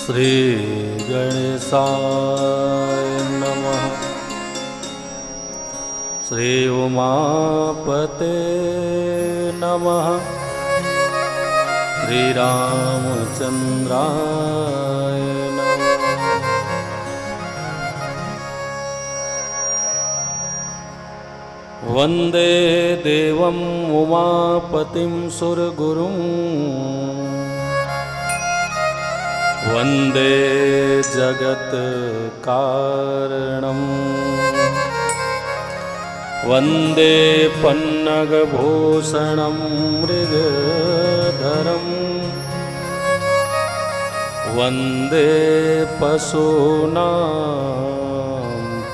श्री गणेशाय नमः। श्री उमापते नमः। श्री रामचंद्राय नमः। वंदे देवं उमापतिं सुरगुरुं वंदे जगत्कारणम् वंदे पन्नगभूषणं मृगधरम् वंदे पशूनां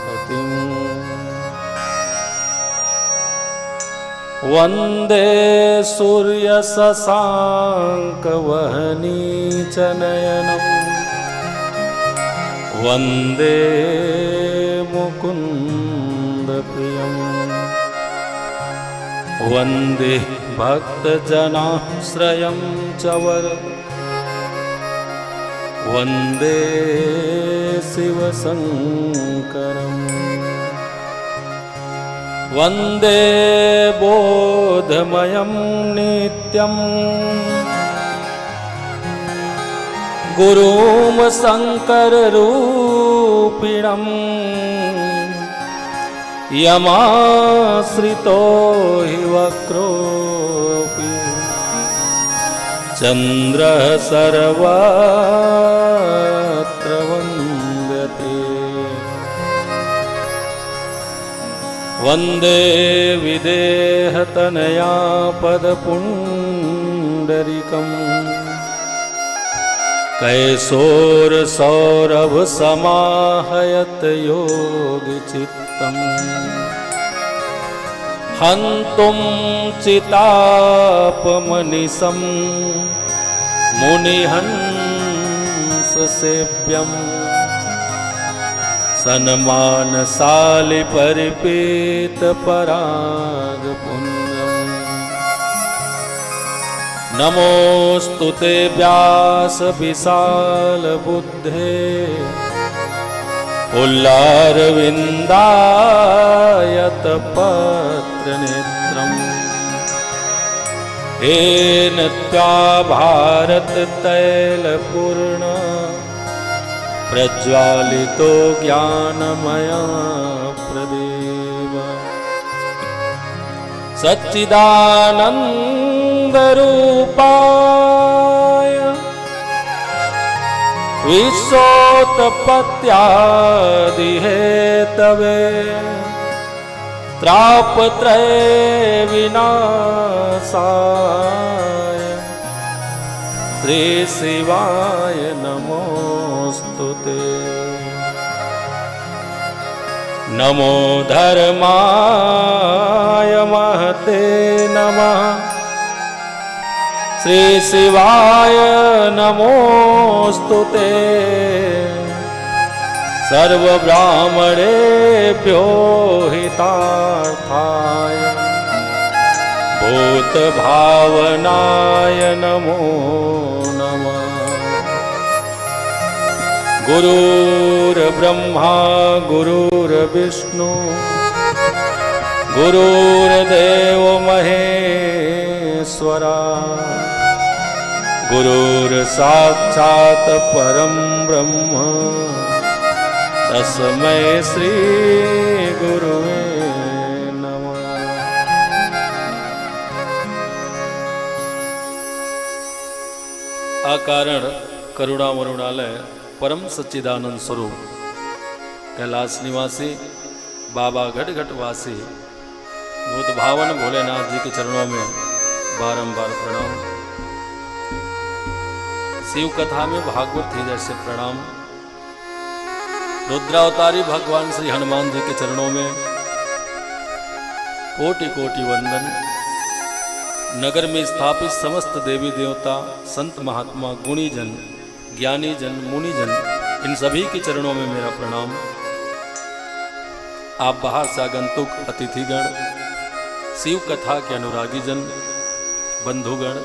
पतिम् वंदे सूर्यशशाङ्कवहनीचनयनं वंदे मुकुन्दप्रियं वंदे भक्तजनाश्रयं च वरद वंदे शिवशङ्करम् वंदे बोधमयं नित्यं गुरुं शङ्कररूपिणं यमाश्रितो हि वक्रोऽपि चन्द्रः सर्वत्र वन्द्यते। वंदे विदेहतनया पदपुण्डरीकम् कैशोरसौरभसमाहयत योगिचित्तम् हन्तुं चितापमनिशं मुनिहंससेव्यम् सन्मानशालि परिपीत पराग पुण्यम्। नमोस्तुते व्यास विशाल बुद्धे उल्लारविन्दायत पत्र नेत्रम्। येन त्वा भारत तैलपूर्ण प्रज्वालितो ज्ञानमया प्रदीप सच्चिदानन्दरूपाय विश्वोत्पत्त्यादिहेतवे त्रापत्रयविनाशाय श्री शिवाय नमोस्तुते। नमो धर्माय महते नमः। श्री शिवाय नमोस्तुते। सर्वब्राह्मणेभ्यो हितार्थाय भूतभावनाय नमो नमः। गुरुर्ब्रह्मा गुरुर्विष्णु गुरुर्देव महेश्वरा गुरुर्साक्षात् परं ब्रह्म तस्मै श्री गुरुवे नमः। अकारण करुणा वरुणालय परम सच्चिदानंद स्वरूप कैलाश निवासी बाबा घट घट वासी भूत भावन भोलेनाथ जी के चरणों में बारंबार प्रणाम। शिव कथा में भागवत हृदय से प्रणाम। रुद्रावतारी भगवान श्री हनुमान जी के चरणों में कोटि कोटि वंदन। नगर में स्थापित समस्त देवी देवता संत महात्मा गुणीजन ज्ञानी जन मुनिजन इन सभी के चरणों में मेरा प्रणाम। आप बाहर से आगंतुक अतिथिगण शिव कथा के अनुरागी जन बंधुगण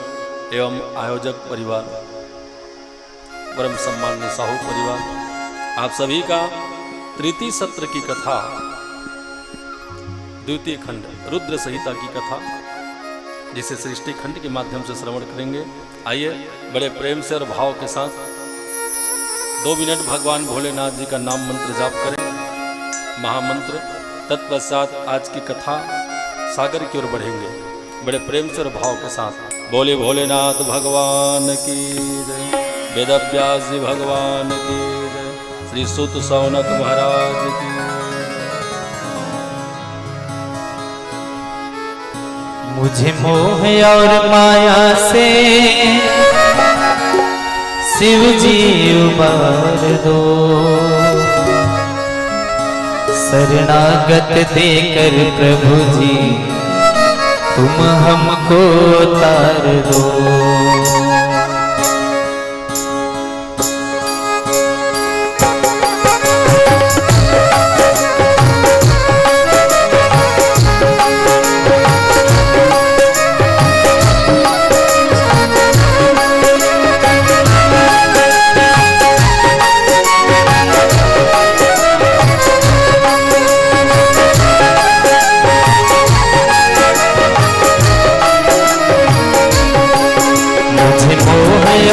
एवं आयोजक परिवार परम सम्मान्य साहू परिवार, आप सभी का तृतीय सत्र की कथा, द्वितीय खंड रुद्र संहिता की कथा, जिसे सृष्टि खंड के माध्यम से श्रवण करेंगे। आइए बड़े प्रेम से और भाव के साथ 2 मिनट भगवान भोलेनाथ जी का नाम मंत्र जाप करें, महामंत्र। तत्पश्चात आज की कथा सागर की ओर बढ़ेंगे। बड़े प्रेम से और भाव के साथ बोले भोलेनाथ भगवान की जय, वेदव्यास जी भगवान की जय, श्री सुत सौनक महाराज की। मुझे मोह और माया से शिव जी उबार दो, शरणागत देकर प्रभु जी तुम हमको तार दो।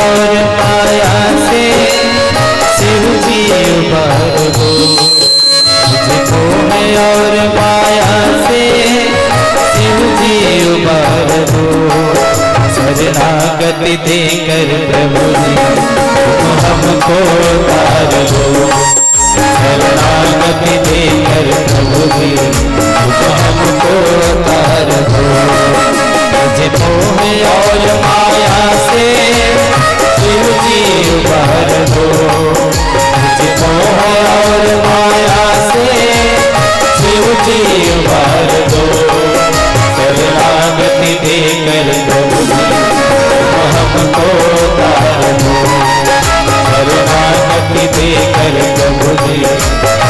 और माया से शिव जी उबार दो, मुझे मोह और माया से शिव जी उबार दो, शरणागति देकर प्रभु जी तुम हमको तार दो, शरणागति देकर प्रभु जी तुम हमको तार दो। मुझे मोह और माया से शिव जी उबार दो, मुझे मोह और माया से शिव जी उबार दो, शरणागति देकर प्रभु जी तुम हमको तार दो, शरणागति देकर प्रभु जी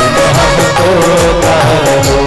तुम हमको तार दो।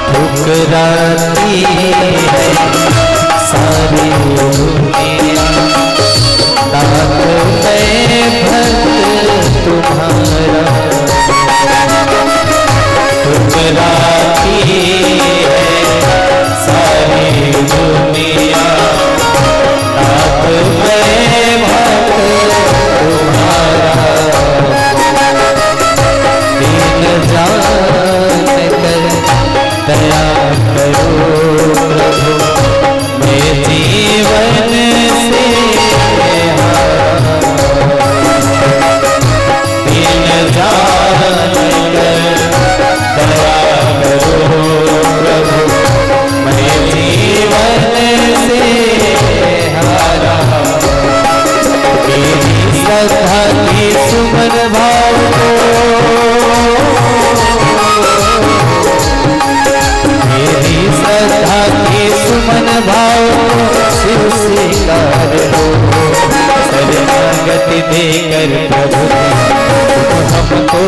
ठुकराती है सारी दुनिया, नाथ मैं भक्त तुम्हारा, ठुकराती है सारी दुनिया, नाथ मैं भक्त तुम्हारा, दीन जान कर दया करो प्रभु, मैं जीवन से हारा, दीन जान कर दया करो प्रभु, मैं जीवन से हारा। मेरी श्रद्धा की सुमन भाव को, मेरी श्रद्धा की सुमन भाव शिव स्वीकार लो, शरणागति देकर प्रभु तुम हमको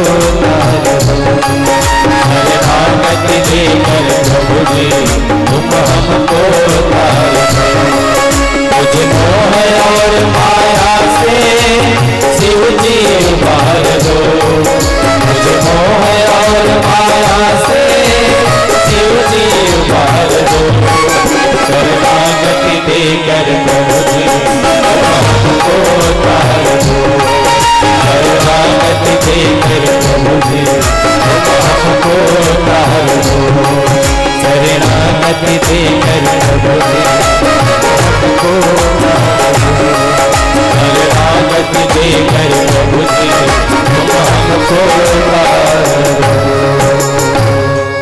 हमको तार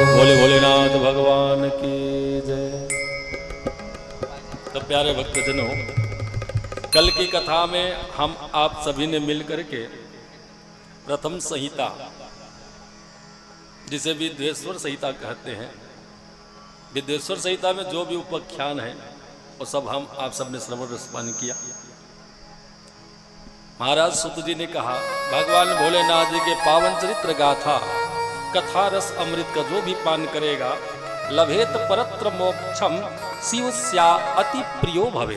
बोले भोलेनाथ भगवान की जय। तो प्यारे भक्तजनों, कल की कथा में हम आप सभी ने मिलकर के प्रथम संहिता, जिसे विद्वेश्वर संहिता कहते हैं, विद्वेश्वर संहिता में जो भी उपाख्यान है वो सब हम आप सब ने श्रवण रसपान किया। महाराज सुत जी ने कहा, भगवान भोलेनाथ जी के पावन चरित्र गाथा कथा रस अमृत का जो भी पान करेगा, लभेत परत्र मोक्षम शिव स्या अति प्रियो भवे,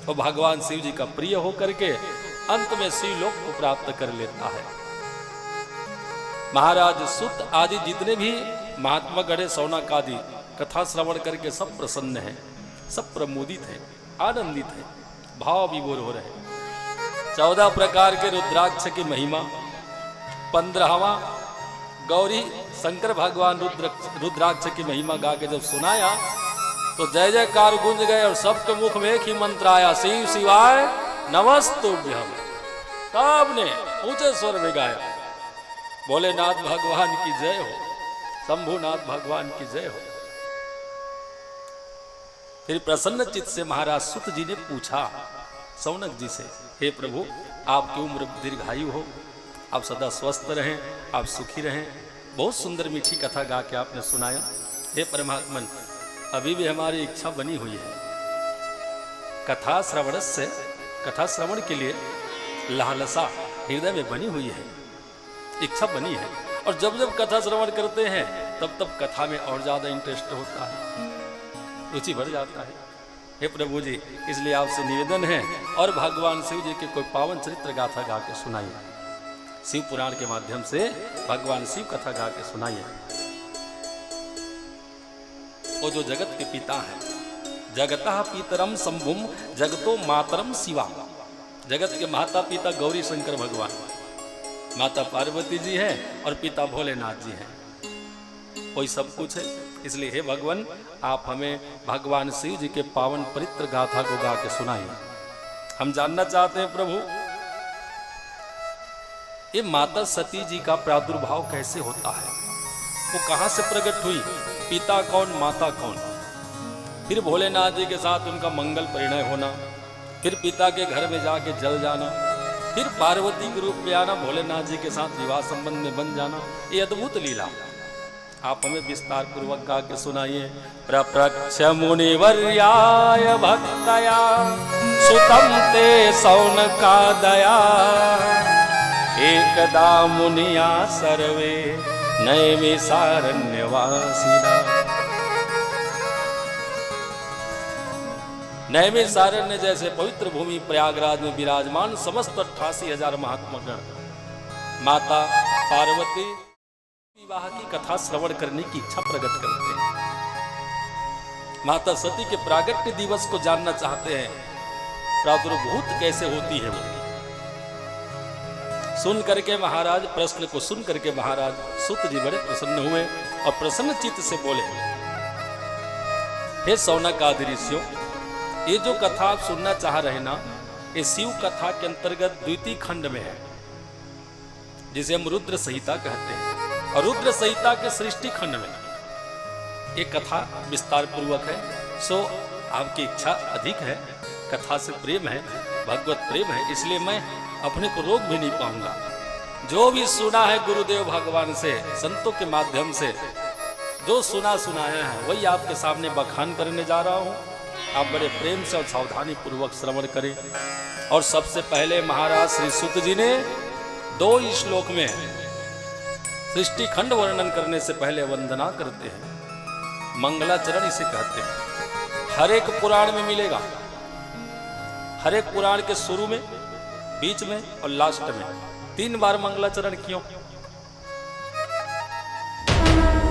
और भगवान शिव जी का प्रिय होकर के अंत में शिव लोक को प्राप्त कर लेता है। महाराज सुत आदि जितने भी महात्मा गणे सौनक आदि कथा श्रवण करके सब प्रसन्न हैं, सब प्रमोदित हैं, आनंदित हैं, भाव विभोर हो रहे। 14 प्रकार के रुद्राक्ष की महिमा, 15वां गौरी शंकर भगवान रुद्राक्ष की महिमा गा के जब सुनाया तो जय जयकार गूंज गए और सबके मुख में एक ही मंत्र आया, शिव शिवाय नमस्तुभ्यम। सबने ऊंचे स्वर में गाया, भोलेनाथ भगवान की जय हो, शंभुनाथ भगवान की जय हो। फिर प्रसन्न चित्त से महाराज सुत जी ने पूछा सौनक जी से, हे प्रभु, आपकी उम्र दीर्घायु हो, आप सदा स्वस्थ रहें, आप सुखी रहें। बहुत सुंदर मीठी कथा गा के आपने सुनाया। हे परमात्मन, अभी भी हमारी इच्छा बनी हुई है, कथा श्रवण से, कथा श्रवण के लिए लालसा हृदय में बनी हुई है, इच्छा बनी है, और जब जब कथा श्रवण करते हैं तब तब कथा में और ज्यादा इंटरेस्ट होता है, रुचि बढ़ जाता है। हे प्रभु जी, इसलिए आपसे निवेदन है और भगवान शिव जी के कोई पावन चरित्र गाथा गा के सुनाइए, शिव पुराण के माध्यम से भगवान शिव कथा गा के सुनाइए। वो जो जगत के पिता हैं, जगतः पितरम शंभुम जगतो मातरम शिवा, जगत के माता पिता गौरी शंकर भगवान, माता पार्वती जी हैं और पिता भोलेनाथ जी हैं, वही सब कुछ है। इसलिए हे भगवान, आप हमें भगवान शिव जी के पावन पवित्र गाथा को गा के सुनाइए। हम जानना चाहते हैं प्रभु, ये माता सती जी का प्रादुर्भाव कैसे होता है, वो कहां से प्रकट हुई, पिता कौन माता कौन, फिर भोलेनाथ जी के साथ उनका मंगल परिणय होना, फिर पिता के घर में जाके जल जाना, फिर पार्वती के रूप में आना, भोलेनाथ जी के साथ विवाह संबंध में बन जाना, ये अद्भुत लीला आप हमें विस्तार पूर्वक गा के सुनाइए। प्रप्रक्ष मुनिवर्याय भक्तया सुतम ते सौनकादया, एकदा मुनिया सर्वे नैमिषारण्यवासिना। नैमिषारण्य जैसे पवित्र भूमि प्रयागराज में विराजमान समस्त 88,000 महात्मा गण माता पार्वती विवाह की कथा श्रवण करने की इच्छा प्रकट करते हैं। माता सती के प्रागट्य दिवस को जानना चाहते हैं, प्रादुर्भूत कैसे होती है वो। सुन करके महाराज, प्रश्न को सुन करके महाराज सुत जी बड़े प्रसन्न हुए और प्रसन्न चित्त से बोले, हे सौनक आदि ऋषियों, ये जो कथा आप सुनना चाह रहे ना, ये शिव कथा के अंतर्गत द्वितीय खंड में है, जिसे हम रुद्र संहिता कहते हैं। और रुद्र संहिता के सृष्टि खंड में एक कथा विस्तार पूर्वक है। सो आपकी इच्छा अधिक है, कथा से प्रेम है, भगवत प्रेम है, इसलिए मैं अपने को रोक भी नहीं पाऊंगा। जो भी सुना है गुरुदेव भगवान से, संतों के माध्यम से जो सुना सुनाया है, वही आपके सामने बखान करने जा रहा हूं। आप बड़े प्रेम से और सावधानी पूर्वक श्रवण करें। और सबसे पहले महाराज श्री सुत जी ने 2 श्लोक में सृष्टि खंड वर्णन करने से पहले वंदना करते हैं, मंगलाचरण इसे कहते हैं। हर एक पुराण में मिलेगा, हर एक पुराण के शुरू में, बीच में और लास्ट में 3 बार मंगलाचरण क्यों?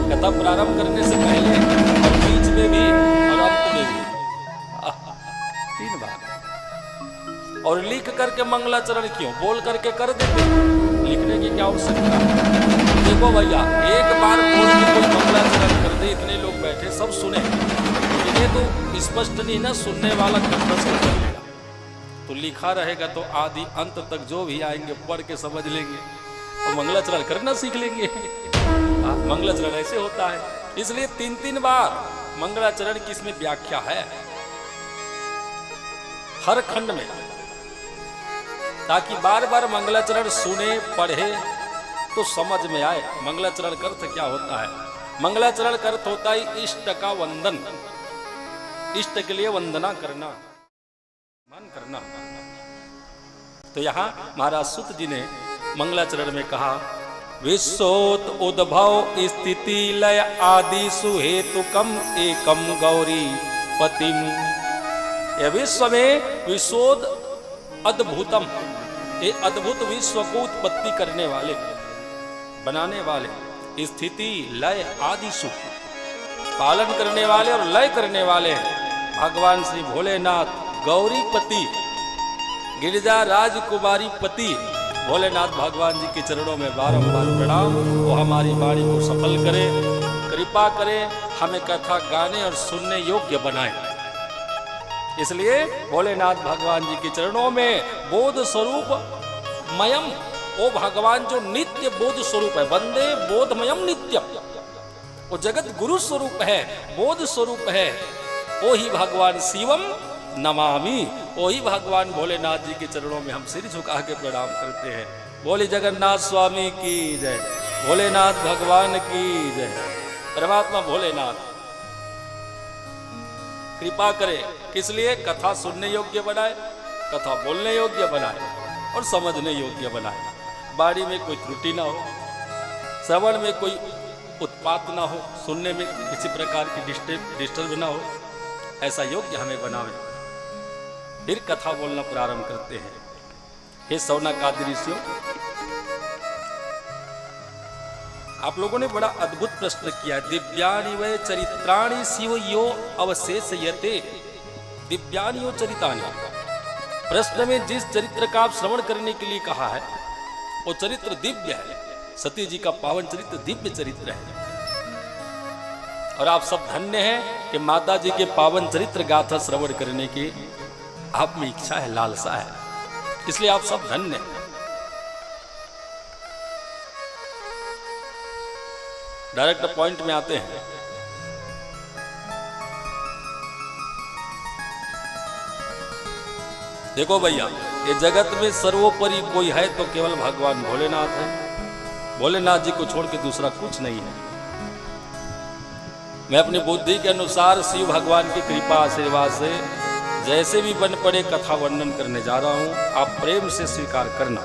कथा प्रारंभ करने से पहले और बीच में भी और अंत में भी 3 बार। और लिख करके मंगलाचरण क्यों? बोल करके कर देते, लिखने की क्या आवश्यकता है? देखो भैया, एक बार बोल के कोई मंगलाचरण कर दे, इतने लोग बैठे सब सुने, इन्हें तो स्पष्ट नहीं ना, सुनने वाला कंठस्थ कर लेगा। तो लिखा रहेगा तो आदि अंत तक जो भी आएंगे पढ़ के समझ लेंगे। तो मंगलाचरण करना सीख लेंगे। मंगलाचरण ऐसे होता है, इसलिए 3-3 बार मंगलाचरण की इसमें व्याख्या है हर खंड में, ताकि बार बार मंगलाचरण सुने पढ़े तो समझ में आए मंगलाचरण का अर्थ क्या होता है। मंगलाचरण का अर्थ होता है इष्ट का वंदन, इष्ट के लिए वंदना करना, मान करना। तो यहां महाराज सुत जी ने मंगलाचरण में कहा, विश्वोत उद्भव स्थिति लय आदि सुहेतुकम एकम गौरी पतिम। यह विश्व में विश्वोद अद्भुतम, ये अद्भुत विश्व को उत्पत्ति करने वाले, बनाने वाले, स्थिति लय आदि सुख, पालन करने वाले और लय करने वाले भगवान श्री भोलेनाथ गौरीपति, गिरिजा राजकुमारी पति भोलेनाथ भगवान जी के चरणों में बारंबार प्रणाम। वो हमारी वाणी को सफल करे, कृपा करे, हमें कथा गाने और सुनने योग्य बनाए। इसलिए भोलेनाथ भगवान जी के चरणों में बोध स्वरूप मयम, वो भगवान जो नित्य बोध स्वरूप है, वंदे बोधमयम नित्यम, वो जगत गुरु स्वरूप है, बोध स्वरूप है, वो ही भगवान शिवम नमामि, वही भगवान भोलेनाथ जी के चरणों में हम सिर झुका के प्रणाम करते हैं। बोले जगन्नाथ स्वामी की जय, भोलेनाथ भगवान की जय। परमात्मा भोलेनाथ कृपा करे, किस लिए? कथा सुनने योग्य बनाए, कथा बोलने योग्य बनाए और समझने योग्य बनाए। बाणी में कोई त्रुटि ना हो, श्रवण में कोई उत्पात ना हो, सुनने में किसी प्रकार की डिस्टर्ब ना हो, ऐसा योग्य हमें बनावे। फिर कथा बोलना प्रारंभ करते हैं। हे शौनकादि ऋषियों, आप लोगों ने बड़ा अद्भुत प्रश्न किया। दिव्यानि वे चरित्राणि शिव यो अवशेषयते, दिव्यानि यो चरितानि। प्रश्न में जिस चरित्र का आप श्रवण करने के लिए कहा है वो चरित्र दिव्य है। सती जी का पावन चरित्र दिव्य चरित्र है और आप सब धन्य हैं कि माता जी के पावन चरित्र गाथा श्रवण करने की आप में इच्छा है, लालसा है, इसलिए आप सब धन्य हैं। डायरेक्ट पॉइंट में आते हैं। देखो भैया, ये जगत में सर्वोपरि कोई है तो केवल भगवान भोलेनाथ है। भोलेनाथ जी को छोड़ के दूसरा कुछ नहीं है। मैं अपनी बुद्धि के अनुसार शिव भगवान की कृपा आशीर्वाद से जैसे भी बन पड़े कथा वर्णन करने जा रहा हूं, आप प्रेम से स्वीकार करना।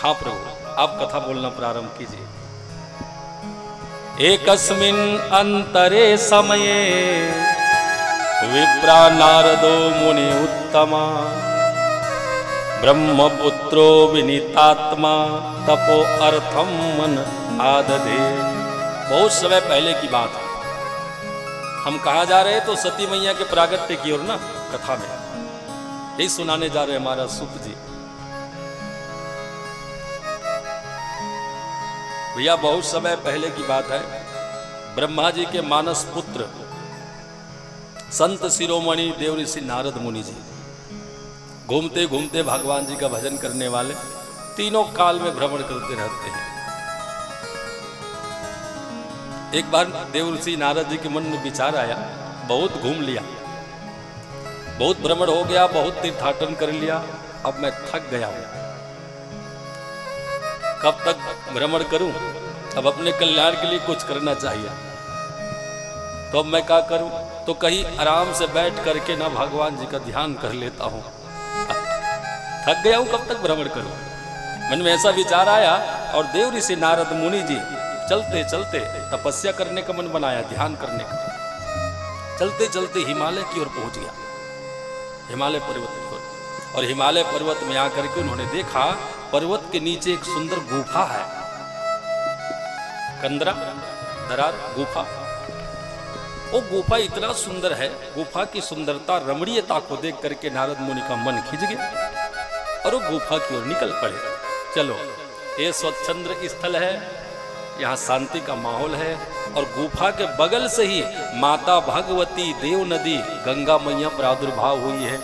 हाँ प्रभु, आप कथा बोलना प्रारंभ कीजिए। एकस्मिन् अंतरे समये विप्रा नारदो मुनि उत्तमा, ब्रह्मपुत्रो विनीतात्मा तपो अर्थम मन आदधे। बहुत समय पहले की बात है, हम कहा जा रहे तो सती मैया के प्रागट्य की ओर ना, कथा में यही सुनाने जा रहे हमारा सुख जी। भैया बहुत समय पहले की बात है, ब्रह्मा जी के मानस पुत्र संत शिरोमणि देव ऋषि नारद मुनि जी घूमते घूमते भगवान जी का भजन करने वाले, तीनों काल में भ्रमण करते रहते हैं। एक बार देव ऋषि नारद जी के मन में विचार आया, बहुत घूम लिया, बहुत भ्रमण हो गया, बहुत तीर्थाटन कर लिया, अब मैं थक गया हूं, कब तक भ्रमण करूं, अब अपने कल्याण के लिए कुछ करना चाहिए। तो अब मैं क्या करूं? तो कहीं आराम से बैठ करके ना भगवान जी का ध्यान कर लेता हूं, थक गया हूं, कब तक भ्रमण करूं। मन में ऐसा विचार आया और देव ऋषि नारद मुनि जी चलते चलते तपस्या करने का मन बनाया, ध्यान करने का। चलते चलते हिमालय की ओर पहुंच गया, हिमालय पर्वत की ओर। और हिमालय पर्वत में आकर के उन्होंने देखा पर्वत के नीचे एक सुंदर गुफा है, कंदरा दरार गुफा। वो गुफा इतना सुंदर है, गुफा की सुंदरता रमणीयता को देख करके नारद मुनि का मन खिंच गया और वो गुफा की ओर निकल पड़े। चलो, ये स्वच्छंद स्थल है, यहाँ शांति का माहौल है और गुफा के बगल से ही माता भगवती देव नदी गंगा मैया प्रादुर्भाव हुई है।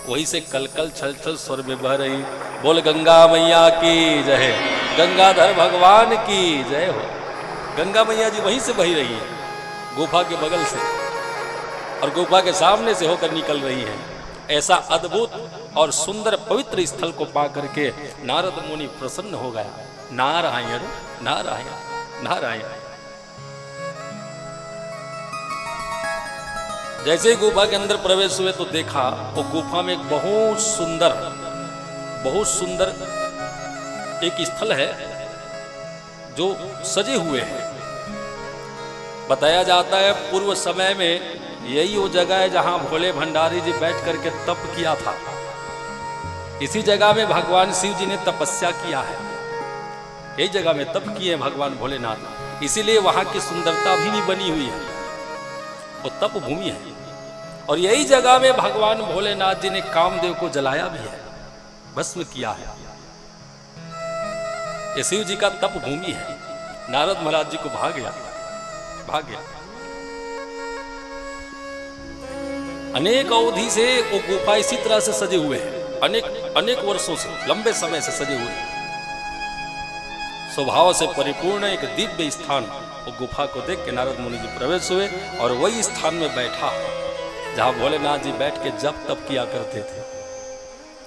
वहीं से कलकल छल छल स्वर में बह रही। बोल गंगा मैया की जय, गंगाधर भगवान की जय हो। गंगा मैया जी वहीं से बही रही है, गुफा के बगल से, और गुफा के सामने से होकर निकल रही है। ऐसा अद्भुत और सुंदर पवित्र स्थल को पा करके नारद मुनि प्रसन्न हो गया। नारायण नारायण नारायण। जैसे ही गुफा के अंदर प्रवेश हुए तो देखा वो गुफा में एक बहुत सुंदर एक स्थल है जो सजे हुए हैं। बताया जाता है पूर्व समय में यही वो जगह है जहां भोले भंडारी जी बैठ करके तप किया था। इसी जगह में भगवान शिव जी ने तपस्या किया है, यही जगह में तप किए भगवान भोलेनाथ। इसीलिए वहां की सुंदरता भी बनी हुई है, वो तप भूमि है। और यही जगह में भगवान भोलेनाथ जी ने कामदेव को जलाया भी है, भस्म किया है। ये शिव जी का तप भूमि है। नारद महाराज जी को भाग गया। अनेक अवधि से वो गुफा इसी तरह से सजे हुए हैं, अनेक वर्षों से, लंबे समय से सजे हुए हैं। स्वभाव से परिपूर्ण एक दिव्य स्थान, वो गुफा को देख के नारद मुनि जी प्रवेश हुए और वही स्थान में बैठा जहां भोलेनाथ जी बैठ के जप तप किया करते थे।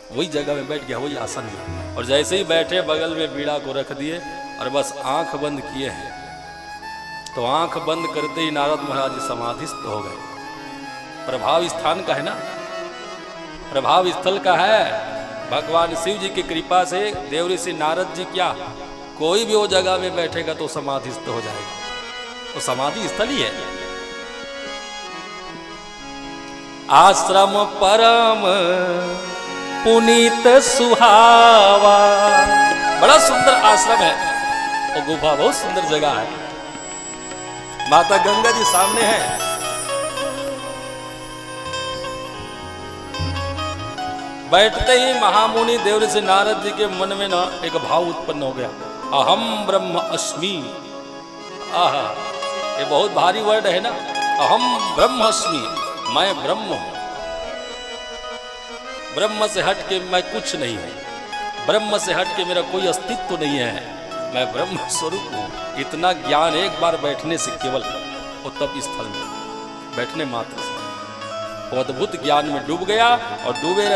वही जगह में बैठ गया, वही आसन में। और जैसे ही बैठे बगल में बीड़ा को रख दिए और बस आंख बंद किए हैं, तो आंख बंद करते ही नारद महाराज जी समाधिस्थ हो गए। प्रभाव स्थान का है ना, प्रभाव स्थल का है। भगवान शिव जी की कृपा से देव ऋषि नारद जी क्या, कोई भी वो जगह में बैठेगा तो समाधिस्थ हो जाएगा। तो समाधि स्थल ही है। आश्रम परम पुनीत सुहावा, बड़ा सुंदर आश्रम है। वो गुफा बहुत सुंदर जगह है। माता गंगा जी सामने है। बैठते ही महामुनि देव ऋषि नारद जी के मन में ना एक भाव उत्पन्न हो गया, अहम ब्रह्म अस्मि। आहा, ये बहुत भारी वर्ड है ना, अहम ब्रह्म अस्मि, मैं ब्रह्म हूं। ब्रह्म से हट के मैं कुछ नहीं हूं, ब्रह्म से हट के मेरा कोई अस्तित्व नहीं है, मैं ब्रह्म स्वरूप हूं। इतना ज्ञान एक बार बैठने से, केवल वो तप स्थल में बैठने मात्र से वो अद्भुत ज्ञान में डूब गया। और डूबे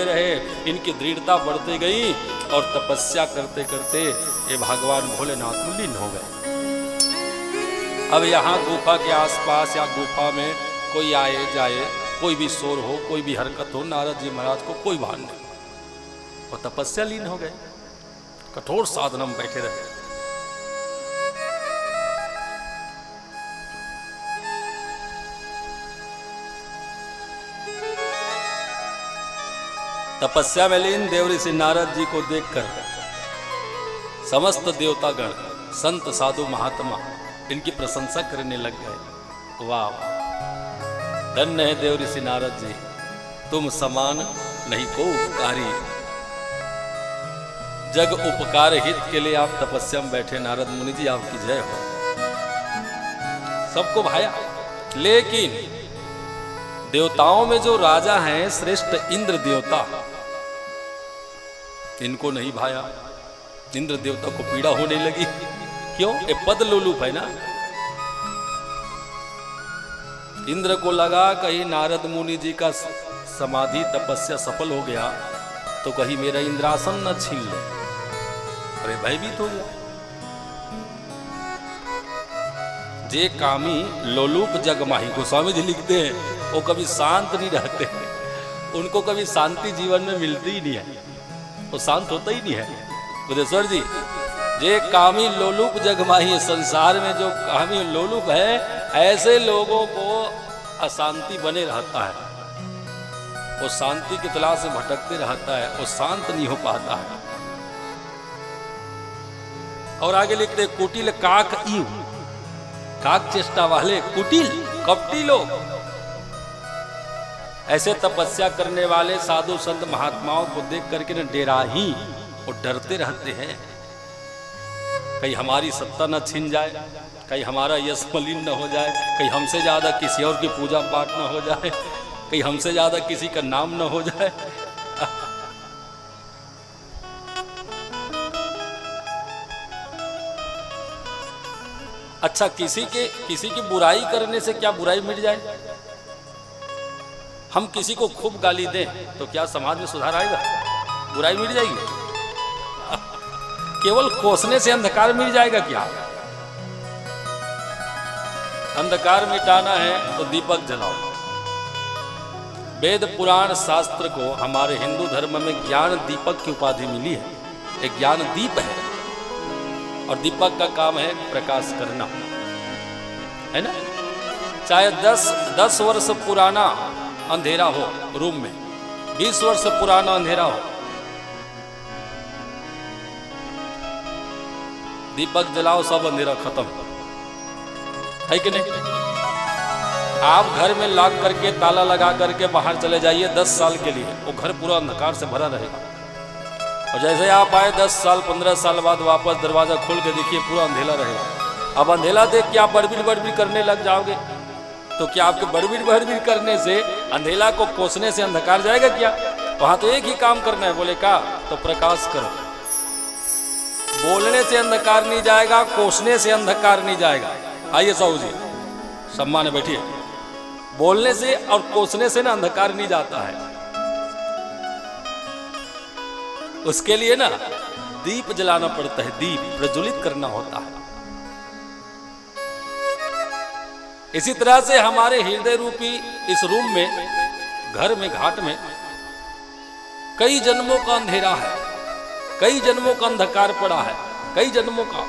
रहे, इनकी दृढ़ता बढ़ती गई और तपस्या करते करते ये भगवान भोलेनाथ में लीन हो गए। अब यहाँ गुफा के आसपास या गुफा में कोई आए जाए, कोई भी शोर हो, कोई भी हरकत हो, नारद जी महाराज को कोई भान नहीं। वो तपस्या लीन हो गए, कठोर साधना में बैठे रहे। तपस्या में लीन देव ऋषि नारद जी को देखकर समस्त देवतागण, संत साधु महात्मा इनकी प्रशंसा करने लग गए। वाह, धन्य है देव ऋषि नारद जी, तुम समान नहीं को उपकारी। जग उपकार हित के लिए आप तपस्या में बैठे नारद मुनि जी, आपकी जय हो। सबको भाया, लेकिन देवताओं में जो राजा हैं श्रेष्ठ इंद्र देवता, इनको नहीं भाया। इंद्र देवता को पीड़ा होने लगी। क्यों? ये पद लोलुप है ना। इंद्र को लगा कहीं नारद मुनि जी का समाधि तपस्या सफल हो गया तो कहीं मेरा इंद्रासन न छीन ले। अरे भयभीत हो गया। जे कामी लोलुप जगमाही, गोस्वामी जी लिखते हैं, वो कभी शांत नहीं रहते, उनको कभी शांति जीवन में मिलती ही नहीं है, वो शांत होता ही नहीं है। बुद्धेश्वर जी, जे कामी लोलुप जगमाही, संसार में जो कामी लोलुप है, ऐसे लोगों को अशांति बने रहता है। वो शांति की तलाश में भटकते रहता है, वो शांत नहीं हो पाता है। और आगे लिखते, कुटिल काक ईव, काक चेष्टा वाले, कुटिल कपटी लोग, ऐसे तपस्या करने वाले साधु संत महात्माओं को देख करके न डेरा ही, वो डरते रहते हैं कहीं हमारी सत्ता न छिन जाए, कहीं हमारा यश मलिन न हो जाए, कहीं हमसे ज्यादा किसी और की पूजा पाठ न हो जाए। कहीं हमसे ज्यादा किसी का नाम न हो जाए। अच्छा, किसी की बुराई करने से क्या बुराई मिट जाए? हम किसी को खूब गाली दें तो क्या समाज में सुधार आएगा? बुराई मिट जाएगी? केवल कोसने से अंधकार मिट जाएगा क्या? अंधकार मिटाना है तो दीपक जलाओ। वेद पुराण शास्त्र को हमारे हिंदू धर्म में ज्ञान दीपक की उपाधि मिली है। एक ज्ञान दीप है और दीपक का काम है प्रकाश करना, है ना? चाहे 10 वर्ष पुराना अंधेरा हो रूम में, 20 वर्ष पुराना अंधेरा हो, दीपक जलाओ, सब अंधेरा खत्म, है कि नहीं? आप घर में लॉक करके ताला लगा करके बाहर चले जाइए 10 साल के लिए, वो घर पूरा अंधकार से भरा रहेगा। और जैसे आप आए 10 साल 15 साल बाद वापस दरवाजा खोल के देखिए, पूरा अंधेला रहेगा। अब अंधेला देख के आप बड़बीड़ करने लग जाओगे तो क्या आपके बड़बीड़ करने से अंधेला को कोसने से अंधकार जाएगा क्या? वहां तो एक ही काम करना है, बोले का तो प्रकाश करो। बोलने से अंधकार नहीं जाएगा, कोसने से अंधकार नहीं जाएगा। आइए साहू जी, सम्मान बैठिए। बोलने से और कोसने से ना अंधकार नहीं जाता है। उसके लिए ना दीप जलाना पड़ता है, दीप प्रज्वलित करना होता है। इसी तरह से हमारे हृदय रूपी इस रूम में, घर में, घाट में कई जन्मों का अंधेरा है, कई जन्मों का अंधकार पड़ा है, कई जन्मों का।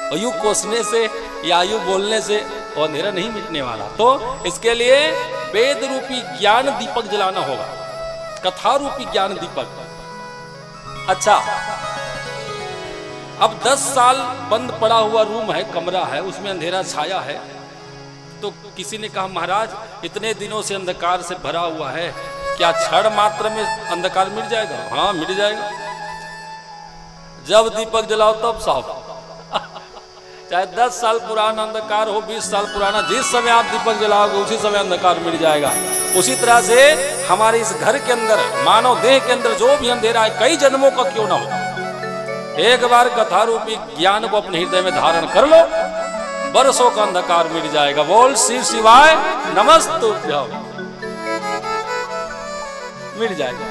और यूं कोसने से या यूं बोलने से वो अंधेरा नहीं मिटने वाला। तो इसके लिए वेद रूपी ज्ञान दीपक जलाना होगा, कथा रूपी ज्ञान दीपक। अच्छा, अब 10 साल बंद पड़ा हुआ रूम है, कमरा है, उसमें अंधेरा छाया है। तो किसी ने कहा महाराज इतने दिनों से अंधकार से भरा हुआ है, क्या क्षण मात्र में अंधकार मिट जाएगा? हाँ मिट जाएगा, जब दीपक जलाओ तब साफ। चाहे 10 साल पुराना अंधकार हो, 20 साल पुराना, जिस समय आप दीपक जलाओगे उसी समय अंधकार मिट जाएगा। उसी तरह से हमारे इस घर के अंदर, मानव देह के अंदर जो भी अंधेरा है, कई जन्मों का क्यों ना हो, एक बार कथा रूपी ज्ञान को अपने हृदय में धारण कर लो, बरसों का अंधकार मिट जाएगा। बोल शिव शिवाय नमस्तुभ्यं, मिट जाएगा,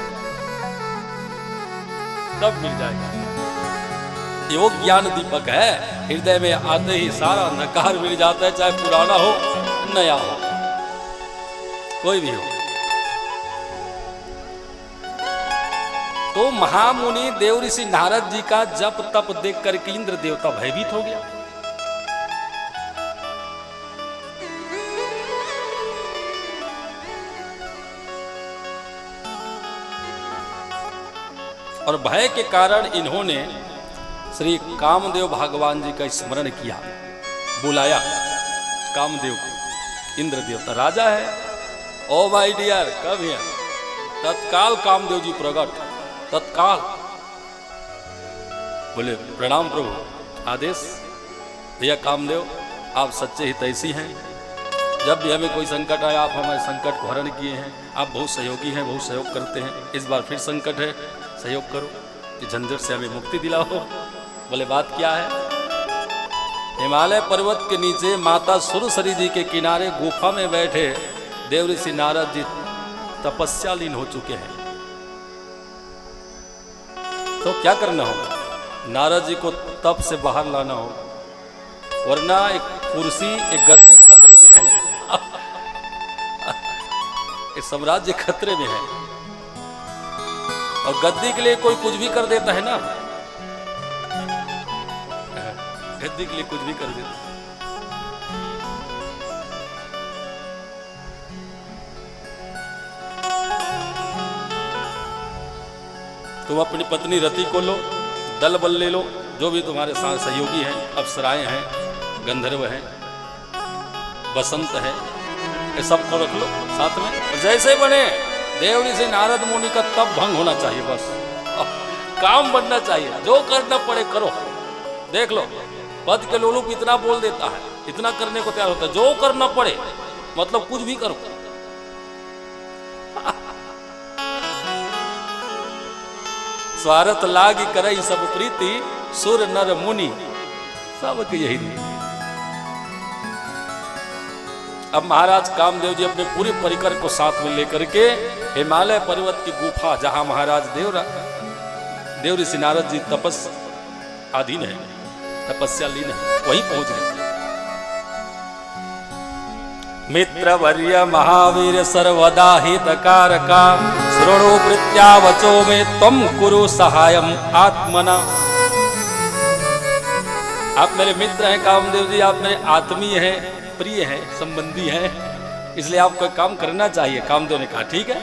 तब मिट जाएगा। ये वो ज्ञान दीपक है, हृदय में आते ही सारा अंधकार मिट जाता है, चाहे पुराना हो नया हो, कोई भी हो। तो महामुनि देव ऋषि नारद जी का जप तप देख करके इंद्र देवता भयभीत हो गया। और भय के कारण इन्होंने श्री कामदेव भगवान जी का स्मरण किया, बुलाया कामदेव को। इंद्र देवता राजा है, ओ माय डियर कब है? तत्काल कामदेव जी प्रकट, तत्काल बोले प्रणाम प्रभु, आदेश। भैया कामदेव आप सच्चे हितैषी हैं, जब भी हमें कोई संकट आया आप हमारे संकट को हरण किए हैं, आप बहुत सहयोगी हैं, बहुत सहयोग करते हैं। इस बार फिर संकट है, सहयोग करो, कि झंझट से हमें मुक्ति दिलाओ। बोले बात क्या है? हिमालय पर्वत के नीचे माता सुरसरी जी के किनारे गुफा में बैठे देव ऋषि नारद जी तपस्या लीन हो चुके हैं। तो क्या करना होगा? नारद जी को तप से बाहर लाना होगा, वरना एक कुर्सी, एक गद्दी खतरे में है। एक साम्राज्य खतरे में है, और गद्दी के लिए कोई कुछ भी कर देता है ना, गद्दी के लिए कुछ भी कर देता है। तुम अपनी पत्नी रति को लो, दल बल ले लो, जो भी तुम्हारे साथ सहयोगी हैं, अप्सराएं हैं, गंधर्व हैं, बसंत है, ये सबको रख लो साथ में। जैसे बने देव ऋषि नारद मुनि का तब भंग होना चाहिए, बस काम बनना चाहिए, जो करना पड़े करो। देख लो पद के लोलुप इतना बोल देता है, इतना करने को तैयार होता है, जो करना पड़े मतलब कुछ भी करो। स्वार्थ लागी करई सब प्रीति, सुर नर मुनि सबके यही रीति। अब महाराज कामदेव जी अपने पूरे परिकर को साथ में लेकर के हिमालय पर्वत की गुफा, जहां महाराज देव ऋषि नारद जी अधीन है, तपस्या लीन है, वहीं पहुंच गए। मित्र वर्य महावीर सर्वदा हितकारका, श्रोणु प्रत्यावचो में तुम कुरु सहायम आत्मना। आप मेरे मित्र हैं कामदेव जी, आप मेरे आत्मीय हैं, प्रिय हैं, संबंधी हैं, इसलिए आपको काम करना चाहिए। कामदेव ने कहा ठीक है,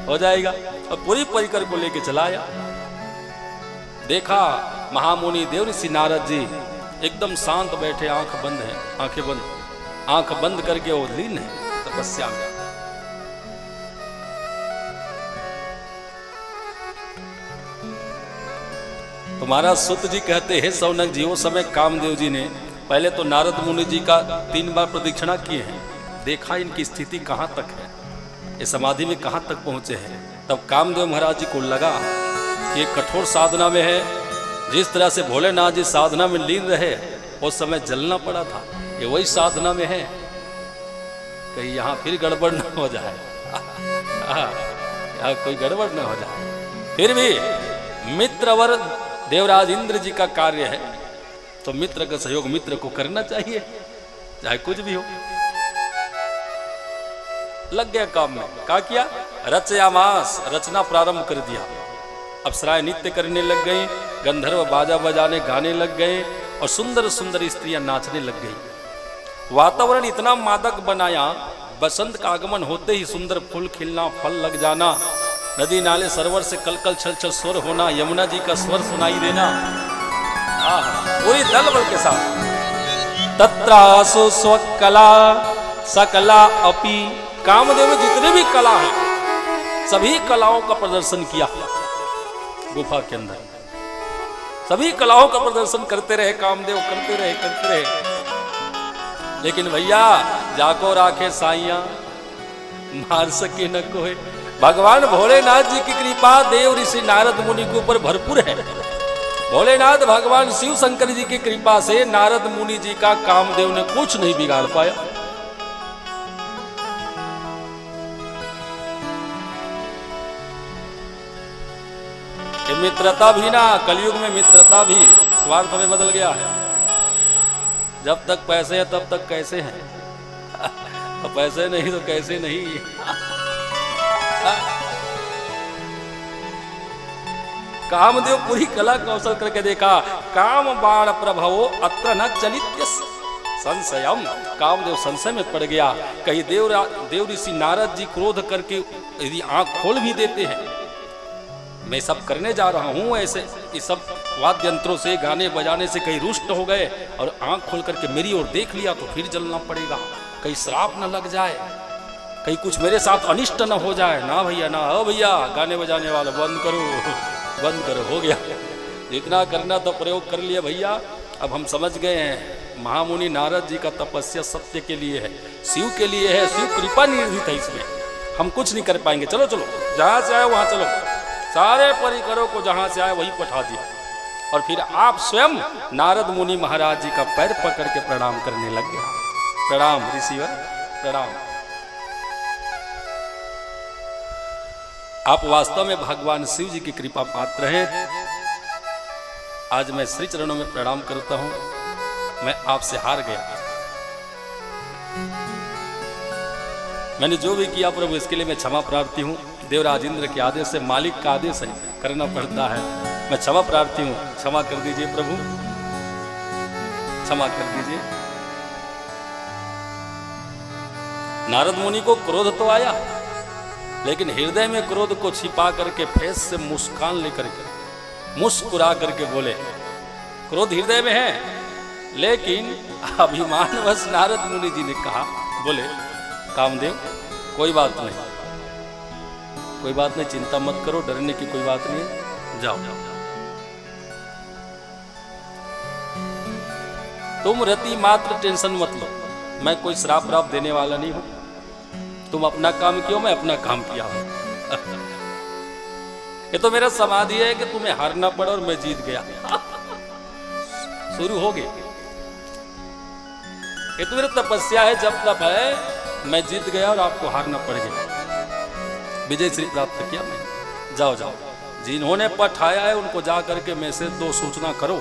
हो जाएगा। और पूरी परिकर को लेके चला आया। देखा महामुनि देव ऋषि नारद जी एकदम शांत बैठे, आंख बंद है, आंखें बंद, आंख बंद करके वो लीन है तपस्या में। तुम्हारा सुत जी कहते हैं सौनक जी, उस समय कामदेव जी ने पहले तो नारद मुनि जी का 3 बार प्रदक्षिणा किए हैं, देखा इनकी स्थिति कहां तक है, ये समाधि में कहां तक पहुंचे हैं। तब कामदेव महाराज जी को लगा कि कठोर साधना में है। जिस तरह से भोलेनाथ जी साधना में लीन रहे, उस समय जलना पड़ा था, ये वही साधना में है, कहीं यहां फिर गड़बड़ न हो जाए, यहां कोई गड़बड़ न हो जाए। फिर भी मित्रवर देवराज इंद्र जी का कार्य है, तो मित्र का सहयोग मित्र को करना चाहिए, चाहे कुछ भी हो। लग गया काम में, क्या किया, रचयामास, रचना प्रारंभ कर दिया। अप्सराएं नृत्य करने लग गई, गंधर्व बाजा बजाने गाने लग गए, और सुंदर सुंदर स्त्रियां नाचने लग गई। वातावरण इतना मादक बनाया, बसंत का आगमन होते ही सुंदर फूल खिलना, फल लग जाना, नदी नाले सरोवर से कलकल छल छल स्वर होना, यमुना जी का स्वर सुनाई देना, पूरी दल बल के साथ। तत्रासु स्वकला सकला अपि, कामदेव में जितने भी कला है सभी कलाओं का प्रदर्शन किया गुफा के अंदर, सभी कलाओं का प्रदर्शन करते रहे कामदेव, करते रहे। लेकिन भैया जाको राखे साइया, मार सके न कोई। भगवान भोलेनाथ जी की कृपा देव ऋषि नारद मुनि के ऊपर भरपूर है। भोलेनाथ भगवान शिव शंकर जी की कृपा से नारद मुनि जी का कामदेव ने कुछ नहीं बिगाड़ पाया। मित्रता भी ना, कलयुग में मित्रता भी स्वार्थ में बदल गया है। जब तक पैसे हैं तब तक कैसे हैं, तो पैसे नहीं तो कैसे नहीं। कामदेव पूरी कला कौशल करके देखा, काम बाण प्रभवो अत्र न चलित संशयम। कामदेव संशय में पड़ गया, कहीं देव ऋषि नारद जी क्रोध करके यदि आंख खोल भी देते हैं, मैं सब करने जा रहा हूं, ऐसे ये सब वाद्य यंत्रों से गाने बजाने से कहीं रुष्ट हो गए और आंख खोल करके मेरी ओर देख लिया तो फिर जलना पड़ेगा, कहीं श्राप न लग जाए, कहीं कुछ मेरे साथ अनिष्ट न हो जाए। ना भैया ना, ओ भैया गाने बजाने वाला बंद करो, बंद करो, हो गया, जितना करना तो प्रयोग कर लिया भैया। अब हम समझ गए हैं महामुनि नारद जी का तपस्या सत्य के लिए है, शिव के लिए है, शिव कृपा निहित है इसमें, हम कुछ नहीं कर पाएंगे। चलो चलो, जहां से आए वहां चलो, सारे परिकरों को जहां से आए वहीं पठा दिया। और फिर आप स्वयं नारद मुनि महाराज जी का पैर पकड़ के प्रणाम करने लग गया। प्रणाम ऋषिवर, प्रणाम। आप वास्तव में भगवान शिव जी की कृपा पात्र हैं। आज मैं श्री चरणों में प्रणाम करता हूं, मैं आपसे हार गया। मैंने जो भी किया प्रभु इसके लिए मैं क्षमा प्रार्थी हूं। देवराज इंद्र के आदेश से, मालिक का आदेश है, करना पड़ता है। मैं क्षमा प्रार्थी हूं, क्षमा कर दीजिए प्रभु, क्षमा कर दीजिए। नारद मुनि को क्रोध तो आया, लेकिन हृदय में क्रोध को छिपा करके फेस से मुस्कान लेकर के मुस्कुरा करके बोले, क्रोध हृदय में है, लेकिन अभिमानवश नारद मुनि जी ने कहा, बोले कामदेव कोई बात नहीं, कोई बात नहीं, चिंता मत करो, डरने की कोई बात नहीं है, जाओ। तुम रति मात्र टेंशन मत लो, मैं कोई श्राप देने वाला नहीं हूं, तुम अपना काम किया, मैं अपना काम किया हूं। ये तो मेरा समाधि है कि तुम्हें हारना पड़ा और मैं जीत गया। शुरू हो गए। ये तो मेरी तपस्या है, जब तप है, मैं जीत गया और आपको हारना पड़ गया, विजय श्री प्राप्त किया मैं। जाओ जाओ, जिन्होंने पठाया है उनको जा करके मैसेज दो, सूचना करो।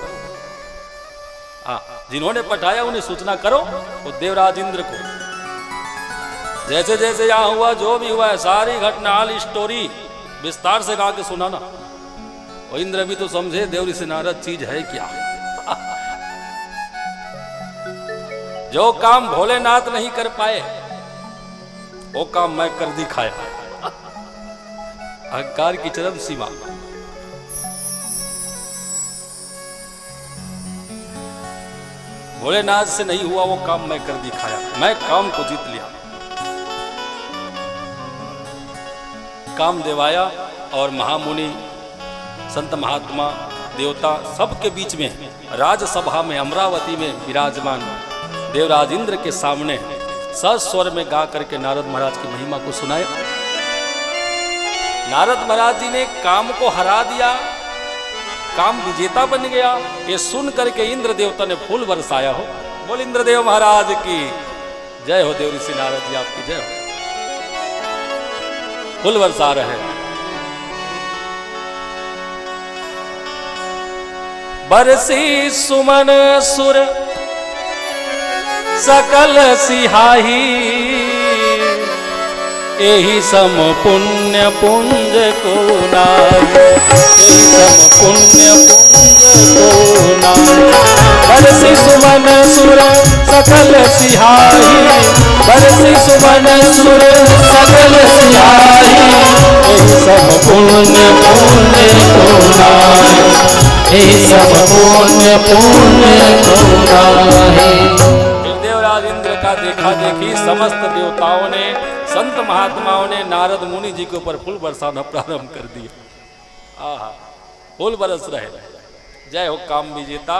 हाँ, जिन्होंने पठाया उन्हें सूचना करो। वो देवराज इंद्र को जैसे जैसे यहाँ हुआ, जो भी हुआ है, सारी घटना हाल स्टोरी विस्तार से गा के सुनाना। और इंद्र भी तो समझे देव ऋषि नारद चीज है क्या। जो काम भोलेनाथ नहीं कर पाए वो काम मैं कर दिखाया। अहंकार की चरम सीमा। भोलेनाथ से नहीं हुआ वो काम मैं कर दिखाया, मैं काम को जीत लिया। काम देवाया और महामुनि, संत महात्मा, देवता सबके बीच में राजसभा में अमरावती में विराजमान देवराज इंद्र के सामने सस्वर में गा करके नारद महाराज की महिमा को सुनाया। नारद महाराज जी ने काम को हरा दिया, काम विजेता बन गया। ये सुन करके इंद्र देवता ने फूल बरसाया हो। बोल इंद्रदेव महाराज की जय हो, देव ऋषि नारद जी आपकी जय हो। फूल बरसा रहे। बरसी सुमन सुर सकल सिहाही, एही सम पुण्य पुंज को नाई, एही सम पुण्य पुंज को नाई। बरसी सुमन सुर सकल सिहाही, बरसी सुमन सुर सकल सिहाही, एही सम पुण्य पुंज को नाई, एही सम पुण्य पुंज को नाई। देवराज इंद्र का देखा देखी समस्त देवताओं ने, संत महात्माओं ने नारद मुनि जी के ऊपर फूल बरसाना प्रारंभ कर दिया। आहा, फूल बरस रहे। जय हो काम विजेता,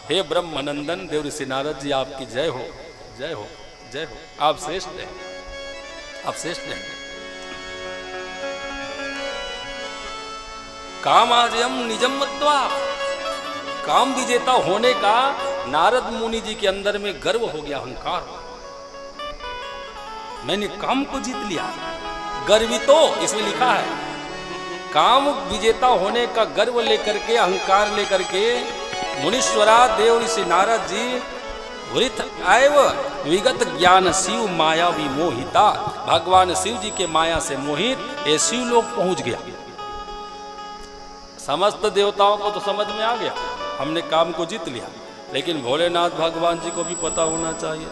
हे ब्रह्मनंदन देव ऋषि नारद जी आपकी जय हो, जय हो, जय हो। आप श्रेष्ठ हैं, आप श्रेष्ठ हैं। कामाजयम निजम मत्वा, काम विजेता होने का नारद मुनि जी के अंदर में गर्व हो गया, अहंकार। मैंने काम को जीत लिया, गर्वितो इसमें लिखा है। काम विजेता होने का गर्व लेकर के, अहंकार लेकर के मुनीश्वरा देव ऋषि नारद जी वृथ आएव विगत ज्ञान शिव माया विमोहिता, भगवान शिव जी के माया से मोहित ये शिव लोग पहुंच गया। समस्त देवताओं को तो समझ में आ गया हमने काम को जीत लिया, लेकिन भोलेनाथ भगवान जी को भी पता होना चाहिए।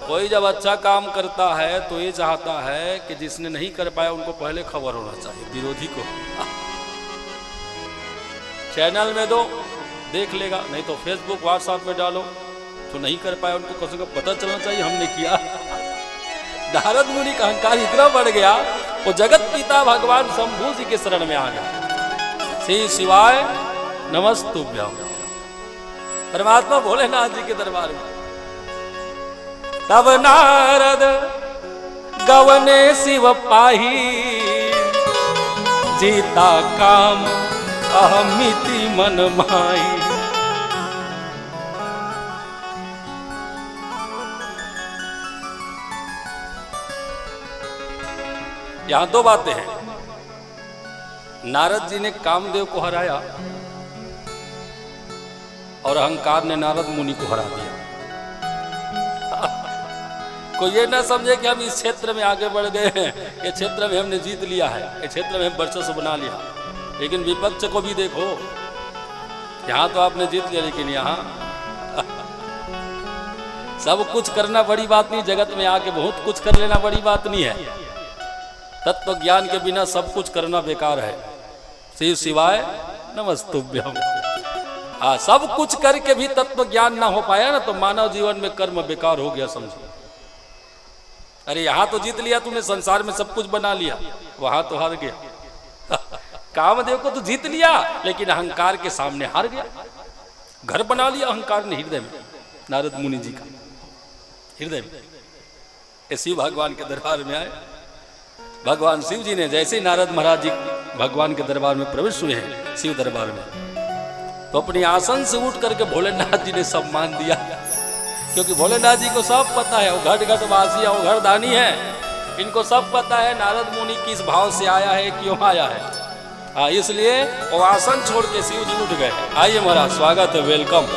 कोई जब अच्छा काम करता है तो ये चाहता है कि जिसने नहीं कर पाया उनको पहले खबर होना चाहिए, विरोधी को। चैनल में दो, देख लेगा, नहीं तो फेसबुक व्हाट्सएप में डालो, तो नहीं कर पाया उनको कम से कम पता चलना चाहिए हमने किया। नारद मुनि का अहंकार इतना बढ़ गया, वो जगत पिता भगवान शंभू जी के शरण में आ गया। श्री शिवाय नमस्तुभ्यम। परमात्मा भोलेनाथ जी के दरबार में तब नारद गवने शिव पाही, जीता काम अहमिति मन माही। यहां दो बातें हैं। नारद जी ने कामदेव को हराया और अहंकार ने नारद मुनि को हरा दिया। कोई ये ना समझे कि हम इस क्षेत्र में आगे बढ़ गए हैं, ये क्षेत्र में हमने जीत लिया है, ये क्षेत्र में हम वर्चस्व बना लिया। लेकिन विपक्ष को भी देखो, यहां तो आपने जीत लिया, लेकिन यहां सब कुछ करना बड़ी बात नहीं। जगत में आके बहुत कुछ कर लेना बड़ी बात नहीं है। तत्व ज्ञान के बिना सब कुछ करना बेकार है। शिव शिवाय नमस्तुभ्यम। सब कुछ करके भी तत्व ज्ञान ना हो पाया ना, तो मानव जीवन में कर्म बेकार हो गया, समझो। अरे यहां तो जीत लिया तुमने, संसार में सब कुछ बना लिया, वहां तो हार गया। कामदेव को तो जीत लिया, लेकिन अहंकार के सामने हार गया। घर बना लिया अहंकार ने हृदय में, नारद मुनि जी का हृदय में। ये शिव भगवान के दरबार में आए। भगवान शिव जी ने जैसे ही नारद महाराज जी भगवान के दरबार में प्रवेश हुए हैं, शिव दरबार में, तो अपनी आसन से उठ करके भोलेनाथ जी ने सम्मान दिया, क्योंकि भोलेनाथ जी को सब पता है, वो घट घट वासी है, वो घरदानी है, इनको सब पता है नारद मुनि किस भाव से आया है, क्यों आया है। हाँ, इसलिए वो आसन छोड़ के शिव जी उठ गए। आइए महाराज, स्वागत है, वेलकम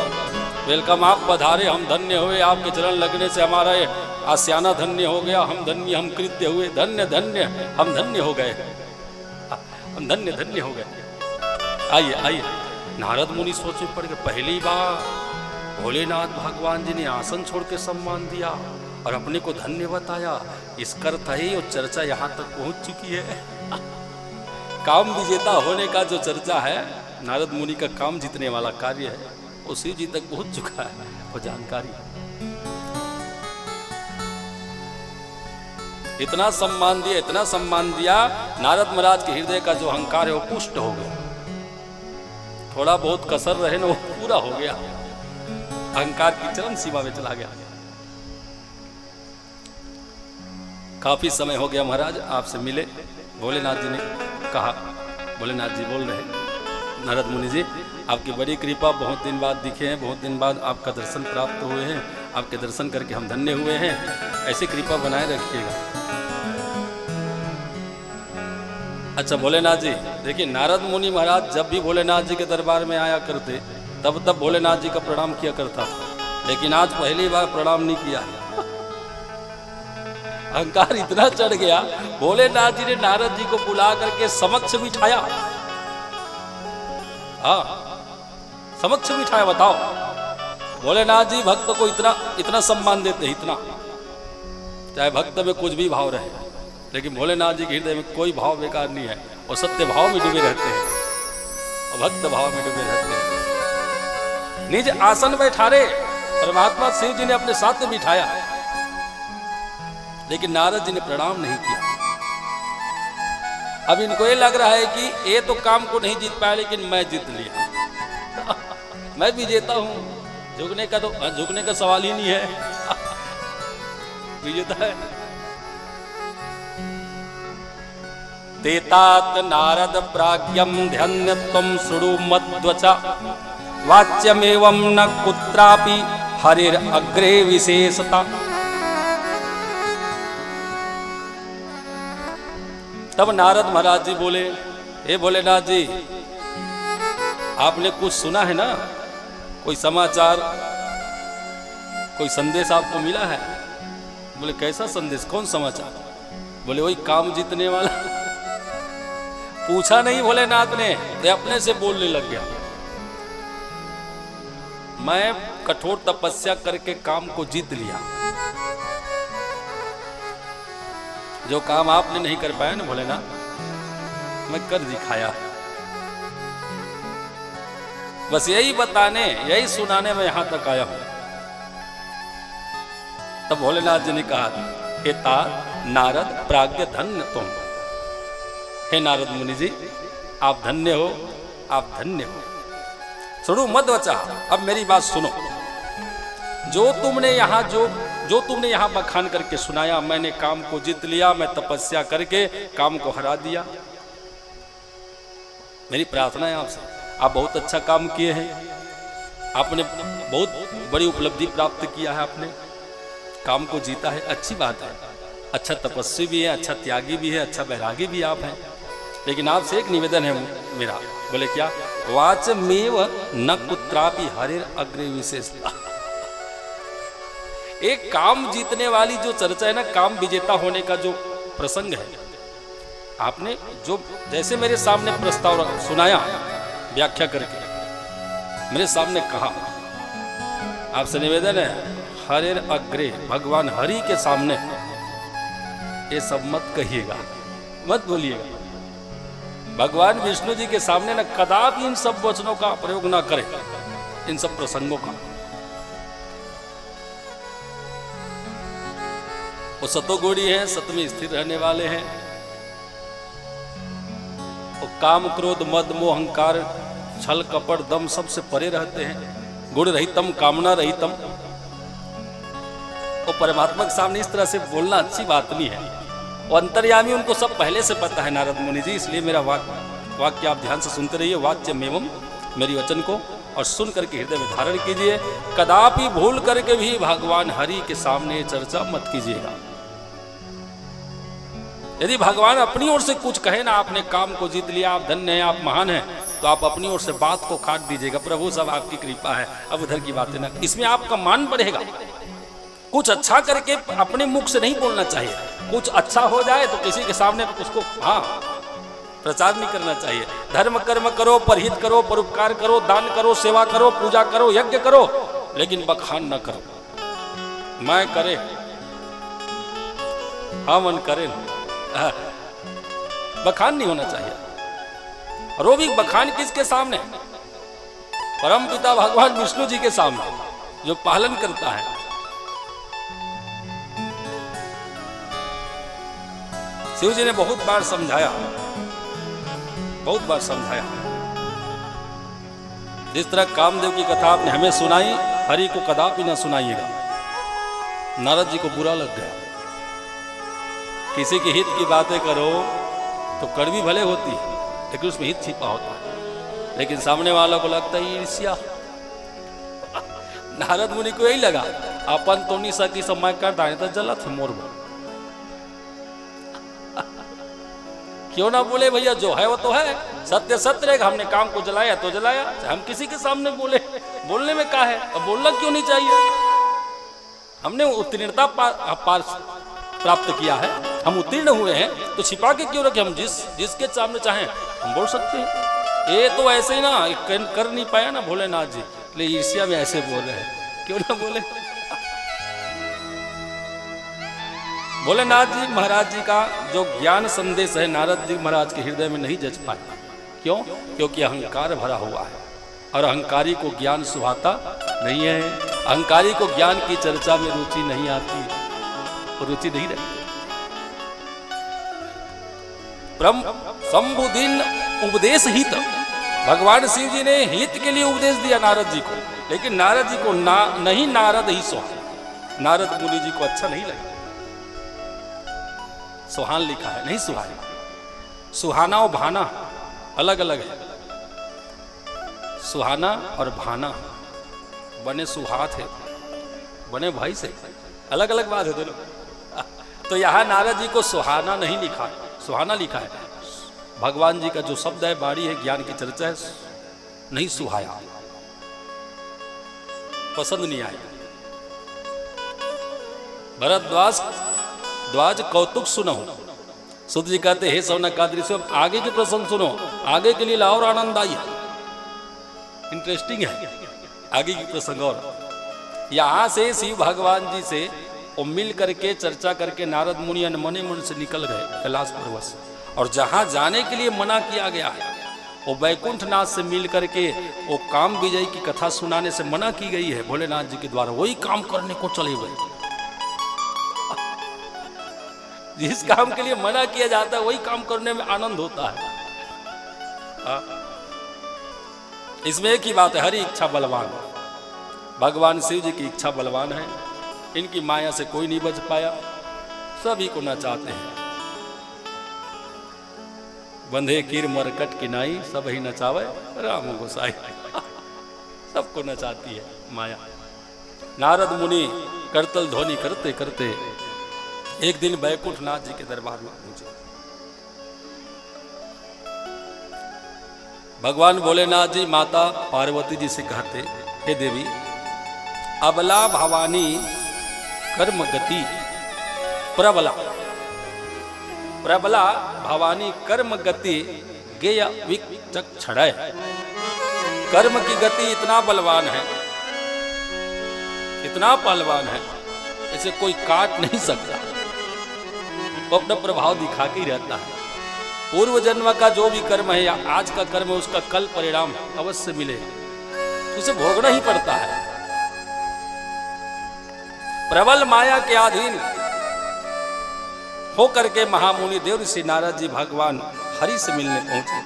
वेलकम, आप पधारे, हम धन्य हुए, आपके चरण लगने से हमारा ये आस्याना धन्य हो गया, हम धन्य, हम कृत्य हुए, धन्य धन्य, हम धन्य हो गए, हम धन्य धन्य हो गए। आइए आइए। नारद मुनि सोच में पड़ गए, पहली बार भोलेनाथ भगवान जी ने आसन छोड़ के सम्मान दिया और अपने को धन्य बताया। इसका अर्थ है वो चर्चा यहाँ तक पहुँच चुकी है। काम विजेता होने का जो चर्चा है, नारद मुनि का काम जीतने वाला कार्य है, वो शिव जी तक पहुँच चुका है, वो जानकारी। इतना सम्मान दिया, इतना सम्मान दिया, नारद महाराज के हृदय का जो अहंकार है वो पुष्ट हो गया। थोड़ा बहुत कसर रहे ना, वो पूरा हो गया, अहंकार की चरम सीमा में चला गया। काफी समय हो गया महाराज आपसे मिले। भोलेनाथ जी ने कहा, भोलेनाथ जी बोल रहे, नारद मुनि जी आपकी बड़ी कृपा, बहुत दिन बाद दिखे हैं, बहुत दिन बाद आपका दर्शन प्राप्त हुए हैं, आपके दर्शन करके हम धन्य हुए हैं, ऐसी कृपा बनाए रखिएगा। अच्छा भोलेनाथ जी, देखिए नारद मुनि महाराज जब भी भोलेनाथ जी के दरबार में आया करते, तब तब भोलेनाथ जी का प्रणाम किया करता था, लेकिन आज पहली बार प्रणाम नहीं किया। अहंकार इतना चढ़ गया, भोलेनाथ जी ने नारद जी को बुला करके समक्ष बिठाया। हाँ, समक्ष बिठाया। बताओ, भोलेनाथ जी भक्त को इतना इतना सम्मान देते हैं, इतना, चाहे भक्त में कुछ भी भाव रहे, लेकिन भोलेनाथ जी के हृदय में कोई भाव बेकार नहीं है, और सत्य भाव में डूबे रहते हैं, और भक्त भाव में डूबे रहते हैं। निज आसन बैठा रहे, परमात्मा शिव जी ने अपने साथ में बिठाया, लेकिन नारद जी ने प्रणाम नहीं किया। अब इनको ये लग रहा है कि ये तो काम को नहीं जीत पाया, लेकिन मैं जीत लिया। मैं विजेता हूं, झुकने का सवाल ही नहीं है। विजेता है। तेतात नारद प्राज्ञम ध्यानत्वं शृणु मद्वचा, वाच्यमेवं न कुत्रापि हरिर अग्रे विशेषता। तब नारद महाराज जी बोले, हे भोलेनाथ जी, आपने कुछ सुना है ना, कोई समाचार, कोई संदेश आपको मिला है? बोले कैसा संदेश, कौन समाचार? बोले वही काम जीतने वाला। पूछा नहीं भोलेनाथ ने, तो अपने से बोलने लग गया। मैं कठोर तपस्या करके काम को जीत लिया। जो काम आपने नहीं कर पाया ना भोलेनाथ, मैं कर दिखाया। बस यही बताने, यही सुनाने में यहां तक आया हूं। तब भोलेनाथ जी ने कहा, हे तात नारद प्राज्ञ धन्य तुम। हे नारद मुनि जी, आप धन्य हो, आप धन्य हो। सुनो मत वचा, अब मेरी बात सुनो। जो तुमने यहाँ बखान करके सुनाया, मैंने काम को जीत लिया, मैं तपस्या करके काम को हरा दिया। मेरी प्रार्थना है आपसे, आप बहुत अच्छा काम किए हैं, आपने बहुत बड़ी उपलब्धि प्राप्त किया है, आपने काम को जीता है, अच्छी बात है। अच्छा तपस्वी भी है, अच्छा त्यागी भी है, अच्छा बैरागी भी आप हैं। लेकिन आपसे एक निवेदन है मेरा। बोले क्या? वाचमेव न कुत्रापि हरिर अग्रे विशेषता। एक काम जीतने वाली जो चर्चा है ना, काम विजेता होने का जो प्रसंग है, आपने जो जैसे मेरे सामने प्रस्ताव सुनाया, व्याख्या करके मेरे सामने कहा, आपसे निवेदन है, हरिर अग्रे, भगवान हरि के सामने ये सब मत कहिएगा, मत बोलिएगा। भगवान विष्णु जी के सामने ना कदापि इन सब वचनों का प्रयोग ना करें, इन सब प्रसंगों का। वो सतोगुणी है, सत में स्थिर रहने वाले हैं। वो काम क्रोध मद मोह अहंकार छल कपट दम सबसे परे रहते हैं। गुण रहितम कामना रहितम। और परमात्मा के सामने इस तरह से बोलना अच्छी बात नहीं है। वो अंतर्यामी, उनको सब पहले से पता है नारद मुनि जी, इसलिए मेरा वाक्य आप ध्यान से सुनते रहिए, वाच्यमेवं, मेरी वचन को, और सुन करके हृदय में धारण कीजिए। कदापि भूल करके भी भगवान हरि के सामने चर्चा मत कीजिएगा। यदि भगवान अपनी ओर से कुछ कहे ना, आपने काम को जीत लिया, आप धन्य हैं, आप महान हैं, तो आप अपनी ओर से बात को काट दीजिएगा, प्रभु सब आपकी कृपा है, अब उधर की बातें ना। इसमें आपका मान बढ़ेगा। कुछ अच्छा करके अपने मुख से नहीं बोलना चाहिए। कुछ अच्छा हो जाए तो किसी के सामने उसको प्रचार नहीं करना चाहिए। धर्म कर्म करो, परहित करो, परोपकार करो, दान करो, सेवा करो, पूजा करो, यज्ञ करो, लेकिन बखान न करो। मैं करे, हाँ मन करे, बखान नहीं होना चाहिए। और वो भी बखान किसके सामने? परम पिता भगवान विष्णु जी के सामने, जो पालन करता है। शिव जी ने बहुत बार समझाया, बहुत बार समझाया। जिस तरह कामदेव की कथा आपने हमें सुनाई, हरि को कदापि न सुनाइएगा। नारद जी को बुरा लग गया। किसी के हित की बातें करो तो कड़वी भले होती है, लेकिन उसमें हित छिपा होता है। लेकिन सामने वालों को लगता है ईर्ष्या। नारद मुनि को यही लगा, अपन तो नहीं सकी समय करता है तो जला थे मोर। क्यों ना बोले भैया, जो है वो तो है, सत्य सत्य रहेगा। हमने काम को जलाया तो जलाया, हम किसी के सामने बोले, बोलने में क्या है? अब बोलना क्यों नहीं चाहिए? हमने उत्तीर्णता प्राप्त किया है, हम उत्तीर्ण हुए हैं, तो छिपा के क्यों रखे? हम जिसके सामने चाहें हम बोल सकते हैं। ये तो ऐसे ही ना कर नहीं पाया ना भोलेनाथ जी, इसलिए ईर्ष्या में ऐसे बोल रहे हैं, क्यों ना बोले। भोलेनाथ जी महाराज जी का जो ज्ञान संदेश है, नारद जी महाराज के हृदय में नहीं जच पाया। क्यों? क्योंकि अहंकार भरा हुआ है, और अहंकारी को ज्ञान सुहाता नहीं है। अहंकारी को ज्ञान की चर्चा में रुचि नहीं आती, रुचि नहीं रहती। संबुदिन उपदेश हित, भगवान शिव जी ने हित के लिए उपदेश दिया नारद जी को, लेकिन नारद जी को नहीं नारद ही सुहा। नारद मुनि जी को अच्छा नहीं लगा। सुहान लिखा है, नहीं सुहाना। सुहाना और भाना अलग अलग है। सुहाना और भाना बने सुहात है, बने भाई से, अलग अलग बात है दोनों। तो यहां नारद जी को सुहाना नहीं लिखा, सुहाना लिखा है। भगवान जी का जो शब्द है, बाणी है, ज्ञान की चर्चा है, नहीं सुहाया, पसंद नहीं आया। भरद्वाज कौतुक सुनो। सुध जी कहते हे सौनकादि से आगे के प्रसंग सुनो, आगे के लिए और आनंद आई है, इंटरेस्टिंग है आगे की प्रसंग। और यहां से शिव भगवान जी से वो मिल करके चर्चा करके नारद मुनि अनमने मन से निकल गए कैलाश पर्वत से। और जहां जाने के लिए मना किया गया है, वो बैकुंठनाथ से मिल करके वो काम विजय की कथा सुनाने से मना की गई है भोलेनाथ जी के द्वारा, वही काम करने को चले गए। जिस काम के लिए मना किया जाता है वही काम करने में आनंद होता है। इसमें एक ही बात है, हरि इच्छा बलवान। भगवान शिव जी की इच्छा बलवान है, इनकी माया से कोई नहीं बच पाया, सभी को नचाते हैं। बंधे कीर मरकट की नाई, सब ही नचावे राम गोसाई। सबको नचाती है माया। नारद मुनि करतल ध्वनि करते करते एक दिन बैकुंठनाथ जी के दरबार में पहुंचे। भगवान भोलेनाथ जी माता पार्वती जी से कहते, हे देवी, अबला भवानी कर्म गति प्रबला, प्रबला भवानी कर्म गति गेय विचक्षणय। कर्म की गति इतना बलवान है, इतना पहलवान है, इसे कोई काट नहीं सकता। वो अपना प्रभाव दिखा के ही रहता है। पूर्व जन्म का जो भी कर्म है या आज का कर्म है, उसका कल परिणाम अवश्य मिलेगा, उसे भोगना ही पड़ता है। प्रबल माया के अधीन होकर के महामुनि देव ऋषि नारद जी भगवान हरि से मिलने पहुंचे।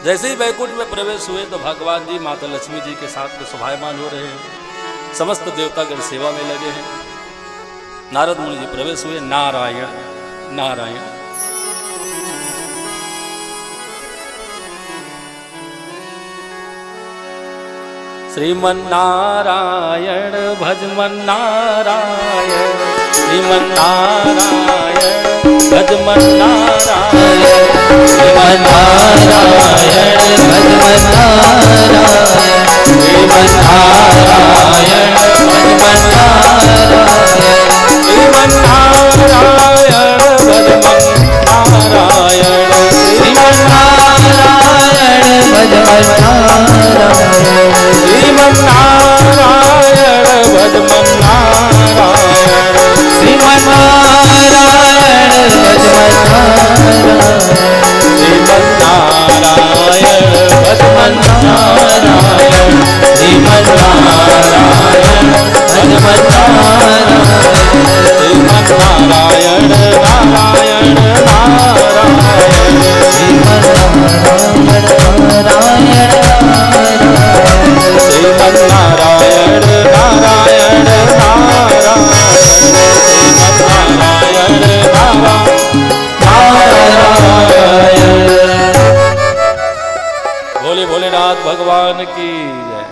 जैसे ही वैकुंठ में प्रवेश हुए तो भगवान जी माता लक्ष्मी जी के साथ में शोभायमान हो रहे हैं। समस्त देवतागण सेवा में लगे हैं। नारद मुनि जी प्रवेश हुए। नारायण नारायण। श्रीमन नारायण भजमन नारायण, श्रीमन नारायण भजमन नारायण, श्रीमन नारायण भजमन नारायण, श्रीमन नारायण भजमन नारायण, श्रीमन नारायण भजमन नारायण, श्रीमन नारायण भजमन नारायण, श्रीमन नारायण भजमन नारायण, श्रीमन नारायण भजमन नारायण, श्रीमन नारायण भजमन नारायण, श्रीमन नारायण भजमन नारायण, श्रीमन नारायण नारायण नारायण, श्रीमन नारायण नारायण श्रीमन नारायण नारायण नारायण, श्रीमन नारायण नारायण। भोले भोलेनाथ भगवान की जय।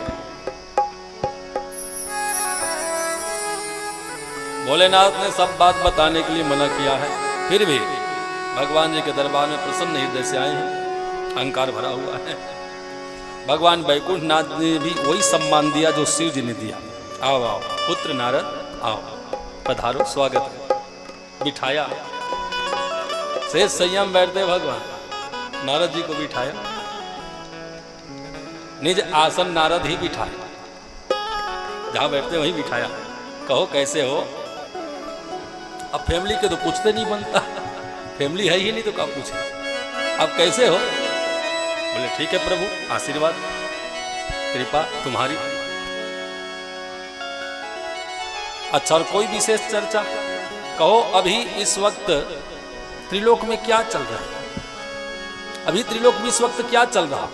भोलेनाथ ने सब बात बताने के लिए मना किया है, फिर भी भगवान जी के दरबार में प्रसन्न हृदय से आए हैं। अहंकार भरा हुआ है। भगवान वैकुंठ नाथ ने भी वही सम्मान दिया जो शिव जी ने दिया। आओ आओ पुत्र नारद, आओ पधारो, स्वागत है। बिठाया, शेष संयम बैठते भगवान नारद जी को बिठाया। निज आसन नारद ही बिठाया, जहां बैठते वहीं बिठाया। कहो कैसे हो? अब फैमिली के तो पूछते नहीं बनता, फैमिली है ही नहीं तो क्या पूछे। अब कैसे हो? बोले ठीक है प्रभु, आशीर्वाद कृपा तुम्हारी। अच्छा, और कोई विशेष चर्चा? कहो अभी इस वक्त त्रिलोक में क्या चल रहा है? अभी त्रिलोक में इस वक्त क्या चल रहा?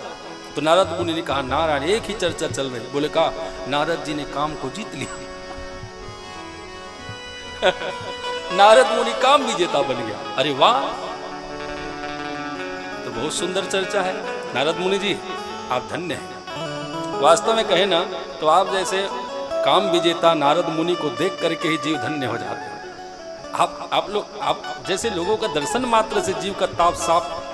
तो नारद मुनि ने कहा नारायण एक ही चर्चा चल रही। बोले कहा नारद जी ने काम को जीत लिया। नारद मुनि काम विजेता बन गया। अरे वाह, तो बहुत सुंदर चर्चा है। नारद मुनि जी आप धन्य हैं। वास्तव में कहे ना तो आप जैसे काम विजेता नारद मुनि को देख करके ही जीव धन्य हो जाते हैं। आप जैसे लोगों का दर्शन मात्र से जीव का ताप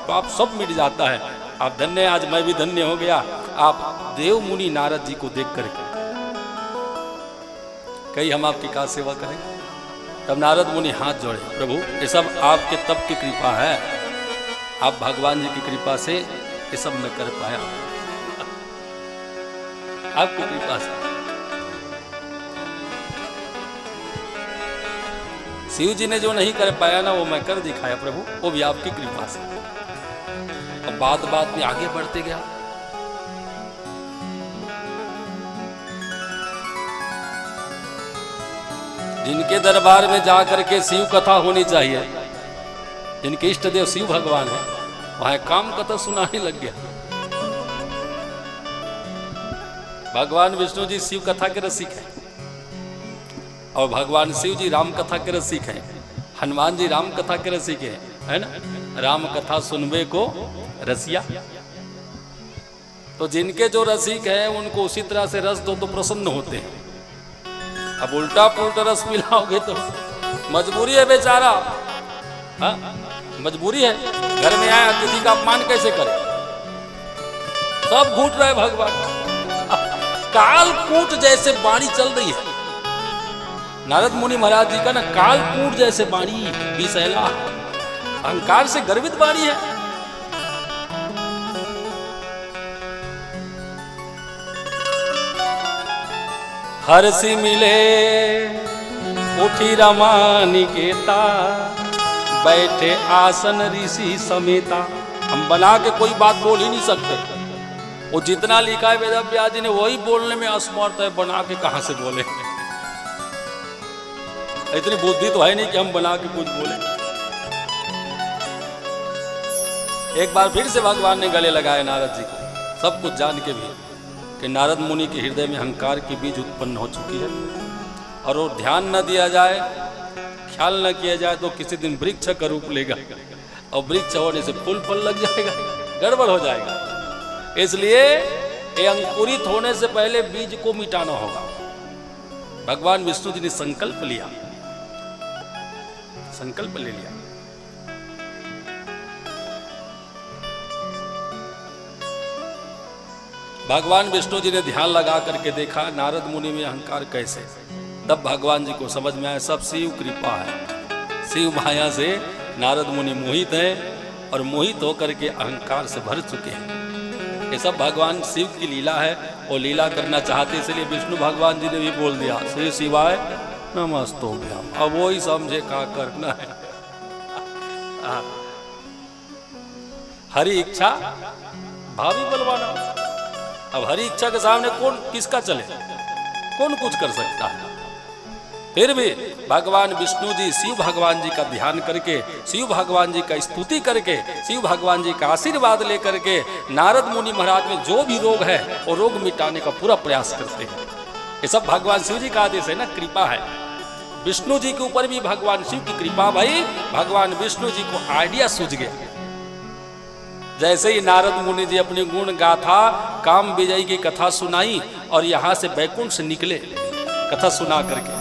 पाप सब मिट जाता है। आप धन्य हैं। आज मैं भी धन्य हो गया आप देव मुनि नारद जी को देख करके। कहीं हम आपकी क्या सेवा करें? तब नारद मुनि हाथ जोड़े, प्रभु ये सब आपके तप की कृपा है। आप भगवान जी की कृपा से ये सब मैं कर पाया, आपकी कृपा से। शिव जी ने जो नहीं कर पाया ना वो मैं कर दिखाया प्रभु, वो भी आपकी कृपा से। अब बात बात में आगे बढ़ते गया। जिनके दरबार में जाकर के शिव कथा होनी चाहिए, जिनके इष्ट देव शिव भगवान है, वहां काम कथा सुनाने लग गया। भगवान विष्णु जी शिव कथा के रसिक हैं और भगवान शिव जी राम कथा के रसिक हैं। हनुमान जी राम कथा के रसिक हैं, है ना? राम कथा सुनबे को रसिया। तो जिनके जो रसिक हैं उनको उसी तरह से रस दो तो प्रसन्न होते हैं। अब उल्टा पुल्टा रस मिलाओगे तो मजबूरी है बेचारा। हाँ मजबूरी है, घर में आया किसी का अपमान कैसे करे? सब घूट रहे भगवान। कालकूट जैसे बाणी चल रही है नारद मुनि महाराज जी का ना, कालकूट जैसे बाणी विषैला अहंकार से गर्वित बाणी है। हर्षि मिले उठी रमा निकेता, बैठे आसन ऋषि समेता। हम बना के कोई बात बोल ही नहीं सकते। वो जितना लिखा है वेद व्यास जी ने वही बोलने में असमर्थ है, बना के कहां से बोले? इतनी बुद्धि तो है नहीं कि हम बना के कुछ बोले। एक बार फिर से भगवान ने गले लगाए नारद जी को, सब कुछ जान के भी कि नारद मुनि के हृदय में अहंकार की बीज उत्पन्न हो चुकी है, और वो ध्यान न दिया जाए, ख्याल न किया जाए तो किसी दिन वृक्ष का रूप लेगा, और वृक्ष होने से फूल फल लग जाएगा, गड़बड़ हो जाएगा। इसलिए ये अंकुरित होने से पहले बीज को मिटाना होगा। भगवान विष्णु जी ने संकल्प लिया, संकल्प ले लिया। भगवान विष्णु जी ने ध्यान लगा करके देखा नारद मुनि में अहंकार कैसे। तब भगवान जी को समझ में आया सब शिव कृपा है, शिव माया से नारद मुनि मोहित है, और मोहित होकर के अहंकार से भर चुके हैं। ये सब भगवान शिव की लीला है, और लीला करना चाहते, इसलिए विष्णु भगवान जी ने भी बोल दिया श्री शिवाय नमस्तुभ्यम। अब वो ही समझे क्या करना है। हरि इच्छा भावी बलवाना। अब हरि इच्छा के सामने कौन किसका चले, कौन कुछ कर सकता है। फिर भी भगवान विष्णु जी शिव भगवान जी का ध्यान करके, शिव भगवान जी का स्तुति करके, शिव भगवान जी का आशीर्वाद लेकर के नारद मुनि महाराज में जो भी रोग है वो रोग मिटाने का पूरा प्रयास करते हैं। ये सब भगवान शिव जी का आदेश है ना, कृपा है। विष्णु जी के ऊपर भी भगवान शिव की कृपा। भाई भगवान विष्णु जी को आइडिया सूझ गया। जैसे ही नारद मुनि जी अपने गुण गाथा काम विजय की कथा सुनाई, और यहां से बैकुंठ से निकले कथा सुना करके,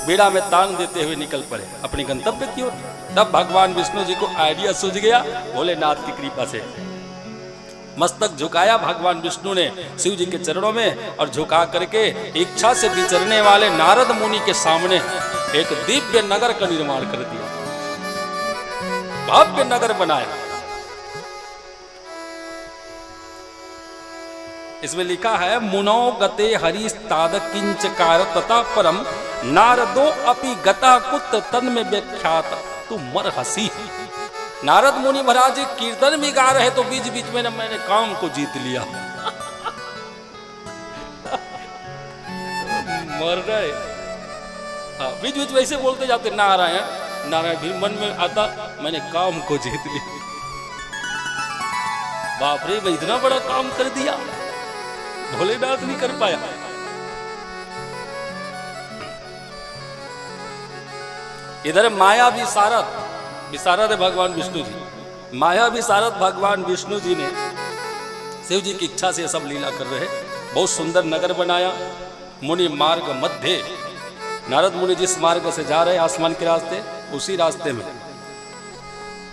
बेड़ा में तान देते हुए निकल पड़े अपने गंतव्य की ओर। तब भगवान विष्णु जी को आइडिया सूझ गया, भोलेनाथ की कृपा से मस्तक झुकाया भगवान विष्णु ने शिव जी के चरणों में, और झुका करके इच्छा से विचरने वाले नारद मुनि के सामने एक दिव्य नगर का निर्माण कर दिया, भव्य नगर बनाया। इसमें लिखा है मुनौ गते हरिस्ताद किंचकार तथा परम नारदो अपि गता कुत तन में व्याख्यात तू मर हसी। नारद मुनि महाराज कीर्तन भी गा रहे तो बीच बीच में मैंने काम को जीत लिया। मर गए। बीच बीच वैसे बोलते जाते नारायण नारायण, भी मन में आता मैंने काम को जीत लिया। बाप रे, मैं इतना बड़ा काम कर दिया, भोलेनाथ नहीं कर पाया। इधर माया विशारद है भगवान विष्णु जी। माया विशारद भगवान विष्णु जी ने शिव जी की इच्छा से यह सब लीला कर रहे। बहुत सुंदर नगर बनाया। मुनि मार्ग मध्य, नारद मुनि जिस मार्ग से जा रहे आसमान के रास्ते, उसी रास्ते में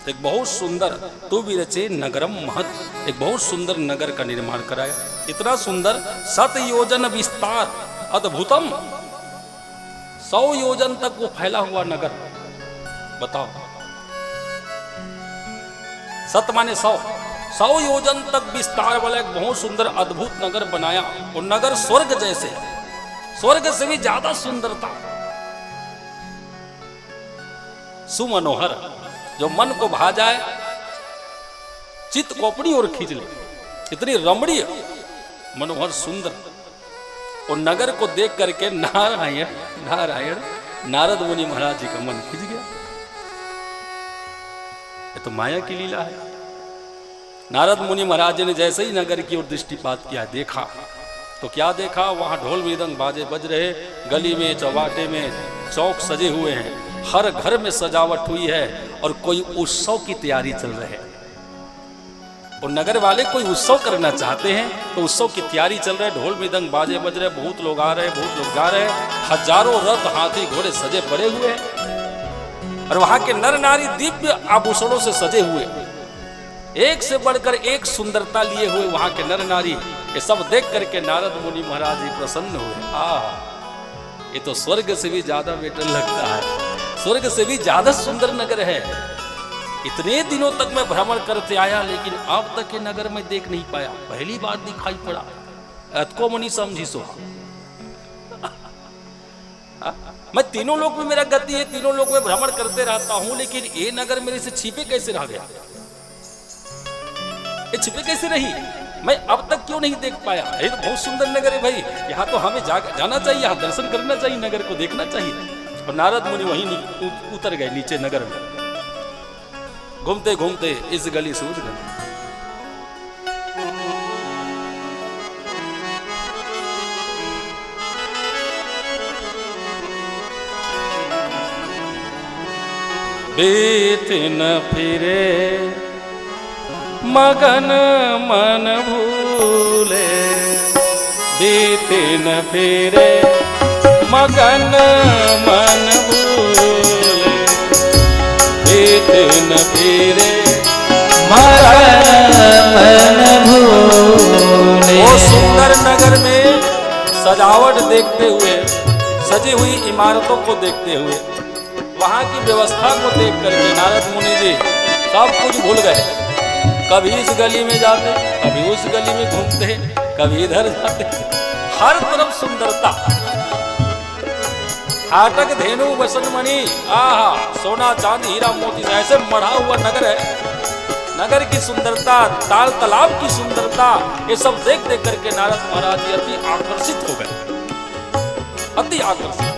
एक बहुत सुंदर तू भी रचे नगरम महत, एक बहुत सुंदर नगर का निर्माण कराया। इतना सुंदर 7 योजन विस्तार अद्भुतम, 100 योजन तक वो फैला हुआ नगर। बताओ, 7 माने 100 योजन तक विस्तार वाला एक बहुत सुंदर अद्भुत नगर बनाया। वो नगर स्वर्ग जैसे, स्वर्ग से भी ज्यादा सुंदरता, सुमनोहर, जो मन को भा जाए, चित्त को अपनी ओर खींच ले, इतनी रमणीय मनोहर सुंदर। और नगर को देख करके नारायण नारायण नारद मुनि महाराज जी का मन खिंच गया। ये तो माया की लीला है। नारद मुनि महाराज ने जैसे ही नगर की ओर दृष्टिपात किया, देखा तो क्या देखा, वहां ढोल मृदंग बाजे बज रहे, गली में चौबाटे में चौक सजे हुए हैं, हर घर में सजावट हुई है, और कोई उत्सव की तैयारी चल रही है। और नगर वाले कोई उत्सव करना चाहते हैं तो उत्सव की तैयारी चल रही है, ढोल मृदंग बाजे बज रहे, बहुत लोग आ रहे हैं, बहुत लोग जा रहे हैं, हजारों रथ हाथी घोड़े सजे पड़े हुए हैं, और वहां के नर नारी दिव्य आभूषणों से सजे हुए, एक से बढ़कर एक सुंदरता लिए हुए वहां के नर नारी। ये सब देख करके नारद मुनि महाराज जी प्रसन्न हुए। ये तो स्वर्ग से भी ज्यादा बेटर लगता है, स्वर्ग से भी ज्यादा सुंदर नगर है। इतने दिनों तक मैं भ्रमण करते आया, लेकिन अब तक ये नगर में देख नहीं पाया, पहली बार दिखाई पड़ा। अतको मनी समझी सो। मैं तीनों लोक में मेरा गति है, तीनों लोक में भ्रमण करते रहता हूं, लेकिन ये नगर मेरे से छिपे कैसे रह गया, ये छिपे कैसे रही, मैं अब तक क्यों नहीं देख पाया। ये तो बहुत सुंदर नगर है भाई, यहाँ तो हमें जाना चाहिए, यहाँ दर्शन करना चाहिए, नगर को देखना चाहिए। और नारद मुनि वहीं उतर गए नीचे नगर में। घूमते घूमते इस गली से उस गली। बीत न फिरे मगन मन भूले, बीत न फिरे मगन मन भूले, बीत न फिरे मगन मन भूले। वो सुंदर नगर में सजावट देखते हुए, सजी हुई इमारतों को देखते हुए, वहां की व्यवस्था को देख करके नारद मुनि जी सब कुछ भूल गए। कभी इस गली में जाते, कभी उस गली में घूमते, कभी इधर जाते, हर तरफ सुंदरता। आटक धेनु वसन मणि, आहा सोना चांदी हीरा मोती ऐसे मढ़ा हुआ नगर है। नगर की सुंदरता, ताल तालाब की सुंदरता, ये सब देख देख करके नारद महाराज जी अति आकर्षित हो गए, अति आकर्षित।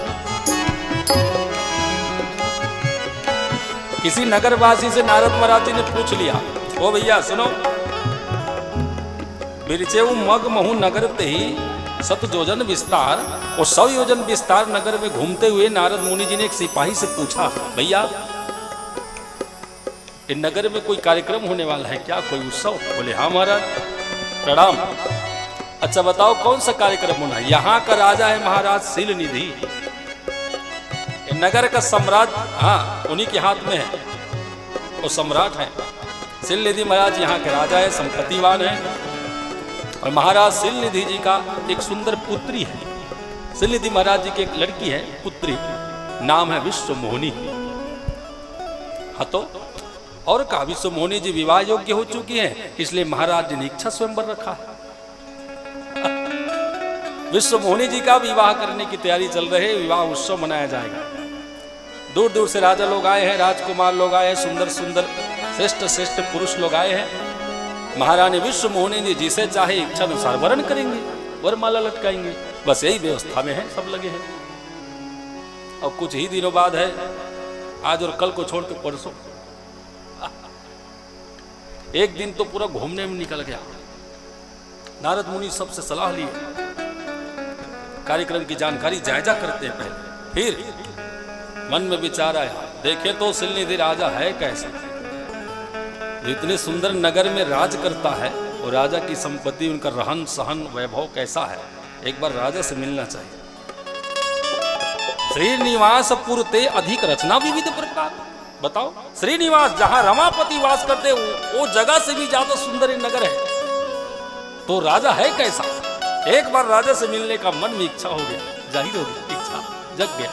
किसी नगरवासी से नारद महाराज जी ने पूछ लिया, ओ भैया सुनो, बिरचेऊ मग महू नगर ते ही 7 योजन विस्तार, और 100 योजन विस्तार नगर में घूमते हुए नारद मुनि जी ने एक सिपाही से पूछा, भैया इन नगर में कोई कार्यक्रम होने वाला है क्या, कोई उत्सव? बोले हाँ महाराज प्रणाम। अच्छा बताओ कौन सा कार्यक्रम होना है? यहाँ का राजा है महाराज शीलनिधि, नगर का सम्राट, हाँ उन्हीं के हाथ में है, वो सम्राट है। शीलनिधि महाराज यहाँ के राजा है, संपत्तिवान है, और महाराज शीलनिधि जी का एक सुंदर पुत्री है। शीलनिधि महाराज जी की एक लड़की है, पुत्री, नाम है विश्वमोहिनी। हाँ तो और कहा, विश्वमोहिनी जी विवाह योग्य हो चुकी हैं, इसलिए महाराज जी ने इच्छा स्वयंवर रखा है। विश्वमोहिनी जी का विवाह करने की तैयारी चल रही है, विवाह उत्सव मनाया जाएगा। दूर दूर से राजा लोग आए हैं, राजकुमार लोग आए हैं, सुंदर सुंदर श्रेष्ठ श्रेष्ठ पुरुष लोग आए हैं। महारानी विश्वमोहिनी जी जिसे चाहे इच्छा अनुसार वरण करेंगे, वरमाला लटकाएंगे, बस यही व्यवस्था में है, सब लगे हैं। और कुछ ही दिनों बाद है, आज और कल को छोड़ के परसों, एक दिन तो पूरा घूमने में निकल गया। नारद मुनि सबसे सलाह लिए, कार्यक्रम की जानकारी जायजा करते हैं पहले, फिर मन में विचार आया, देखे तो शीलनिधि राजा है कैसा, इतने सुंदर नगर में राज करता है, और राजा की संपत्ति, उनका रहन सहन वैभव कैसा है, एक बार राजा से मिलना चाहिए। श्रीनिवास पुरते अधिक रचना विविध प्रकार, बताओ श्रीनिवास जहां रमापति वास करते वो जगह से भी ज्यादा सुंदर नगर है, तो राजा है कैसा? एक बार राजा से मिलने का मन में इच्छा हो गया, जाहिर हो गई, इच्छा जग गया।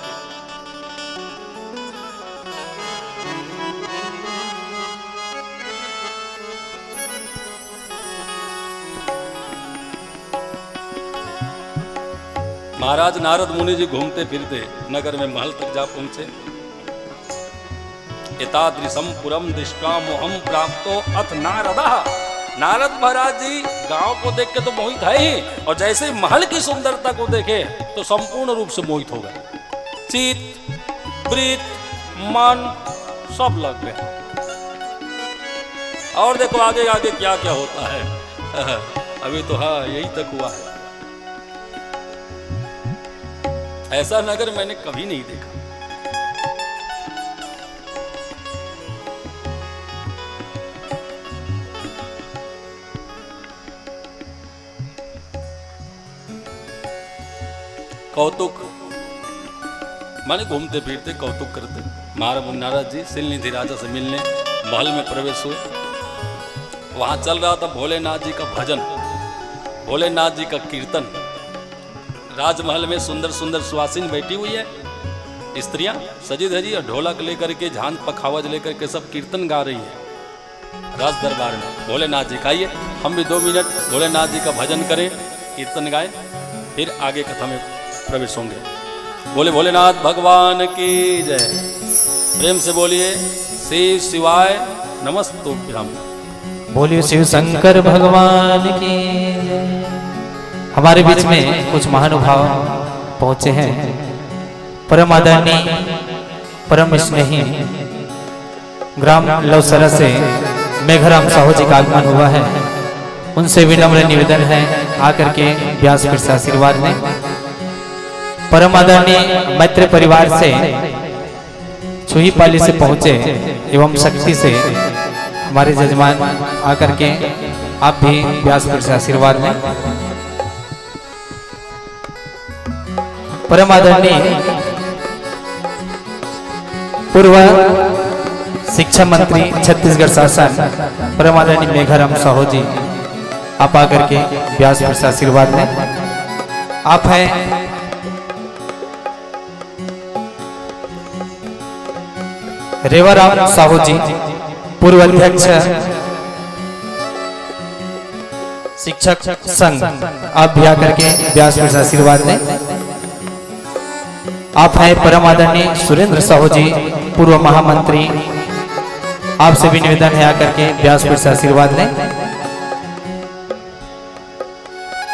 महाराज नारद मुनि जी घूमते फिरते नगर में महल तक जा पहुंचे। एतादृशम पुरम दृष्ट्वा मोहम प्राप्तो अथ नारदः। नारद महाराज जी गांव को देख के तो मोहित है ही, और जैसे ही महल की सुंदरता को देखे तो संपूर्ण रूप से मोहित हो गए। चित प्रीत मन सब लग गए। और देखो आगे आगे क्या क्या होता है। अभी तो हाँ यही तक हुआ है। ऐसा नगर मैंने कभी नहीं देखा। कौतुक माने घूमते फिरते कौतुक करते नारद जी शीलनिधि राजा से मिलने महल में प्रवेश हुए। वहां चल रहा था भोलेनाथ जी का भजन, भोलेनाथ जी का कीर्तन। राजमहल में सुंदर सुंदर सुहासिन बैठी हुई है, स्त्रियां सजी धजी और ढोलक लेकर के झांझ पखावज लेकर के सब कीर्तन गा रही है राज दरबार में। भोलेनाथ जी का, आइए हम भी 2 मिनट भोलेनाथ जी का भजन करें, कीर्तन गाएं, फिर आगे कथा में प्रवेश होंगे। बोले भोलेनाथ भगवान की जय। प्रेम से बोलिए श्री शिवाय नमस्तुभ्यम। बोलिए शिव शंकर भगवान की जय। हमारे बीच में कुछ महानुभाव पहुंचे हैं। परम आदरणीय परम स्नेही ग्राम लवसरा से मेघराम साहू जी का आगमन हुआ है। उनसे विनम्र निवेदन है आकर के व्यासपीठ से आशीर्वाद लें। परम आदरणीय मैत्र परिवार से छुहीपाली से पहुंचे एवं शक्ति से हमारे जजमान आकर के आप भी व्यासपीठ से आशीर्वाद लें। परम आदरणीय पूर्व शिक्षा मंत्री छत्तीसगढ़ शासन परम आदरणीय मेघराम साहू जी आप आकर के व्यासपीठ से आशीर्वाद लें। आप हैं रेवाराम साहू जी पूर्व अध्यक्ष शिक्षक संघ आप भी आकर के व्यासपीठ से आशीर्वाद लें। आप हैं परम आदरणीय सुरेंद्र साहू जी पूर्व महामंत्री आपसे भी निवेदन है आकर के व्यासपीठ से आशीर्वाद लें।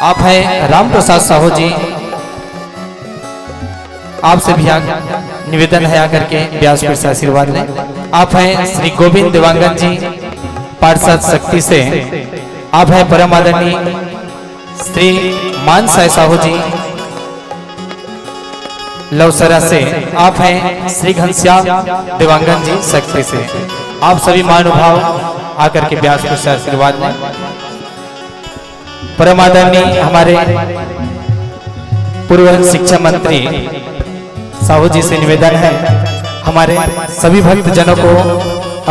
आप हैं राम प्रसाद साहू जी आपसे भी निवेदन है आकर के व्यासपीठ से आशीर्वाद लें। आप हैं श्री गोविंद देवांगन जी पार्षद शक्ति से। आप हैं परम आदरणीय श्री मान साय साहू जी लवसरा से। आप हैं श्री घनश्याम देवांगन जी शक्ति से। आप सभी महानुभाव आकर के व्यासपीठ से आशीर्वाद लें। परम आदरणीय हमारे पूर्व शिक्षा मंत्री साहू जी से निवेदन है हमारे सभी भक्त जनों को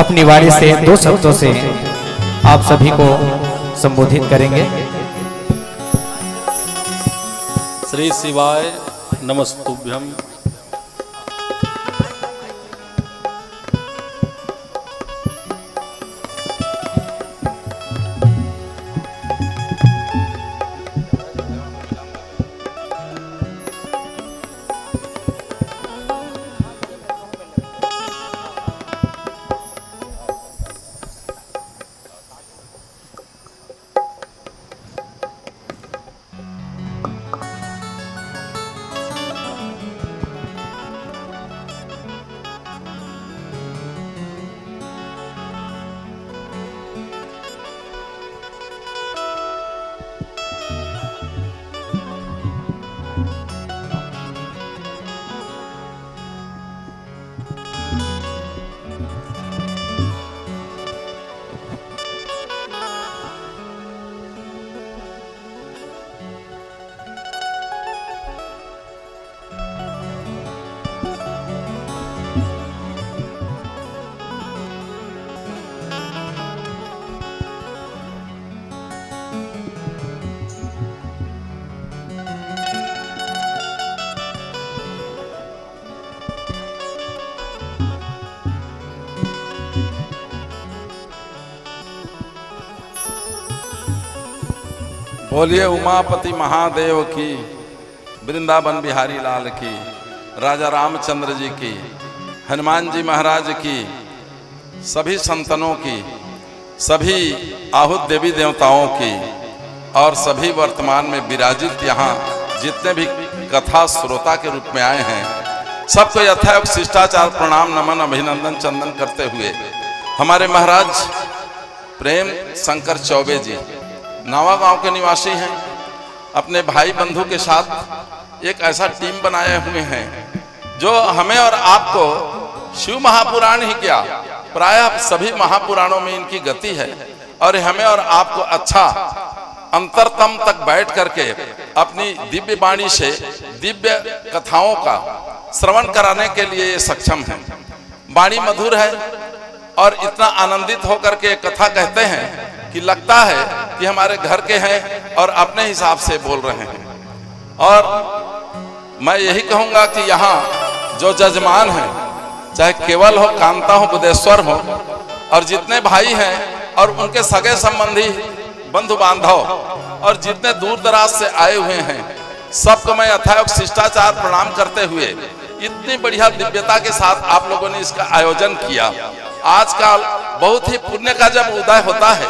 अपनी वाणी से 2 शब्दों से आप सभी को संबोधित करेंगे। श्री शिवाय नमस्तुभ्यम। बोलिए उमापति महादेव की, वृंदावन बिहारी लाल की, राजा रामचंद्र जी की, हनुमान जी महाराज की, सभी संतनों की, सभी आहुत देवी देवताओं की और सभी वर्तमान में विराजित यहाँ जितने भी कथा श्रोता के रूप में आए हैं सबको यथायोग शिष्टाचार प्रणाम नमन अभिनंदन चंदन करते हुए हमारे महाराज प्रेम शंकर चौबे जी नावा गांव के निवासी हैं। अपने भाई बंधु के साथ एक ऐसा टीम बनाए हुए हैं जो हमें और आपको शिव महापुराण ही क्या प्रायः सभी महापुराणों में इनकी गति है और हमें और आपको अच्छा अंतरतम तक बैठ करके अपनी दिव्य वाणी से दिव्य कथाओं का श्रवण कराने के लिए ये सक्षम है। वाणी मधुर है और इतना आनंदित होकर के कथा कहते हैं कि लगता है कि हमारे घर के हैं और अपने हिसाब से बोल रहे हैं। और मैं यही कहूंगा कि यहाँ जो जजमान हैं, चाहे केवल हो, कांता हो, बुद्धेश्वर हो, और जितने भाई हैं और उनके सगे संबंधी बंधु बांधव और जितने दूर दराज से आए हुए हैं, सबको मैं यथायोग शिष्टाचार प्रणाम करते हुए इतनी बढ़िया दिव्यता के साथ आप लोगों ने इसका आयोजन किया। आजकल बहुत ही पुण्य का जब उदय होता है,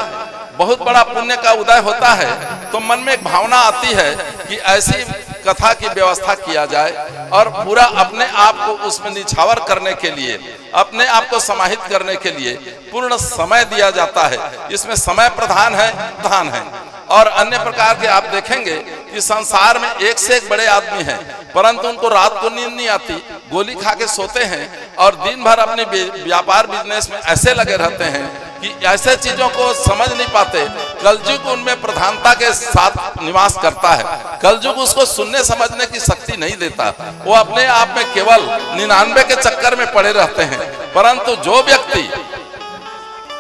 बहुत बड़ा पुण्य का उदय होता है, तो मन में एक भावना आती है कि ऐसी कथा की व्यवस्था किया जाए और पूरा अपने आप को उसमें निछावर करने के लिए, अपने आप को समाहित करने के लिए पूर्ण समय दिया जाता है। इसमें समय प्रधान है। और अन्य प्रकार के आप देखेंगे कि संसार में एक से एक बड़े आदमी हैं, परंतु उनको रात को नींद नहीं आती, गोली खा के सोते हैं और दिन भर अपने व्यापार बिजनेस में ऐसे लगे रहते हैं कि ऐसे चीजों को समझ नहीं पाते। कलयुग उनमें प्रधानता के साथ निवास करता है। कलयुग उसको सुनने समझने की शक्ति नहीं देता। वो अपने आप में केवल 99 के चक्कर में पड़े रहते हैं। परंतु जो व्यक्ति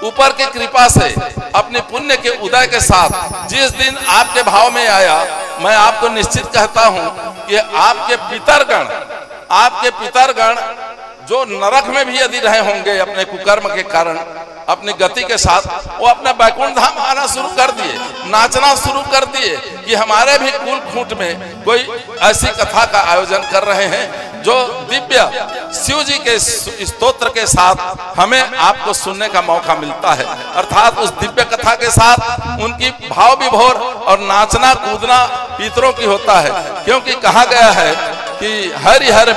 ऊपर की कृपा से अपने पुण्य के उदय के साथ जिस दिन आपके भाव में आया, मैं आपको निश्चित कहता हूं कि आपके पितरगण जो नरक में भी यदि रहे होंगे अपने कुकर्म के कारण, अपनी गति के साथ, वो अपना बैकुंठ धाम आना शुरू कर दिए, नाचना शुरू कर दिए कि हमारे भी कुल खूंट में कोई ऐसी कथा का आयोजन कर रहे हैं जो दिव्य शिव जी के स्तोत्र के साथ हमें आपको सुनने का मौका मिलता है। अर्थात उस दिव्य कथा के साथ उनकी भाव विभोर और नाचना कूदना पितरों की होता है, क्योंकि कहा गया है कि हरिहर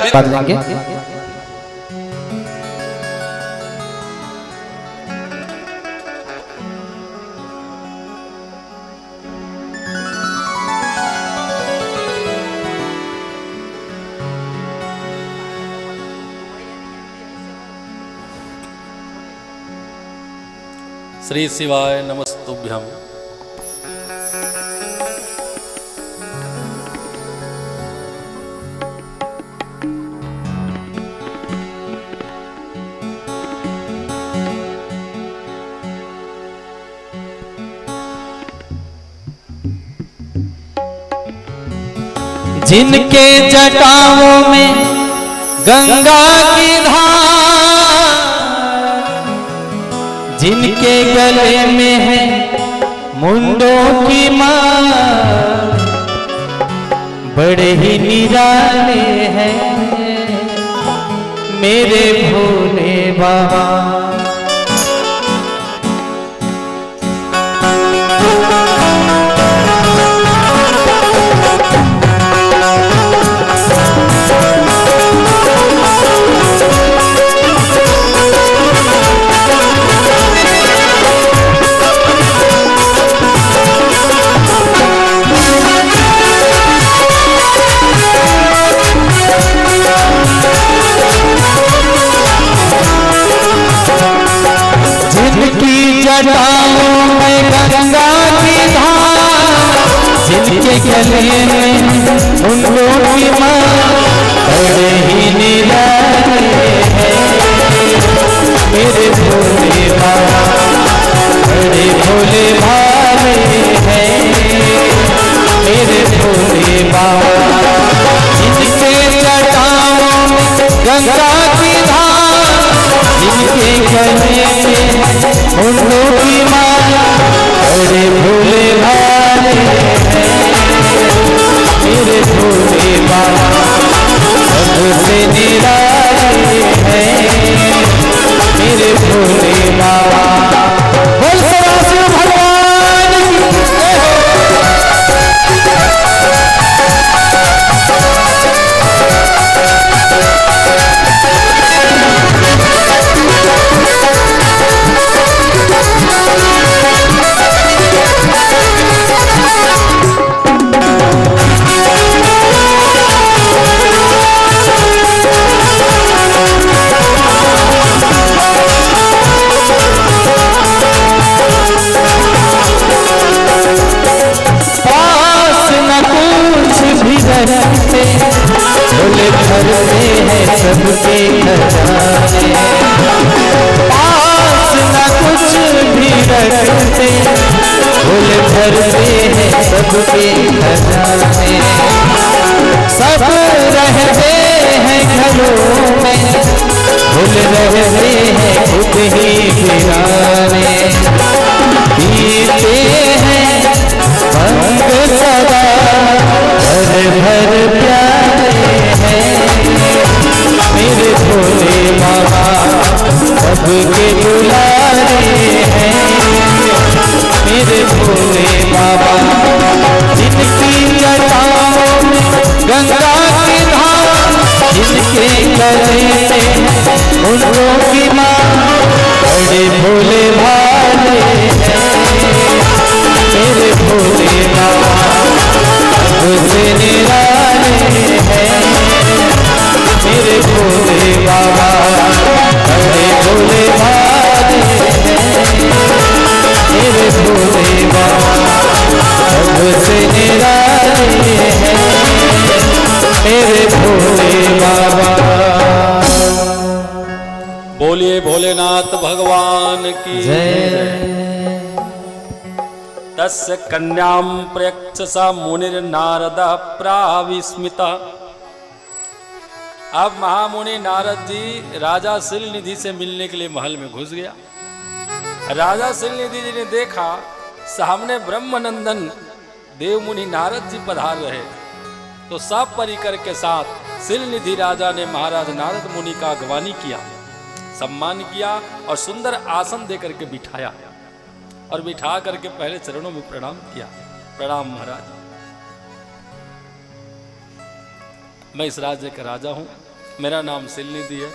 श्री शिवाय नमस्तुभ्यम। जिनके जटाओं में गंगा की धार, जिनके गले में है मुंडों की मार, बड़े ही निराले हैं मेरे भोले बाबा। जटाओं में गंगा की धार, जिनके गले में मुंडों की मार, बड़े ही निराले हैं मेरे भोले बाबा, बड़े भोले भाले हैं मेरे भोले बाबा। जिनके जटाओं में गंगा की धार, जिनके गले में मुंडों की माला, बड़े भोले भाले हैं मेरे भोले बाबा, सबसे निराले हैं मेरे भोले बाबा। बोल सदाशिव भगवान की जय हो। भोले भरते हैं सबके खजाने, पास न कुछ भी रखते, भोले भरते हैं सबके खजाने। सब रहते हैं घरों में, भोले रहते हैं खुद ही वीराने, पीते हैं भंग सदा भर भर प्यारे हैं मेरे भोले बाबा, सबके दुलारे हैं मेरे भोले बाबा। जिनकी जटाओं में भोलेनाथ भगवान की जय। तस्य कन्यां प्रयक्षसा मुनिर्नारदः प्राविस्मिता। अब महामुनि नारद जी राजा सिलनिधि से मिलने के लिए महल में घुस गया। राजा सिलनिधि जी ने देखा सामने ब्रह्मनंदन देवमुनि नारद जी पधार रहे, तो सब परिकर के साथ सिलनिधि राजा ने महाराज नारद मुनि का अगवानी किया, सम्मान किया और सुंदर आसन देकर के बिठाया और बिठा करके पहले चरणों में प्रणाम किया। प्रणाम महाराज, मैं इस राज्य का राजा हूं, मेरा नाम सिलनिधि है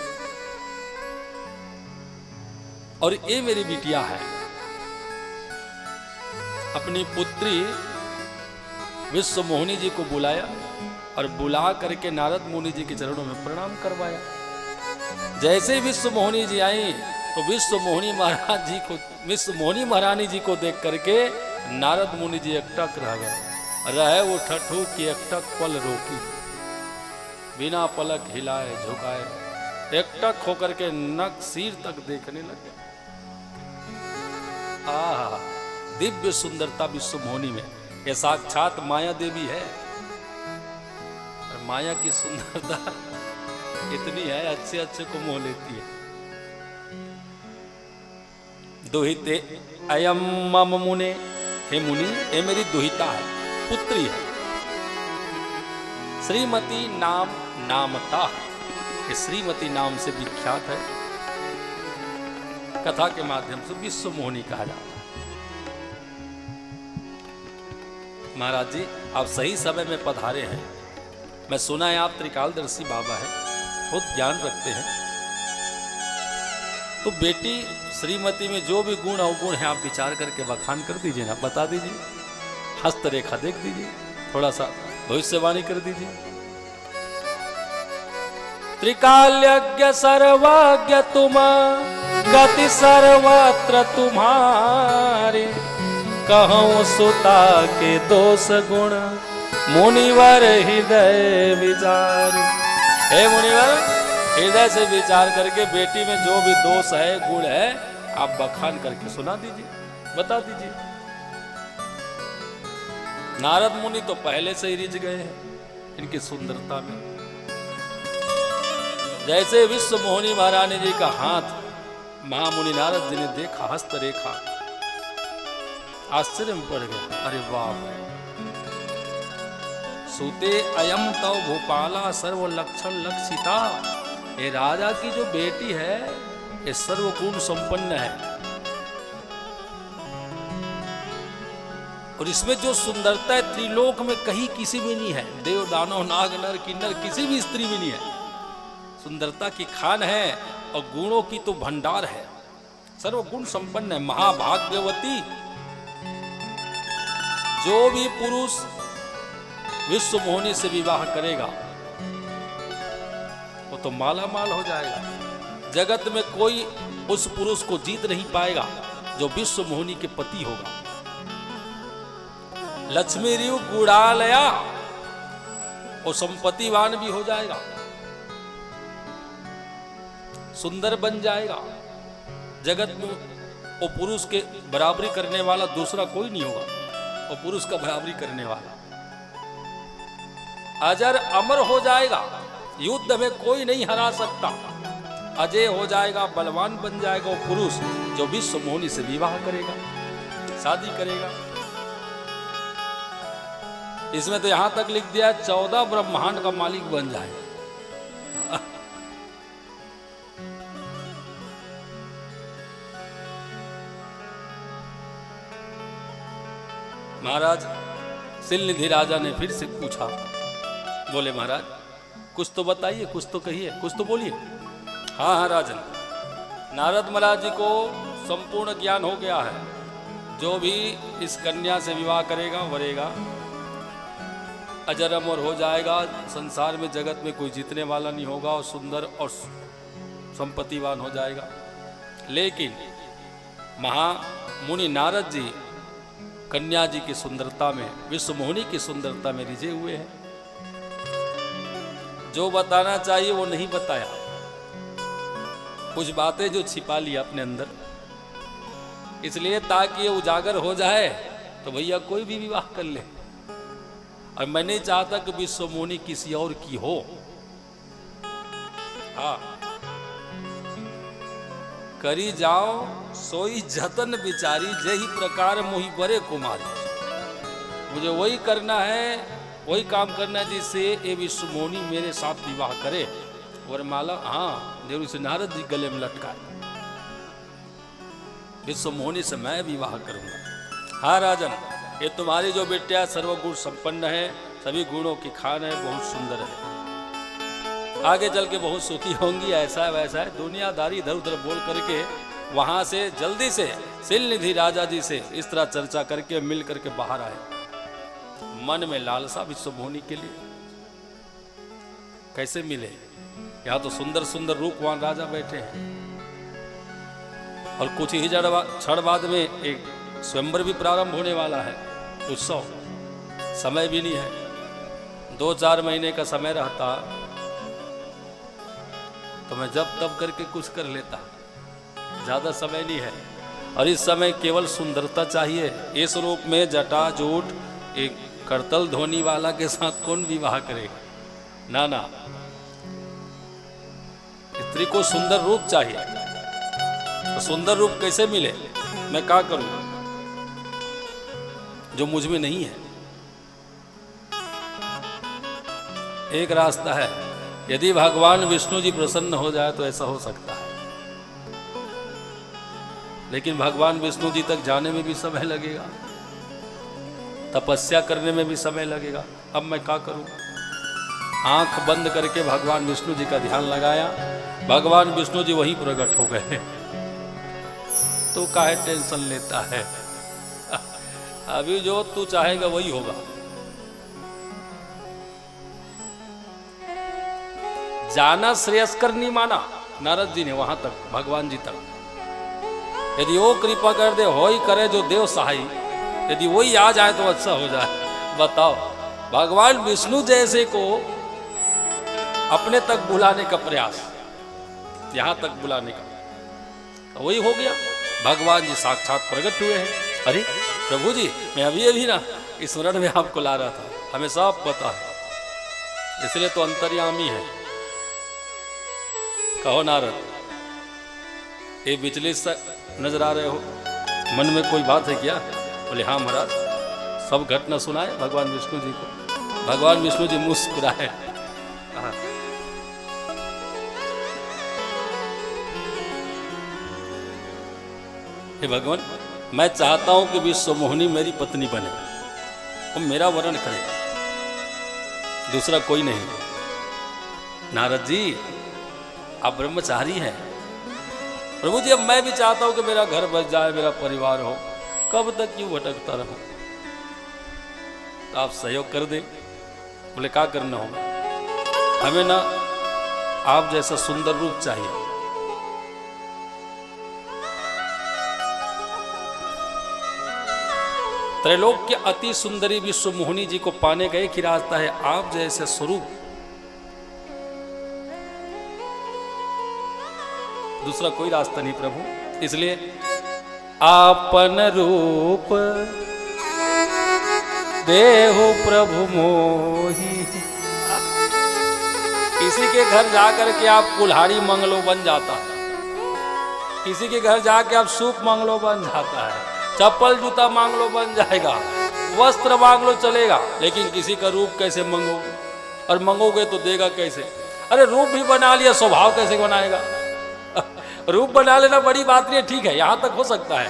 और ये मेरी बिटिया है। अपनी पुत्री विश्व मोहिनी जी को बुलाया और बुला करके नारद मुनि जी के चरणों में प्रणाम करवाया। जैसे विश्व मोहिनी जी आई तो विश्व मोहिनी महाराज जी को, विश्व मोहिनी महारानी जी को देख करके नारद मुनि जी एकटक रह गए। रहे वो ठठू की एकटक पल रोकी, बिना पलक हिलाए झुकाए एकटक होकर के नक सिर तक देखने लगे। आहा, दिव्य सुंदरता विश्व मोहिनी में, ये साक्षात माया देवी है। और माया की सुंदरता इतनी है, अच्छे अच्छे को मोह लेती है। दुहिते अयम मम मुने, हे मुनि ये मेरी दुहिता है, पुत्री है। श्रीमती नाम नामता, ये श्रीमती नाम से विख्यात है। कथा के माध्यम से विश्व मोहिनी कहा जाता है। महाराज जी आप सही समय में पधारे हैं। मैं सुना है आप त्रिकालदर्शी बाबा हैं, बहुत ज्ञान रखते हैं। तो बेटी श्रीमती में जो भी गुण अवगुण है आप विचार करके बखान कर दीजिए ना, बता दीजिए, हस्तरेखा देख दीजिए, थोड़ा सा भविष्यवाणी कर दीजिए। त्रिकालज्ञ सर्वज्ञ तुम, गति सर्वत्र तुम्हारे, कहूँ सुता के दोष गुण, मुनिवर हृदय विचार। हे मुनिवर, हृदय से विचार करके बेटी में जो भी दोष है गुण है आप बखान करके सुना दीजिए, बता दीजिए। नारद मुनि तो पहले से ही रिझ गए हैं इनकी सुंदरता में। जैसे विश्व मोहिनी महारानी जी का हाथ महामुनि नारद जी ने देखा, हस्तरेखा, आश्चर्य में पड़ गया। अरे वाह, सूते अयम तव भोपाला सर्व लक्षण लक्षिता। ये राजा की जो बेटी है ये सर्वगुण संपन्न है और इसमें जो सुंदरता है त्रिलोक में कहीं किसी में नहीं है। देव दानव नाग नर किन्नर किसी भी स्त्री में नहीं है। सुंदरता की खान है और गुणों की तो भंडार है, सर्वगुण संपन्न है, महाभाग्यवती। जो भी पुरुष विश्व मोहिनी से विवाह करेगा वो तो माला माल हो जाएगा। जगत में कोई उस पुरुष को जीत नहीं पाएगा जो विश्व मोहिनी के पति होगा। लक्ष्मी रिव गुड़ालया, वो संपत्तिवान भी हो जाएगा, सुंदर बन जाएगा। जगत में वो पुरुष के बराबरी करने वाला दूसरा कोई नहीं होगा, वो पुरुष का बराबरी करने वाला। अजर अमर हो जाएगा, युद्ध में कोई नहीं हरा सकता। अजय हो जाएगा, बलवान बन जाएगा वो पुरुष जो विश्व मोहिनी से विवाह करेगा, शादी करेगा। इसमें तो यहां तक लिख दिया 14 ब्रह्मांड का मालिक बन जाएगा। महाराज सिलनिधि राजा ने फिर से पूछा, बोले महाराज कुछ तो बताइए, कुछ तो कहिए, कुछ तो बोलिए। हाँ हाँ राजन, नारद महाराज जी को संपूर्ण ज्ञान हो गया है। जो भी इस कन्या से विवाह करेगा वरेगा, अजर अमर हो जाएगा। संसार में जगत में कोई जीतने वाला नहीं होगा और सुंदर और संपत्तिवान हो जाएगा। लेकिन महामुनि नारद जी कन्या जी की सुंदरता में, विश्व मोहिनी की सुंदरता में रिझे हुए हैं। जो बताना चाहिए वो नहीं बताया। कुछ बातें जो छिपा लिया अपने अंदर, इसलिए ताकि ये उजागर हो जाए तो भैया कोई भी विवाह कर ले। और मैं नहीं चाहता कि विश्वमोहिनी किसी और की हो। हाँ, करी जाओ सोई जतन बिचारी, जही प्रकार मोहि बरे कुमारी। मुझे वही करना है, वही काम करना है जिससे ये विश्वमोहिनी मेरे साथ विवाह करे। वरमाला हाँ देवरी से नारद जी गले में लटकाए, विश्वमोहिनी से मैं विवाह करूंगा। हाँ राजन, ये तुम्हारी जो बेटिया सर्वगुण संपन्न है, सभी गुणों की खान है, बहुत सुंदर है, आगे चल के बहुत सुखी होंगी, ऐसा है वैसा है। दुनियादारी इधर उधर बोल करके वहां से जल्दी से शिलनिधि राजा जी से इस तरह चर्चा करके मिल करके बाहर आए। मन में लालसा विश्वमोहिनी के लिए, कैसे मिले? यहाँ तो सुंदर सुंदर रूपवान राजा बैठे हैं, और कुछ ही क्षण बाद में एक स्वयंवर भी प्रारंभ होने वाला है, उत्सव। समय भी नहीं है, 2-4 महीने का समय रहता तो मैं जब तब करके कुछ कर लेता, ज्यादा समय नहीं है। और इस समय केवल सुंदरता चाहिए। इस रूप में जटा जूट एक करतल धोनी वाला के साथ कौन विवाह करेगा? ना ना, स्त्री को सुंदर रूप चाहिए। तो सुंदर रूप कैसे मिले? मैं क्या करूं जो मुझ में नहीं है? एक रास्ता है, यदि भगवान विष्णु जी प्रसन्न हो जाए तो ऐसा हो सकता है, लेकिन भगवान विष्णु जी तक जाने में भी समय लगेगा, तपस्या करने में भी समय लगेगा। अब मैं क्या करूं? आंख बंद करके भगवान विष्णु जी का ध्यान लगाया, भगवान विष्णु जी वहीं प्रकट हो गए। तो काहे टेंशन लेता है? अभी जो तू चाहेगा वही होगा। जाना श्रेयस्कर नहीं माना नारद जी ने वहां तक, भगवान जी तक। यदि वो कृपा कर दे, हो ही करे जो देव सहाय, यदि वही आ जाए तो अच्छा हो जाए। बताओ, भगवान विष्णु जैसे को अपने तक बुलाने का प्रयास, यहां तक बुलाने का, तो वही हो गया। भगवान जी साक्षात प्रकट हुए हैं। अरे प्रभु जी, मैं अभी ना स्मरण में आपको ला रहा था, हमें सब पता है, इसलिए तो अंतर्यामी है। कहो नारद, ये विचलित नजर आ रहे हो, मन में कोई बात है क्या? बोले हाँ महाराज, सब घटना सुनाए भगवान विष्णु जी को। भगवान विष्णु जी मुस्कुराए, हे भगवान, मैं चाहता हूं कि विश्वमोहिनी मेरी पत्नी बने, वो मेरा वरण करे, दूसरा कोई नहीं। नारद जी आप ब्रह्मचारी हैं। प्रभु जी, अब मैं भी चाहता हूं कि मेरा घर बच जाए, मेरा परिवार हो, कब तक क्यों भटकता रहूं? तो आप सहयोग कर दे। बोले क्या करना होगा? हमें ना आप जैसा सुंदर रूप चाहिए। त्रैलोक के अति सुंदरी विश्वमोहिनी जी को पाने का एक ही रास्ता है, आप जैसे स्वरूप, दूसरा कोई रास्ता नहीं प्रभु। इसलिए आपन रूप देहो प्रभु मोही। किसी के घर जाकर के आप कुल्हाड़ी मंगलो बन जाता है, किसी के घर जाके आप सूप मांगलो बन जाता है, चप्पल जूता मांग लो बन जाएगा, वस्त्र मांग लो चलेगा, लेकिन किसी का रूप कैसे मंगोगे? और मंगोगे तो देगा कैसे? अरे रूप भी बना लिया, स्वभाव कैसे बनाएगा? रूप बना लेना बड़ी बात नहीं है, ठीक है, यहां तक हो सकता है,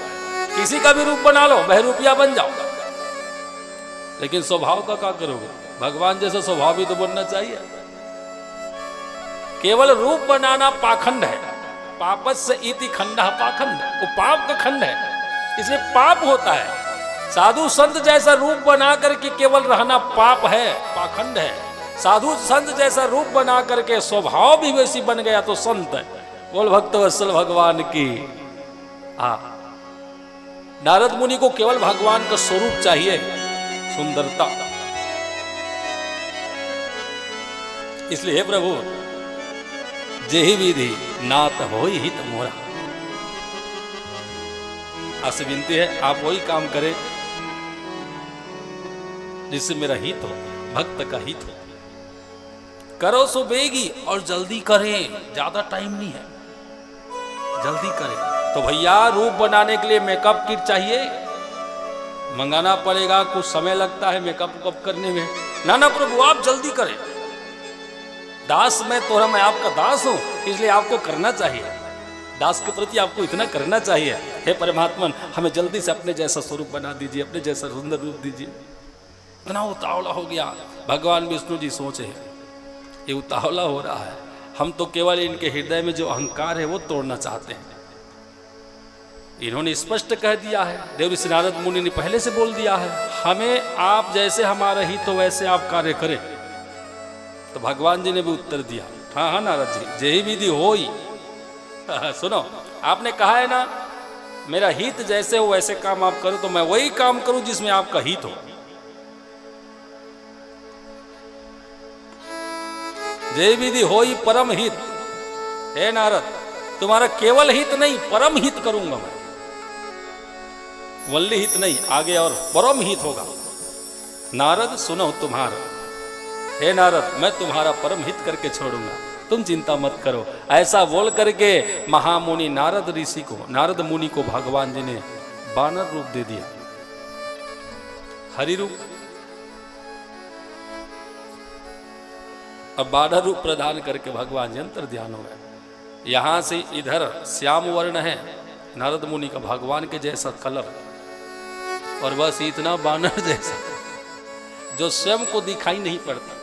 किसी का भी रूप बना लो, बहरूपिया बन जाओ, लेकिन स्वभाव का क्या करोगे? भगवान जैसा स्वभाव भी तो बनना चाहिए। केवल रूप बनाना पाखंड है, पापस्य इति खंडः पाखंड, वो पाप का खंड है, इसलिए पाप होता है। साधु संत जैसा रूप बना करके केवल रहना पाप है, पाखंड है। साधु संत जैसा रूप बना करके स्वभाव भी वैसी बन गया तो संत है। बोल भक्तवत्सल भगवान की। नारद मुनि को केवल भगवान का स्वरूप चाहिए, सुंदरता। इसलिए हे प्रभु, जेहि विधि नात होई हित मोरा। आपसे विनती है आप वही काम करें जिससे मेरा हित हो, भक्त का हित हो। करो सो बेगी और जल्दी करें, ज्यादा टाइम नहीं है, जल्दी करें। तो भैया रूप बनाने के लिए मेकअप किट चाहिए, मंगाना पड़ेगा, कुछ समय लगता है मेकअप करने में। ना ना प्रभु आप जल्दी करें, दास मैं तोरा, मैं आपका दास हूं, इसलिए आपको करना चाहिए, दास के प्रति आपको इतना करना चाहिए। हे परमात्मा हमें जल्दी से अपने जैसा स्वरूप बना दीजिए, अपने जैसा सुंदर रूप दीजिए। इतना उतावला हो गया। भगवान विष्णु जी सोचे ये उतावला हो रहा है, हम तो केवल इनके हृदय में जो अहंकार है वो तोड़ना चाहते हैं। इन्होंने स्पष्ट कह दिया है, देवऋषि नारद मुनि ने पहले से बोल दिया है, हमें आप जैसे हमारा ही तो वैसे आप कार्य करें। तो भगवान जी ने भी उत्तर दिया, हाँ हाँ नारद जी, जेहि विधि होई। सुनो, आपने कहा है ना मेरा हित जैसे हो वैसे काम आप करो, तो मैं वही काम करूं जिसमें आपका हित हो। जय विधि होई परम हित। हे नारद तुम्हारा केवल हित नहीं परम हित करूंगा मैं, वल्ली हित नहीं, आगे और परम हित होगा। नारद सुनो तुम्हारा, हे नारद मैं तुम्हारा परम हित करके छोड़ूंगा, तुम चिंता मत करो। ऐसा बोल करके महामुनि नारद ऋषि को, नारद मुनि को भगवान जी ने बानर रूप दे दिया, हरि रूप। अब बानर रूप प्रदान करके भगवान जी अंतर ध्यान हो गए। यहां से इधर श्याम वर्ण है नारद मुनि का, भगवान के जैसा कलर, और बस इतना बानर जैसा जो स्वयं को दिखाई नहीं पड़ता।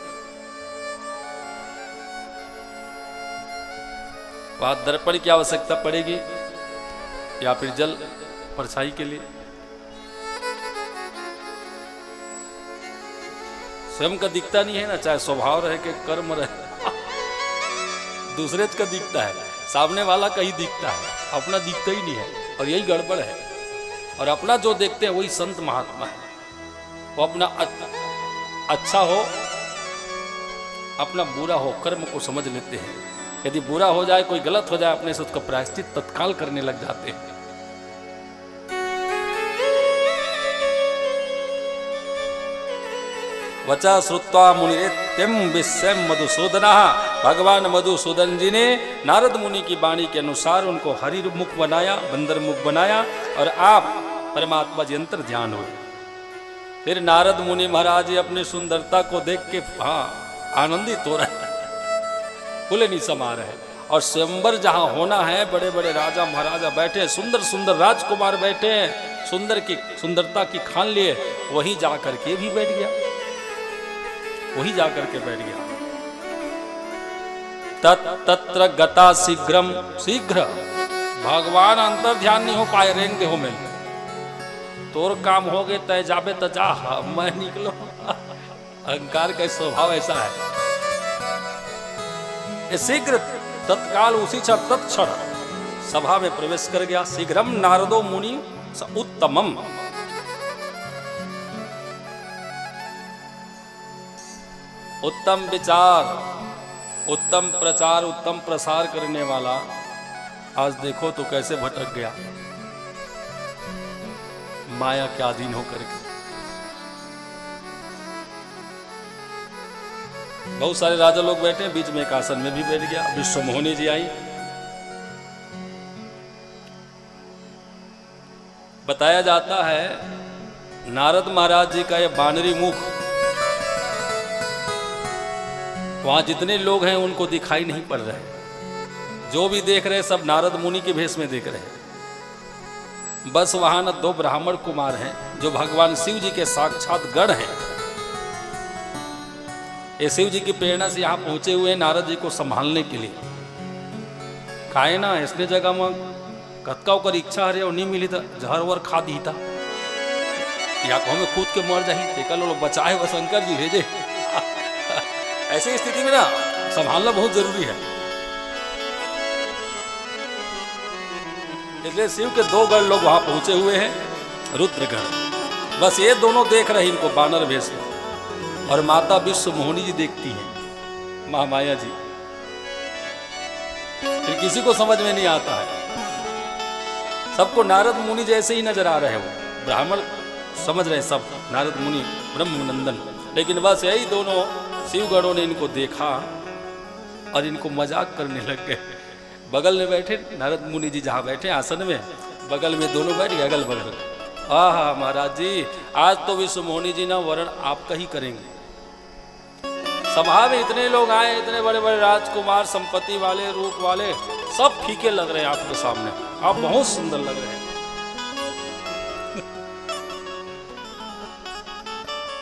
वहां दर्पण की आवश्यकता पड़ेगी या फिर जल परछाई के लिए। स्वयं का दिखता नहीं है ना, चाहे स्वभाव रहे कि कर्म रहे, दूसरे का दिखता है, सामने वाला का ही दिखता है, अपना दिखता ही नहीं है, और यही गड़बड़ है। और अपना जो देखते हैं वही संत महात्मा है, वो अपना अच्छा हो अपना बुरा हो कर्म को समझ लेते हैं। यदि बुरा हो जाए, कोई गलत हो जाए, अपने से उसका प्रायश्चित तत्काल करने लग जाते हैं। वचा श्रुत्वा मुनिरेत्यम विस्मयं मधुसूदन। भगवान मधुसूदन जी ने नारद मुनि की वाणी के अनुसार उनको हरि मुख बनाया, बंदर मुख बनाया, और आप परमात्मा जी अंतर ध्यान हुए। फिर नारद मुनि महाराज जी अपनी सुंदरता को देख के आनंदित हो रहे, फूले नहीं समा रहे। और स्वयंवर जहां होना है, बड़े बड़े राजा महाराजा बैठे, सुंदर सुंदर राजकुमार बैठे हैं, सुंदरता की खान लिए, वहीं जा करके भी बैठ गया, वही जाकर के बैठ गया। तत्र गता शीघ्रम, शीघ्र भगवान अंतर ध्यान नहीं हो पाए, रेंग दे हो मिल तोर काम हो गए तय जाबे त जा, मैं निकलो। अहंकार का स्वभाव ऐसा है। ये शीघ्र तत्काल उसी क्षण तत्क्षण सभा में प्रवेश कर गया। शीघ्रम नारदो मुनि उत्तमम, उत्तम विचार, उत्तम प्रचार, उत्तम प्रसार करने वाला आज देखो तो कैसे भटक गया माया के अधीन होकर के। बहुत सारे राजा लोग बैठे, बीच में एक आसन में भी बैठ गया। विश्व मोहिनी जी आई। बताया जाता है नारद महाराज जी का यह बानरी मुख, वहां जितने लोग हैं उनको दिखाई नहीं पड़ रहे, जो भी देख रहे सब नारद मुनि के भेष में देख रहे हैं। बस वहां न दो ब्राह्मण कुमार हैं जो भगवान शिव जी के साक्षात गण हैं। ये शिव जी की प्रेरणा से यहाँ पहुंचे हुए नारद जी को संभालने के लिए। खाए ना इसने जगह में कतका कर इच्छा हरे और नहीं मिली तो जहर वर खा दी था, या कहो में कूद के मर जाही, देखा लो बचाए वो शंकर जी भेजे। ऐसी स्थिति में ना संभालना बहुत जरूरी है। इसलिए शिव के दो गण लोग वहां पहुंचे हुए हैं, रुद्रगण। बस ये दोनों देख रहे इनको बानर भेष में, और माता विश्व मोहिनी जी देखती हैं, महामाया जी। फिर किसी को समझ में नहीं आता है। सबको नारद मुनि जैसे ही नजर आ रहे हो, ब्राह्मण समझ रहे सब नारद मुनि ब्रह्मनंदन, लेकिन बस यही दोनों शिवगणों ने इनको देखा और इनको मजाक करने लग गए। बगल में बैठे नारद मुनि जी जहाँ बैठे आसन में, बगल में दोनों बैठ गए अगल बगल। आहा महाराज जी, आज तो विश्व मोहिनी जी ना वर्ण आपका ही करेंगे। सभा में इतने लोग आए, इतने बड़े बड़े राजकुमार, संपत्ति वाले, रूप वाले, सब फीके लग रहे हैं आपके सामने। आप बहुत सुंदर लग रहे हैं।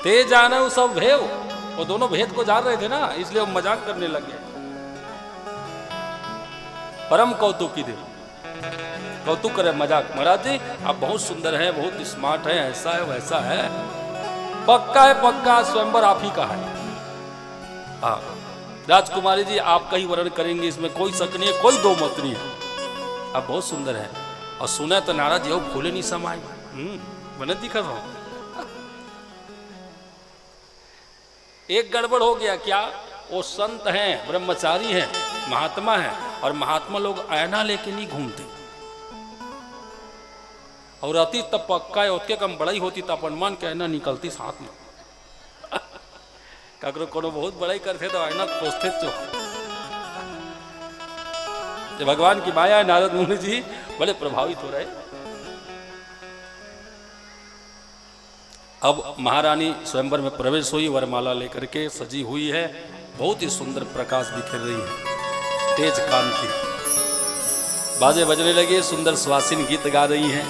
ते जानो सब भेव, वो दोनों भेद को जान रहे थे ना, इसलिए वो मजाक करने लगे। परम कौतुकी दे, कौतुक करे, मजाक। महाराज जी आप बहुत सुंदर हैं, बहुत स्मार्ट हैं, ऐसा है वैसा है। पक्का है, पक्का स्वयंवर आप ही का है। हाँ राजकुमारी जी आपका ही वर्ण करेंगे, इसमें कोई शक नहीं है, कोई दो मत नहीं है। आप बहुत सुंदर हैं। और सुना तो नाराज जी फूले नहीं समाये, बने दिखा रहा हूं। एक गड़बड़ हो गया क्या, वो संत हैं, ब्रह्मचारी हैं, महात्मा हैं, और महात्मा लोग आयना लेके नहीं घूमते। और अति तब पक्का है, उसके कम बड़ाई होती तो अपन मान के आयना निकलती साथ में। ककरो कोनो बहुत बड़ाई करते तो आयना खोजते तो भगवान की माया है। नारद मुनि जी बड़े प्रभावित हो रहे। अब महारानी स्वयंवर में प्रवेश हुई, वरमाला लेकर के सजी हुई है, बहुत ही सुंदर प्रकाश बिखेर रही है, तेज कांति। बाजे बजने लगे, सुंदर सुहासिन गीत गा रही हैं,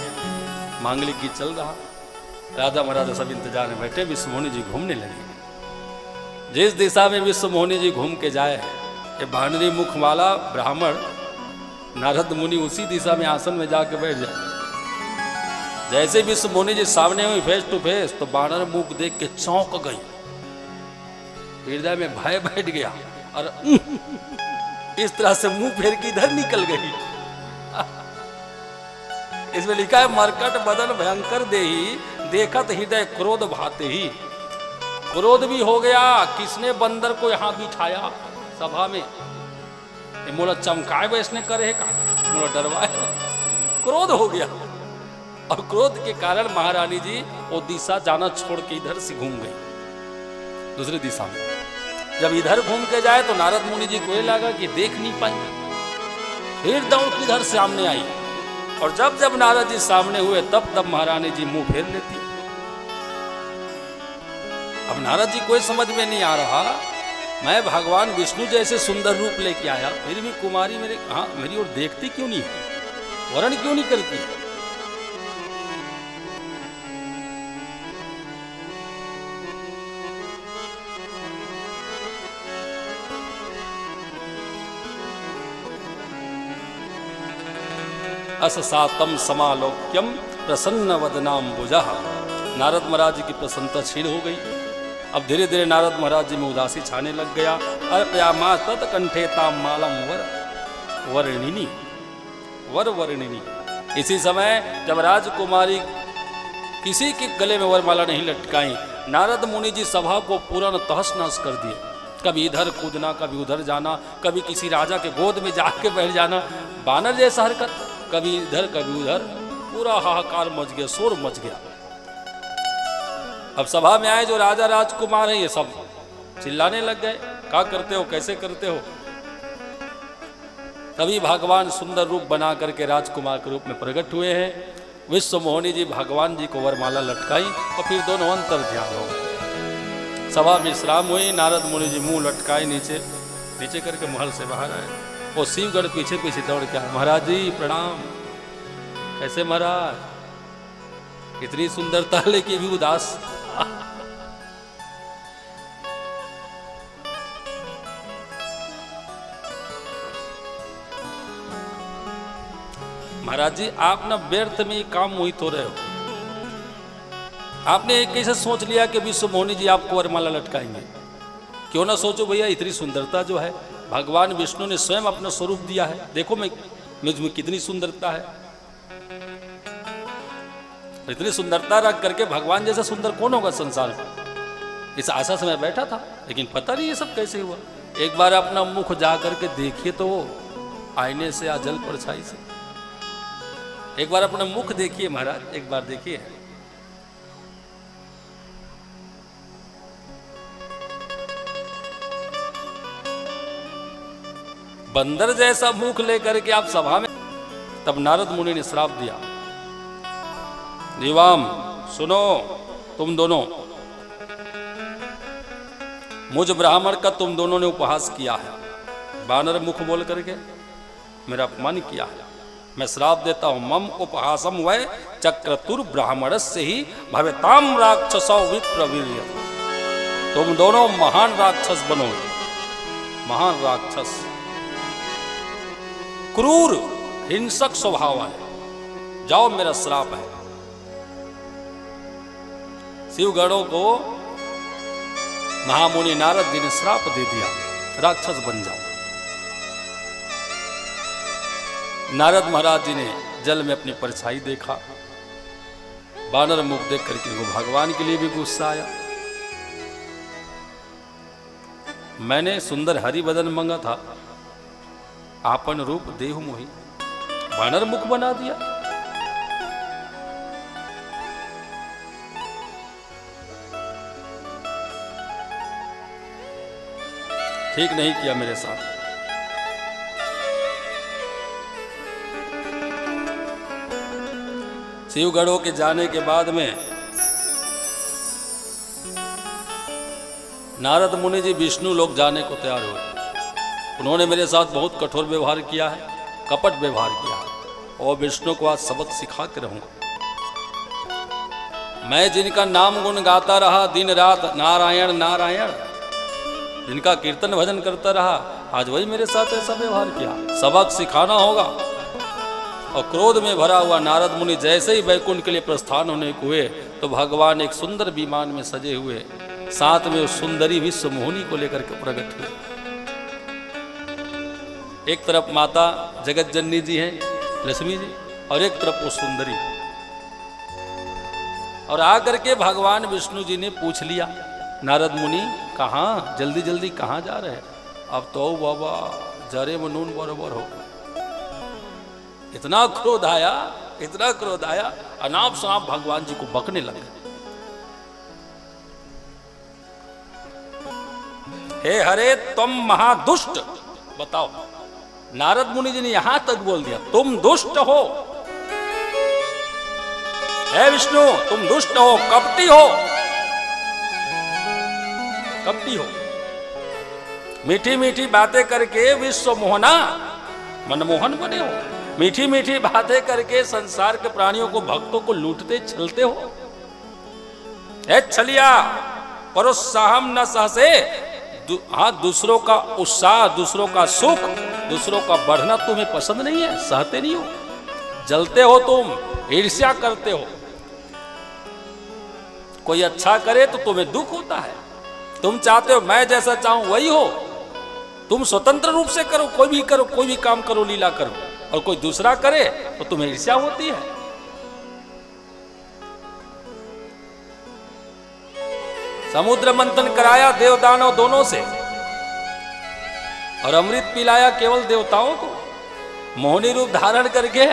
मांगलिक गीत चल रहा। राजा महाराजा सब इंतजार में बैठे, विश्व मोहिनी जी घूमने लगे। जिस दिशा में विश्व मोहिनी जी घूम के जाए, ये भांडरी मुख वाला ब्राह्मण नारद मुनि उसी दिशा में आसन में जाके बैठ जाए। जैसे विश्व मोहिनी जी सामने हुई फेस टू फेस, तो बानर मुख देख के चौंक गई, हृदय में भय बैठ गया और इस तरह से मुंह फेर के इधर निकल गई। इसमें लिखा है, मरकट बदन भयंकर देही, देखत हृदय क्रोध भाते ही। क्रोध भी हो गया, किसने बंदर को यहां बिठाया सभा में, मोला चमकाए बैसने करे का, मोला डरवाए। क्रोध हो गया, और क्रोध के कारण महारानी जी वो दिशा जाना छोड़ के इधर से घूम गई दूसरी दिशा में। जब इधर घूम के जाए तो नारद मुनि जी को ये लगा कि देख नहीं पाई, फिर दौड़ के इधर सामने आई, और जब जब नारद जी सामने हुए तब तब महारानी जी मुंह फेर लेती। अब नारद जी कोई समझ में नहीं आ रहा, मैं भगवान विष्णु जैसे सुंदर रूप लेके आया, फिर भी कुमारी मेरी ओर देखती क्यों नहीं है, वर्ण क्यों नहीं करती। अस सातम समालोक्यम प्रसन्न वदनाम बुझा। नारद महाराज जी की प्रसन्नता क्षीण हो गई। अब धीरे धीरे नारद महाराज जी में उदासी छाने लग गया। अर्पयामा तत् कंठे ताम मालम वर्णिनी वर वर्णिनी। इसी समय जब राजकुमारी किसी के गले में वरमाला नहीं लटकाई, नारद मुनि जी सभा को पूरा तहस नहस कर दिए। कभी इधर कूदना, कभी उधर जाना, कभी किसी राजा के गोद में जाके बैठ जाना, बानर जैसा हरकत, कभी इधर कभी उधर, पूरा हाहाकार मच गया, शोर मच गया। अब सभा में आए जो राजा राजकुमार हैं, ये सब चिल्लाने लग गए, क्या करते हो, कैसे करते हो। तभी भगवान सुंदर रूप बना करके राजकुमार के रूप में प्रकट हुए हैं। विश्व मोहिनी जी भगवान जी को वरमाला लटकाई और फिर दोनों अंतर ध्यान हो गए। सभा विश्राम हुई, नारद मुनि जी मुंह लटकाए नीचे नीचे करके महल से बाहर आए। वो शिवगढ़ पीछे पीछे दौड़ के आए, महाराज जी प्रणाम। कैसे महाराज, इतनी सुंदरता लेके भी उदास। महाराज जी आप ना व्यर्थ में काम मोहित हो रहे हो। आपने एक कैसे सोच लिया कि विश्व मोहिनी जी आपको वरमाला लटकाएंगे। क्यों ना सोचो भैया, इतनी सुंदरता जो है भगवान विष्णु ने स्वयं अपना स्वरूप दिया है। देखो मैं मुझमें कितनी सुंदरता है। इतनी सुंदरता रख करके भगवान जैसा सुंदर कौन होगा संसार में। इस आशा से मैं बैठा था, लेकिन पता नहीं ये सब कैसे हुआ। एक बार अपना मुख जा करके देखिए तो आईने से या जल परछाई से। एक बार अपना मुख देखिए महाराज, एक बार देखिए। बंदर जैसा मुख लेकर के आप सभा में, तब नारद मुनि ने श्राप दिया, देवाम सुनो, तुम दोनों, मुझ ब्राह्मण का तुम दोनों ने उपहास किया है, बानर मुख बोल करके मेरा अपमान किया है। मैं श्राप देता हूं, मम उपहासम वै चक्रतुर ब्राह्मण से ही भवेताम राक्षसो विप्रवीर्य। तुम दोनों महान राक्षस बनोगे, महान राक्षस, क्रूर हिंसक स्वभाव वाले। जाओ, मेरा श्राप है। शिवगणों को महामुनि नारद जी ने श्राप दे दिया, राक्षस बन जाओ। नारद महाराज जी ने जल में अपनी परछाई देखा, बानर मुख देख करके उनको भगवान के लिए भी गुस्सा आया। मैंने सुंदर हरि बदन मांगा था, आपन रूप देहु मोहि, बानर मुख बना दिया। ठीक नहीं किया मेरे साथ। शिवगढ़ों के जाने के बाद में नारद मुनि जी विष्णु लोग जाने को तैयार हुए। उन्होंने मेरे साथ बहुत कठोर व्यवहार किया है, कपट व्यवहार किया है, और विष्णु को आज सबक सिखा के रहूंगा। मैं जिनका नाम गुण गाता रहा दिन रात, नारायण नारायण, जिनका कीर्तन भजन करता रहा, आज वही मेरे साथ ऐसा व्यवहार किया। सबक सिखाना होगा। और क्रोध में भरा हुआ नारद मुनि जैसे ही वैकुंठ के लिए प्रस्थान होने को हुए, तो भगवान एक सुंदर विमान में सजे हुए, साथ में उस सुंदरी विश्व मोहिनी को लेकर के प्रकट हुए। एक तरफ माता जगत जननी जी हैं, लक्ष्मी जी, और एक तरफ वो सुंदरी। और आकर के भगवान विष्णु जी ने पूछ लिया, नारद मुनि कहाँ, जल्दी जल्दी कहाँ जा रहे हैं? अब तो बाबा जरे में नून बरोबर हो। इतना क्रोध आया, इतना क्रोध आया, अनाप शनाप भगवान जी को बकने लगे। हे हरे तुम महादुष्ट, बताओ। नारद मुनि जी ने यहां तक बोल दिया, तुम दुष्ट हो। हे विष्णु, तुम दुष्ट हो, कपटी हो, कपटी हो। मीठी मीठी बातें करके विश्व मोहना, मनमोहन बने हो। मीठी मीठी बातें करके संसार के प्राणियों को, भक्तों को लूटते चलते हो। ए छलिया, प्रोत्साहम न सहसे, हाँ, दूसरों का उत्साह, दूसरों का सुख, दूसरों का बढ़ना तुम्हें पसंद नहीं है, सहते नहीं हो, जलते हो तुम, ईर्ष्या करते हो। कोई अच्छा करे तो तुम्हें दुख होता है। तुम चाहते हो मैं जैसा चाहूं वही हो। तुम स्वतंत्र रूप से करो, कोई भी करो, कोई भी काम करो, लीला करो, और कोई दूसरा करे तो तुम्हें ईर्ष्या होती है। समुद्र मंथन कराया देव दानव दोनों से, और अमृत पिलाया केवल देवताओं को। मोहिनी रूप धारण करके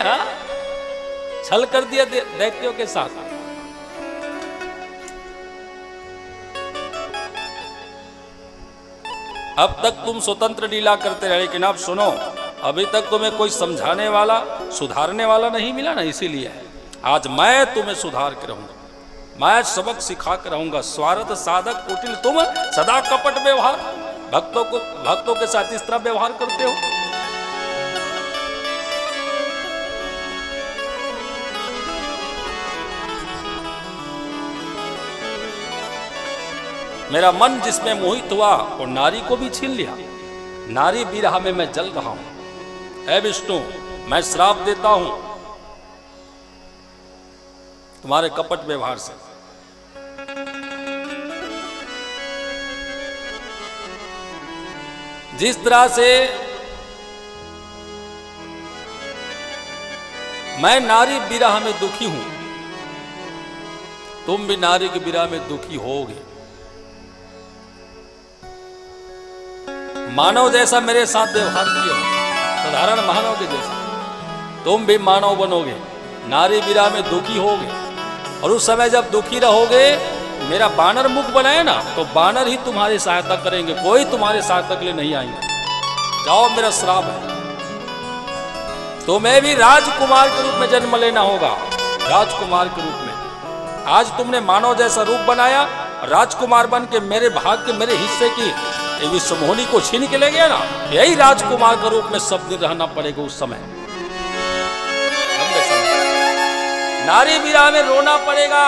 छल कर दिया दैत्यों के साथ। अब तक तुम स्वतंत्र लीला करते रहे, लेकिन अब सुनो, अभी तक तुम्हें कोई समझाने वाला, सुधारने वाला नहीं मिला ना, इसीलिए है। आज मैं तुम्हें सुधार के रहूंगा, मैं सबक सिखा कर रहूंगा। स्वार्थ साधक कुटिल तुम, सदा कपट व्यवहार, भक्तों के साथ इस तरह व्यवहार करते हो। मेरा मन जिसमें मोहित हुआ और नारी को भी छीन लिया। नारी विरह में मैं जल रहा हूं। हे विष्णु, मैं श्राप देता हूं तुम्हारे कपट व्यवहार से। जिस तरह से मैं नारी विरह में दुखी हूं, तुम भी नारी की विरह में दुखी होगे। मानव जैसा मेरे साथ व्यवहार किया, साधारण मानव के जैसा। तुम भी मानव बनोगे, नारी बीरा में दुखी होगे, और उस समय जब दुखी रहोगे, मेरा बानर मुख बनाए ना, तो बानर ही तुम्हारी सहायता करेंगे, कोई तुम्हारे सहायता के लिए नहीं आएंगे। जाओ, मेरा श्राप है। तुम्हें भी राजकुमार के रूप में जन्म लेना होगा, राजकुमार के रूप में। आज तुमने मानव जैसा रूप बनाया, राजकुमार बन के मेरे भाग के, मेरे हिस्से की विश्व मोहिनी को छीन के ले गया ना, यही राजकुमार के रूप में सब दिन रहना पड़ेगा उस समय। नारी बीरा में रोना पड़ेगा,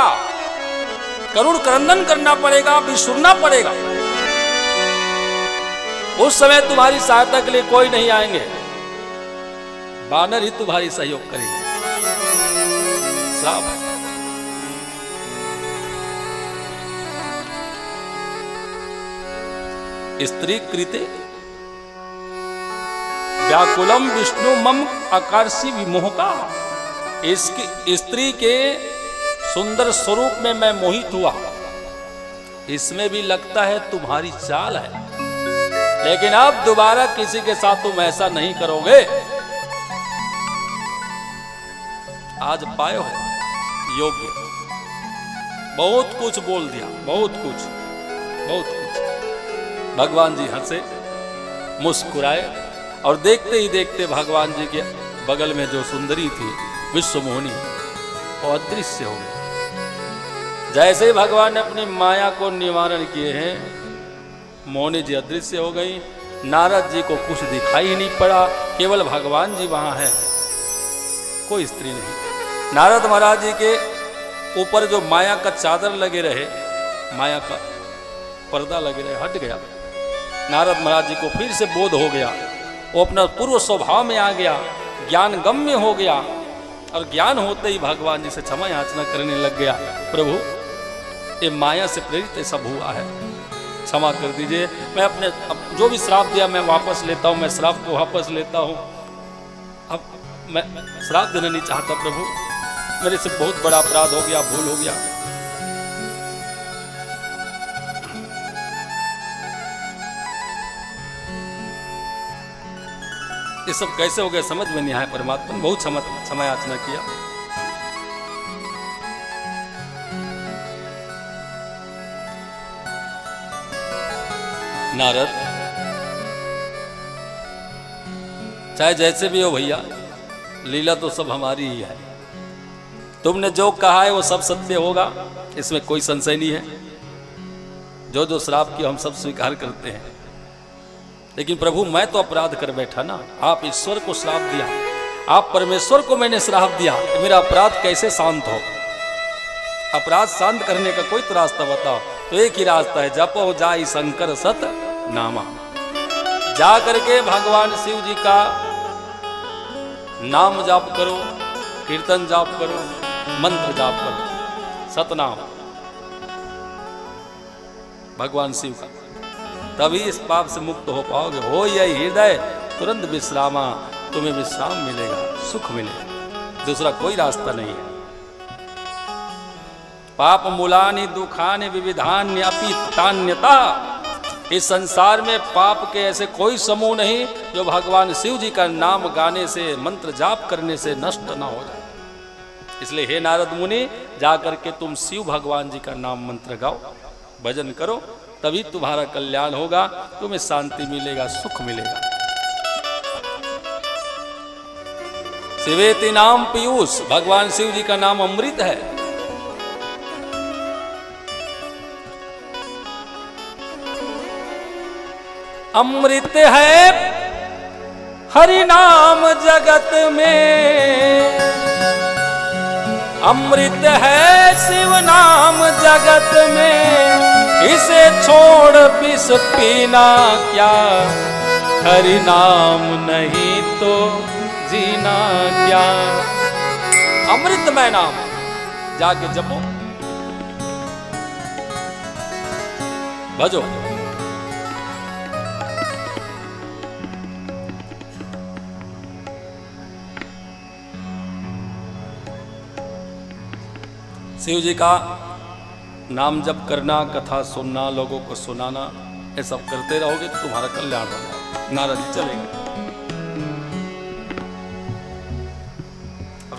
करुण क्रंदन करना पड़ेगा, बिसुरना पड़ेगा। उस समय तुम्हारी सहायता के लिए कोई नहीं आएंगे, बानर ही तुम्हारी सहयोग करेंगे। श्राप। स्त्री कृते व्याकुलम विष्णु मम आकर्षि विमोहका। इसकी स्त्री के सुंदर स्वरूप में मैं मोहित हुआ। इसमें भी लगता है तुम्हारी चाल है, लेकिन अब दोबारा किसी के साथ तुम ऐसा नहीं करोगे। आज पाए हो योग्य, बहुत कुछ बोल दिया, बहुत कुछ, बहुत कुछ। भगवान जी हंसे, मुस्कुराए, और देखते ही देखते भगवान जी के बगल में जो सुंदरी थी विश्व मोहिनी, वो अदृश्य हो गई। जैसे ही भगवान ने अपनी माया को निवारण किए हैं, मोहिनी जी अदृश्य हो गई। नारद जी को कुछ दिखाई ही नहीं पड़ा, केवल भगवान जी वहां हैं, कोई स्त्री नहीं। नारद महाराज जी के ऊपर जो माया का चादर लगे रहे, माया का पर्दा लगे रहे, हट गया। नारद महाराज जी को फिर से बोध हो गया, वो अपना पूर्व स्वभाव में आ गया, ज्ञान गम्य हो गया, और ज्ञान होते ही भगवान जी से क्षमा याचना करने लग गया। प्रभु, ये माया से प्रेरित ऐसा हुआ है, क्षमा कर दीजिए। मैं अपने जो भी श्राप दिया मैं वापस लेता हूँ, मैं श्राप को वापस लेता हूँ। अब मैं श्राप देना नहीं चाहता प्रभु, मेरे से बहुत बड़ा अपराध हो गया, भूल हो गया। ये सब कैसे हो गया समझ में नहीं आया। परमात्मा ने बहुत क्षमा याचना किया। नारद, चाहे जैसे भी हो भैया, लीला तो सब हमारी ही है। तुमने जो कहा है वो सब सत्य होगा, इसमें कोई संशय नहीं है। जो जो श्राप किया हम सब स्वीकार करते हैं, लेकिन प्रभु मैं तो अपराध कर बैठा ना। आप ईश्वर को श्राप दिया, आप परमेश्वर को मैंने श्राप दिया, मेरा अपराध कैसे शांत हो? अपराध शांत करने का कोई तो रास्ता बताओ। तो एक ही रास्ता है, जपो जाई शंकर सत नामा। जा करके भगवान शिव जी का नाम जाप करो, कीर्तन जाप करो, मंत्र जाप करो, सतनाम भगवान शिव का, तभी इस पाप से मुक्त हो पाओगे। हो यही हृदय तुरंत विश्रामा, तुम्हें विश्राम मिलेगा, सुख मिलेगा, दूसरा कोई रास्ता नहीं है। पाप मूलानि दुखानि विविधान्य अपि तान्यता। इस संसार में पाप के ऐसे कोई समूह नहीं जो भगवान शिव जी का नाम गाने से, मंत्र जाप करने से नष्ट ना हो जाए। इसलिए हे नारद मुनि, जाकर के तुम शिव भगवान जी का नाम मंत्र गाओ, भजन करो, तभी तुम्हारा कल्याण होगा, तुम्हें शांति मिलेगा, सुख मिलेगा। शिवेति नाम पीयूष, भगवान शिव जी का नाम अमृत है। अमृत है हरि नाम जगत में, अमृत है शिव नाम जगत में, इसे छोड़ विष पीना क्या, हरि नाम नहीं तो जीना क्या। अमृतमय नाम जाके जपो, भजो। शिव जी का नाम जप करना, कथा सुनना, लोगों को सुनाना, ये सब करते रहोगे तो तुम्हारा कल्याण होगा। नारद जी चलेंगे।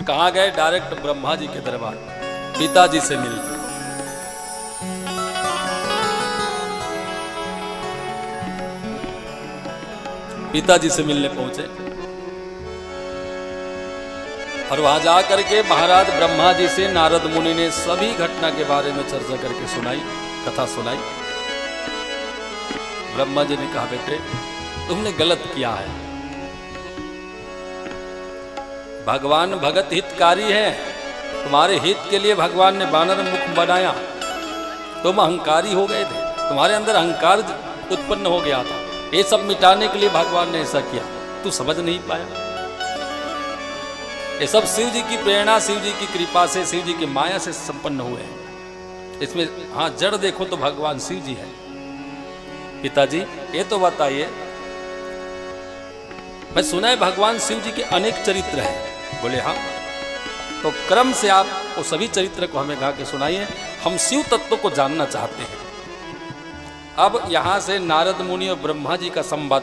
कहाँ गए? डायरेक्ट ब्रह्मा जी के दरबार, पिताजी से मिलने। पिताजी से मिलने पहुंचे और वहां जाकर के महाराज ब्रह्मा जी से नारद मुनि ने सभी घटना के बारे में चर्चा करके सुनाई, कथा सुनाई। ब्रह्मा जी ने कहा, बेटे तुमने गलत किया है। भगवान भगत हितकारी है, तुम्हारे हित के लिए भगवान ने वानर मुख बनाया। तुम अहंकारी हो गए थे, तुम्हारे अंदर अहंकार उत्पन्न हो गया था। ये सब मिटाने के लिए भगवान ने ऐसा किया, तू समझ नहीं पाया। ये सब शिव जी की प्रेरणा, शिव जी की कृपा से, शिव जी की माया से संपन्न हुए हैं। इसमें हाँ जड़ देखो तो भगवान शिव जी है। पिताजी ये तो बताइए, मैं सुना है भगवान शिव जी के अनेक चरित्र हैं। बोले हाँ, तो क्रम से आप वो सभी चरित्र को हमें गा के सुनाइए, हम शिव तत्व को जानना चाहते हैं। अब यहाँ से नारद मुनि और ब्रह्मा जी का संवाद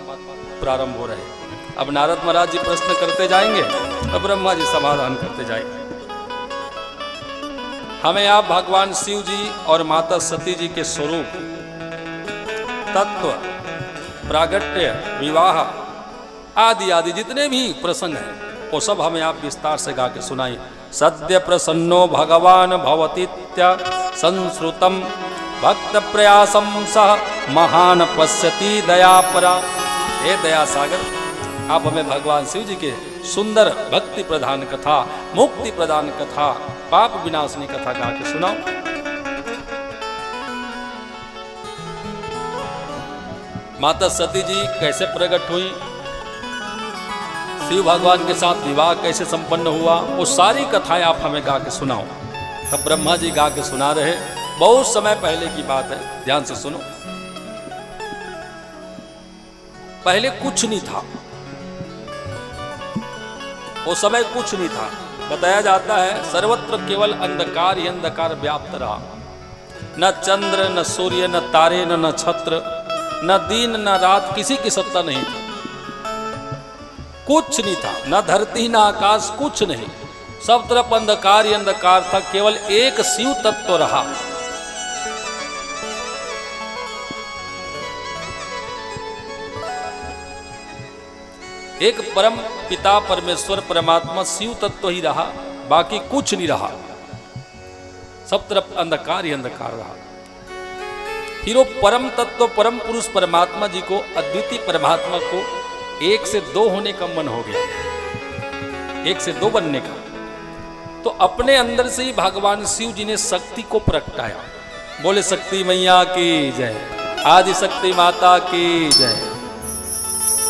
प्रारंभ हो रहे हैं। अब नारद महाराज जी प्रश्न करते जाएंगे और ब्रह्मा जी समाधान करते जाएंगे। हमें आप भगवान शिव जी और माता सती जी के स्वरूप, तत्व, प्रागट्य, विवाह आदि आदि जितने भी प्रसंग हैं वो सब हमें आप विस्तार से गा के सुनाइए। सद्य प्रसन्नो भगवान भवतीत्य संश्रुतम भक्त प्रयासम सह महान पश्यति दयापरा। हे दया सागर, आप हमें भगवान शिव जी के सुंदर भक्ति प्रधान कथा, मुक्ति प्रदान कथा, पाप विनाशनी कथा गा के सुनाओ। माता सती जी कैसे प्रकट हुई, शिव भगवान के साथ विवाह कैसे संपन्न हुआ, वो सारी कथाएं आप हमें गा के सुनाओ। तब ब्रह्मा जी गा के सुना रहे, बहुत समय पहले की बात है, ध्यान से सुनो। पहले कुछ नहीं था, वो समय कुछ नहीं था। बताया जाता है सर्वत्र केवल अंधकार ही अंधकार व्याप्त रहा। न चंद्र, न सूर्य, न तारे, न नक्षत्र, न दिन न रात, किसी की सत्ता नहीं थी। कुछ नहीं था, न धरती न आकाश, कुछ नहीं। सब तरफ अंधकार ही अंधकार था, केवल एक शिव तत्व रहा। एक परम पिता परमेश्वर परमात्मा शिव तत्व ही रहा, बाकी कुछ नहीं रहा। सब तरफ अंधकार ही अंधकार रहा। फिर वो परम तत्व, परम पुरुष परमात्मा जी को, अद्वितीय परमात्मा को एक से दो होने का मन हो गया, एक से दो बनने का। तो अपने अंदर से ही भगवान शिव जी ने शक्ति को प्रगटाया। बोले शक्ति मैया की जय, आदि शक्ति माता की जय।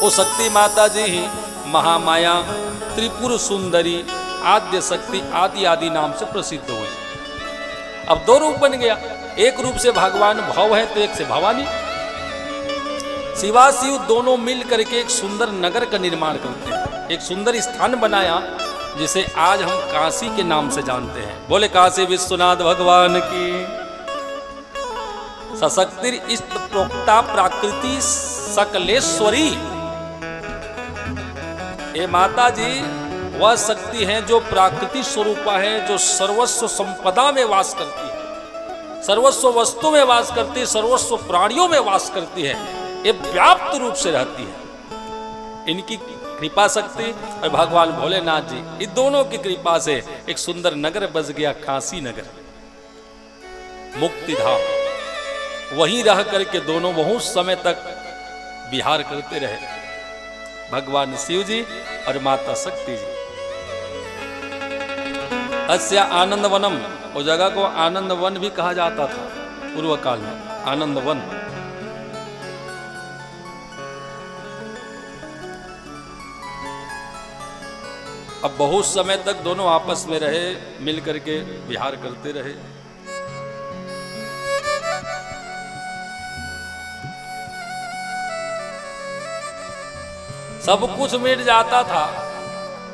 वो शक्ति माता जी ही महामाया, त्रिपुर सुंदरी, आद्य शक्ति आदि आदि नाम से प्रसिद्ध हुई। अब दो रूप बन गया, एक रूप से भगवान भव है तो एक से भवानी। शिवा शिव दोनों मिल करके एक सुंदर नगर का निर्माण करते हैं, एक सुंदर स्थान बनाया जिसे आज हम काशी के नाम से जानते हैं। बोले काशी विश्वनाथ भगवान की। सशक्तिर इष्ट प्रोक्ता प्राकृति सकलेश्वरी। ये माता जी वह शक्ति है जो प्राकृतिक स्वरूपा है, जो सर्वस्व संपदा में वास करती है, सर्वस्व वस्तु में वास करती है, सर्वस्व प्राणियों में वास करती है। ये व्याप्त रूप से रहती है। इनकी कृपा शक्ति और भगवान भोलेनाथ जी, इन दोनों की कृपा से एक सुंदर नगर बस गया, काशी नगर, मुक्ति धाम। वहीं रह करके दोनों बहुत समय तक विहार करते रहे, भगवान शिव जी और माता शक्ति जी। अस्य आनंद वनम, उस जगह को आनंद वन भी कहा जाता था पूर्व काल में, आनंद वन। अब बहुत समय तक दोनों आपस में रहे, मिल करके विहार करते रहे। सब कुछ मिट जाता था,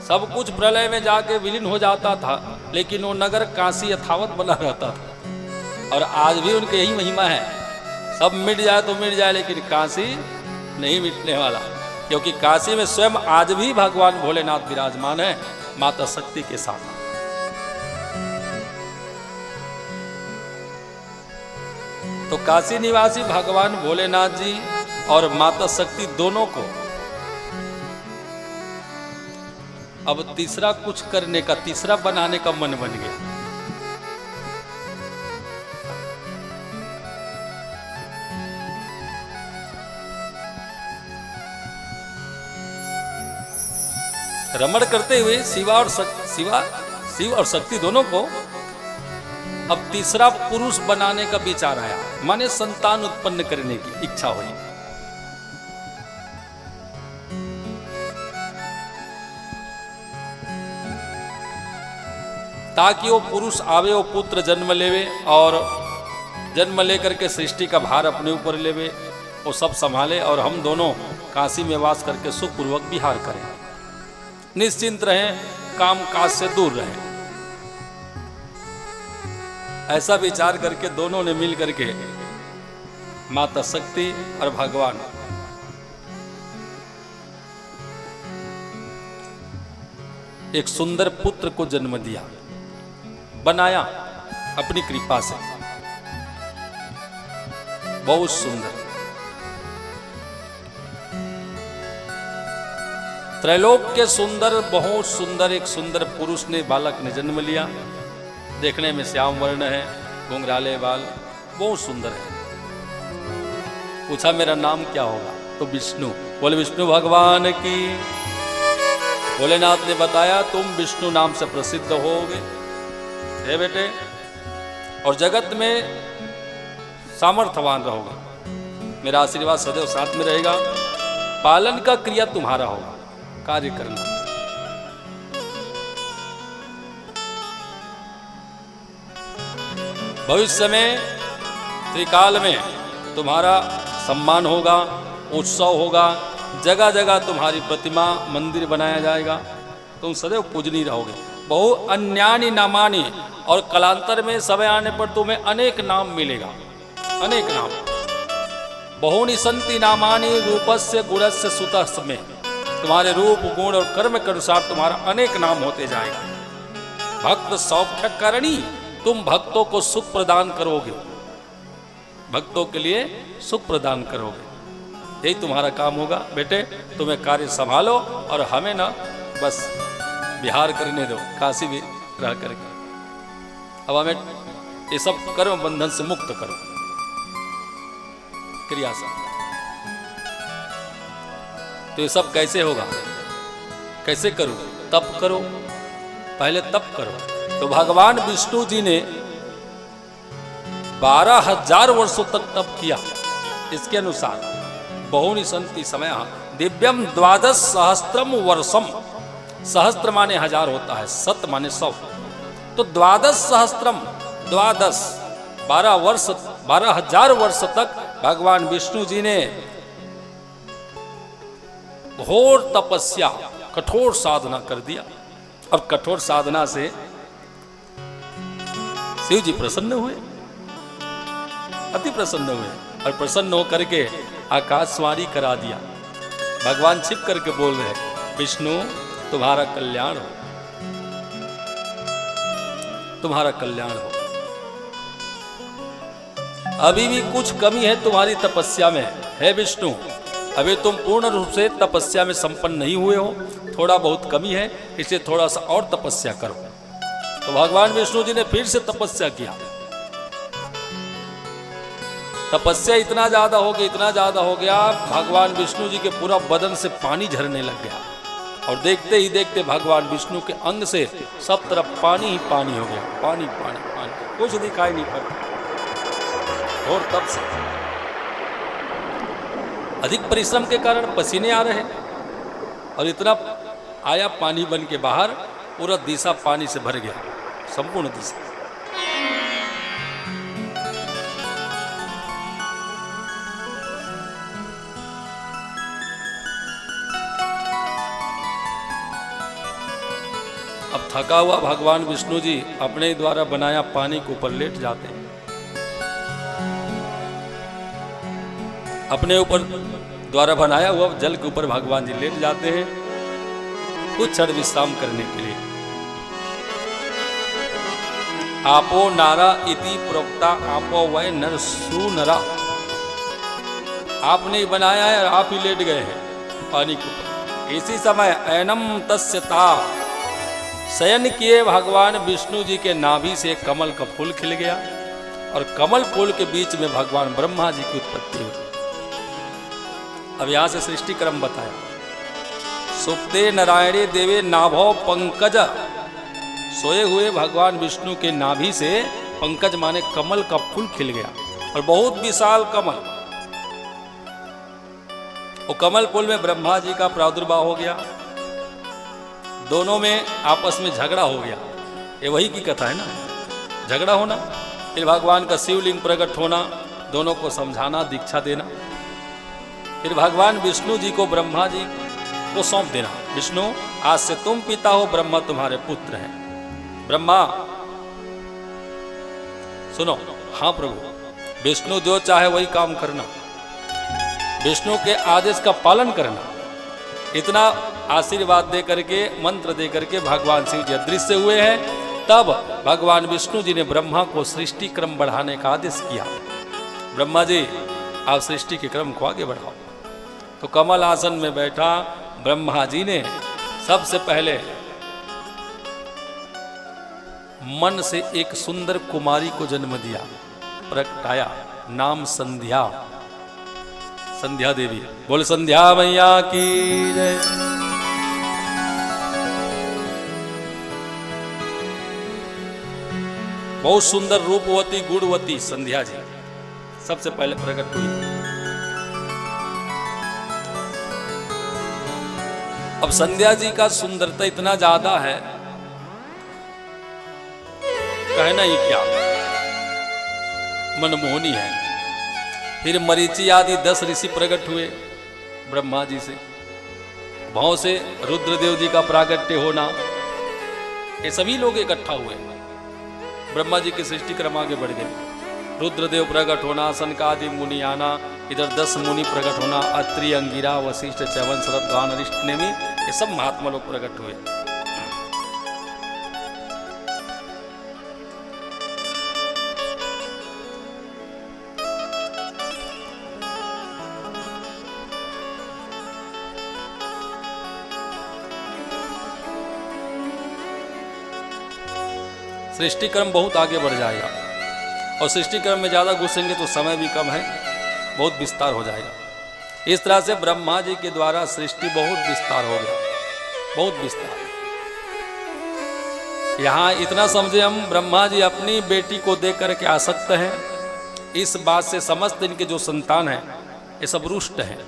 सब कुछ प्रलय में जाके विलीन हो जाता था, लेकिन वो नगर काशी यथावत बना रहता था। और आज भी उनके यही महिमा है, सब मिट जाए तो मिट जाए, लेकिन काशी नहीं मिटने वाला, क्योंकि काशी में स्वयं आज भी भगवान भोलेनाथ विराजमान है। माता शक्ति के साथ। तो काशी निवासी भगवान भोलेनाथ जी और माता शक्ति दोनों को अब तीसरा कुछ करने का, तीसरा बनाने का मन बन गया। रमण करते हुए शिव और शक्ति दोनों को अब तीसरा पुरुष बनाने का विचार आया, माने संतान उत्पन्न करने की इच्छा हुई। ताकि वो पुरुष आवे, वो पुत्र जन्म लेवे और जन्म लेकर के सृष्टि का भार अपने ऊपर लेवे, वो सब संभाले और हम दोनों काशी में वास करके सुखपूर्वक विहार करें, निश्चिंत रहें, काम काज से दूर रहें। ऐसा विचार करके दोनों ने मिल करके माता शक्ति और भगवान एक सुंदर पुत्र को जन्म दिया, बनाया अपनी कृपा से, बहुत सुंदर। त्रैलोक के सुंदर, बहुत सुंदर एक सुंदर पुरुष ने, बालक ने जन्म लिया। देखने में श्याम वर्ण है, घुंघराले बाल, बहुत सुंदर है। पूछा मेरा नाम क्या होगा, तो विष्णु। बोले विष्णु भगवान की। भोलेनाथ ने बताया तुम विष्णु नाम से प्रसिद्ध होगे हे बेटे, और जगत में सामर्थ्यवान रहोगे, मेरा आशीर्वाद सदैव साथ में रहेगा। पालन का क्रिया तुम्हारा होगा, कार्य करना। भविष्य में त्रिकाल में तुम्हारा सम्मान होगा, उत्सव होगा, जगह जगह तुम्हारी प्रतिमा मंदिर बनाया जाएगा, तुम सदैव पूजनीय रहोगे। बहु अन्यानि नामानि, और कालांतर में समय आने पर तुम्हें अनेक नाम मिलेगा, अनेक नाम। बहुनि संति नामानि रूपस्य गुणस्य सुतस्य में, तुम्हारे रूप गुण और कर्म के अनुसार तुम्हारा अनेक नाम होते जाएगा। भक्त सौख्यकरणी, तुम भक्तों को सुख प्रदान करोगे, भक्तों के लिए सुख प्रदान करोगे, यही तुम्हारा काम होगा। बेटे तुम्हें कार्य संभालो और हमें ना बस विहार करने दो, काशी भी रह करके। अब हमें ये सब कर्म बंधन से मुक्त करो, क्रिया से। तो ये सब कैसे होगा, कैसे करो? तप करो, पहले तप करो। तो भगवान विष्णु जी ने 12,000 वर्षों तक तप किया। इसके अनुसार बहुनि संति समय दिव्यम 12 सहस्त्रम वर्षम, सहस्त्र माने 1000 होता है, सत माने 100, तो 12 सहस्त्रम 12,000 वर्ष तक भगवान विष्णु जी ने घोर तपस्या, कठोर साधना कर दिया। और कठोर साधना से शिव जी प्रसन्न हुए, अति प्रसन्न हुए, और प्रसन्न होकर के आकाशवाणी करा दिया। भगवान छिप करके बोल रहे, विष्णु तुम्हारा कल्याण हो, तुम्हारा कल्याण हो। अभी भी कुछ कमी है तुम्हारी तपस्या में, है विष्णु, अभी तुम पूर्ण रूप से तपस्या में संपन्न नहीं हुए हो, थोड़ा बहुत कमी है, इसलिए थोड़ा सा और तपस्या करो। तो भगवान विष्णु जी ने फिर से तपस्या किया। तपस्या इतना ज्यादा हो गया, इतना ज्यादा हो गया, भगवान विष्णु जी के पूरा बदन से पानी झरने लग गया। और देखते ही देखते भगवान विष्णु के अंग से सब तरफ पानी ही पानी हो गया, पानी पानी पानी, कुछ दिखाई नहीं पड़ता। और तब से अधिक परिश्रम के कारण पसीने आ रहे, और इतना आया पानी बन के बाहर, पूरा दिशा पानी से भर गया, संपूर्ण दिशा। अब थका हुआ भगवान विष्णु जी अपने द्वारा बनाया पानी के ऊपर लेट जाते हैं, अपने ऊपर द्वारा बनाया हुआ जल के ऊपर भगवान जी लेट जाते हैं। कुछ क्षण विश्राम करने के लिए। आपो नारा इति प्रोक्ता आपो वै नर सुनरा, आपने ही बनाया है और आप ही लेट गए हैं पानी के ऊपर। इसी समय ऐनम तस्यता, शयन किए भगवान विष्णु जी के नाभि से कमल का फूल खिल गया और कमल फूल के बीच में भगवान ब्रह्मा जी की उत्पत्ति हुई। अब यहां से सृष्टि क्रम बताया। सुप्ते नारायणे देवे नाभो पंकज, सोए हुए भगवान विष्णु के नाभि से पंकज माने कमल का फूल खिल गया और बहुत विशाल कमल। वो कमल फूल में ब्रह्मा जी का प्रादुर्भाव हो गया, दोनों में आपस में झगड़ा हो गया। ये वही की कथा है ना, झगड़ा होना, फिर भगवान का शिवलिंग प्रकट होना, दोनों को समझाना, दीक्षा देना, फिर भगवान विष्णु जी को ब्रह्मा जी को सौंप देना। विष्णु आज से तुम पिता हो, ब्रह्मा तुम्हारे पुत्र हैं। ब्रह्मा सुनो, हाँ प्रभु, विष्णु जो चाहे वही काम करना, विष्णु के आदेश का पालन करना। इतना आशीर्वाद दे करके, मंत्र दे करके भगवान शिव जी अदृश्य हुए हैं। तब भगवान विष्णु जी ने ब्रह्मा को सृष्टि क्रम बढ़ाने का आदेश किया। ब्रह्मा जी आप सृष्टि के क्रम को आगे बढ़ाओ। तो कमल आसन में बैठा ब्रह्मा जी ने सबसे पहले मन से एक सुंदर कुमारी को जन्म दिया, प्रगटाया, नाम संध्या, संध्या देवी। बोल संध्या मैया की जय। बहुत सुंदर रूपवती गुणवती संध्या जी सबसे पहले प्रकट हुई। अब संध्या जी का सुंदरता इतना ज्यादा है, कहना ही क्या, मनमोहनी है। फिर मरीचि आदि 10 ऋषि प्रकट हुए ब्रह्मा जी से, भाव से रुद्रदेव जी का प्रागट्य होना, ये सभी लोग इकट्ठा हुए, ब्रह्मा जी की सृष्टि क्रम आगे बढ़ गए। रुद्रदेव प्रकट होना, सनकादि मुनि आना, इधर 10 मुनि प्रकट होना, अत्रि, अंगिरा, वशिष्ठ, च्यवन, शरद, गान, अरिष्ट, नेमि, ये सब महात्मा लोग प्रकट हुए। सृष्टि क्रम बहुत आगे बढ़ जाएगा और सृष्टि क्रम में ज़्यादा घुसेंगे तो समय भी कम है, बहुत विस्तार हो जाएगा। इस तरह से ब्रह्मा जी के द्वारा सृष्टि बहुत विस्तार हो गया, बहुत विस्तार। यहाँ इतना समझे हम, ब्रह्मा जी अपनी बेटी को देख करके आसक्त हैं। इस बात से समस्त इनके जो संतान हैं ये सब रुष्ट हैं।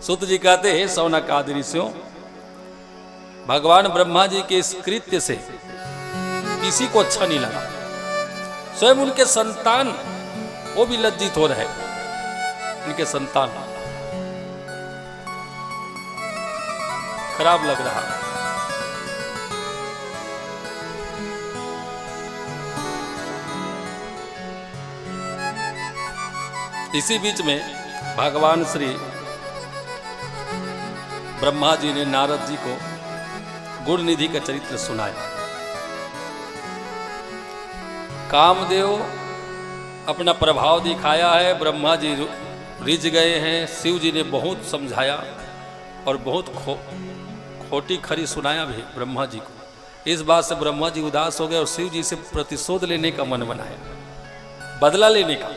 सूत जी कहते हैं, सौनक आदि ऋषियों, भगवान ब्रह्मा जी के इस कृत्य से किसी को अच्छा नहीं लगा। स्वयं उनके संतान वो भी लज्जित हो रहे, उनके संतान खराब लग रहा। इसी बीच में भगवान श्री ब्रह्मा जी ने नारद जी को गुण निधि का चरित्र सुनाया। कामदेव अपना प्रभाव दिखाया है, ब्रह्मा जी रिझ गए हैं। शिव जी ने बहुत समझाया और बहुत खोटी खरी सुनाया भी ब्रह्मा जी को। इस बात से ब्रह्मा जी उदास हो गए और शिव जी से प्रतिशोध लेने का मन बनाया, बदला लेने का।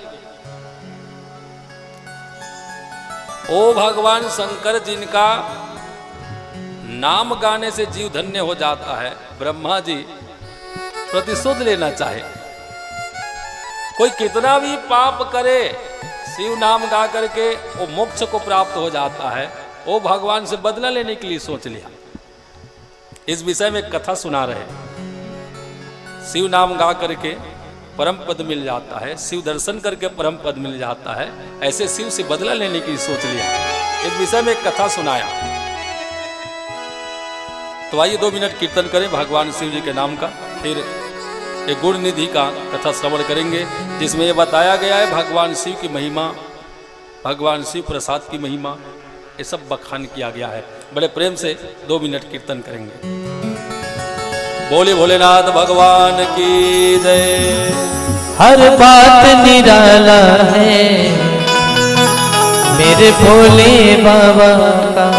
ओ भगवान शंकर, जिनका नाम गाने से जीव धन्य हो जाता है, ब्रह्मा जी प्रतिशोध लेना चाहे। कोई कितना भी पाप करे, शिव नाम गा करके वो मोक्ष को प्राप्त हो जाता है। वो भगवान से बदला लेने के लिए सोच लिया। इस विषय में कथा सुना रहे, शिव नाम गा करके परम पद मिल जाता है, शिव दर्शन करके परम पद मिल जाता है, ऐसे शिव से बदला लेने की सोच लिया। इस विषय में कथा सुनाया। तो आइए 2 मिनट कीर्तन करें भगवान शिव जी के नाम का, फिर एक गुण निधि का कथा श्रवण करेंगे, जिसमें यह बताया गया है भगवान शिव की महिमा, भगवान शिव प्रसाद की महिमा, ये सब बखान किया गया है। बड़े प्रेम से 2 मिनट कीर्तन करेंगे। बोले भोलेनाथ भगवान की जय। हर बात निराला है मेरे भोले बाबा का।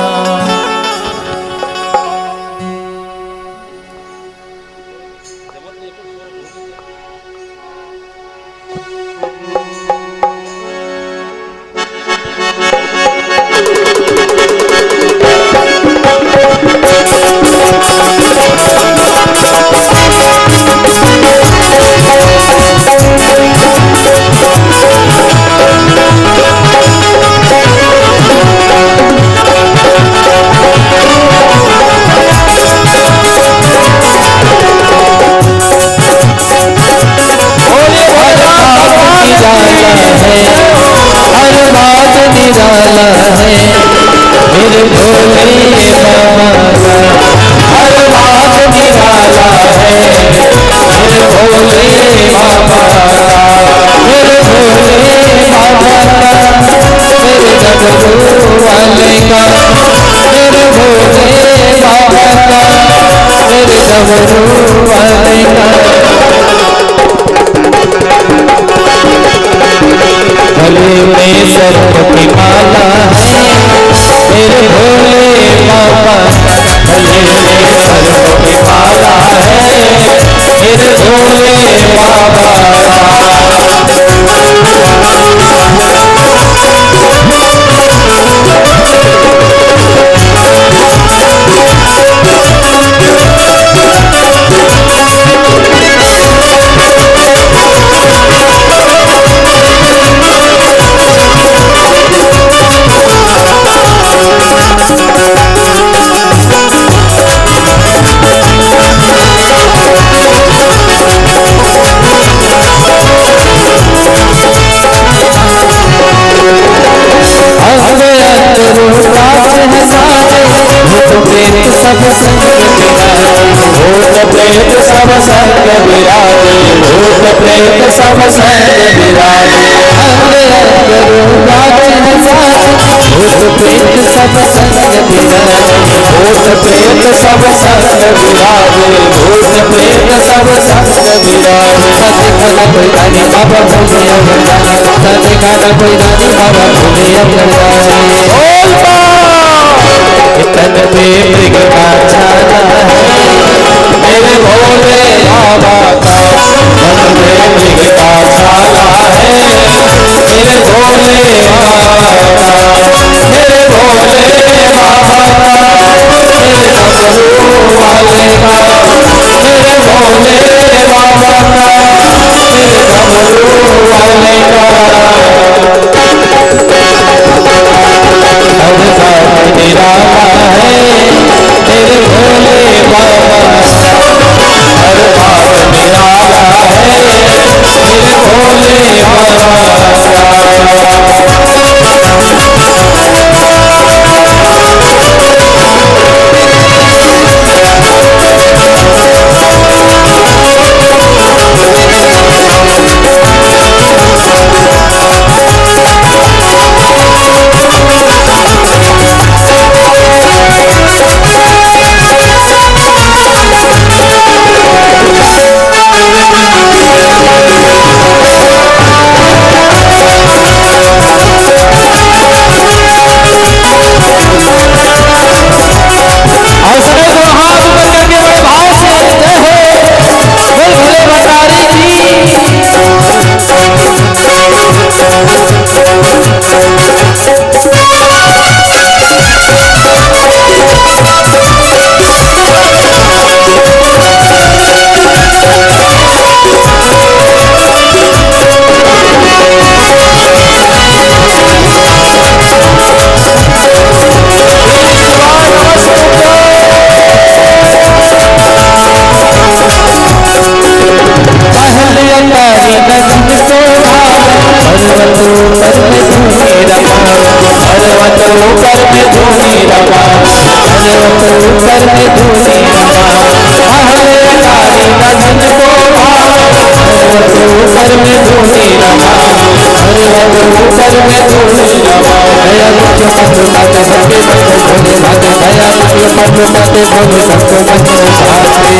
मंत्र गाते सबके मंत्र भोले भाते दयाल शिव मंत्र गाते भोले सबको मंत्र भाते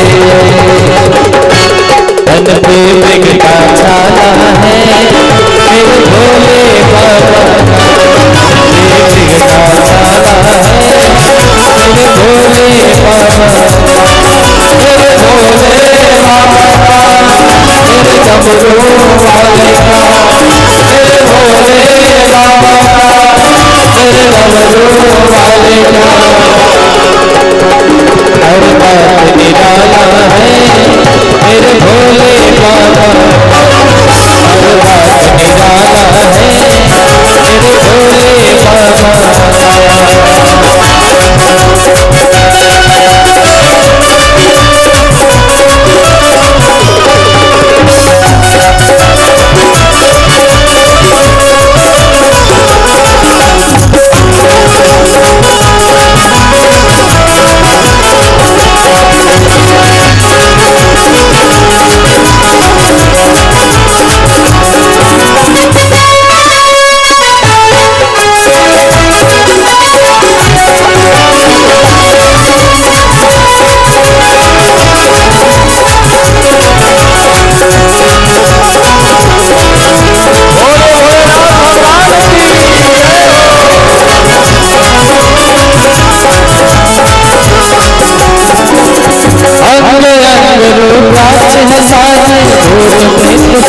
तन पे मृग का छाला है मेरे भोले बाबा मृग का छाला है मेरे भोले बाबा मेरे भोले बाबा मेरे डमरू वाले का मेरे भोले बाबा मेरे डमरू वाले का हर बात निराला है मेरे भोले बाबा हर बात निराला है मेरे भोले बाबा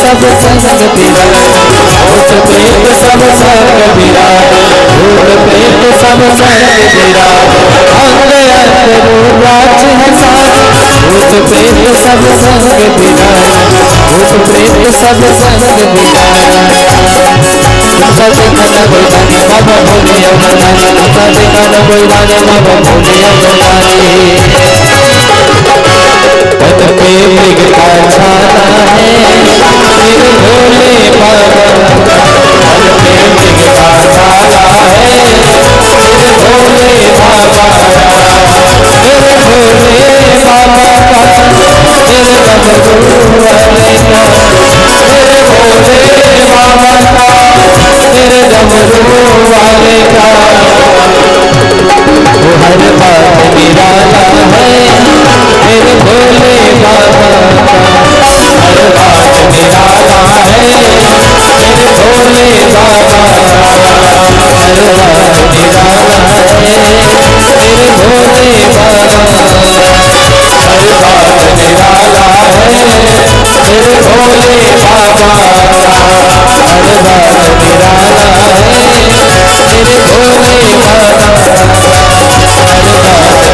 सब संग तेरा भूत प्रेत सब संग तेरा भूत प्रेत सब संग तेरा अंग अंग राज है सारा भूत प्रेत सब संग तेरा भूत प्रेत सब संग तेरा सब मन बोलाने बाबा भोले अवतारी सब मन बोलाने बाबा भोले अवतारी तन पे मृग का छाला है मेरे भोले बाबा तन पे मृग का छाला है मेरे भोले बाबा मेरे भोले बाबा मेरे डमरू वाले का मेरे भोले बाबा मेरे डमरू वाले का वो हर बात निराला है मेरे भोले बाबा हर बात निराला है मेरे भोले बाबा हर बात निराला है मेरे भोले बाबा हर बात निराला है मेरे भोले बाबा हर बात निराला है मेरे भोले बाबा हर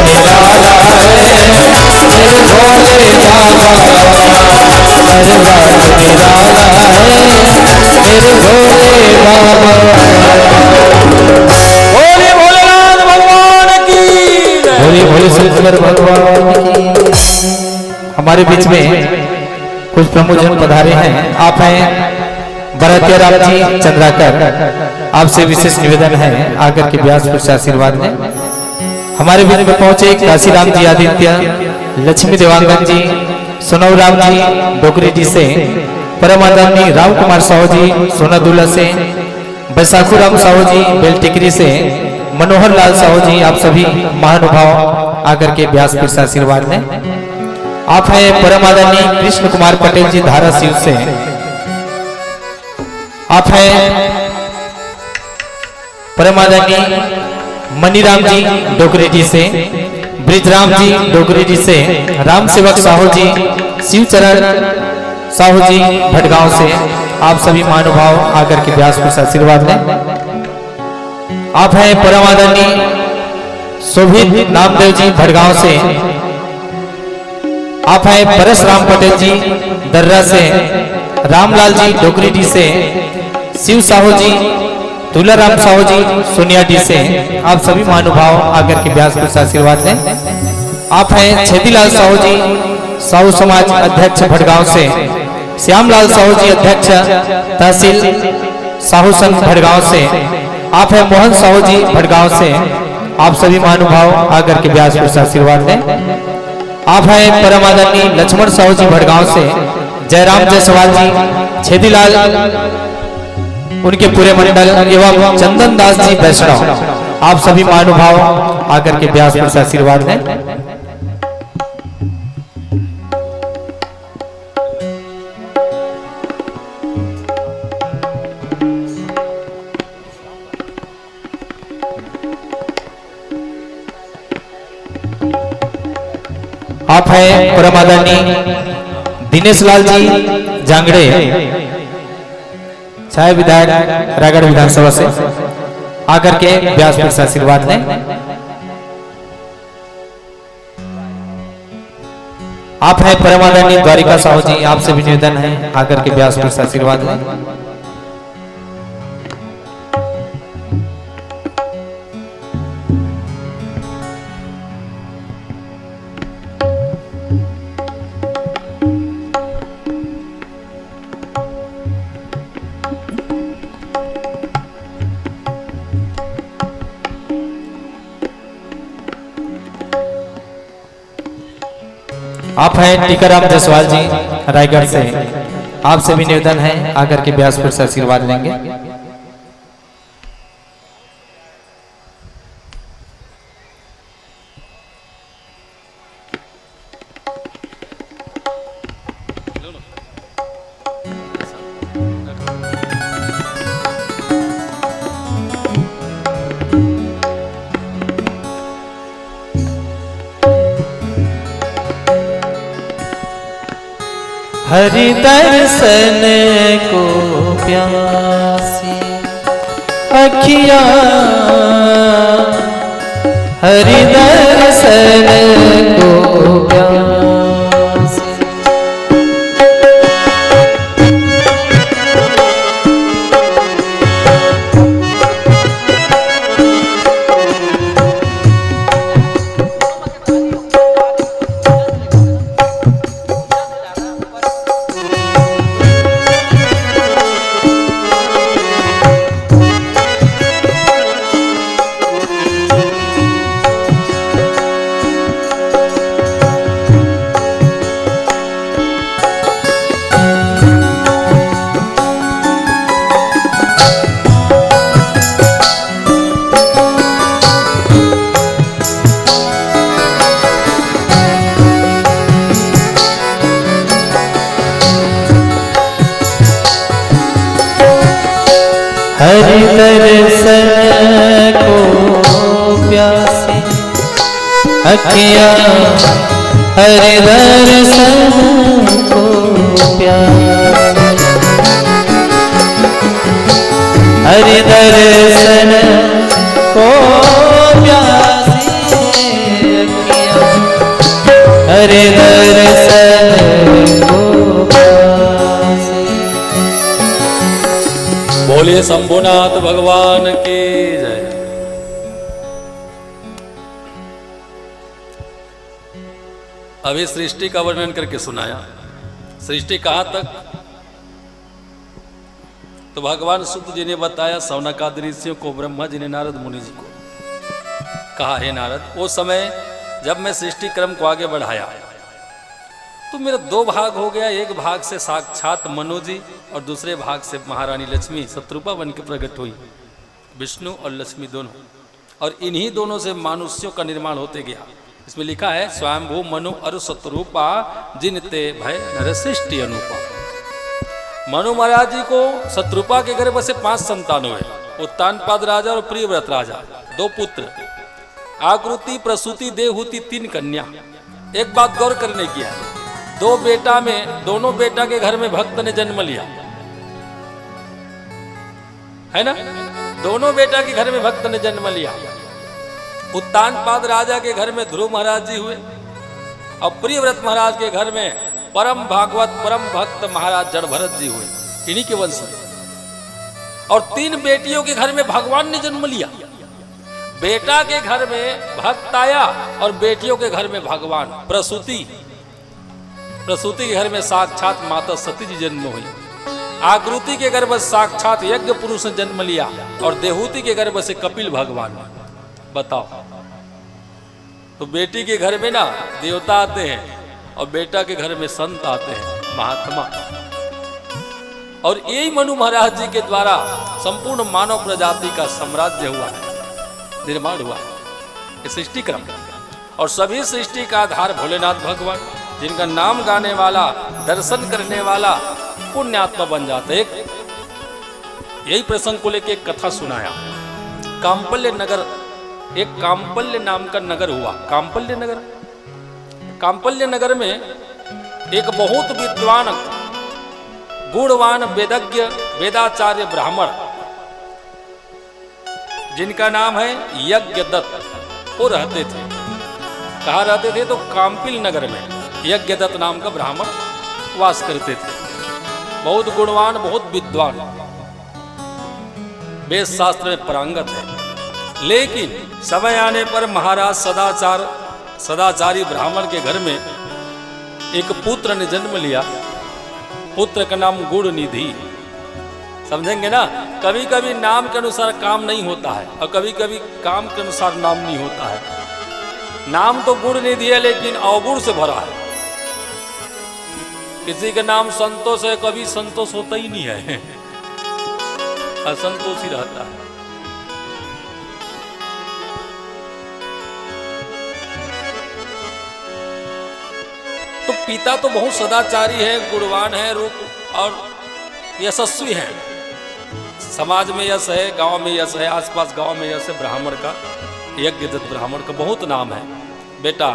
बात निराला है मेरे भोले बाबा हर बात निराला है मेरे भोले बाबा। बोले भोलेनाथ भगवान की जय। भोले भोले शंकर भगवान की। हमारे बीच में कुछ प्रमुख जन पधारे हैं। आप हैं भरतिया राम जी चंद्राकर, आपसे विशेष निवेदन है आकर के व्यासपुर से आशीर्वाद लें। हमारे बीच में पहुंचे काशीराम जी आदित्य, लक्ष्मी देवांगन जी, सोनव राम जी डोकरी जी से, परम आदरणीय राम कुमार साहू जी सोनादुल्ला से, बैसाखू राम साहू जी बेलटिकरी से, मनोहर लाल साहू जी, आप सभी महानुभाव आकर के व्यासपुर से आशीर्वाद लें। आप हैं परम आदरणीय कृष्ण कुमार पटेल जी धाराशिव से, आप हैं परम आदरणीय मनीराम जी डोकरी जी से, ब्रिजराम जी डोकरी जी से, राम सेवक साहू जी, शिवचरण साहू जी भटगांव से, आप सभी महानुभाव आकर के व्यासपुर से आशीर्वाद लें। आप हैं परम आदरणीय शोभित नामदेव जी भटगांव से, आप हैं परशुराम पटेल जी दर्रा से, रामलाल जी डोकरी जी से, शिव साहू जी, तुलाराम साहू जी सोनियाडी से, आप सभी महानुभाव आकर के व्यासपुर से आशीर्वाद लें। आप हैं छेदीलाल साहू जी साहू समाज अध्यक्ष भटगांव से, श्यामलाल साहू जी अध्यक्ष तहसील साहू संघ भटगांव से, आप हैं मोहन साहू जी भटगांव से, आप सभी महानुभाव आकर के व्यासपुर से आशीर्वाद लें। आप हैं परम आदरणीय लक्ष्मण साहू जी भटगांव से, जयराम जायसवाल जी, छेदीलाल उनके पूरे मंडल एवं चंदन दास जी वैष्णव, आप सभी महानुभाव आकर के व्यासपीठ से आशीर्वाद लें। आप हैं परम आदरणीय दिनेश लाल जी जांगड़े, छाया विधायक रायगढ़ विधानसभा से, आकर के व्यासपीठ से आशीर्वाद लें। आप हैं परम आदरणीय द्वारिका साहू जी, आपसे भी निवेदन है आकर के व्यासपीठ से आशीर्वाद लें। आप हैं टीकाराम जायसवाल जी रायगढ़ से, आपसे भी निवेदन है आकर के व्यासपीठ से आशीर्वाद लेंगे। हरि दर्शन को प्यासी अखियाँ, हरि दर्शन को प्यासी, हरि दर्शन को प्यासी अखियाँ, हरि दर्शन को प्यासी, हरि दर्शन को प्यासी अखियाँ, हरि दर्शन को प्यासी। बोलिए शंभुनाथ भगवान की जय। अभी सृष्टि का वर्णन करके सुनाया। सृष्टि कहां तक? तो भगवान सुत जी ने बताया सौनकादि ऋषियों को, ब्रह्मा जी ने नारद मुनि जी को कहा, हे नारद, वो समय जब मैं सृष्टि क्रम को आगे बढ़ाया तो मेरा दो भाग हो गया। एक भाग से साक्षात मनु जी और दूसरे भाग से महारानी लक्ष्मी शत्रुपा बन के प्रकट हुई, विष्णु और लक्ष्मी दोनों, और इन्हीं दोनों से मनुष्यों का निर्माण होते गया। इसमें लिखा है स्वयंभू मनु अरु शत्रुपा जिनते भय नर सृष्टि अनुपा। मनु महाराज जी को शत्रुपा के गर्भ से 5 संतान हुए, उत्तानपाद राजा और प्रियव्रत राजा, 2 पुत्र, आकृति प्रसूति देवहूति 3 कन्या। एक बात गौर करने की है, 2 बेटा में, दोनों बेटा के घर में भक्त ने जन्म लिया है ना, दोनों बेटा के घर में भक्त ने जन्म लिया। उत्तानपाद राजा के घर में ध्रुव महाराज जी हुए और प्रियव्रत महाराज के घर में परम भागवत परम भक्त महाराज जड़भरत जी हुए, इन्हीं के वंश में। और 3 बेटियों के घर में भगवान ने जन्म लिया। बेटा के घर में भक्त आया और बेटियों के घर में भगवान। प्रसूति के घर में साक्षात माता सती जी जन्म हुई। आकृति के गर्भ से साक्षात यज्ञ पुरुष ने जन्म लिया और देहूति के गर्भ से कपिल भगवान। बताओ, तो बेटी के घर में ना देवता आते हैं और बेटा के घर में संत आते हैं, महात्मा। और यही मनु महाराज जी के द्वारा संपूर्ण मानव प्रजाति का साम्राज्य हुआ है, निर्माण हुआ है, ये सृष्टि क्रम। और सभी सृष्टि का आधार भोलेनाथ भगवान, जिनका नाम गाने वाला, दर्शन करने वाला पुण्यात्मा बन जाता है। यही प्रसंग को लेकर एक कथा सुनाया। कांपल्य नगर, एक कांपल्य नाम का नगर हुआ। कांपल्य नगर, कांपल्य नगर में एक बहुत विद्वान, गुणवान, वेदज्ञ, वेदाचार्य ब्राह्मण, जिनका नाम है यज्ञदत्त, वो रहते थे। कहाँ रहते थे? तो कांपिल नगर में यज्ञदत्त नाम का ब्राह्मण वास करते थे। बहुत गुणवान, बहुत विद्वान, वेद शास्त्र में पारंगत है। लेकिन समय आने पर महाराज सदाचारी ब्राह्मण के घर में एक पुत्र ने जन्म लिया। पुत्र का नाम गुण निधि। समझेंगे ना, कभी कभी नाम के अनुसार काम नहीं होता है और कभी कभी काम के अनुसार नाम नहीं होता है। नाम तो गुण निधि है लेकिन अवगुण से भरा है। किसी का नाम संतोष है, कभी संतोष होता ही नहीं है, असंतोष ही रहता है। तो पिता तो बहुत सदाचारी है, गुणवान है, रूप और यशस्वी है। समाज में यश है, गांव में यश है, आसपास गांव में यश है। ब्राह्मण का, यज्ञदत्त ब्राह्मण का बहुत नाम है। बेटा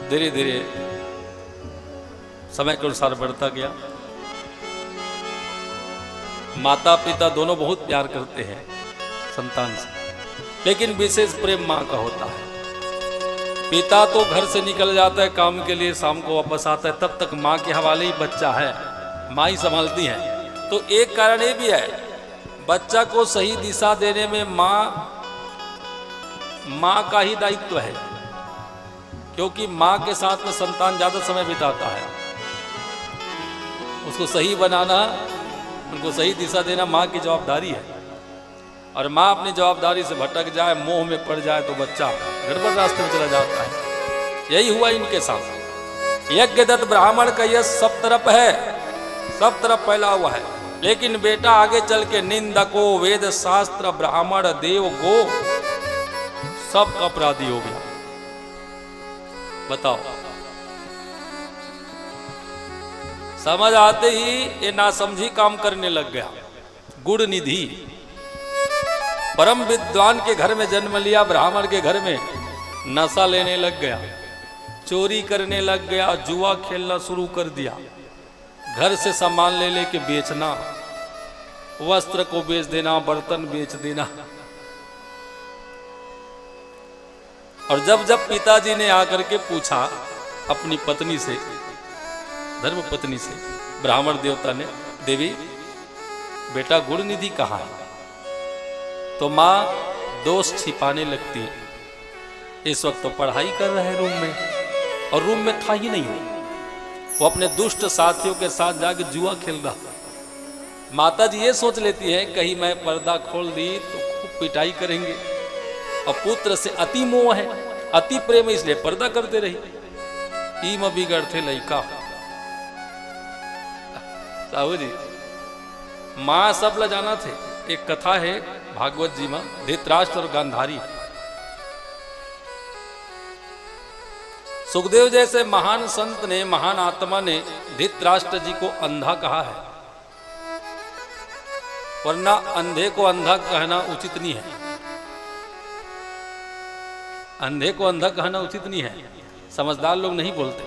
धीरे धीरे समय के अनुसार बढ़ता गया। माता पिता दोनों बहुत प्यार करते हैं संतान से, लेकिन विशेष प्रेम माँ का होता है। पिता तो घर से निकल जाता है काम के लिए, शाम को वापस आता है, तब तक माँ के हवाले ही बच्चा है, माँ ही संभालती है। तो एक कारण ये भी है, बच्चा को सही दिशा देने में माँ का ही दायित्व है, क्योंकि माँ के साथ में संतान ज्यादा समय बिताता है। उसको सही बनाना, उनको सही दिशा देना माँ की जवाबदारी है। और माँ अपनी जवाबदारी से भटक जाए, मोह में पड़ जाए तो बच्चा गड़बड़ रास्ते में चला जाता है। यही हुआ इनके साथ। यज्ञदत्त ब्राह्मण का यश सब तरफ है, सब तरफ फैला हुआ है। लेकिन बेटा आगे चल के निंदको, वेद शास्त्र, ब्राह्मण, देव, गो सब का अपराधी हो गया। बताओ, समझ आते ही ये नासमझी काम करने लग गया। गुण निधि परम विद्वान के घर में जन्म लिया, ब्राह्मण के घर में नशा लेने लग गया, चोरी करने लग गया, जुआ खेलना शुरू कर दिया, घर से सामान ले लेके बेचना, वस्त्र को बेच देना, बर्तन बेच देना। और जब जब पिताजी ने आकर के पूछा अपनी पत्नी से, धर्म पत्नी से, ब्राह्मण देवता ने, देवी बेटा गुण निधि कहाँ है? तो माँ दोष छिपाने लगती है। इस वक्त तो पढ़ाई कर रहे हैं रूम में, और रूम में था ही नहीं, वो अपने दुष्ट साथियों के साथ जाके जुआ खेल रहा। माता जी ये सोच लेती है कहीं मैं पर्दा खोल दी तो खूब पिटाई करेंगे, और पुत्र से अति मोह है, अति प्रेम, इसलिए पर्दा करते रही। ई में बिगड़ थे लइका। साहू जी, माँ सब ल जाना थे। एक कथा है भागवत जी में, धृतराष्ट्र और गांधारी। सुखदेव जैसे महान संत ने, महान आत्मा ने धृतराष्ट्र जी को अंधा कहा है, वरना अंधे को अंधा कहना उचित नहीं है। अंधे को अंधा कहना उचित नहीं है, समझदार लोग नहीं बोलते।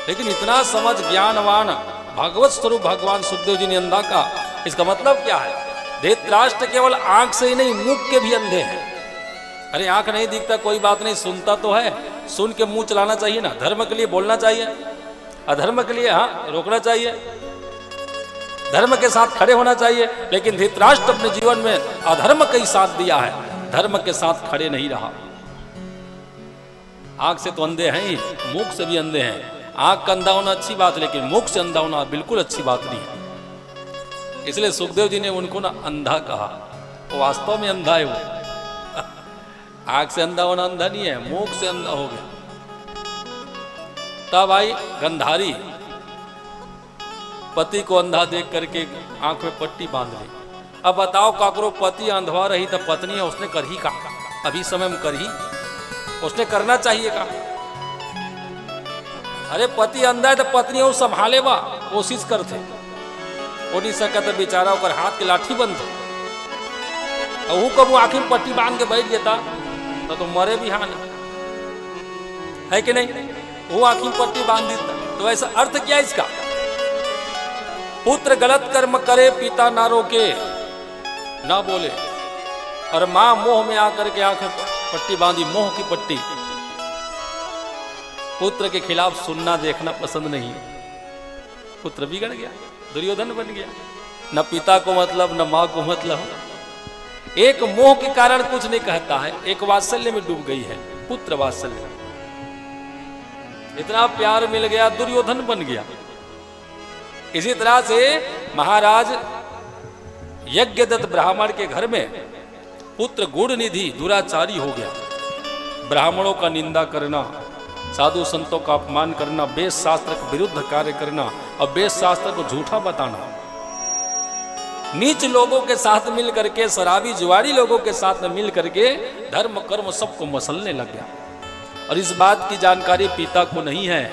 लेकिन इतना समझ ज्ञानवान भागवत स्वरूप भगवान सुखदेव जी ने अंधा का, इसका मतलब क्या है? धृतराष्ट्र केवल आंख से ही नहीं, मुख के भी अंधे हैं। अरे आंख नहीं दिखता कोई बात नहीं, सुनता तो है, सुन के मुंह चलाना चाहिए ना। धर्म के लिए बोलना चाहिए, अधर्म के लिए हाँ रोकना चाहिए, धर्म के साथ खड़े होना चाहिए। लेकिन धृतराष्ट्र अपने जीवन में अधर्म का ही साथ दिया है, धर्म के साथ खड़े नहीं रहा। आंख से तो अंधे हैं ही, मुख से भी अंधे हैं। आंख का अंधा होना अच्छी बात, लेकिन मुख से अंधा होना बिल्कुल अच्छी बात नहीं है। इसलिए सुखदेव जी ने उनको ना अंधा कहा, वो वास्तव में अंधा है। वो आंख से अंधा होना अंधा नहीं है, मुख से अंधा हो गया। तब आई गंधारी, पति को अंधा देख करके आंख में पट्टी बांध ली। अब बताओ काकरो पति अंधवा रही तो पत्नी है, उसने कर ही का, अभी समय में कर ही उसने करना चाहिए का। अरे पति अंधा है तो पत्नी वो संभाले बा कोशिश करते, हो नहीं सका तो बेचारा ओकर हाथ के लाठी बनते, वो कब आखिर पट्टी बांध के बैठ देता तो मरे भी हानि है कि नहीं, वो आखिर पट्टी बांध देता। तो ऐसा अर्थ क्या इसका? पुत्र गलत कर्म करे पिता ना रोके ना बोले, और मां मोह में आकर के आंखें पट्टी बांधी, मोह की पट्टी। पुत्र के खिलाफ सुनना देखना पसंद नहीं, पुत्र बिगड़ गया, दुर्योधन बन गया, न पिता को मतलब न मां को मतलब। एक मोह के कारण कुछ नहीं कहता है, एक वात्सल्य में डूब गई है, पुत्र वात्सल्य। इतना प्यार मिल गया, दुर्योधन बन गया। इसी तरह से महाराज यज्ञदत्त ब्राह्मण के घर में पुत्र गुण निधि दुराचारी हो गया। ब्राह्मणों का निंदा करना, साधु संतों का अपमान करना, वेद शास्त्र के विरुद्ध कार्य करना और वेद शास्त्र को झूठा बताना, नीच लोगों के साथ मिल करके, शराबी जुआरी लोगों के साथ में मिल करके धर्म कर्म सबको मसलने लग गया। और इस बात की जानकारी पिता को नहीं है।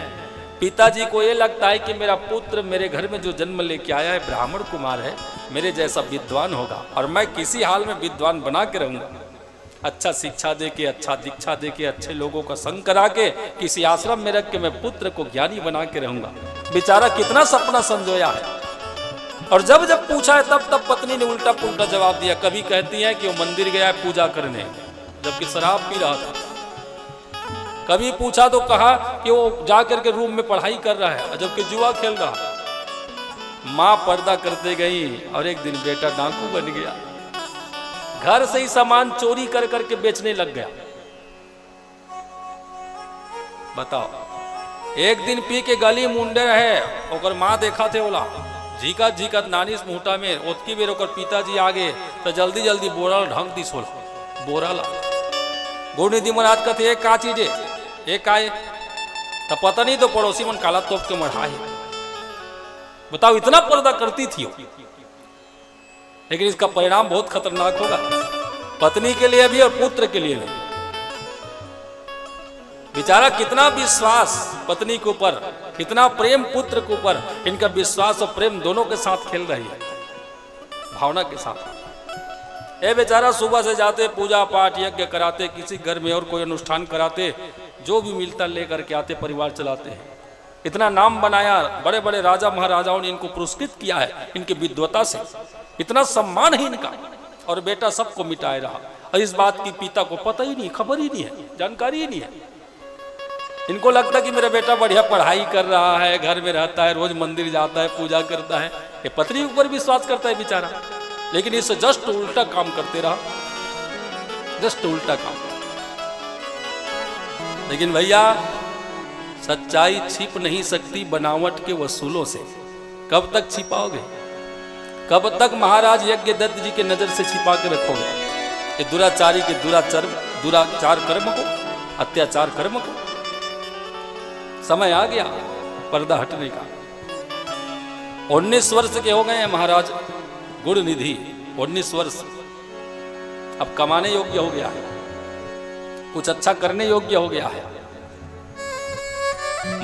पिताजी को ये लगता है कि मेरा पुत्र मेरे घर में जो जन्म लेके आया है ब्राह्मण कुमार है, मेरे जैसा विद्वान होगा और मैं किसी हाल में विद्वान बना के रहूंगा। अच्छा शिक्षा दे के, अच्छा दीक्षा दे के, अच्छे लोगों का संग करा के किसी आश्रम में रख के मैं पुत्र को ज्ञानी बना के रहूंगा। बेचारा कितना सपना संजोया है। और जब जब पूछा है तब पत्नी ने उल्टा पुल्टा जवाब दिया। कभी कहती है कि वो मंदिर गया है पूजा करने, जबकि शराब पी रहा था। कभी पूछा तो कहा कि वो जाकर के रूम में पढ़ाई कर रहा है, जबकि जुआ खेल रहा। मां पर्दा करते गई और एक दिन बेटा डाकू बन गया, घर से ही सामान चोरी कर करके बेचने लग गया। बताओ, एक दिन पी के गली मुंडे रहे, ओकर मां देखा थे बोला झीका झीका नानिस मुहटा में ओतकी बेर ओकर पिताजी आगे तो जल्दी जल्दी बोरा ढंग दी सोला बोरा ला। गुरुनिधि महाराज कहते एक का चीज है, एक आए तो पता नहीं तो पड़ोसी मन काला तोप के मढ़ाए। बताओ, इतना पर्दा करती थी। लेकिन इसका परिणाम बहुत खतरनाक होगा, पत्नी के लिए भी और पुत्र के लिए भी। बेचारा कितना विश्वास पत्नी के ऊपर, कितना प्रेम पुत्र के ऊपर, इनका विश्वास और प्रेम दोनों के साथ खेल रही है, भावना के साथ। ये बेचारा सुबह से जाते, पूजा पाठ यज्ञ कराते, किसी घर में और कोई अनुष्ठान कराते, जो भी मिलता लेकर के आते, परिवार चलाते हैं। इतना नाम बनाया, बड़े बड़े राजा महाराजाओं ने इनको पुरस्कृत किया है इनकी विद्वता से, इतना सम्मान है इनका। और बेटा सबको मिटाए रहा, और इस बात की पिता को पता ही नहीं, खबर ही नहीं है, जानकारी ही नहीं है। इनको लगता कि मेरा बेटा बढ़िया पढ़ाई कर रहा है, घर में रहता है, रोज मंदिर जाता है, पूजा करता है, ये पत्नी के ऊपर विश्वास करता है बेचारा। लेकिन इससे जस्ट उल्टा काम करते रहा, जस्ट उल्टा काम। लेकिन भैया, सच्चाई छिप नहीं सकती बनावट के वसूलों से। कब तक छिपाओगे? कब तक महाराज यज्ञदत्त जी के नजर से छिपा के रखोगे ये दुराचारी के दुराचार कर्म को, अत्याचार कर्म को? समय आ गया पर्दा हटने का। 19 वर्ष के हो गए हैं महाराज गुण निधि, 19 वर्ष। अब कमाने योग्य हो गया है, कुछ अच्छा करने योग्य हो गया है।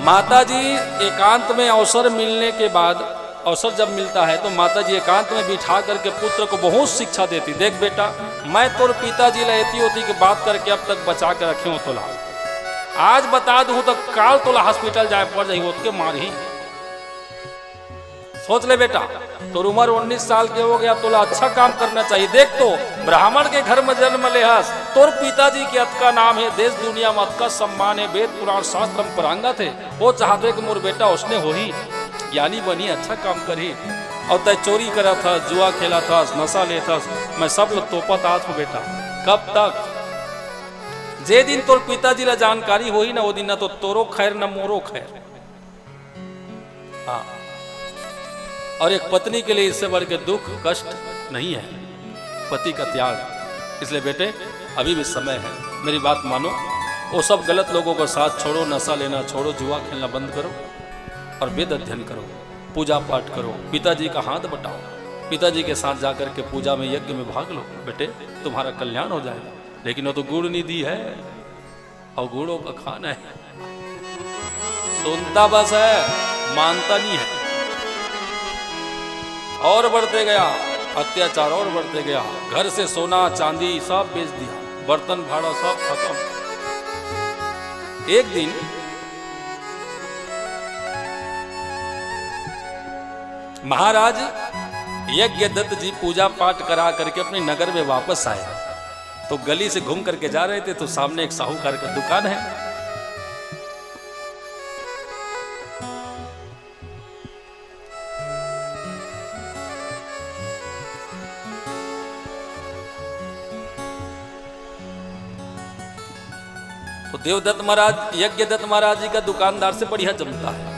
माताजी एकांत में अवसर मिलने के बाद, अवसर जब मिलता है तो माताजी एकांत में बिठा करके पुत्र को बहुत शिक्षा देती। देख बेटा, मैं तोर पिताजी लेती होती की बात करके अब तक बचा के रखे हो तोला, आज बता दूं तो काल तोला हॉस्पिटल जाए पड़ जाही होत के मार ही। सोच ले बेटा, तोर उम्र 19 साल के हो गया, तोला अच्छा काम करना चाहिए। देख तो ब्राह्मण के घर में जन्म ले हस, तोर पिताजी के अत का नाम है, देश दुनिया में अत का सम्मान है, वेद पुराण शास्त्र में परांगत है। वो चाहते कि मोर बेटा उसने हो ही ज्ञानी बनी, अच्छा काम करी। और तय चोरी करा था, जुआ खेला था, नशा ले था, मैं सब लोग तोपत आत हूँ बेटा। कब तक? जे दिन तोर पिताजी ला जानकारी हो ही ना, वो दिन ना तो तोरो खैर ना मोरो खैर। हाँ, और एक पत्नी के लिए इससे बढ़ के दुख कष्ट नहीं है, पति का त्याग। इसलिए बेटे, अभी भी समय है, मेरी बात मानो। वो सब गलत लोगों का साथ छोड़ो, नशा लेना छोड़ो, जुआ खेलना बंद करो और वेद अध्ययन करो। पूजा पाठ करो, पिताजी का हाथ बटाओ, पिताजी के साथ जाकर के पूजा में यज्ञ में भाग लो, बेटे तुम्हारा कल्याण हो जाएगा। लेकिन वो तो गुड़ निधि है और गुड़ों का खाना है, सुनता बस है, मानता नहीं है। और बढ़ते गया अत्याचार, और बढ़ते गया, घर से सोना चांदी सब बेच दिया, बर्तन भाड़ा सब खत्म। एक दिन महाराज यज्ञदत्त जी पूजा पाठ करा करके अपने नगर में वापस आए, तो गली से घूम करके जा रहे थे, तो सामने एक साहूकार का दुकान है। तो देवदत्त महाराज, यज्ञदत्त महाराज जी का दुकानदार से बढ़िया जमता है।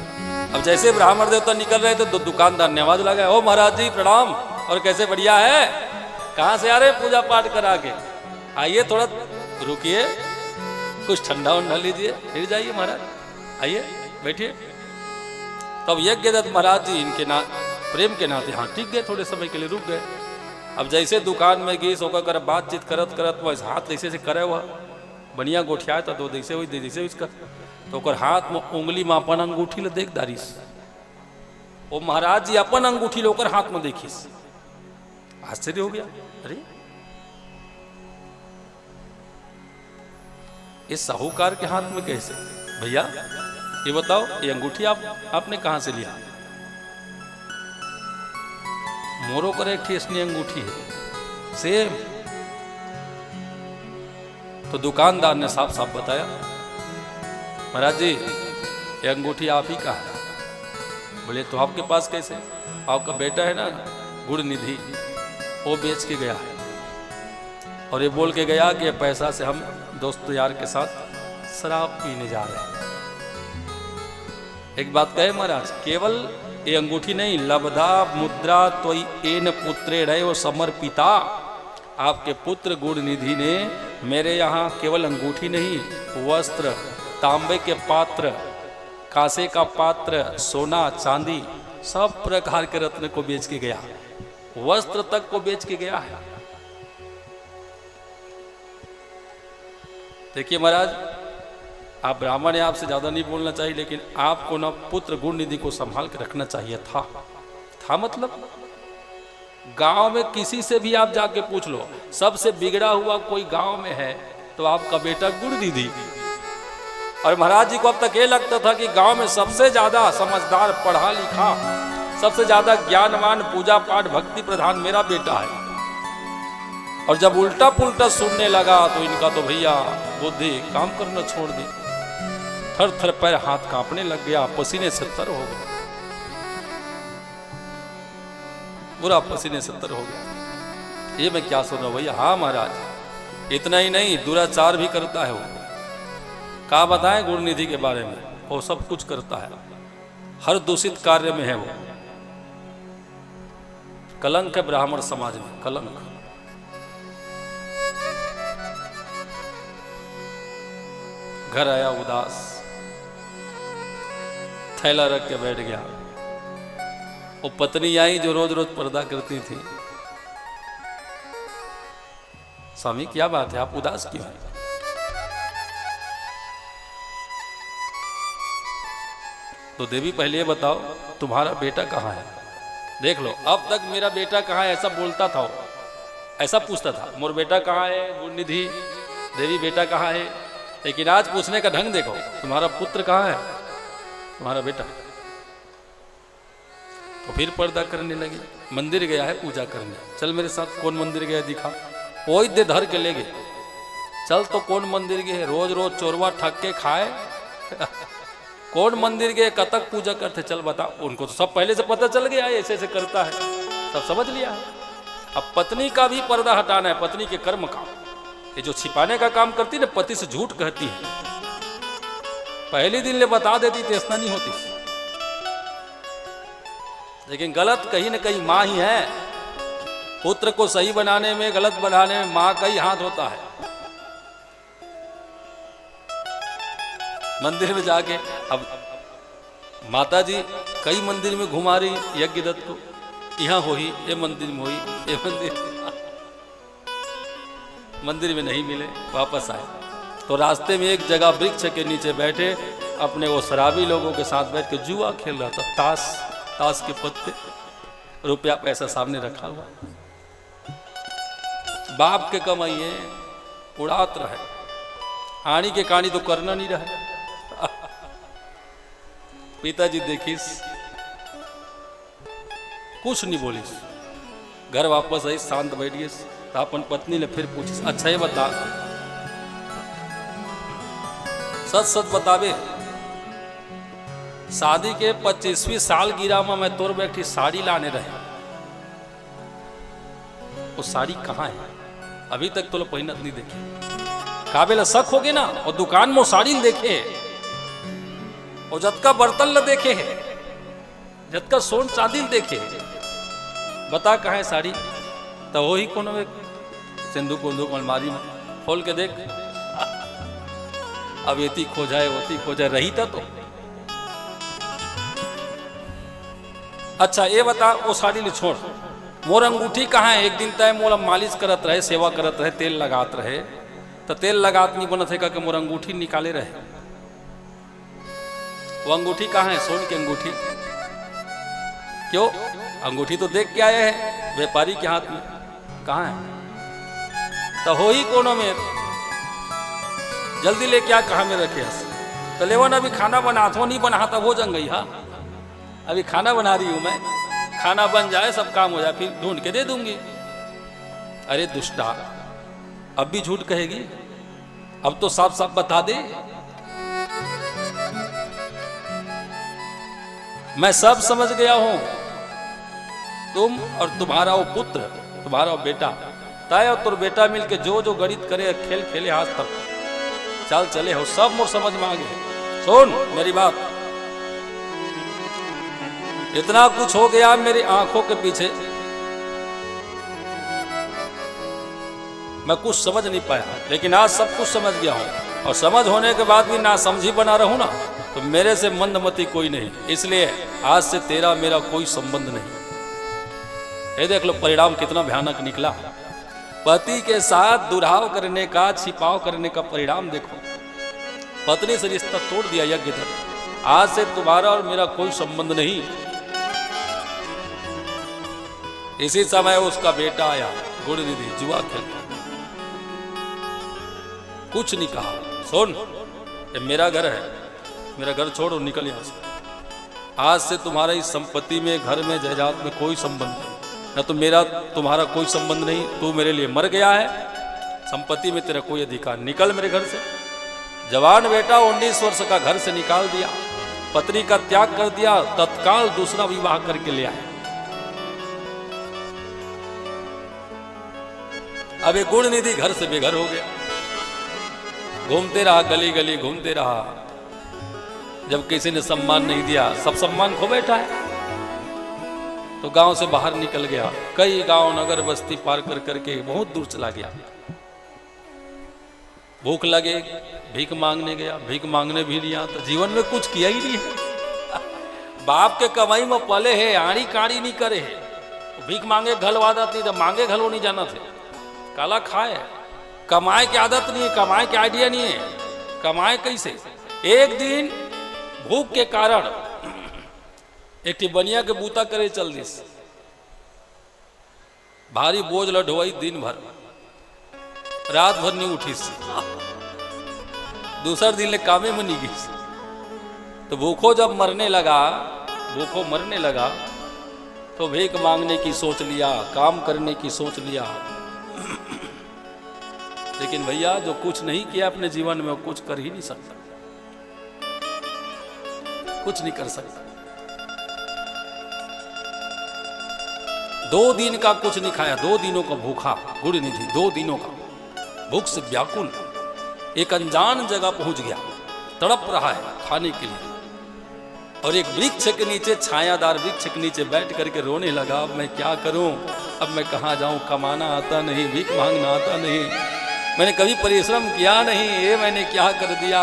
अब जैसे ब्राह्मण देवता निकल रहे थे तो दुकानदार ने आवाज लगाया, ओ महाराज जी प्रणाम, और कैसे बढ़िया है, कहाँ से आ रहे पूजा पाठ करा के, आइए थोड़ा रुकिए, कुछ ठंडा उंडा लीजिए फिर जाइए महाराज, आइए बैठिए। तब यज्ञदत्त महाराज जी इनके प्रेम के नाते हाँ ठीक गए, थोड़े समय के लिए रुक गए। अब जैसे दुकान में गई सोकर कर बातचीत करत करत वह हाथ ऐसे से करे हुआ बढ़िया गोठिया था, तो जैसे हुई जैसे इसका तो कर हाथ में उंगली में अपन अंगूठी ले देख दारिस, वो महाराज जी अपन अंगूठी लेकर हाथ में देखिस, आश्चर्य हो गया, अरे इस साहूकार के हाथ में कैसे, भैया ये बताओ ये अंगूठी आपने कहां से लिया? मोरो कर एक ठेसनी अंगूठी है सेम। तो दुकानदार ने साफ साफ बताया, महाराज जी ये अंगूठी आप ही का है। बोले तो आपके पास कैसे? आपका बेटा है ना गुड़ निधि, वो बेच के गया है, और ये बोल के गया कि पैसा से हम दोस्त यार के साथ शराब पीने जा रहे हैं। एक बात कहे महाराज, केवल ये अंगूठी नहीं, लब्धा मुद्रा त्वयि एन पुत्रे रहे समर्पिता, आपके पुत्र गुड़ निधि ने मेरे यहाँ केवल अंगूठी नहीं, वस्त्र, तांबे के पात्र, कांसे का पात्र, सोना चांदी, सब प्रकार के रत्न को बेच के गया, वस्त्र तक को बेच के गया है। देखिए महाराज, आप ब्राह्मण हैं, आपसे ज्यादा नहीं बोलना चाहिए, लेकिन आपको ना पुत्र गुण निधि को संभाल के रखना चाहिए था मतलब गांव में किसी से भी आप जाके पूछ लो, सबसे बिगड़ा हुआ कोई गांव में है तो आपका बेटा गुड़ निधि। और महाराज जी को अब तक ये लगता था कि गांव में सबसे ज्यादा समझदार, पढ़ा लिखा, सबसे ज्यादा ज्ञानवान, पूजा पाठ भक्ति प्रधान मेरा बेटा है। और जब उल्टा पुल्टा सुनने लगा तो इनका तो भैया बुद्धि काम करना छोड़ दी, थर थर पैर हाथ कांपने लग गया, पसीने से तर हो गया, पूरा पसीने से तर हो गया। ये मैं क्या सुन रहा हूं भैया? हाँ महाराज, इतना ही नहीं दुराचार भी करता है वो, क्या बताएं गुड़ निधि के बारे में, वो सब कुछ करता है, हर दूषित कार्य में है वो, कलंक है ब्राह्मण समाज में, कलंक। घर आया उदास, थैला रख के बैठ गया। वो पत्नी आई जो रोज रोज पर्दा करती थी, स्वामी क्या बात है, आप उदास क्यों हैं? तो देवी पहले ये बताओ तुम्हारा बेटा कहाँ है? देख लो अब तक मेरा बेटा कहाँ है ऐसा बोलता था, ऐसा पूछता था, मोर बेटा कहाँ है गुड़ निधि, देवी बेटा कहाँ है। लेकिन आज पूछने का ढंग देखो, तुम्हारा पुत्र कहाँ है, तुम्हारा बेटा। तो फिर पर्दा करने लगी, मंदिर गया है पूजा करने, चल मेरे साथ, कौन मंदिर गया दिखा, वही दे धर के ले गए, चल तो कौन मंदिर गए, रोज रोज चोरवा ठग के खाए कौन मंदिर गए, कतक पूजा करते, चल बता। उनको तो सब पहले से पता चल गया ऐसे ऐसे करता है, सब समझ लिया है। अब पत्नी का भी पर्दा हटाना है, पत्नी के कर्म का, ये जो छिपाने का काम करती है ना, पति से झूठ कहती है, पहले दिन ले बता देती तो ऐसा नहीं होती। लेकिन गलत कहीं ना कहीं माँ ही है, पुत्र को सही बनाने में, गलत बनाने में माँ का ही हाथ होता है। मंदिर में जाके अब माता जी कई मंदिर में घुमा रही यज्ञ दत्त को, यहाँ हो ही ये मंदिर में हुई, ये मंदिर में नहीं मिले, वापस आए तो रास्ते में एक जगह वृक्ष के नीचे बैठे अपने वो शराबी लोगों के साथ बैठ के जुआ खेल रहा था। ताश के पत्ते, रुपया पैसा सामने रखा हुआ, बाप के कमाई है उड़ात रहे, आनी के कहानी तो करना नहीं रहे। पिताजी देखिस कुछ नहीं बोलिस, घर वापस आई, शांत बैठिए। तो अपन पत्नी ने फिर पूछिस, अच्छा ये बता, सच सच बतावे, शादी के 25वीं साल गिरा में मैं तोर बैठी साड़ी लाने रहे, वो साड़ी कहाँ है? अभी तक तो पहनत नहीं देखे। काबिल शक हो गए ना, और दुकान में साड़ी देखे, और जतका बर्तन ल देखे है, जतका सोन चांदी देखे, बता कहाँ है साड़ी? तो वही कोनो एक सिंधु कुंदू अलमारी में खोल के देख, अब एती खो जाए ओती खो जाए, रही था तो। अच्छा ये बता, वो साड़ी ले छोड़, मोर अंगूठी कहाँ है? एक दिन तय मोला मालिश करत रहे, सेवा करत रहे, तेल लगात रहे, तो तेल लगात नहीं बनत है का मोर अंगूठी निकाले रहे। वो अंगूठी कहाँ है? सोन की अंगूठी। क्यों? अंगूठी तो देख के आए हैं व्यापारी के हाथ में, कहाँ है? तो हो ही कोनो में, जल्दी ले क्या कहाँ में रखे? तो लेवन अभी खाना बनाता हूँ, नहीं बना था हो जंग गई। हाँ अभी खाना बना रही हूं मैं, खाना बन जाए सब काम हो जाए फिर ढूंढ के दे दूंगी। अरे दुष्टा, अब भी झूठ कहेगी? अब तो साफ साफ बता दे। मैं सब समझ गया हूं, तुम और तुम्हारा वो पुत्र, तुम्हारा वो बेटा, ताया और तुर बेटा मिलके जो जो गणित करे, खेल खेले आज तक चाल चले हो, सब मोर समझ में आ गए। सुन मेरी बात, इतना कुछ हो गया मेरी आंखों के पीछे, मैं कुछ समझ नहीं पाया, लेकिन आज सब कुछ समझ गया हूं। और समझ होने के बाद भी ना समझी बना रहूं ना, तो मेरे से मंदमती कोई नहीं, इसलिए आज से तेरा मेरा कोई संबंध नहीं। ये देख लो परिणाम कितना भयानक निकला। पति के साथ दुराव करने का, छिपाव करने का परिणाम देखो। पत्नी से रिश्ता तोड़ दिया यज्ञ दत्त, आज से तुम्हारा और मेरा कोई संबंध नहीं। इसी समय उसका बेटा आया गुणनिधि, जुआ खेलता, कुछ नहीं कहा। सुन, ये मेरा घर है, मेरा घर छोड़ो, निकल यहां से। आज से तुम्हारा इस संपत्ति में, घर में, जायदाद में कोई संबंध नहीं, न तो मेरा तुम्हारा कोई संबंध नहीं। तू मेरे लिए मर गया है, संपत्ति में तेरा कोई अधिकार, निकल मेरे घर से। जवान बेटा 19 वर्ष का घर से निकाल दिया, पत्नी का त्याग कर दिया, तत्काल दूसरा विवाह करके ले आया। अब एक गुणनिधि घर से बेघर हो गया, घूमते रहा, गली गली घूमते रहा। जब किसी ने सम्मान नहीं दिया, सब सम्मान खो बैठा है, तो गांव से बाहर निकल गया। कई गांव नगर बस्ती पार कर करके बहुत दूर चला गया। भूख लगे, भीख मांगने गया, भीख मांगने भी नहीं आता, जीवन में कुछ किया ही नहीं है। बाप के कमाई में पले है, आड़ी काड़ी नहीं करे है। भीख मांगे घल आदत नहीं, तो मांगे घलो नहीं जाना थे, काला खाए। कमाए की आदत नहीं है, कमाए की आइडिया नहीं है, कमाए कैसे? एक दिन भूख के कारण एक बनिया के बूता करे चल दिस, भारी बोझ लढोई, दिन भर रात भर नहीं उठी सी, दूसर दिन ले कामे में नहीं गई। तो भूखो जब मरने लगा, भूखो मरने लगा, तो भीख मांगने की सोच लिया, काम करने की सोच लिया। लेकिन भैया जो कुछ नहीं किया अपने जीवन में, वो कुछ कर ही नहीं सकता, कुछ नहीं कर सकता। 2 दिन का कुछ नहीं खाया, 2 दिनों का भूखा गुणनिधि, 2 दिनों का भूख से व्याकुल एक अनजान जगह पहुंच गया, तड़प रहा है खाने के लिए। और एक वृक्ष के नीचे, छायादार वृक्ष के नीचे बैठ करके रोने लगा। अब मैं क्या करूं, अब मैं कहां जाऊं, कमाना आता नहीं, भीख मांगना आता नहीं, मैंने कभी परिश्रम किया नहीं, ये मैंने क्या कर दिया।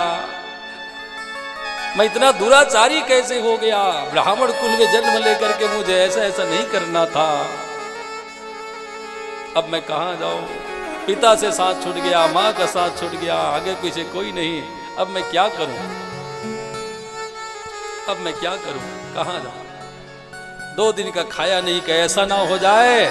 मैं इतना दुराचारी कैसे हो गया? ब्राह्मण कुल में जन्म लेकर के मुझे ऐसा ऐसा नहीं करना था। अब मैं कहाँ जाऊं? पिता से साथ छूट गया, माँ का साथ छूट गया, आगे पीछे कोई नहीं। अब मैं क्या करूं? अब मैं क्या करूं? कहाँ जाऊं? 2 दिन का खाया नहीं, कि ऐसा ना हो जाए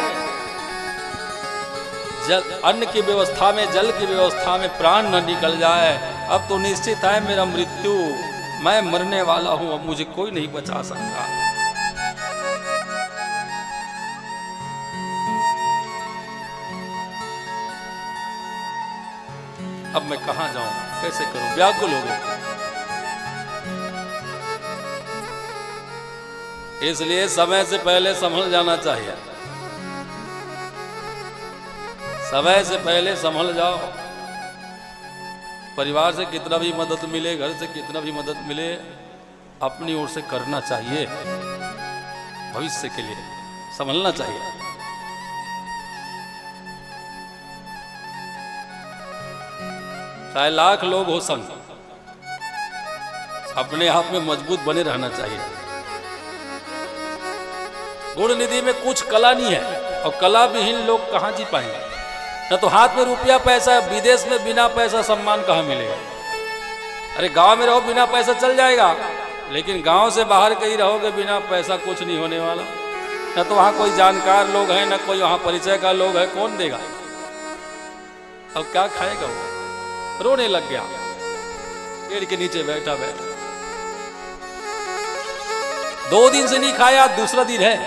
जल अन्न की व्यवस्था में, जल की व्यवस्था में प्राण न निकल जाए। अब तो निश्चित है मेरा मृत्यु, मैं मरने वाला हूं, अब मुझे कोई नहीं बचा सकता। अब मैं कहां जाऊं? कैसे करूं? व्याकुल हो गया। इसलिए समय से पहले संभल जाना चाहिए। समय से पहले संभल जाओ। परिवार से कितना भी मदद मिले, घर से कितना भी मदद मिले, अपनी ओर से करना चाहिए। भविष्य के लिए संभलना चाहिए। चाहे लाख लोग हो संग, अपने आप में मजबूत बने रहना चाहिए। गुण निधि में कुछ कला नहीं है, और कला विहीन लोग कहां जी पाएंगे? न तो हाथ में रुपया पैसा, विदेश में बिना पैसा सम्मान कहां मिलेगा? अरे गांव में रहो बिना पैसा चल जाएगा, लेकिन गांव से बाहर कहीं रहोगे बिना पैसा कुछ नहीं होने वाला। न तो वहां कोई जानकार लोग हैं, न कोई वहां परिचय का लोग है, कौन देगा? अब क्या खाएगा वो? रोने लग गया, पेड़ के नीचे बैठा बैठा। 2 दिन से नहीं खाया, दूसरा दिन है,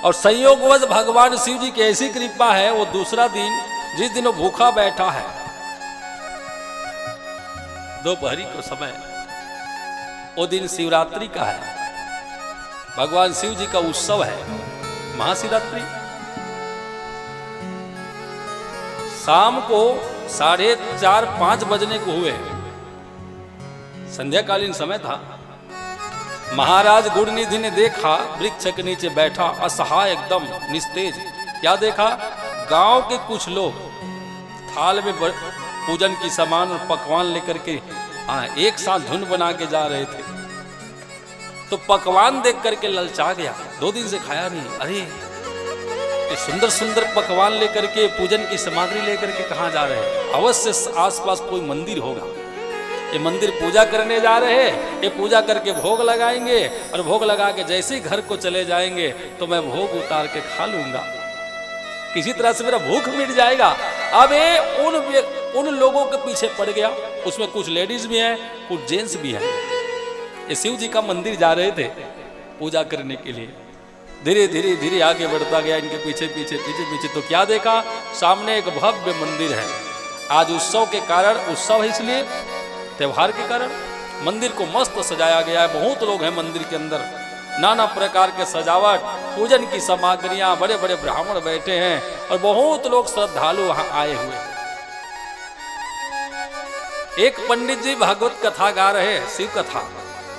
और संयोगवश भगवान शिव जी की ऐसी कृपा है, वो दूसरा दिन जिस दिन वो भूखा बैठा है, दोपहरी को समय, वो दिन शिवरात्रि का है। भगवान शिव जी का उत्सव है, महाशिवरात्रि। शाम को 4:30-5 बजने को हुए, संध्याकालीन समय था। महाराज गुणनिधि ने देखा वृक्ष के नीचे बैठा असहाय, एकदम निस्तेज। क्या देखा? गांव के कुछ लोग थाल में पूजन की सामान और पकवान लेकर के एक साथ झुंड बना के जा रहे थे। तो पकवान देख करके ललचा गया, 2 दिन से खाया नहीं। अरे ये सुंदर सुंदर पकवान लेकर के, पूजन की सामग्री लेकर के कहाँ जा रहे हैं? अवश्य आसपास कोई मंदिर होगा, ये मंदिर पूजा करने जा रहे हैं, ये पूजा करके भोग लगाएंगे, और भोग लगा के जैसे ही घर को चले जाएंगे तो मैं भोग उतार के खा लूंगा, किसी तरह से मेरा भूख मिट जाएगा। अब ये उन लोगों के पीछे पड़ गया। उसमें कुछ लेडीज भी हैं, कुछ जेंट्स भी हैं। ये शिव जी का मंदिर जा रहे थे पूजा करने के लिए। धीरे धीरे धीरे आगे बढ़ता गया, इनके पीछे पीछे पीछे पीछे। तो क्या देखा? सामने एक भव्य मंदिर है। आज उत्सव के कारण, उत्सव है इसलिए, त्योहार के कारण मंदिर को मस्त सजाया गया है। बहुत लोग हैं मंदिर के अंदर, नाना प्रकार के सजावट, पूजन की सामग्रियां, बड़े बड़े ब्राह्मण बैठे हैं, और बहुत लोग श्रद्धालु वहां आए हुए। एक पंडित जी भागवत कथा गा रहे हैं, शिव कथा,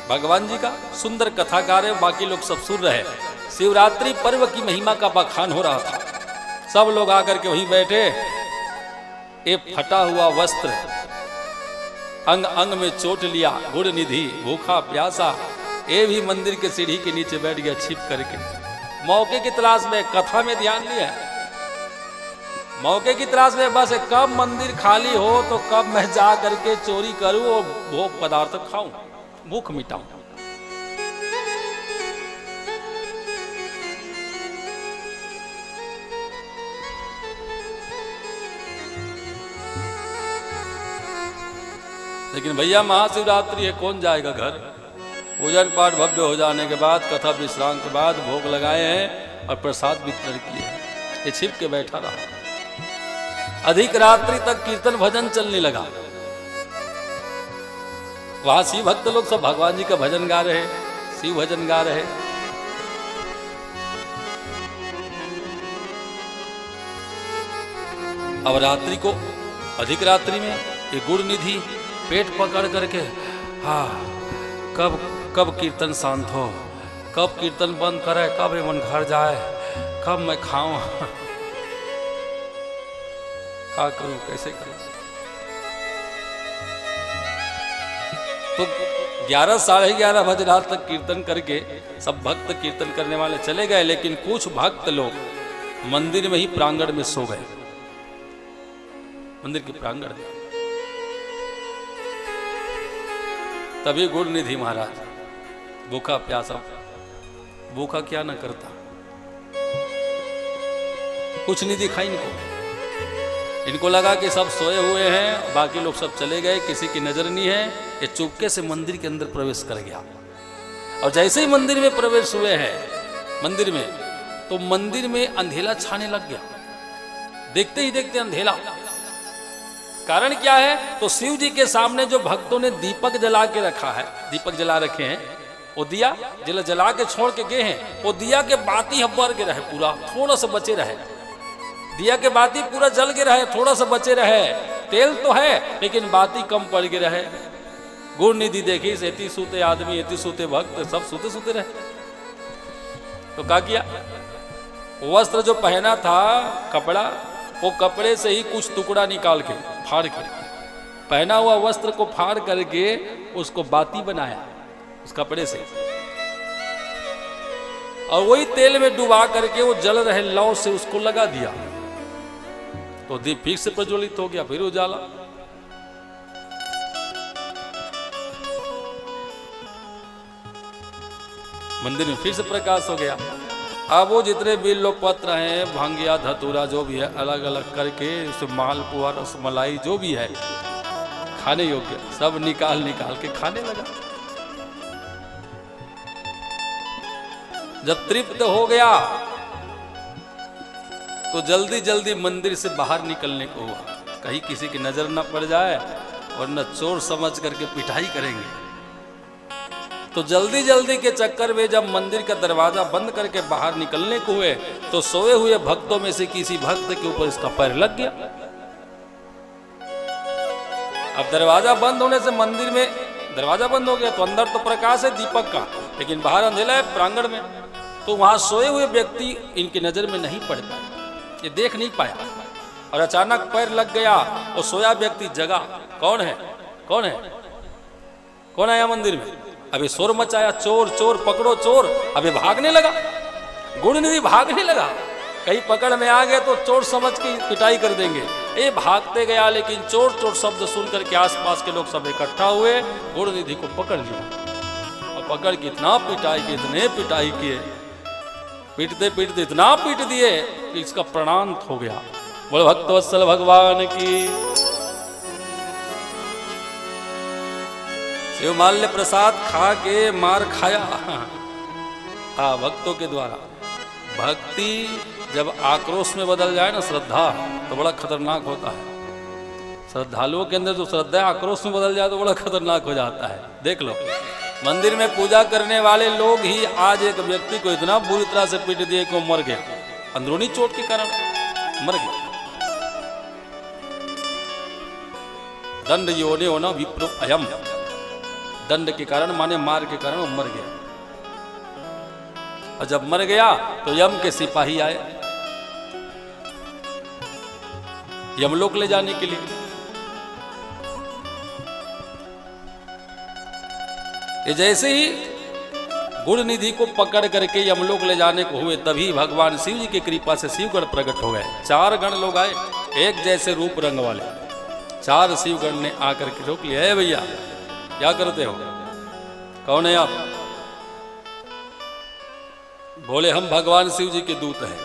भगवान जी का सुंदर कथा गा रहे, बाकी लोग सब सुन रहे। शिवरात्रि पर्व की महिमा का बखान हो रहा था। सब लोग आकर के वहीं बैठे। एक फटा हुआ वस्त्र, अंग अंग में चोट लिया, गुड़ निधि, भूखा प्यासा, ये भी मंदिर के सीढ़ी के नीचे बैठ गया छिप करके। मौके की तलाश में, कथा में ध्यान लिया, मौके की तलाश में, बस कब मंदिर खाली हो तो कब मैं जा करके चोरी करूं और भोग पदार्थ खाऊं, भूख मिटाऊं। लेकिन भैया महाशिवरात्रि है, कौन जाएगा घर? पूजन पाठ भव्य हो जाने के बाद, कथा विश्राम के बाद भोग लगाए हैं और प्रसाद वितरण किए। ये छिप के बैठा रहा। अधिक रात्रि तक कीर्तन भजन चलने लगा। वहां शिव भक्त लोग सब भगवान जी का भजन गा रहे, शिव भजन गा रहे। अब रात्रि को, अधिक रात्रि में ये गुड़ निधि पेट पकड़ करके, हाँ कब कीर्तन शांत हो, कब कीर्तन बंद करे, कब ये मन घर जाए, कब मैं खाऊं, क्या करूं, कैसे करूं? तो 11 साढ़े 11 बजे रात तक कीर्तन करके सब भक्त कीर्तन करने वाले चले गए, लेकिन कुछ भक्त लोग मंदिर में ही प्रांगण में सो गए, मंदिर के प्रांगण में। तभी गुरुनिधि महाराज भूखा प्यासा, भूखा क्या न करता, कुछ नहीं दिखा इनको लगा कि सब सोए हुए हैं, बाकी लोग सब चले गए, किसी की नजर नहीं है। ये चुपके से मंदिर के अंदर प्रवेश कर गया, और जैसे ही मंदिर में प्रवेश हुए हैं मंदिर में, तो मंदिर में अंधेला छाने लग गया। देखते ही देखते अंधेला, कारण क्या है? तो शिव जी के सामने जो भक्तों ने दीपक जला के रखा है, दीपक जला रखे हैं, वो दिया जला के छोड़ के गए हैं, वो दिया के बाती हब्बर के रहे, पूरा थोड़ा सा बचे रहे, दिया के बाती पूरा जल के रहे, थोड़ा सा बचे रहे, तेल तो है लेकिन बाती कम पड़ के रहे। गुरुनिधि देखी, एती सूते आदमी, एती सूते भक्त, सब सूते सूते रहे। तो क्या किया? वस्त्र जो पहना था कपड़ा, वो कपड़े से ही कुछ टुकड़ा निकाल के फाड़ के, पहना हुआ वस्त्र को फाड़ करके उसको बाती बनाया उस कपड़े से, और वही तेल में डुबा करके वो जल रहे लौ से उसको लगा दिया, तो दीप फिर से प्रज्वलित हो गया, फिर उजाला। मंदिर में फिर से प्रकाश हो गया। अब वो जितने बिल्व पत्र हैं, भांगिया धतूरा जो भी है, अलग अलग करके उस मालपुआ रसमलाई जो भी है खाने योग्य, सब निकाल के खाने लगा। जब तृप्त हो गया तो जल्दी जल्दी मंदिर से बाहर निकलने को हुआ, कहीं किसी की नजर न पड़ जाए और न चोर समझ करके पिटाई करेंगे। तो जल्दी जल्दी के चक्कर में जब मंदिर का दरवाजा बंद करके बाहर निकलने को हुए, तो सोए हुए भक्तों में से किसी भक्त के ऊपर इसका पैर लग गया। अब दरवाजा बंद होने से मंदिर में दरवाजा बंद हो गया, तो अंदर तो प्रकाश है दीपक का, लेकिन बाहर अंधेला है प्रांगण में। तो वहां सोए हुए व्यक्ति इनकी नजर में नहीं पड़ पाए, ये देख नहीं पाया, और अचानक पैर लग गया। और सोया व्यक्ति जगा, कौन है कौन है कौन आया मंदिर में? अभी शोर मचाया, चोर चोर पकड़ो चोर। अभी भागने लगा, गुरुनिधि भागने लगा, कहीं पकड़ में आ गए तो चोर समझ के पिटाई कर देंगे। ये भागते गया, लेकिन चोर चोर शब्द सुन करके आसपास के लोग सब इकट्ठा हुए, गुरुनिधि को पकड़ लिया, और पकड़ के इतना पिटाई किए, इतने पिटाई किए, पीटते पीटते इतना पीट दिए कि इसका प्राणांत हो गया। बोले भक्तवत्सल भगवान की। शिव माल्य प्रसाद खा के मार खाया। हाँ, भक्तों के द्वारा। भक्ति जब आक्रोश में बदल जाए ना, श्रद्धा, तो बड़ा खतरनाक होता है। श्रद्धालुओं के अंदर जो श्रद्धा आक्रोश में बदल जाए तो बड़ा खतरनाक हो जाता है। देख लो, मंदिर में पूजा करने वाले लोग ही आज एक व्यक्ति को इतना बुरी तरह से पीट दिए कि वो मर गया, अंदरूनी चोट के कारण मर गया। दंड योने होना विप्रो अयम, दंड के कारण माने मार के कारण वो मर गया। और जब मर गया तो यम के सिपाही आए यमलोक ले जाने के लिए। ये जैसे ही गुरुनिधि को पकड़ करके यमलोक ले जाने को हुए, तभी भगवान शिव जी की कृपा से शिवगण प्रकट हो गए। 4 गण लोग आए, एक जैसे रूप रंग वाले। 4 शिवगण ने आकर के रोक लिया, है भैया क्या करते हो, कौन है आप? बोले हम भगवान शिव जी के दूत हैं,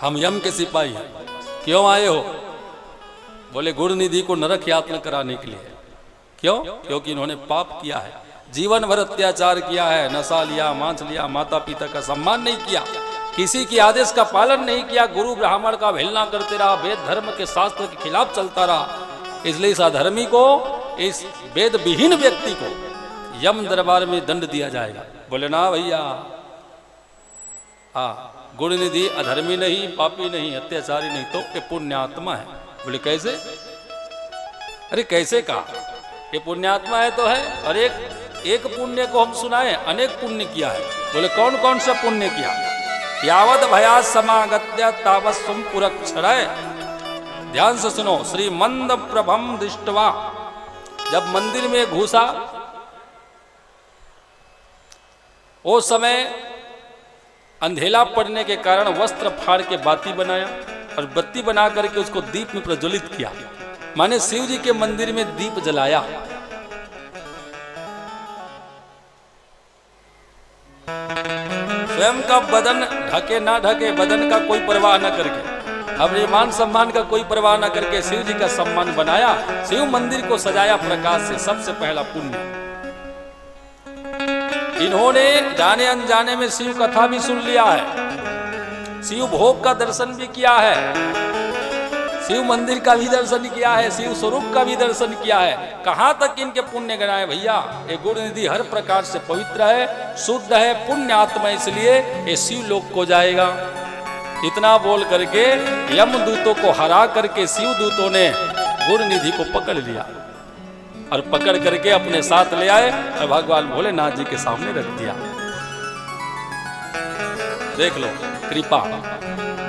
हम यम के सिपाही हैं। क्यों आए हो? बोले गुरुनिधि को नरक यातना कराने के लिए। क्यों? क्योंकि इन्होंने पाप किया है, जीवन भर अत्याचार किया है, नशा लिया, मांस लिया, माता पिता का सम्मान नहीं किया, किसी के आदेश का पालन नहीं किया, गुरु ब्राह्मण का अवहेलना करते रहा, वेद धर्म के शास्त्र के खिलाफ चलता रहा। इसलिए इस अधर्मी को, इस वेद विहीन व्यक्ति को यम दरबार में दंड दिया जाएगा। बोले ना भैया, हाँ, गुरुनिधि अधर्मी नहीं, पापी नहीं, अत्याचारी नहीं, तो ये पुण्यात्मा है। बोले कैसे? अरे कैसे कहा? ये पुण्यात्मा है तो है, और एक पुण्य को हम सुनाए, अनेक पुण्य किया है। बोले कौन कौन सा पुण्य किया? यावद भया समागत्य तावत सुम पुरक्षरय। ध्यान से सुनो। श्री मंद प्रभम दृष्टवा, जब मंदिर में घुसा वो समय अंधेला पड़ने के कारण वस्त्र फाड़ के बाती बनाया और बत्ती बना करके उसको दीप में प्रज्वलित किया। माने शिव जी के मंदिर में दीप जलाया। स्वयं का बदन ढके ना ढके, बदन का कोई परवाह न करके, अपने मान सम्मान का कोई परवाह न करके शिव जी का सम्मान बनाया, शिव मंदिर को सजाया प्रकाश से। सबसे पहला पुण्य। इन्होंने जाने अनजाने में शिव कथा भी सुन लिया है, शिव भोग का दर्शन भी किया है, शिव मंदिर का भी दर्शन किया है, शिव स्वरूप का भी दर्शन किया है। कहां तक इनके पुण्य गणाए भैया। ये गुण निधि हर प्रकार से पवित्र है, शुद्ध है, पुण्य आत्मा, इसलिए ये शिव लोक को जाएगा। इतना बोल करके यम दूतों को हरा करके शिव दूतों ने गुण निधि को पकड़ लिया और पकड़ करके अपने साथ ले आए और भगवान भोलेनाथ जी के सामने रख दिया। देख लो कृपा।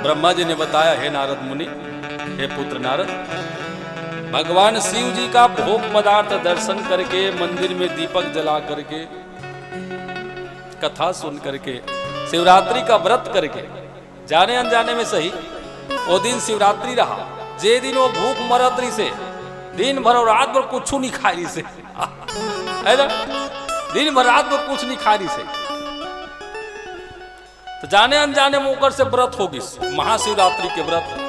ब्रह्मा जी ने बताया, हे नारद मुनि, हे पुत्र नारद, भगवान शिव जी का भोग पदार्थ दर्शन करके, मंदिर में दीपक जला करके, कथा सुन करके, शिवरात्रि का व्रत करके, जाने अनजाने में सही, वो दिन शिवरात्रि रहा। जे दिन वो भूख मरत रही से, दिन भर और रात भर कुछ नहीं खा रही से, है ना, दिन भर रात भर कुछ नहीं खा रही से, तो जाने अनजाने में होकर से व्रत होगी, महाशिवरात्रि के व्रत।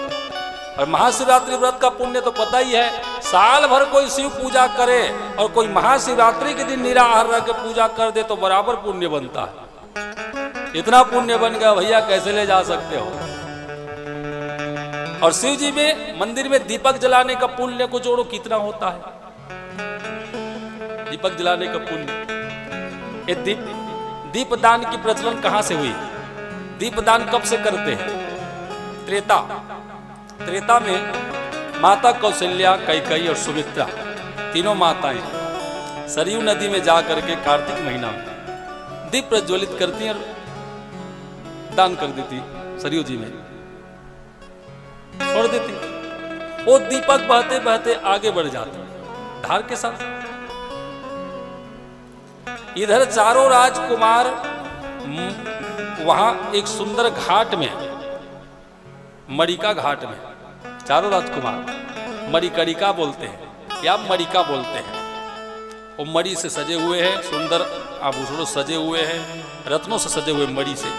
और महाशिवरात्रि व्रत का पुण्य तो पता ही है। साल भर कोई शिव पूजा करे और कोई महाशिवरात्रि के दिन निराहार रह के पूजा कर दे तो बराबर पुण्य बनता है। इतना पुण्य बन गया भैया, कैसे ले जा सकते हो। और शिव जी में मंदिर में दीपक जलाने का पुण्य को जोड़ो, कितना होता है दीपक जलाने का पुण्य। ये दीपदान की प्रचलन कहां से हुई? दीपदान कब से करते हैं? त्रेता में माता कौशल्या, कैकेयी और सुमित्रा तीनों माताएं सरयू नदी में जा करके कार्तिक महीना में दीप प्रज्वलित करती और दान कर देती, सरयू जी में छोड़ देती। वो दीपक बहते बहते आगे बढ़ जाते धार के साथ। इधर चारों राजकुमार वहां एक सुंदर घाट में, मरिका घाट में, चारों राजकुमार मरिकरिका बोलते हैं या मरिका बोलते हैं। वो मणि से सजे हुए हैं, सुंदर आभूषणों सजे हुए हैं, रत्नों से सजे हुए मणि से।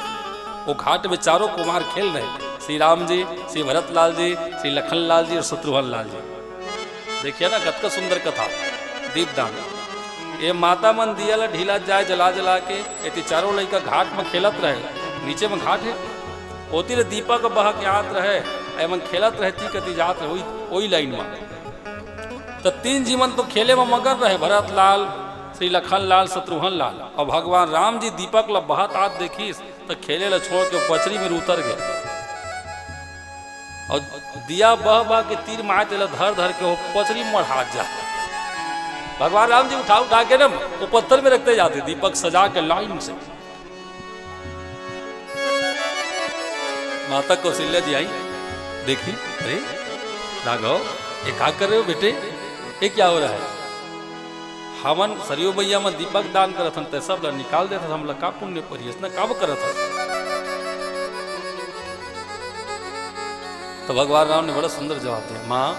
वो घाट में चारों कुमार खेल रहे हैं, श्री राम जी, श्री भरत लाल जी, श्री लखन लाल जी और शत्रुघ्न लाल जी। देखिए ना कतका सुंदर कथा। दीपदान ये माता मन दिया ला ढीला जाए जला जला के, ये चारों लड़का घाट में खेलत रहे, नीचे में घाट है, होती रहे दीपक बह के आत रहे, एमन खेलत रहती कति जात रहे वही लाइन में। तो तीन जीवन तो खेले में मगर रहे, भरत लाल, श्री लखन लाल, शत्रुघ्न लाल। और भगवान राम जी दीपक ला बहत आत देखी तो खेले ला छोड़ के पचरी में उतर गए और दिया बह बह के तीर मारते ला धर धर के वो पचरी मढ़ात जा। भगवान राम जी उठा के ना वो पत्थर में रखते जाते, दीपक सजा के लाइन से। माता कौशल्या जी आई, देखी, अरे राघव ये क्या कर रहे हो बेटे, ये क्या हो रहा है? हमन सरयू भैया में दीपक दान करत हन, ते सब ला निकाल देता, हम ला का पुण्य पड़ी इसने कब करत हन। तो भगवान राम ने बड़ा सुंदर जवाब दिया, माँ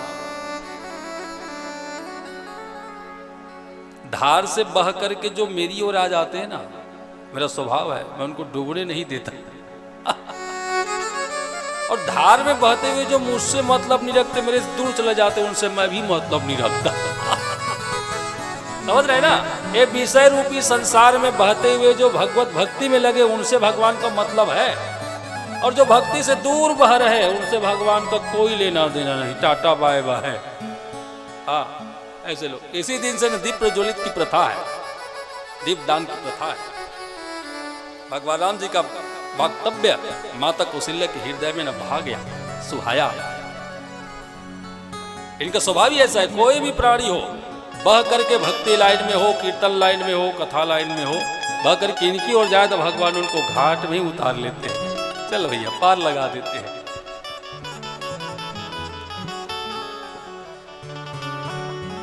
धार से बह करके जो मेरी ओर आ जाते हैं ना, मेरा स्वभाव है मैं उनको डूबने नहीं देता। और धार में बहते हुए जो मुझसे मतलब नहीं रखते, मेरे से दूर चले जाते, उनसे मैं भी मतलब नहीं रखता। समझ रहे ना? ये विषय रूपी संसार में बहते हुए जो भगवत भक्ति में लगे, उनसे भगवान का मतलब है। और जो भक्ति से दूर बह रहे, उनसे भगवान का कोई लेना देना नहीं, टाटा बाय बाय है। हाँ ऐसे लोग। इसी दिन से दीप प्रज्वलित की प्रथा है, दीपदान की प्रथा है। भगवान राम जी का वक्तव्य माता कौशल्या के हृदय में न भा गया, सुहाया। इनका स्वभाव ही ऐसा है, कोई भी प्राणी हो बह करके भक्ति लाइन में हो, कीर्तन लाइन में हो, कथा लाइन में हो, बह करके इनकी ओर जाए तो भगवान उनको घाट में ही उतार लेते हैं। चल भैया पार लगा देते हैं।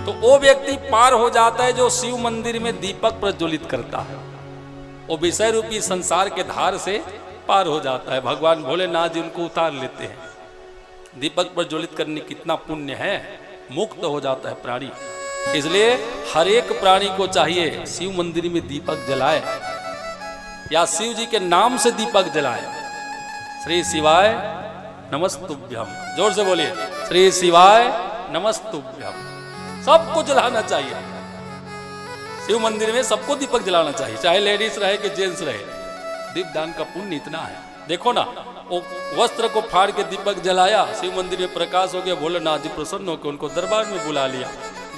तो वो व्यक्ति पार हो जाता है जो शिव मंदिर में दीपक प्रज्वलित करता है। वो विषय रूपी संसार के धार से पार हो जाता है। भगवान भोलेनाथ जी उनको उतार लेते हैं। दीपक पर ज्वलित करने कितना पुण्य है, मुक्त हो जाता है प्राणी। इसलिए हर एक प्राणी को चाहिए शिव मंदिर में दीपक जलाए या शिव जी के नाम से दीपक जलाए। श्री शिवाय नमस्तुभ्यम, जोर से बोलिए, श्री शिवाय नमस्तुभ्यम। सबको जलाना चाहिए। शिव मंदिर में सबको दीपक जलाना चाहिए, चाहे लेडीज रहे कि जेंट्स रहे। दीपदान का पुण्य इतना है। देखो ना, वो वस्त्र को फाड़ के दीपक जलाया, शिव मंदिर में प्रकाश हो गया। भोलेनाथ जी प्रसन्न होकर उनको दरबार में बुला लिया।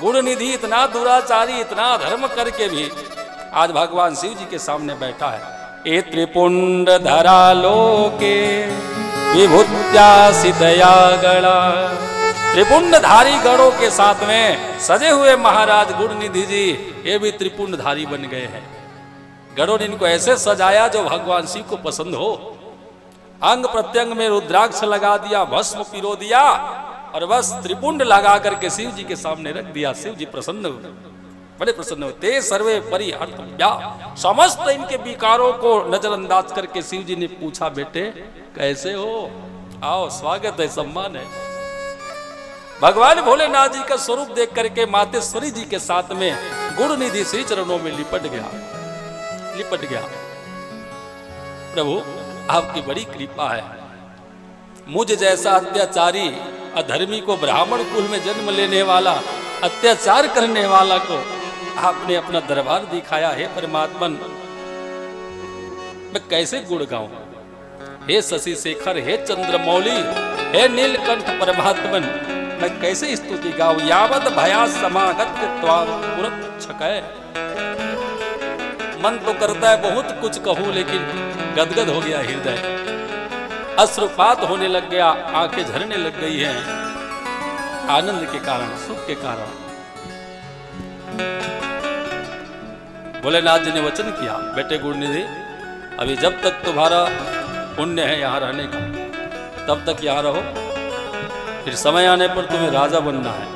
गुण निधि इतना दुराचारी, इतना धर्म करके भी आज भगवान शिव जी के सामने बैठा है। ए त्रिपुंड धरा लोके विभूत्या सितया गणा। त्रिपुंडधारी गणों के साथ में सजे हुए महाराज गुणनिधि जी ये भी त्रिपुंडधारी बन गए हैं। गणों ने इनको ऐसे सजाया जो भगवान शिव को पसंद हो। अंग प्रत्यंग में रुद्राक्ष लगा दिया, भस्म पिरो दिया और बस त्रिपुंड लगा करके शिव जी के सामने रख दिया। शिव जी प्रसन्न हुए, बड़े प्रसन्न हुए। ते सर्वे परिहर्तव्या, समस्त इनके विकारों को नजरअंदाज करके शिव जी ने पूछा, बेटे कैसे हो, आओ स्वागत है, सम्मान है। भगवान भोलेनाथ जी का स्वरूप देख करके मातेश्वरी जी के साथ में गुणनिधि श्री चरणों में लिपट गया। प्रभु आपकी बड़ी कृपा है, मुझ जैसा अत्याचारी अधर्मी को, ब्राह्मण कुल में जन्म लेने वाला, अत्याचार करने वाला को आपने अपना दरबार दिखाया है। परमात्मन मैं कैसे गुण गाऊं? हे शशि शेखर, हे चंद्रमौली, हे नीलकंठ परमात्मन, मैं कैसे स्तुति गाऊं? यावत भया समागत तुरंत छकय। मन तो करता है बहुत कुछ कहूं, लेकिन गदगद हो गया हृदय, अश्रुपात होने लग गया, आंखें झरने लग गई हैं आनंद के कारण, सुख के कारण। भोलेनाथ जी ने वचन किया, बेटे गुणनिधि, अभी जब तक तुम्हारा पुण्य है यहाँ रहने का, तब तक यहाँ रहो, फिर समय आने पर तुम्हें राजा बनना है।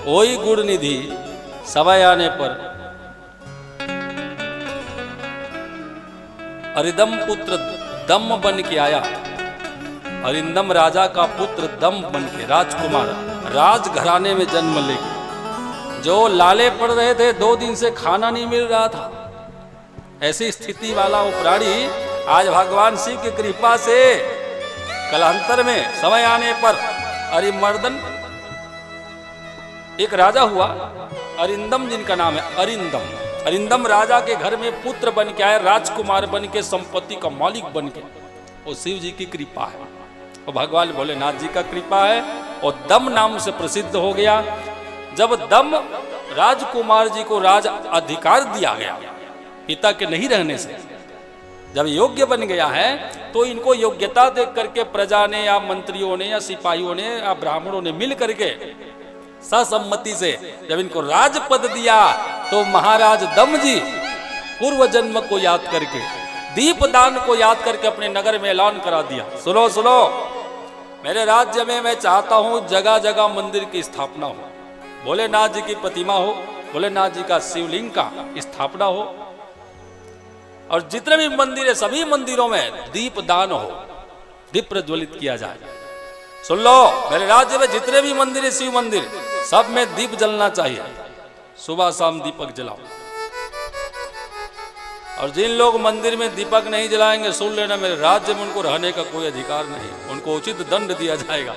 वही गुणनिधि समय आने पर अरिदम पुत्र दम बन के आया। अरिंदम राजा का पुत्र दम बन के, राजकुमार, राज घराने में जन्म लेके, जो लाले पड़ रहे थे, 2 दिन से खाना नहीं मिल रहा था, ऐसी स्थिति वाला वो प्राणी आज भगवान शिव की कृपा से कलांतर में समय आने पर अरिमर्दन एक राजा हुआ। अरिंदम जिनका नाम है, अरिंदम राजा के घर में पुत्र बन के आए, राजकुमार बन के, संपत्ति का मालिक बन के। वो शिव जी की कृपा है, और भगवान भोलेनाथ जी का कृपा है। और दम नाम से प्रसिद्ध हो गया। जब दम राजकुमार जी को राज अधिकार दिया गया पिता के नहीं रहने से, जब योग्य बन गया है, तो इनको योग्यता देख करके प्रजा ने या मंत्रियों ने या सिपाहियों ने या ब्राह्मणों ने मिल करके सहसम्मति से जब इनको राजपद दिया, तो महाराज दम जी पूर्व जन्म को याद करके, दीपदान को याद करके अपने नगर में ऐलान करा दिया, सुनो सुनो, मेरे राज्य में मैं चाहता हूं जगह जगह मंदिर की स्थापना हो, भोलेनाथ जी की प्रतिमा हो, भोलेनाथ जी का शिवलिंग का स्थापना हो, और जितने भी मंदिर है सभी मंदिरों में दीपदान हो, दीप प्रज्वलित किया जाए। सुन लो, मेरे राज्य में जितने भी मंदिर है, शिव मंदिर, सब में दीप जलना चाहिए, सुबह शाम दीपक जलाओ। और जिन लोग मंदिर में दीपक नहीं जलाएंगे, सुन लेना, मेरे राज्य में उनको रहने का कोई अधिकार नहीं, उनको उचित दंड दिया जाएगा।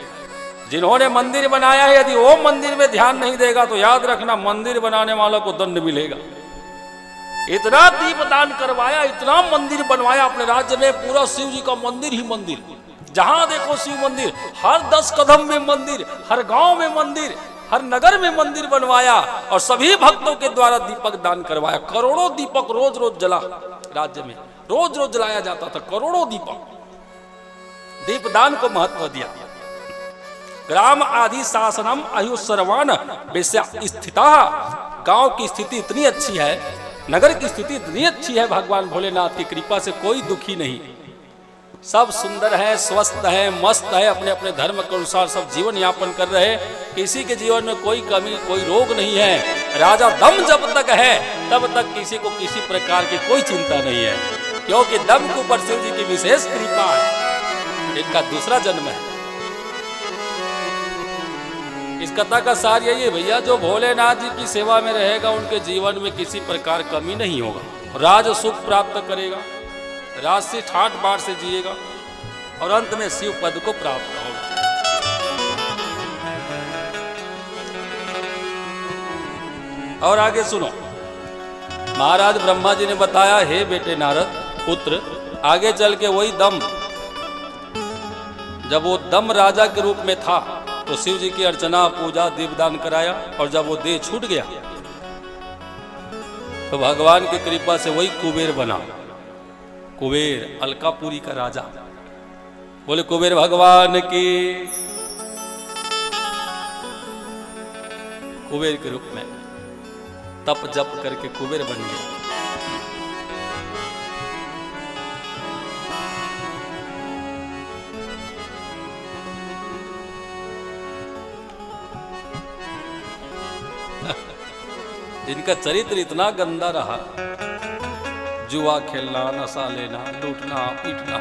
जिन्होंने मंदिर बनाया है, यदि वो मंदिर में ध्यान नहीं देगा, तो याद रखना मंदिर बनाने वालों को दंड मिलेगा। इतना दीपदान करवाया, इतना मंदिर बनवाया अपने राज्य में, पूरा शिव जी का मंदिर ही मंदिर, जहां देखो शिव मंदिर, हर 10 कदम में मंदिर, हर गांव में मंदिर, हर नगर में मंदिर बनवाया, और सभी भक्तों के द्वारा दीपक दान करवाया। करोड़ों दीपक रोज रोज जला, राज्य में रोज रोज जलाया जाता था, करोड़ों दीपक। दीपदान को महत्व दिया। ग्राम आदि शासनम आयु सर्वान वैसे स्थिता, गांव की स्थिति इतनी अच्छी है, नगर की स्थिति इतनी अच्छी है, भगवान भोलेनाथ की कृपा से कोई दुखी नहीं, सब सुंदर है, स्वस्थ है, मस्त है, अपने अपने धर्म के अनुसार सब जीवन यापन कर रहे हैं। किसी के जीवन में कोई कमी, कोई रोग नहीं है। राजा दम जब तक है तब तक किसी को किसी प्रकार की कोई चिंता नहीं है, क्योंकि दम के ऊपर शिव जी की विशेष कृपा है। इनका दूसरा जन्म है। इस कथा का सार यही है भैया, जो भोलेनाथ जी की सेवा में रहेगा उनके जीवन में किसी प्रकार कमी नहीं होगा। राज सुख प्राप्त करेगा, राजसी ठाट बाट से जिएगा और अंत में शिव पद को प्राप्त होगा। और आगे सुनो, महाराज ब्रह्मा जी ने बताया, हे बेटे नारद पुत्र, आगे चल के वही दम, जब वो दम राजा के रूप में था तो शिव जी की अर्चना पूजा दीपदान कराया, और जब वो देह छूट गया तो भगवान की कृपा से वही कुबेर बना। कुबेर अलकापुरी का राजा। बोले कुबेर भगवान की। कुबेर के रूप में तप जप करके कुबेर बन गया। जिनका चरित्र इतना गंदा रहा, जुआ खेलना, नशा लेना, लूटना, पीटना,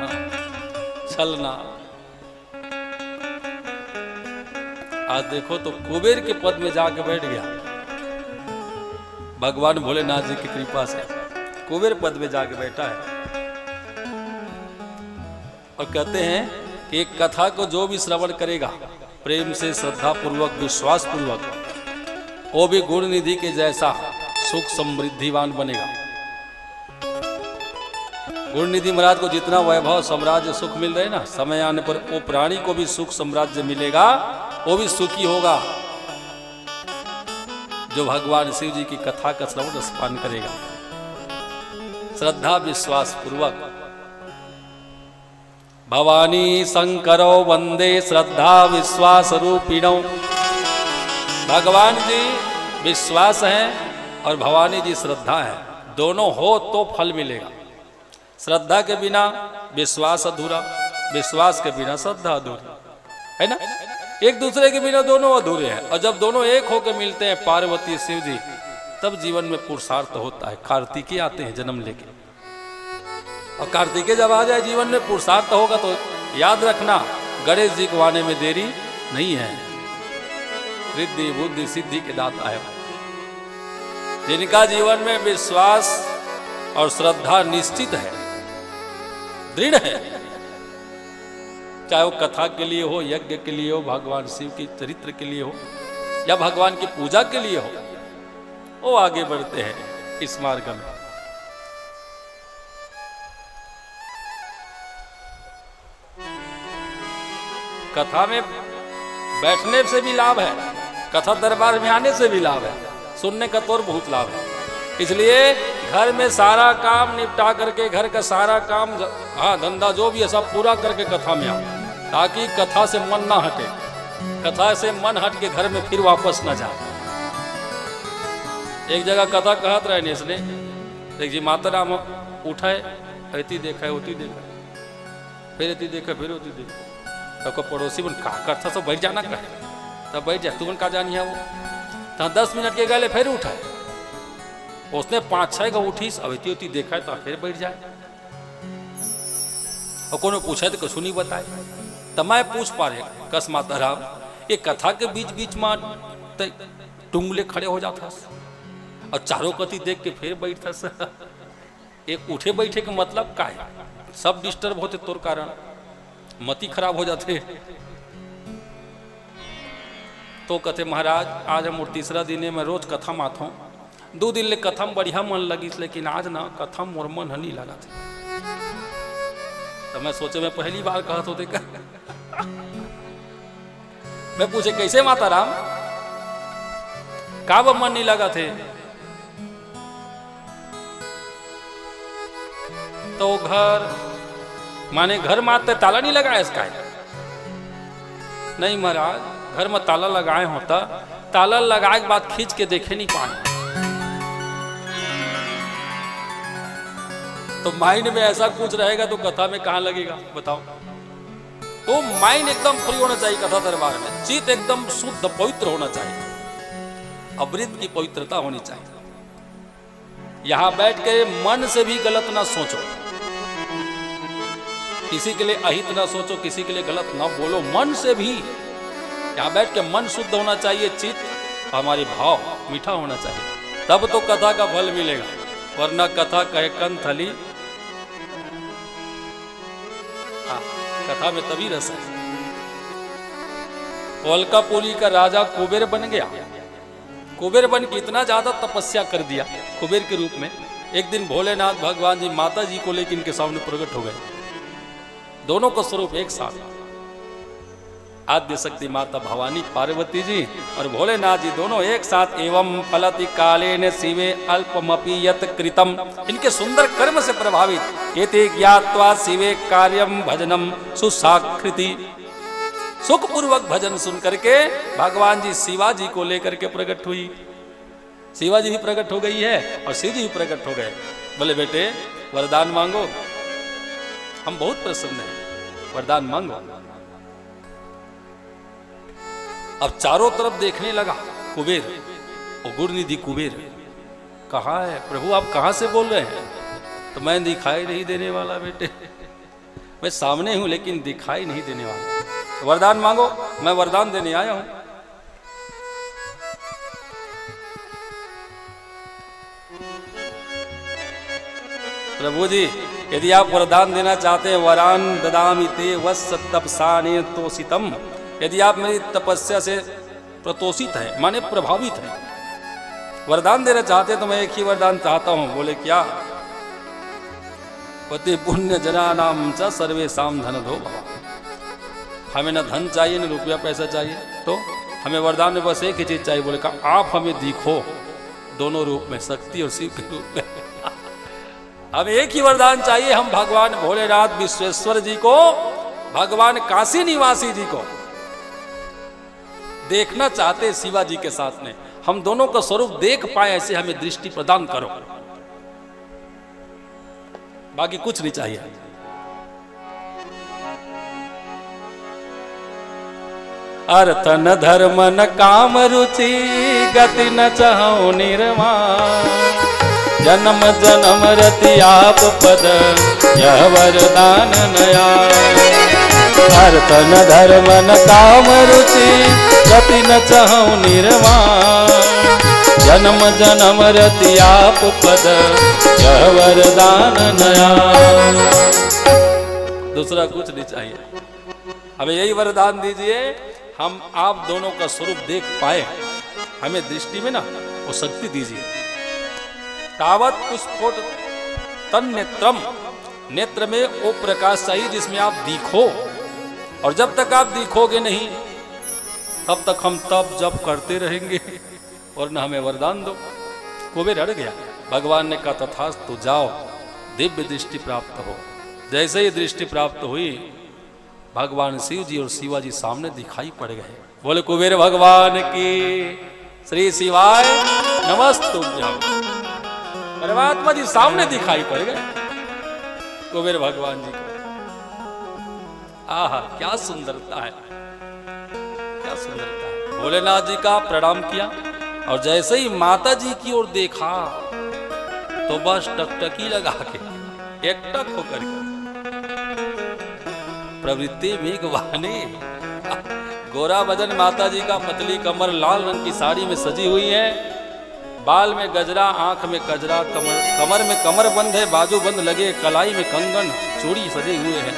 छलना, आज देखो तो कुबेर के पद में जाके बैठ गया। भगवान भोलेनाथ जी की कृपा से कुबेर पद में जाके बैठा है। और कहते हैं कि एक कथा को जो भी श्रवण करेगा प्रेम से, श्रद्धा पूर्वक, विश्वास पूर्वक, वो भी गुण निधि के जैसा सुख समृद्धिवान बनेगा। गुण निधि महाराज को जितना वैभव, साम्राज्य, सुख मिल रहे ना, समय आने पर वो प्राणी को भी सुख साम्राज्य मिलेगा, वो भी सुखी होगा जो भगवान शिव जी की कथा का श्रवण रसपान करेगा श्रद्धा विश्वास पूर्वक। भवानी शंकरो वंदे श्रद्धा विश्वास रूपिणो। भगवान जी विश्वास है और भवानी जी श्रद्धा है, दोनों हो तो फल मिलेगा। श्रद्धा के बिना विश्वास अधूरा, विश्वास के बिना श्रद्धा अधूरी है ना। एक दूसरे के बिना दोनों अधूरे हैं, और जब दोनों एक होकर मिलते हैं पार्वती शिव जी, तब जीवन में पुरुषार्थ होता है। कार्तिकेय आते हैं जन्म लेके, और कार्तिकेय जब आ जाए जीवन में पुरुषार्थ होगा तो याद रखना, गणेश जी को आने में देरी नहीं है। रिद्धि बुद्धि सिद्धि के दाता है। जिनका जीवन में विश्वास और श्रद्धा निश्चित है, दृढ़ है, चाहे वो कथा के लिए हो, यज्ञ के लिए हो, भगवान शिव के चरित्र के लिए हो, या भगवान की पूजा के लिए हो, वो आगे बढ़ते हैं इस मार्ग में। कथा में बैठने से भी लाभ है, कथा दरबार में आने से भी लाभ है, सुनने का तो और बहुत लाभ है। इसलिए घर में सारा काम निपटा करके, घर का सारा काम, हाँ धंधा जो भी है सब पूरा करके कथा में आओ, ताकि कथा से मन ना हटे। कथा से मन हट के घर में फिर वापस ना जाए। एक जगह कथा कहत रहे ने इसने, देख जी माता राम उठाए, ऐती देखा है, होती देखा, फिर ऐती देखा, फिर होती देखा, तो पड़ोसी बन का करता सब बैठ जाना कहे, तब बैठ जाए, तू बन का जानी है वो, तो 10 मिनट के गए फिर उठाए, उसने 5-6 का उठी, अब इतनी होती देखा है तो फिर बैठ जाए। और कोनो पूछे तो कछु नहीं बताए, तब मैं पूछ पा रहे कस माता राम, ये कथा के बीच बीच में टुंगले खड़े हो जाता और चारों कति देख के फिर बैठता। एक उठे बैठे का मतलब का है, सब डिस्टर्ब होते तोर कारण, मति खराब हो जाते। तो कहते महाराज आज हम तीसरा दिन में रोज कथा मात हूँ, 2 दिन ले कथा में बढ़िया मन लगी, लेकिन आज ना कथा मोर मन नहीं लगा थे। तो मैं सोचे मैं पहली बार कहत होते का मैं पूछे कैसे माता राम, का मन नहीं लगा थे? तो घर माने घर मारते ताला नहीं लगाया इसका? नहीं महाराज, घर में ताला लगाए होता, ताला लगाए के बाद खींच के देखे नहीं पाए। तो माइंड में ऐसा कुछ रहेगा तो कथा में कहां लगेगा बताओ। तो माइंड एकदम फ्री होना चाहिए कथा दरबार में, चित्त एकदम शुद्ध पवित्र होना चाहिए, अमृत की पवित्रता होनी चाहिए। यहां बैठ के मन से भी गलत ना सोचो, किसी के लिए अहित ना सोचो, किसी के लिए गलत ना बोलो, मन से भी यहां बैठ के मन शुद्ध होना चाहिए, चित्त हमारी भाव मीठा होना चाहिए, तब तो कथा का फल मिलेगा। वरना कथा कहे कंथली, कथा में तभी रस है। कोलकापुरी का राजा कुबेर बन गया, कुबेर बन के इतना ज्यादा तपस्या कर दिया कुबेर के रूप में। एक दिन भोलेनाथ भगवान जी माता जी को लेकर इनके सामने प्रकट हो गए, दोनों का स्वरूप एक साथ, आद्य शक्ति माता भवानी पार्वती जी और भोलेनाथ जी दोनों एक साथ। एवं फलति कालेन शिवे अल्पमपि यत कृतम, इनके सुंदर कर्म से प्रभावित एते ज्ञात्वा शिवे कार्यम भजनम सुसाकृति, सुख पूर्वक भजन सुन करके भगवान जी शिवाजी को लेकर के प्रकट हुई। शिवाजी भी प्रकट हो गई है और शिव जी भी प्रकट हो गए। बोले बेटे वरदान मांगो, हम बहुत प्रसन्न हैं, वरदान मांगो। अब चारों तरफ देखने लगा कुबेर, और गुरुनिधि कुबेर कहाँ है प्रभु, आप कहाँ से बोल रहे हैं? तो मैं दिखाई नहीं देने वाला बेटे, मैं सामने हूं लेकिन दिखाई नहीं देने वाला। वरदान मांगो, मैं वरदान देने आया हूं। प्रभु जी यदि आप वरदान देना चाहते हैं, वरान ददामि ते वत्सतपसाने तोषितम, यदि आप मेरी तपस्या से प्रतोषित है माने प्रभावित है, वरदान देना चाहते तो मैं एक ही वरदान चाहता हूं। बोले क्या? पति पुण्य जना नाम च सर्वेशाम धन दो भवा, हमें न धन चाहिए न रुपया पैसा चाहिए, तो हमें वरदान में बस एक ही चीज चाहिए। बोले कहा आप हमें दिखो दोनों रूप में, शक्ति और शिव के रूप में। हमें एक ही वरदान चाहिए, हम भगवान भोलेनाथ विश्वेश्वर जी को, भगवान काशी निवासी जी को देखना चाहते शिवाजी के साथ में, हम दोनों का स्वरूप देख पाए, ऐसे हमें दृष्टि प्रदान करो, बाकी कुछ नहीं चाहिए। अर्थ न धर्म न काम रुचि गति न चाहो निर्वाण, जन्म जन्म रति आप पद यह वरदान नया। अर्थ न धर्म न काम रुचि गति न चाहो निर्वाण, जन्म जन्म रति आप पद यह वरदान नया। दूसरा कुछ नहीं चाहिए, हमें यही वरदान दीजिए, हम आप दोनों का स्वरूप देख पाए, हमें दृष्टि में ना वो शक्ति दीजिए। तावत पुष्पोट तन नेत्रम, नेत्र में वो प्रकाश चाहिए जिसमें आप दिखो, और जब तक आप दिखोगे नहीं तब तक हम तब जब करते रहेंगे, और न हमें वरदान दो। कुबेर हट गया, भगवान ने कहा तथास्तु जाओ, दिव्य दृष्टि प्राप्त हो। जैसे ही दृष्टि प्राप्त हुई, भगवान शिव जी और शिवाजी सामने दिखाई पड़ गए। बोले कुबेर भगवान की श्री शिवाय नमस्तुभ्यं। परमात्मा जी सामने दिखाई पड़ गए कुबेर भगवान जी को। आहा क्या सुंदरता है, क्या सुंदरता है। भोलेनाथ जी का प्रणाम किया, और जैसे ही माता जी की ओर देखा तो बस टकटकी लगा के एकटक होकर के प्रवृत्ति मेघवानी, गोरा बदन माता जी का, पतली कमर, लाल रंग की साड़ी में सजी हुई है, बाल में गजरा, आंख में कजरा, कमर में कमर बंद है, बाजू बंद लगे, कलाई में कंगन, चूड़ी सजे हुए हैं,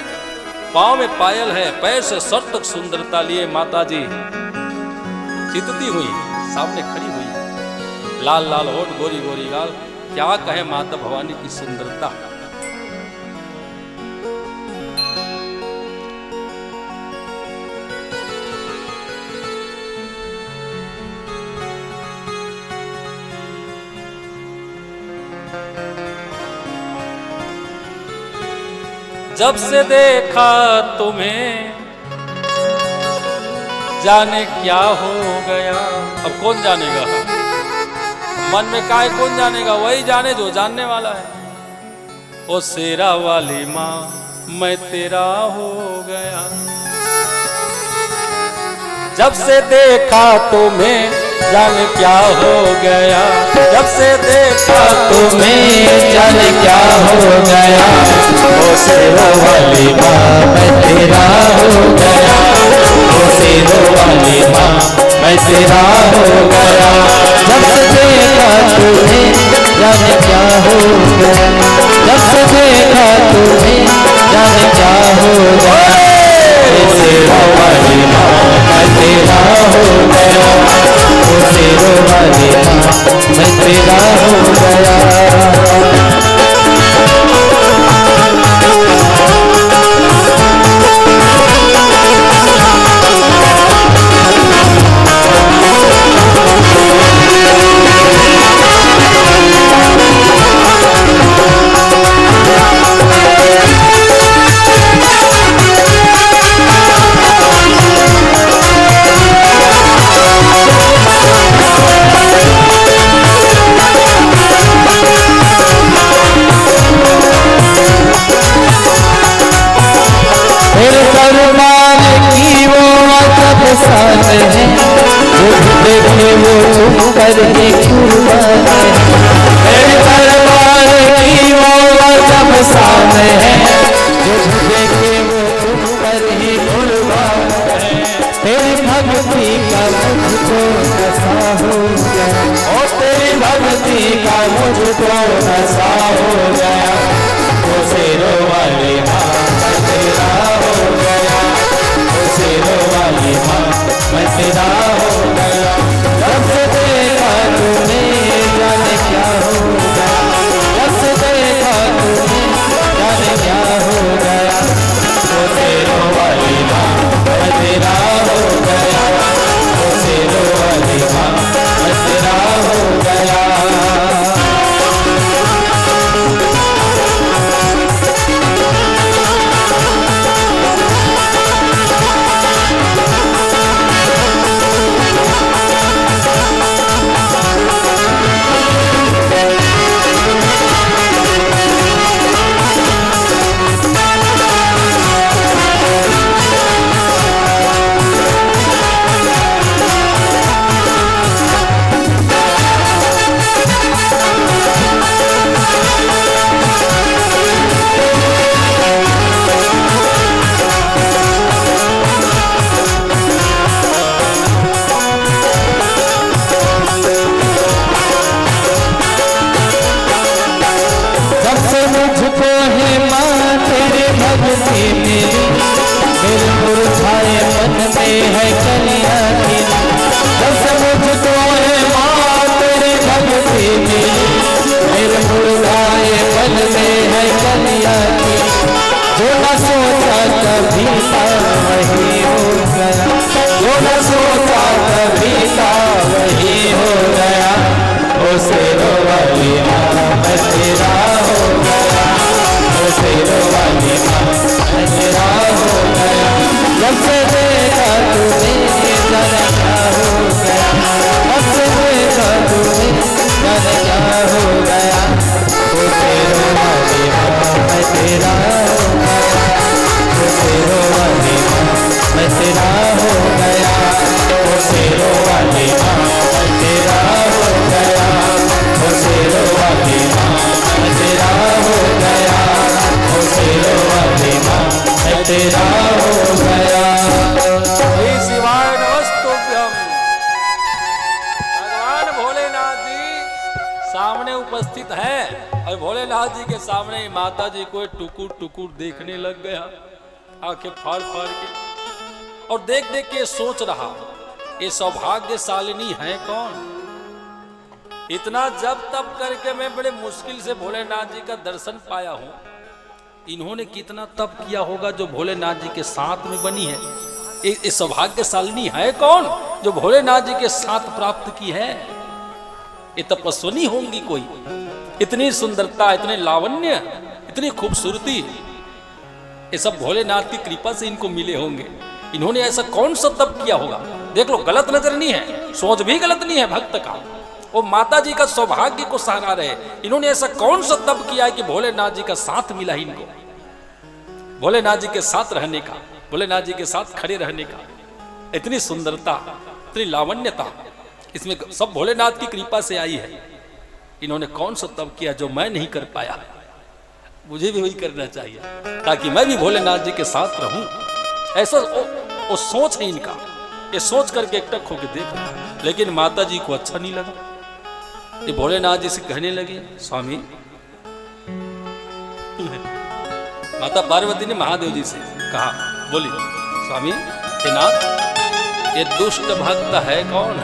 पांव में पायल है, पैर से सर तक सुंदरता लिए माता जी चितती हुई सामने खड़ी हुई, लाल लाल होठ, गोरी गोरी गाल, क्या कहे माता भवानी की सुंदरता। जब से देखा तुम्हें जाने क्या हो गया। अब कौन जानेगा, मन में काय कौन जानेगा, वही जाने जो जानने वाला है। ओ शेरा वाली माँ मैं तेरा हो गया। जब से देखा तुम्हें जाने क्या हो गया, जब से देखा तुम्हें जाने क्या हो गया। ओ शेरा वाली माँ मैं तेरा हो गया। ओ शेरा वाली माँ मैं तेरा हो गया। जब से देखा तुम्हें जाने क्या हो गया, जब से देखा तुम्हें जाने क्या हो गया। शेरा वाली माँ मैं तेरा हो गया। ओ शेरा वाली माँ मैं तेरा हो गया। शान है जो देखे वो तुम पर ही कुर्बान है। मेरे दरबार की वो अजब शान है जो देखे वो तुम पर ही कुर्बान है। तेरी भक्ति का मुझको नशा हो गया, ओ तेरी भक्ति का मुझको नशा हो गया। ओ शेरा वाली माँ मैं तेरा हो गया। ओ शेरा वाली माँ मैं तेरा हो गया। जब से देखा तुम्हें जाने क्या हो गया, जब से देखा तुम्हें जाने क्या हो गया। ओ शेरा वाली माँ मैं तेरा हो गया। ओ शेरा वाली माँ मैं तेरा हो गया। मेरे मुरझाए मन में है कलियां खिली। जब से मुझको है माँ तेरी भक्ति मिली, मेरे मुरझाए मन में है कलियां खिली। जो न सोचा कभी था वही हो गया, जो न सोचा कभी था वही हो गया। ओ शेरा वाली माँ मैं तेरा हो गया। ओ शेरा वाली माँ मैं तेरा हो गया। जब से देखा तुम्हें जाने क्या हो गया, जब से देखा तुम्हें जाने क्या हो गया। ओ शेरा वाली माँ मैं तेरा हो गया। ओ शेरा वाली माँ मैं तेरा हो गया। ओ शेरा वाली माँ मैं तेरा हो गया। ओ शेरा वाली माँ मैं तेरा हो गया। ओ शेरा वाली माँ मैं तेरा हो गया। शिवाय नमस्तुभ्यम। भगवान भोलेनाथ जी सामने उपस्थित हैं और भोलेनाथ जी के सामने माता जी को टुकुर टुकुर देखने लग गया, आंखें फाड़ फाड़ के, और देख देख के सोच रहा ये सौभाग्यशालिनी है कौन। इतना जब तब करके मैं बड़े मुश्किल से भोलेनाथ जी का दर्शन पाया हूं। इन्होंने कितना तप किया होगा जो भोलेनाथ जी के साथ में बनी है। ये सौभाग्यशालिनी है कौन जो भोलेनाथ जी के साथ प्राप्त की है। ये तपस्विनी होंगी कोई। इतनी सुंदरता, इतने लावण्य, इतनी खूबसूरती, ये सब भोलेनाथ की कृपा से इनको मिले होंगे। इन्होंने ऐसा कौन सा तप किया होगा। देख लो, गलत नजर नहीं है, सोच भी गलत नहीं है भक्त का। वो माता जी का सौभाग्य को सराह रहे। इन्होंने ऐसा कौन सा तप किया है कि भोलेनाथ जी का साथ मिला ही इनको, भोलेनाथ जी के साथ रहने का, भोलेनाथ जी के साथ खड़े रहने का। इतनी सुंदरता, इतनी लावण्यता इसमें सब भोलेनाथ की कृपा से आई है। इन्होंने कौन सा तप किया जो मैं नहीं कर पाया, मुझे भी वही करना चाहिए ताकि मैं भी भोलेनाथ जी के साथ रहूं। ऐसा वो सोच है इनका, ये सोच करके एकटक होकर देख रहा। लेकिन माता जी को अच्छा नहीं लगा। ये भोलेनाथ जी से कहने लगे, स्वामी, माता पार्वती ने महादेव जी से कहा, बोली, स्वामी हे नाथ, ये दुष्ट भक्त है कौन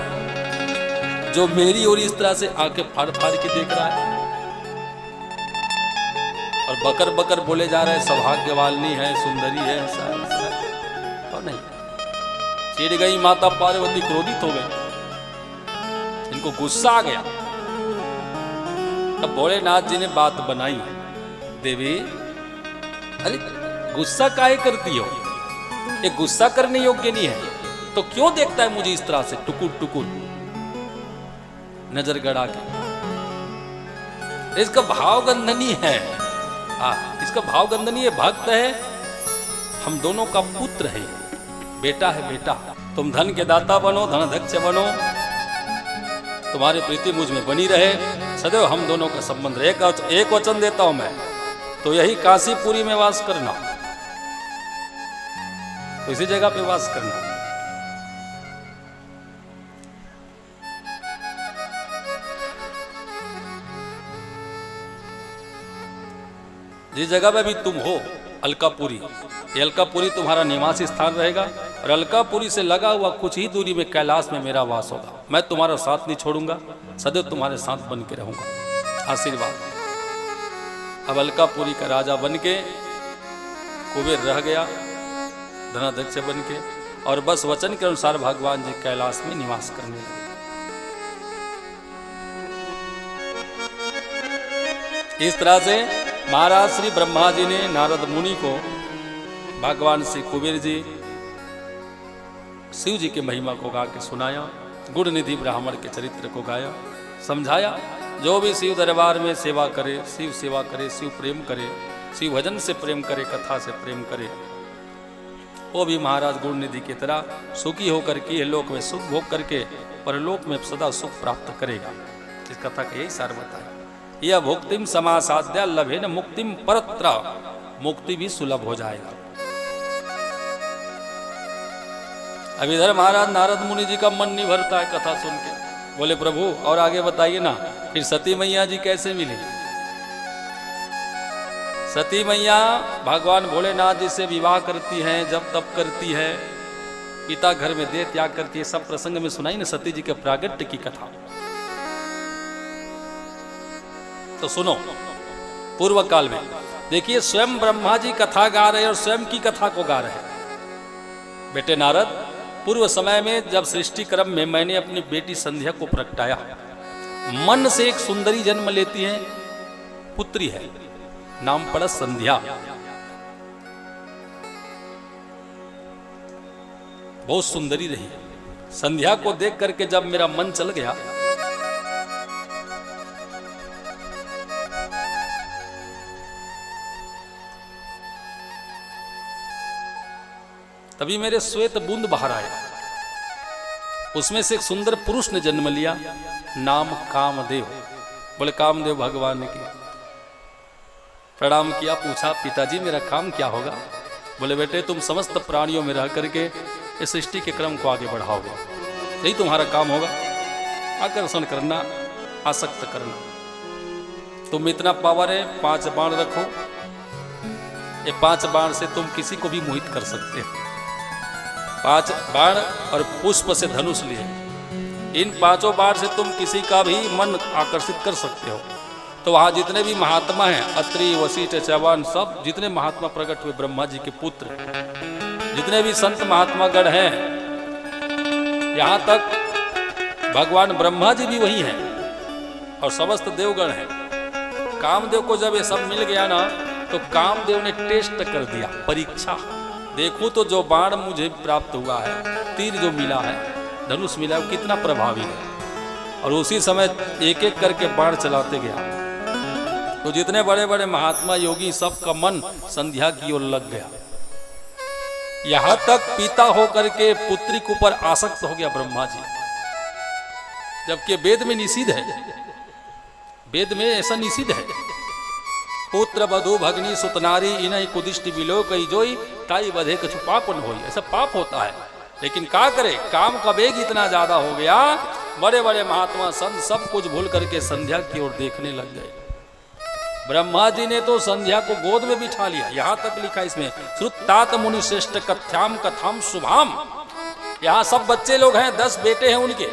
जो मेरी और इस तरह से आंखें फाड़ फाड़ के देख रहा है और बकर बकर बोले जा रहे हैं सौभाग्यवालिनी है, सुंदरी है, ऐसा और नहीं। चिढ़ गई माता पार्वती, क्रोधित हो गई, इनको गुस्सा आ गया। तब भोलेनाथ जी ने बात बनाई, देवी अरे गुस्सा काहे करती हो, ये गुस्सा करने योग्य नहीं है, तो क्यों देखता है मुझे इस तरह से टुकुर टुकुर नजर गड़ा के। इसका भाव गंधनी है, इसका भाव गंधनी है, भक्त है, हम दोनों का पुत्र है, बेटा है बेटा। तुम धन के दाता बनो, धनाध्यक्ष बनो, तुम्हारी प्रीति मुझ में बनी रहे, सदैव हम दोनों का संबंध रहे। एक वचन देता हूं मैं, तो यही काशीपुरी में वास करना, तो इसी जगह पे वास करना। जिस जगह पे भी तुम हो, अलकापुरी, ये अलकापुरी तुम्हारा निवासी स्थान रहेगा और अलकापुरी से लगा हुआ कुछ ही दूरी में कैलाश में मेरा वास होगा। मैं तुम्हारा साथ नहीं छोड़ूंगा, सदैव तुम्हारे साथ बन के रहूंगा। आशीर्वाद। अब अलकापुरी का राजा बन के कुबेर रह गया, धनाध्यक्ष बन के, और बस वचन के अनुसार भगवान जी कैलाश में निवास करने लगे। इस तरह से महाराज श्री ब्रह्मा जी ने नारद मुनि को भगवान श्री कुबेर जी शिव जी के महिमा को गा के सुनाया, गुण निधि ब्राह्मण के चरित्र को गाया, समझाया। जो भी शिव दरबार में सेवा करे, शिव सेवा करे, शिव प्रेम करे, शिव भजन से प्रेम करे, कथा से प्रेम करे, वो भी महाराज गुण निधि की तरह सुखी होकर के लोक में सुख भोग करके परलोक में सदा सुख प्राप्त करेगा। इस कथा का यही सार बताया। यह भुक्तिम समासाध्या लभे न मुक्तिम परत्र, मुक्ति भी सुलभ हो जाएगा। अब इधर महाराज नारद मुनि जी का मन नहीं भरता है कथा सुन के। बोले प्रभु और आगे बताइए ना, फिर सती मैया जी कैसे मिली? सती मैया भगवान भोलेनाथ जी से विवाह करती हैं, जब तब करती है, पिता घर में देह त्याग करती है। सब प्रसंग में सुनाई ना सती जी के प्रागट्य की कथा। तो सुनो, पूर्व काल में देखिए स्वयं ब्रह्मा जी कथा गा रहे हैं और स्वयं की कथा को गा रहे हैं। बेटे नारद, पूर्व समय में जब सृष्टि क्रम में मैंने अपनी बेटी संध्या को प्रगटाया, मन से एक सुंदरी जन्म लेती है, पुत्री है, नाम पड़ा संध्या। बहुत सुंदरी रही। संध्या को देख करके जब मेरा मन चल गया, तभी मेरे श्वेत बूंद बाहर आए। उसमें से एक सुंदर पुरुष ने जन्म लिया, नाम कामदेव। बोले कामदेव भगवान की प्रणाम किया, पूछा पिताजी मेरा काम क्या होगा? बोले बेटे तुम समस्त प्राणियों में रह करके इस सृष्टि के क्रम को आगे बढ़ाओगे, यही तुम्हारा काम होगा। आकर्षण करना, आसक्त करना। तुम इतना पावर है, 5 बाण रखो, ये 5 बाण से तुम किसी को भी मोहित कर सकते हो। 5 बाण और पुष्प से धनुष लिए, इन 5 बाण से तुम किसी का भी मन आकर्षित कर सकते हो। तो वहां जितने भी महात्मा हैं, अत्रि, वशिष्ठ, चौहान, सब जितने महात्मा प्रकट हुए, ब्रह्मा जी के पुत्र, जितने भी संत महात्मा गण हैं, यहां तक भगवान ब्रह्मा जी भी वही हैं और समस्त देवगण हैं। कामदेव को जब ये सब मिल गया ना, तो कामदेव ने टेस्ट कर दिया, परीक्षा। देखो तो जो बाण मुझे प्राप्त हुआ है, तीर जो मिला है, धनुष मिला है, वो कितना प्रभावी है। और उसी समय एक एक करके बाण चलाते गया। तो जितने बड़े बड़े महात्मा योगी सबका मन संध्या की ओर लग गया। यहां तक पिता होकर के पुत्री के ऊपर आसक्त हो गया ब्रह्मा जी, जबकि वेद में निषिद्ध है, वेद में ऐसा निषिद्ध है, पुत्र वधु भगनी सुतनारी इन्हीं कुदिष्टि बिलो कई जोई ताई बधे कछु पाप न होई, ऐसा पाप होता है। लेकिन क्या करे, काम का वेग इतना ज्यादा हो गया, बड़े बड़े महात्मा संत सब कुछ भूल करके संध्या की ओर देखने लग गए। ब्रह्मा जी ने तो संध्या को गोद में बिठा लिया। यहां तक लिखा इसमें श्रुतात मुनि श्रेष्ठ कथ्याम कथाम शुभाम। यहां सब बच्चे लोग हैं, 10 बेटे हैं उनके,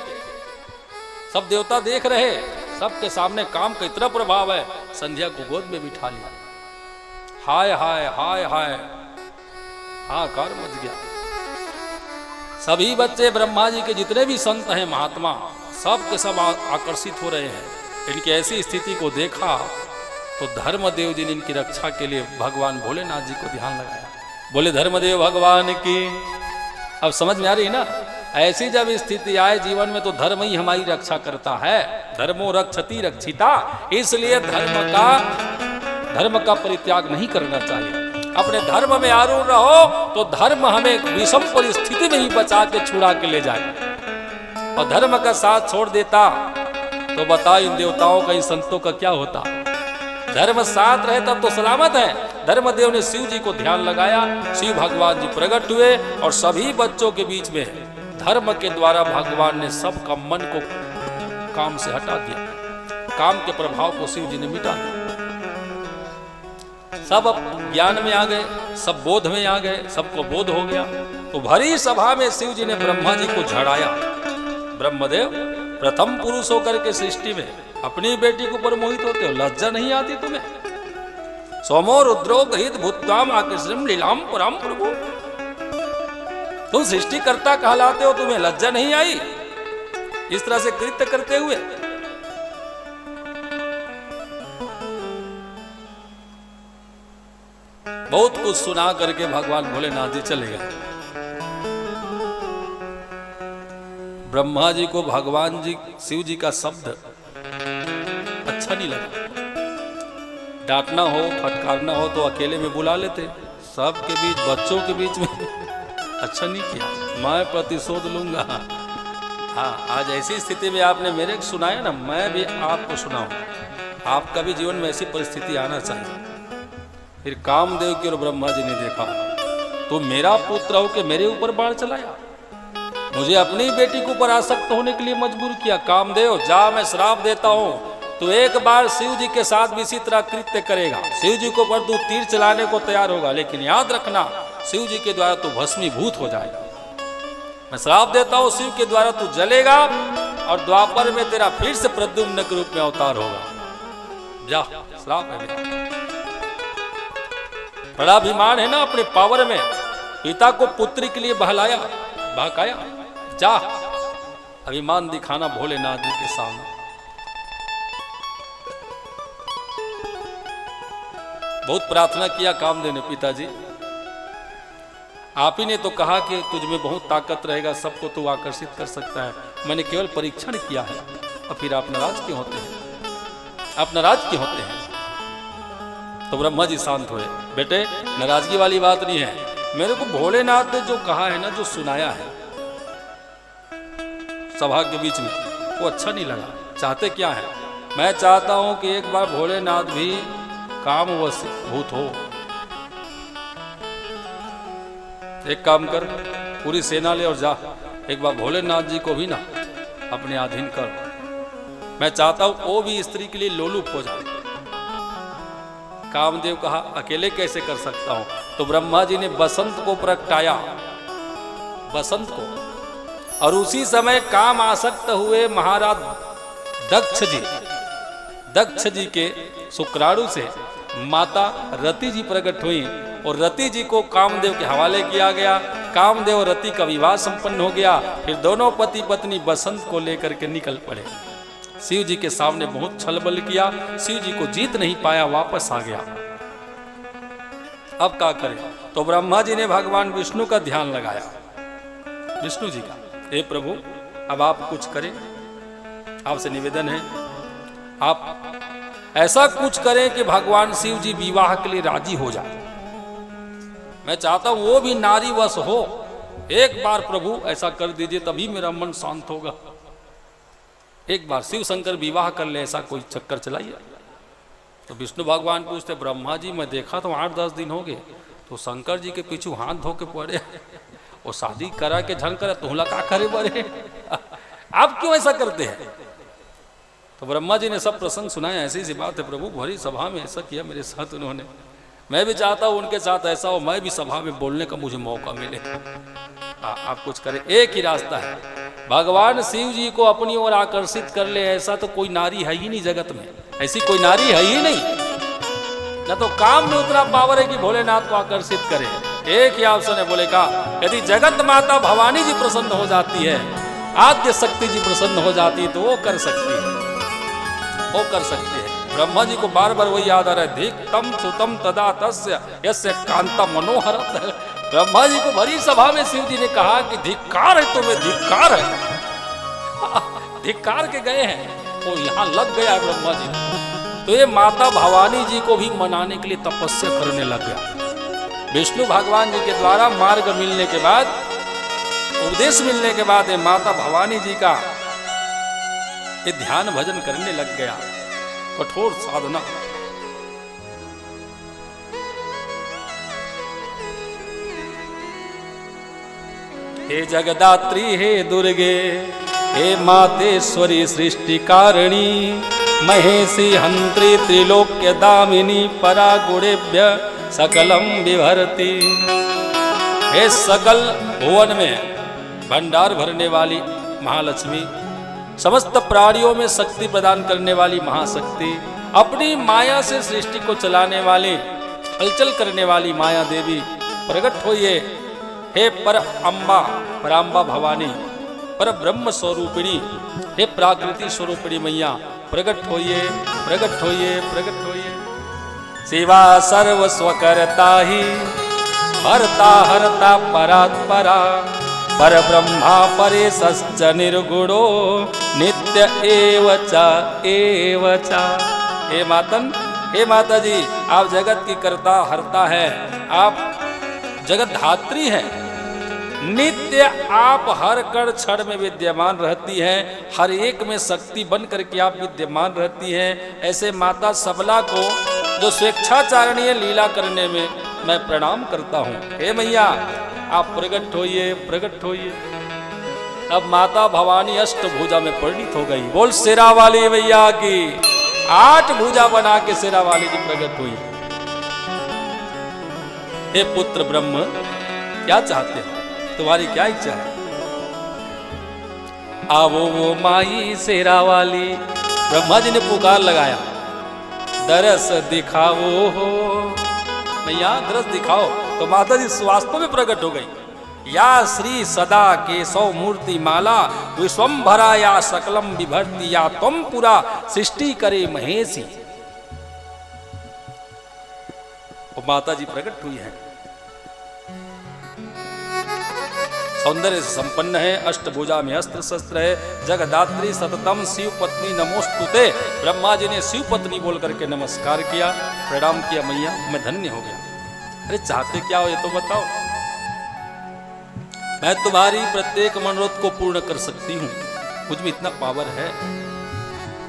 सब देवता देख रहे, सबके सामने काम का इतना प्रभाव है, संध्या को गोद में बिठा लिया। हाय हाय हाय हाय हाहाकार मच गया। सभी बच्चे ब्रह्मा जी के जितने भी संत हैं महात्मा, सब के सब आकर्षित हो रहे हैं। इनकी ऐसी स्थिति को देखा तो धर्मदेव जी ने इनकी रक्षा के लिए भगवान भोलेनाथ जी को ध्यान लगाया। बोले धर्मदेव भगवान की। अब समझ में आ रही ना, ऐसी जब स्थिति आए जीवन में तो धर्म ही हमारी रक्षा करता है। धर्मो रक्षति रक्षिता, इसलिए धर्म का परित्याग नहीं करना चाहिए। अपने धर्म में आरूढ़ रहो तो धर्म हमें विषम परिस्थिति में ही बचा के छुड़ा के ले जाए। और धर्म का साथ छोड़ देता तो बताओ इन देवताओं का, इन संतों का क्या होता। धर्म साथ रहे तब तो सलामत है। धर्मदेव ने शिव जी को ध्यान लगाया, शिव भगवान जी प्रकट हुए और सभी बच्चों के बीच में धर्म के द्वारा भगवान ने सबका मन को काम से हटा दिया। काम के प्रभाव को शिव जी ने मिटा दिया। सब ज्ञान में आ गए, सब बोध में आ गए, सबको बोध हो गया। तो भरी सभा में शिव जी ने ब्रह्मा जी को झड़ाया। ब्रह्मदेव प्रथम पुरुष होकर के सृष्टि में अपनी बेटी के ऊपर मोहित होते हो, लज्जा नहीं आती तुम्हें? सोमो रुद्रो गृहीत भूत्वाम आकृष्टम लीलाम पुराम प्रभु, तुम सृष्टिकर्ता कहलाते हो, तुम्हें लज्जा नहीं आई इस तरह से कृत्य करते हुए? बहुत कुछ सुना करके भगवान भोलेनाथ जी चले गए। ब्रह्मा जी को भगवान जी शिव जी का शब्द अच्छा नहीं लगा। डांटना हो फटकारना हो तो अकेले में बुला लेते, सबके बीच बच्चों के बीच में अच्छा नहीं किया। मैं प्रतिशोध लूंगा। हाँ, आज ऐसी स्थिति में आपने मेरे को सुनाया ना, मैं भी आपको सुनाऊं। आपका भी जीवन में ऐसी परिस्थिति आना चाहिए। फिर कामदेव की और ब्रह्मा जी ने देखा, तो मेरा पुत्र हो के मेरे ऊपर बाण चलाया, मुझे अपनी बेटी के ऊपर आसक्त होने के लिए मजबूर किया। कामदेव जा, मैं श्राप देता हूं, तो एक बार शिव जी के साथ भी इसी तरह कृत्य करेगा। शिव जी को पर तू तीर चलाने को तैयार होगा, लेकिन याद रखना शिव जी के द्वारा तू भस्मीभूत हो जाएगा। मैं श्राप देता हूं, शिव के द्वारा तू जलेगा और द्वापर में तेरा फिर से प्रद्युम्न के रूप में अवतार होगा। जा, श्राप है मेरा। बड़ा अभिमान है ना अपने पावर में। पिता को पुत्री के लिए बहकाया। जा, अभिमान दिखाना भोलेनाथ जी के सामने। बहुत प्रार्थना किया कामदेव ने, पिताजी आप ही ने तो कहा कि तुझ में बहुत ताकत रहेगा, सबको तू आकर्षित कर सकता है। मैंने केवल परीक्षण किया है, और फिर आप नाराज क्यों होते हैं? आप नाराज क्यों होते हैं? तो ब्रह्मा जी शांत हुए। बेटे, नाराजगी वाली बात नहीं है। मेरे को भोलेनाथ ने जो कहा है ना, जो सुनाया है सभा के बीच में, वो अच्छा नहीं लगा। चाहते क्या है? मैं चाहता हूं कि एक बार भोलेनाथ भी कामवश भूत हो। एक काम कर, पूरी सेना ले और जा, एक बार भोलेनाथ जी को भी ना अपने अधीन कर। मैं चाहता हूं वो भी स्त्री के लिए लोलुप हो जाए। कामदेव कहा, अकेले कैसे कर सकता हूं? तो ब्रह्मा जी ने बसंत को प्रगटाया, बसंत को। और उसी समय काम आसक्त हुए महाराज दक्ष जी के शुक्राणु से माता रति जी प्रकट हुई, और रति जी को कामदेव के हवाले किया गया। कामदेव और रति का विवाह संपन्न हो गया। फिर दोनों पति पत्नी बसंत को लेकर के निकल पड़े। शिव जी के सामने बहुत छलबल किया, शिव जी को जीत नहीं पाया, वापस आ गया। अब क्या करें? तो ब्रह्मा जी ने भगवान विष्णु का ध्यान लगाया, विष्णु जी का। हे प्रभु, अब आप कुछ करें, आपसे निवेदन है आप ऐसा कुछ करें कि भगवान शिव जी विवाह के लिए राजी हो जाए। मैं चाहता हूं वो भी नारी वश हो। एक बार प्रभु ऐसा कर दीजिए, तभी मेरा मन शांत होगा। एक बार शिव शंकर विवाह कर ले, ऐसा कोई चक्कर चलाइए। तो विष्णु भगवान पूछते, ब्रह्मा जी मैं देखा तो 8-10 दिन हो गए, तो शंकर जी के पीछू हाथ धो के पड़े और शादी करा के झंग करे, तुहला का करे बड़े आप क्यों ऐसा करते हैं? तो ब्रह्मा जी ने सब प्रसंग सुनाया। ऐसी सी बात है प्रभु, भरी सभा में ऐसा किया मेरे साथ उन्होंने। मैं भी चाहता हूँ उनके साथ ऐसा हो, मैं भी सभा में बोलने का मुझे मौका मिले। आप कुछ करें, एक ही रास्ता है, भगवान शिव जी को अपनी ओर आकर्षित कर ले। ऐसा तो कोई नारी है ही नहीं जगत में, ऐसी कोई नारी है ही नहीं। न तो काम में उतना पावर है कि भोलेनाथ को आकर्षित करे। एक ही ऑप्शन है, बोले का यदि जगत माता भवानी जी प्रसन्न हो जाती है, आद्य शक्ति जी प्रसन्न हो जाती है, तो वो कर सकती है, वो कर सकती है। ब्रह्मा जी को बार बार वही याद आ रहा है, धिक तम सुतम तदा तस्य यस्य कांता मनोहरत। ब्रह्मा जी को भरी सभा में शिव जी ने कहा कि धिक्कार है तुम्हें, धिक्कार है। धिक्कार के गए हैं, वो यहाँ लग गया ब्रह्मा जी। तो ये माता भवानी जी को भी मनाने के लिए तपस्या करने लग गया। विष्णु भगवान जी के द्वारा मार्ग मिलने के बाद, उपदेश मिलने के बाद ये माता भवानी जी का ये ध्यान भजन करने लग गया, कठोर साधना। हे जगदात्री हे दुर्गे हे मातेश्वरी सृष्टि कारिणी महेशी हंत्री त्रिलोक्य दामिनी परा गुणेभ्य सकलम विभरती। हे सकल भुवन में भंडार भरने वाली महालक्ष्मी, समस्त प्राणियों में शक्ति प्रदान करने वाली महाशक्ति, अपनी माया से सृष्टि को चलाने वाली, हलचल करने वाली माया देवी प्रकट होइए। हे पर अम्बा, पराम्बा भवानी, पर ब्रह्म स्वरूपिणी, हे प्राकृति स्वरूपिणी मैया प्रकट होइए, प्रकट होइए, प्रकट होइए। शिवा सर्व स्वकर्ता ही हरता हरता परात्परा, पर ब्रह्मा परे सच्च निर्गुणो नित्य एवचा। हे मातन, हे माता जी, आप जगत की कर्ता हरता है, आप जगत धात्री हैं। नित्य आप हर कण क्षण में विद्यमान रहती हैं, हर एक में शक्ति बन करके आप विद्यमान रहती हैं। ऐसे माता सबला को जो स्वेच्छाचारणीय लीला करने में मैं प्रणाम करता हूँ। हे मैया आप प्रकट होइए, प्रकट होइए। अब माता भवानी अष्टभुजा में परिणित हो गई। बोल शेरा वाली मैया की, 8 भुजा बना के शेरा वाली की प्रकट हुई। हे पुत्र ब्रह्म, क्या चाहते हो, तुम्हारी क्या इच्छा है? आवो वो माई शेरा वाली, ब्रह्मा जी ने पुकार लगाया, दरस दिखाओ हो मैया, दरस दिखाओ। तो माता जी वास्तव में प्रकट हो गई। या श्री सदा केशव मूर्ति माला विश्वम्भरा या सकलम विभर्ति, या तुम पुरा सृष्टि करे महेशी। वो माता जी प्रकट हुई है, सौंदर्य से संपन्न है, अष्टभुजा में अस्त्र शस्त्र है, जगदात्री सततम शिव पत्नी नमोस्तुते। ब्रह्मा जी ने शिव पत्नी बोल करके नमस्कार किया, प्रणाम किया। मैया मैं धन्य हो गया। अरे चाहते क्या हो ये तो बताओ। मैं तुम्हारी प्रत्येक मनोरथ को पूर्ण कर सकती हूं, मुझ में इतना पावर है।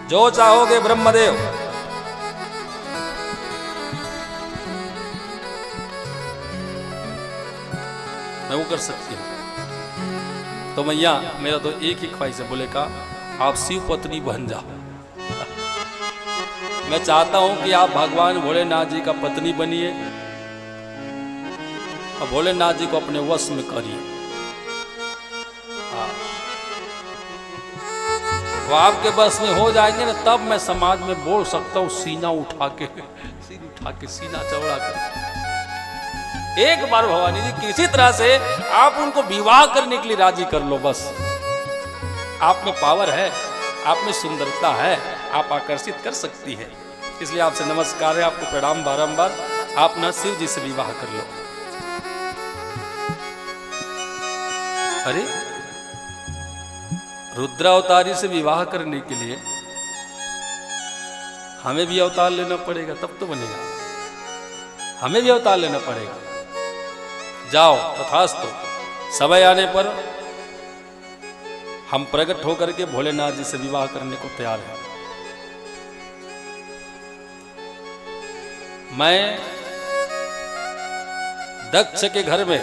जो चाहोगे ब्रह्मदेव, मैं वो कर सकती हूं। तो मैया मेरा तो एक ही ख्वाहिश है, बोले का आप शिव पत्नी बन जाओ। मैं चाहता हूं कि आप भगवान भोलेनाथ जी का पत्नी बनिए और भोलेनाथ जी को अपने वश में करिए। वो आपके बस में हो जाएंगे ना, तब मैं समाज में बोल सकता हूँ, सीना उठा के, सीना चौड़ा कर। एक बार भवानी जी किसी तरह से आप उनको विवाह करने के लिए राजी कर लो, बस। आप में पावर है, आप में सुंदरता है, आप आकर्षित कर सकती है। इसलिए आपसे नमस्कार है, आपको प्रणाम बारंबार। आप ना शिव जी से विवाह कर लो। अरे रुद्रावतारी से विवाह करने के लिए हमें भी अवतार लेना पड़ेगा, तब तो बनेगा। हमें भी अवतार लेना पड़ेगा। जाओ तथास्तु, समय आने पर हम प्रकट होकर के भोलेनाथ जी से विवाह करने को तैयार हैं। मैं दक्ष के घर में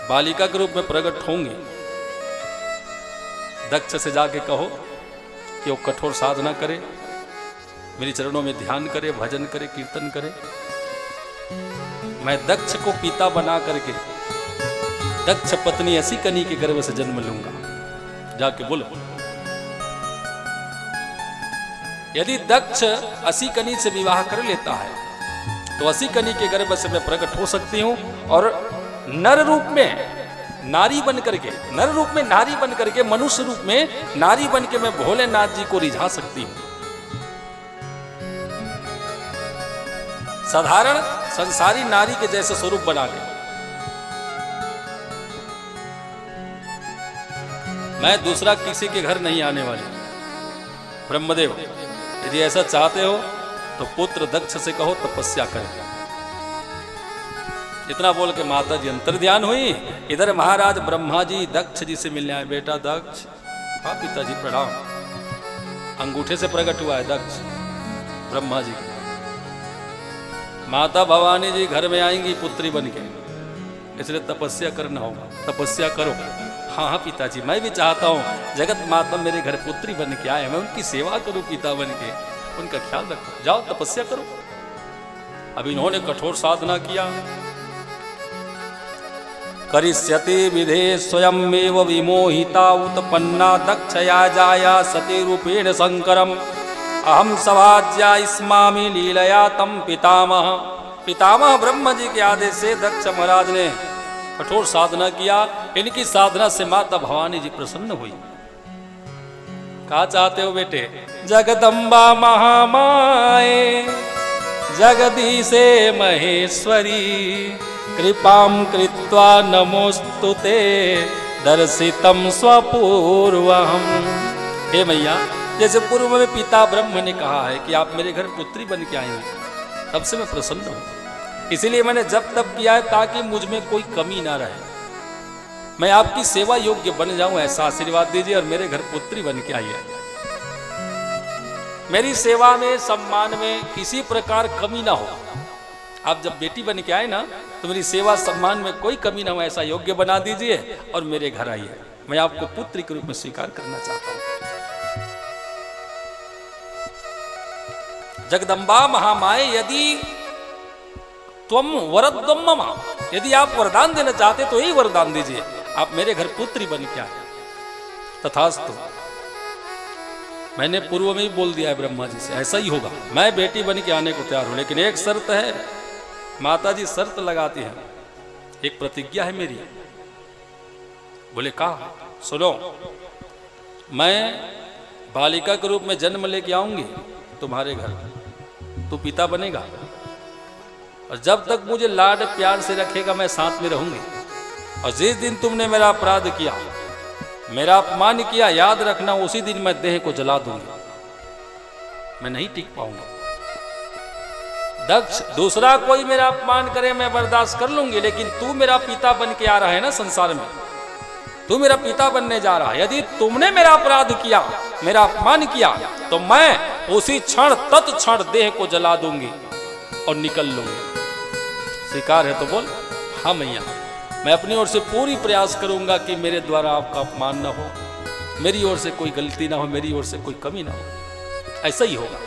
बालिका के रूप में प्रकट होंगी। दक्ष से जाके कहो कि वो कठोर साधना करे, मेरे चरणों में ध्यान करे, भजन करे, कीर्तन करे। मैं दक्ष को पिता बना करके दक्ष पत्नी ऐसी कनी के गर्भ से जन्म लूंगा। जाके बोलो। यदि दक्ष असी कनी से विवाह कर लेता है तो असी कनी के गर्भ से मैं प्रकट हो सकती हूं और नर रूप में नारी बन करके, नर रूप में नारी बन करके, मनुष्य रूप में नारी बन के मैं भोलेनाथ जी को रिझा सकती हूं। साधारण संसारी नारी के जैसे स्वरूप बना के मैं दूसरा किसी के घर नहीं आने वाली। ब्रह्मदेव, यदि ऐसा चाहते हो तो पुत्र दक्ष से कहो तपस्या करें। इतना बोल के माता जी अंतर ध्यान हुई। इधर महाराज ब्रह्मा जी दक्ष जी से मिलने आए। बेटा दक्ष। हाँ पिताजी प्रणाम। अंगूठे से प्रकट हुआ है दक्ष ब्रह्मा जी। माता भवानी जी घर में आएंगी पुत्री बन के, इसलिए तपस्या करना होगा। तपस्या करो। हाँ हाँ पिताजी, मैं भी चाहता हूँ जगत माता मेरे घर पुत्री बन के आए, मैं उनकी सेवा करूँ पिता बन के, उनका ख्याल रखो। जाओ तपस्या करो। अब इन्होंने कठोर साधना किया। करिष्यति विधे स्वयमेव विमोहिता उत्पन्ना दक्षया जाया सती रूपेण शंकरम अहम सभाज्या इस्मामि लीलया तम पितामह। पितामह ब्रह्म जी के आदेश से दक्ष महाराज ने कठोर साधना किया। इनकी साधना से माता भवानी जी प्रसन्न हुई। कहा चाहते हो बेटे? जगदम्बा महामाए जगदीशे महेश्वरी कृपाम कृत्वा नमोस्तुते दर्शितम स्वपूर्वहम। हे मैया, जैसे पूर्व में पिता ब्रह्म ने कहा है कि आप मेरे घर पुत्री बन के आए हैं, तब से मैं प्रसन्न हूं। इसीलिए मैंने जब तब किया है ताकि मुझ में कोई कमी ना रहे, मैं आपकी सेवा योग्य बन जाऊं, ऐसा आशीर्वाद दीजिए और मेरे घर पुत्री बन के आइए। मेरी सेवा में, सम्मान में किसी प्रकार कमी ना हो। आप जब बेटी बन के आए ना तो मेरी सेवा सम्मान में कोई कमी ना हो, ऐसा योग्य बना दीजिए और मेरे घर आइए। मैं आपको पुत्री के रूप में स्वीकार करना चाहता हूं। जगदम्बा महामाए यदि त्वम वरद्वम मम, यदि आप वरदान देना चाहते तो यही वरदान दीजिए, आप मेरे घर पुत्री बन के आए। तथास्तु। मैंने पूर्व में ही बोल दिया है ब्रह्मा जी से, ऐसा ही होगा। मैं बेटी बन के आने को तैयार हूं, लेकिन एक शर्त है। माता जी शर्त लगाती हैं, एक प्रतिज्ञा है मेरी। बोले कहा? सुनो, मैं बालिका के रूप में जन्म लेके आऊंगी तुम्हारे घर, तू पिता बनेगा और जब तक मुझे लाड प्यार से रखेगा मैं साथ में रहूंगी। और जिस दिन तुमने मेरा अपराध किया, मेरा अपमान किया, याद रखना उसी दिन मैं देह को जला दूंगी। मैं नहीं टिक पाऊंगा। दक्ष, दूसरा कोई मेरा अपमान करे मैं बर्दाश्त कर लूंगी, लेकिन तू मेरा पिता बन के आ रहा है ना संसार में, तू मेरा पिता बनने जा रहा है। यदि तुमने मेरा अपराध किया, मेरा अपमान किया, तो मैं उसी क्षण तत्क्षण देह को जला दूंगी और निकल लूंगी। स्वीकार है तो बोल। हाँ मैया, मैं अपनी ओर से पूरी प्रयास करूंगा कि मेरे द्वारा आपका अपमान ना हो, मेरी ओर से कोई गलती ना हो, मेरी ओर से कोई कमी ना हो। ऐसा ही होगा।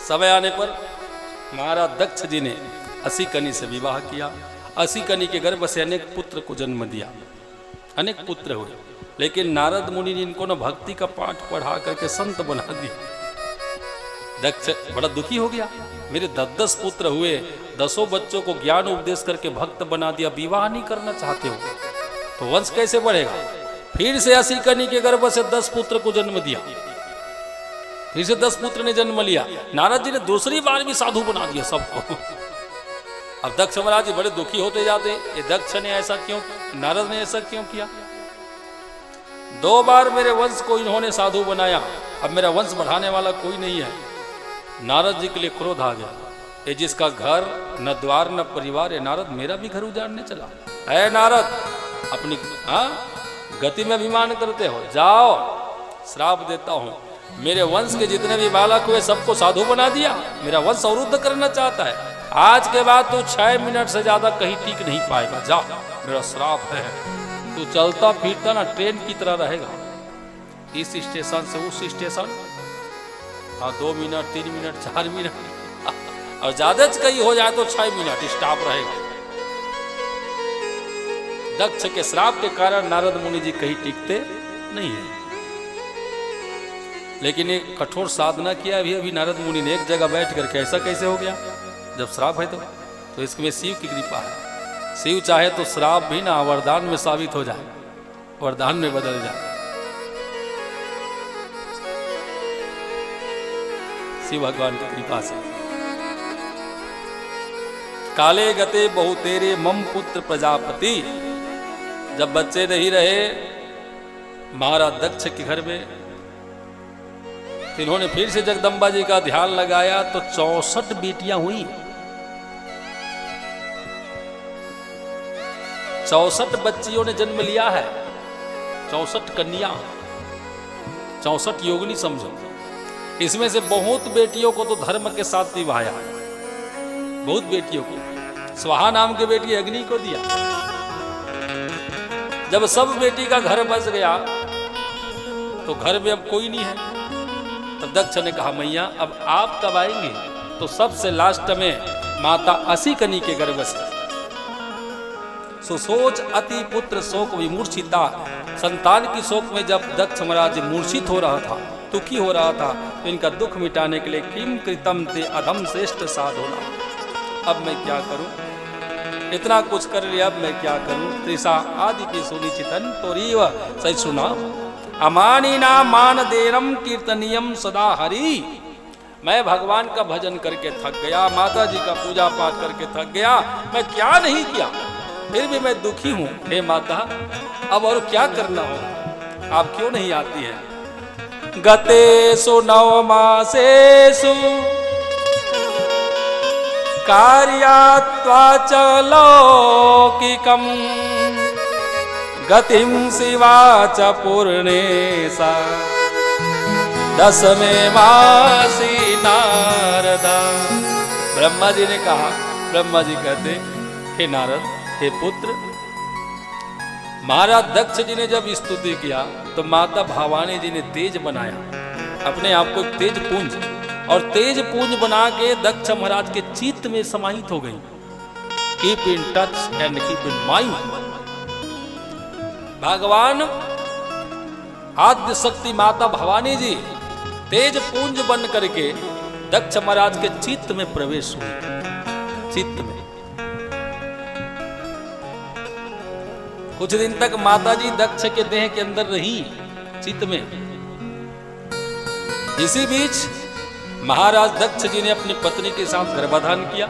समय आने पर महाराज दक्ष जी ने असी कनी से विवाह किया। असी कनी के गर्भ से अनेक पुत्र को जन्म दिया, अनेक पुत्र हुए। लेकिन नारद मुनि ने इनको न भक्ति का पाठ पढ़ा करके संत बना दिया। दक्ष बड़ा दुखी हो गया। मेरे 10 पुत्र हुए, 10 बच्चों को ज्ञान उपदेश करके भक्त बना दिया, विवाह नहीं करना चाहते हो तो वंश कैसे बढ़ेगा? फिर से असी कनी के गर्भ से 10 पुत्र को जन्म दिया। फिर से 10 पुत्र ने जन्म लिया। नारद जी ने दूसरी बार भी साधु बना दिया सबको। अब दक्ष महाराज जी बड़े दुखी होते जाते, ये दक्ष ने ऐसा क्यों, नारद ने ऐसा क्यों किया? 2 बार मेरे वंश को इन्होंने साधु बनाया, अब मेरा वंश बढ़ाने वाला कोई नहीं है। नारद जी के लिए क्रोध आ गया, ये जिसका घर न द्वार न परिवार, ये नारद मेरा भी घर उजाड़ने चला। है नारद, अपनी गति में अभिमान करते हो, जाओ श्राप देता हूं, मेरे वंश के जितने भी बालक हुए सबको साधु बना दिया, मेरा वंश अवरुद्ध करना चाहता है। आज के बाद तू 6 मिनट से ज्यादा कहीं टिक नहीं पाएगा, जा, मेरा श्राप है। तू चलता फिरता ना ट्रेन की तरह रहेगा, इस स्टेशन से उस स्टेशन, 2 मिनट 3 मिनट 4 मिनट और ज्यादा कहीं हो जाए तो 6 मिनट स्टॉप रहेगा। दक्ष के श्राप के कारण नारद मुनि जी कहीं टिकते नहीं है, लेकिन एक कठोर साधना किया अभी नारद मुनि ने एक जगह बैठ करके। ऐसा कैसे हो गया? जब श्राप है तो इसमें शिव की कृपा है। शिव चाहे तो श्राप भी ना वरदान में साबित हो जाए, वरदान में बदल जाए। शिव भगवान की कृपा से। काले गते बहुतेरे मम पुत्र प्रजापति, जब बच्चे नहीं रहे महाराज दक्ष के घर में, तो इन्होंने फिर से जगदम्बा जी का ध्यान लगाया तो 64 बेटियां हुई। 64 बच्चियों ने जन्म लिया है, 64 कन्या, 64 योगिनी समझो। इसमें से बहुत बेटियों को तो धर्म के साथ निभाया, बहुत बेटियों को। स्वाहा नाम की बेटी अग्नि को दिया। जब सब बेटी का घर बस गया तो घर में अब कोई नहीं है, तब दक्ष ने कहा मैया अब आप कब आएंगे? तो सबसे लास्ट में माता असिकनी के गर्भ से। सुसोच अति पुत्र शोक विमूर्छिता, संतान की शोक में जब दक्ष महाराज मूर्छित हो रहा था, दुखी हो रहा था, तो इनका दुख मिटाने के लिए किम कृतम ते अधम श्रेष्ठ साधोना, अब मैं क्या करूं, इतना कुछ कर लिया, अब मैं क्या करूं। त्रिषा आदि की सुनिचितन तोरीव सही सुना, अमानिना मान देरम कीर्तनियम सदा हरि। मैं भगवान का भजन करके थक गया, माता जी का पूजा पाठ करके थक गया, मैं क्या नहीं किया, फिर भी मैं दुखी हूं। हे माता अब और क्या करना हो, आप क्यों नहीं आती है? गतेषु नवमासेषु कार्यात्वा च लौकिकम् गतिं शिवा च पूर्णेशा दशमे मासी नारदा। ब्रह्मा जी ने कहा, ब्रह्मा जी कहते हे नारद, हे पुत्र, महाराज दक्ष जी ने जब स्तुति किया तो माता भवानी जी ने तेज बनाया, अपने आप को तेज पुंज, और तेज पुंज बना के दक्ष महाराज के चित्त में समाहित हो गई। Keep in touch and keep in mind. भगवान आद्य शक्ति माता भवानी जी तेज पुंज बन करके दक्ष महाराज के चित्त में प्रवेश हुई, चित्त में। कुछ दिन तक माता जी दक्ष के देह के अंदर रही, चित्त में। इसी बीच महाराज दक्ष जी ने अपनी पत्नी के साथ गर्भाधान किया,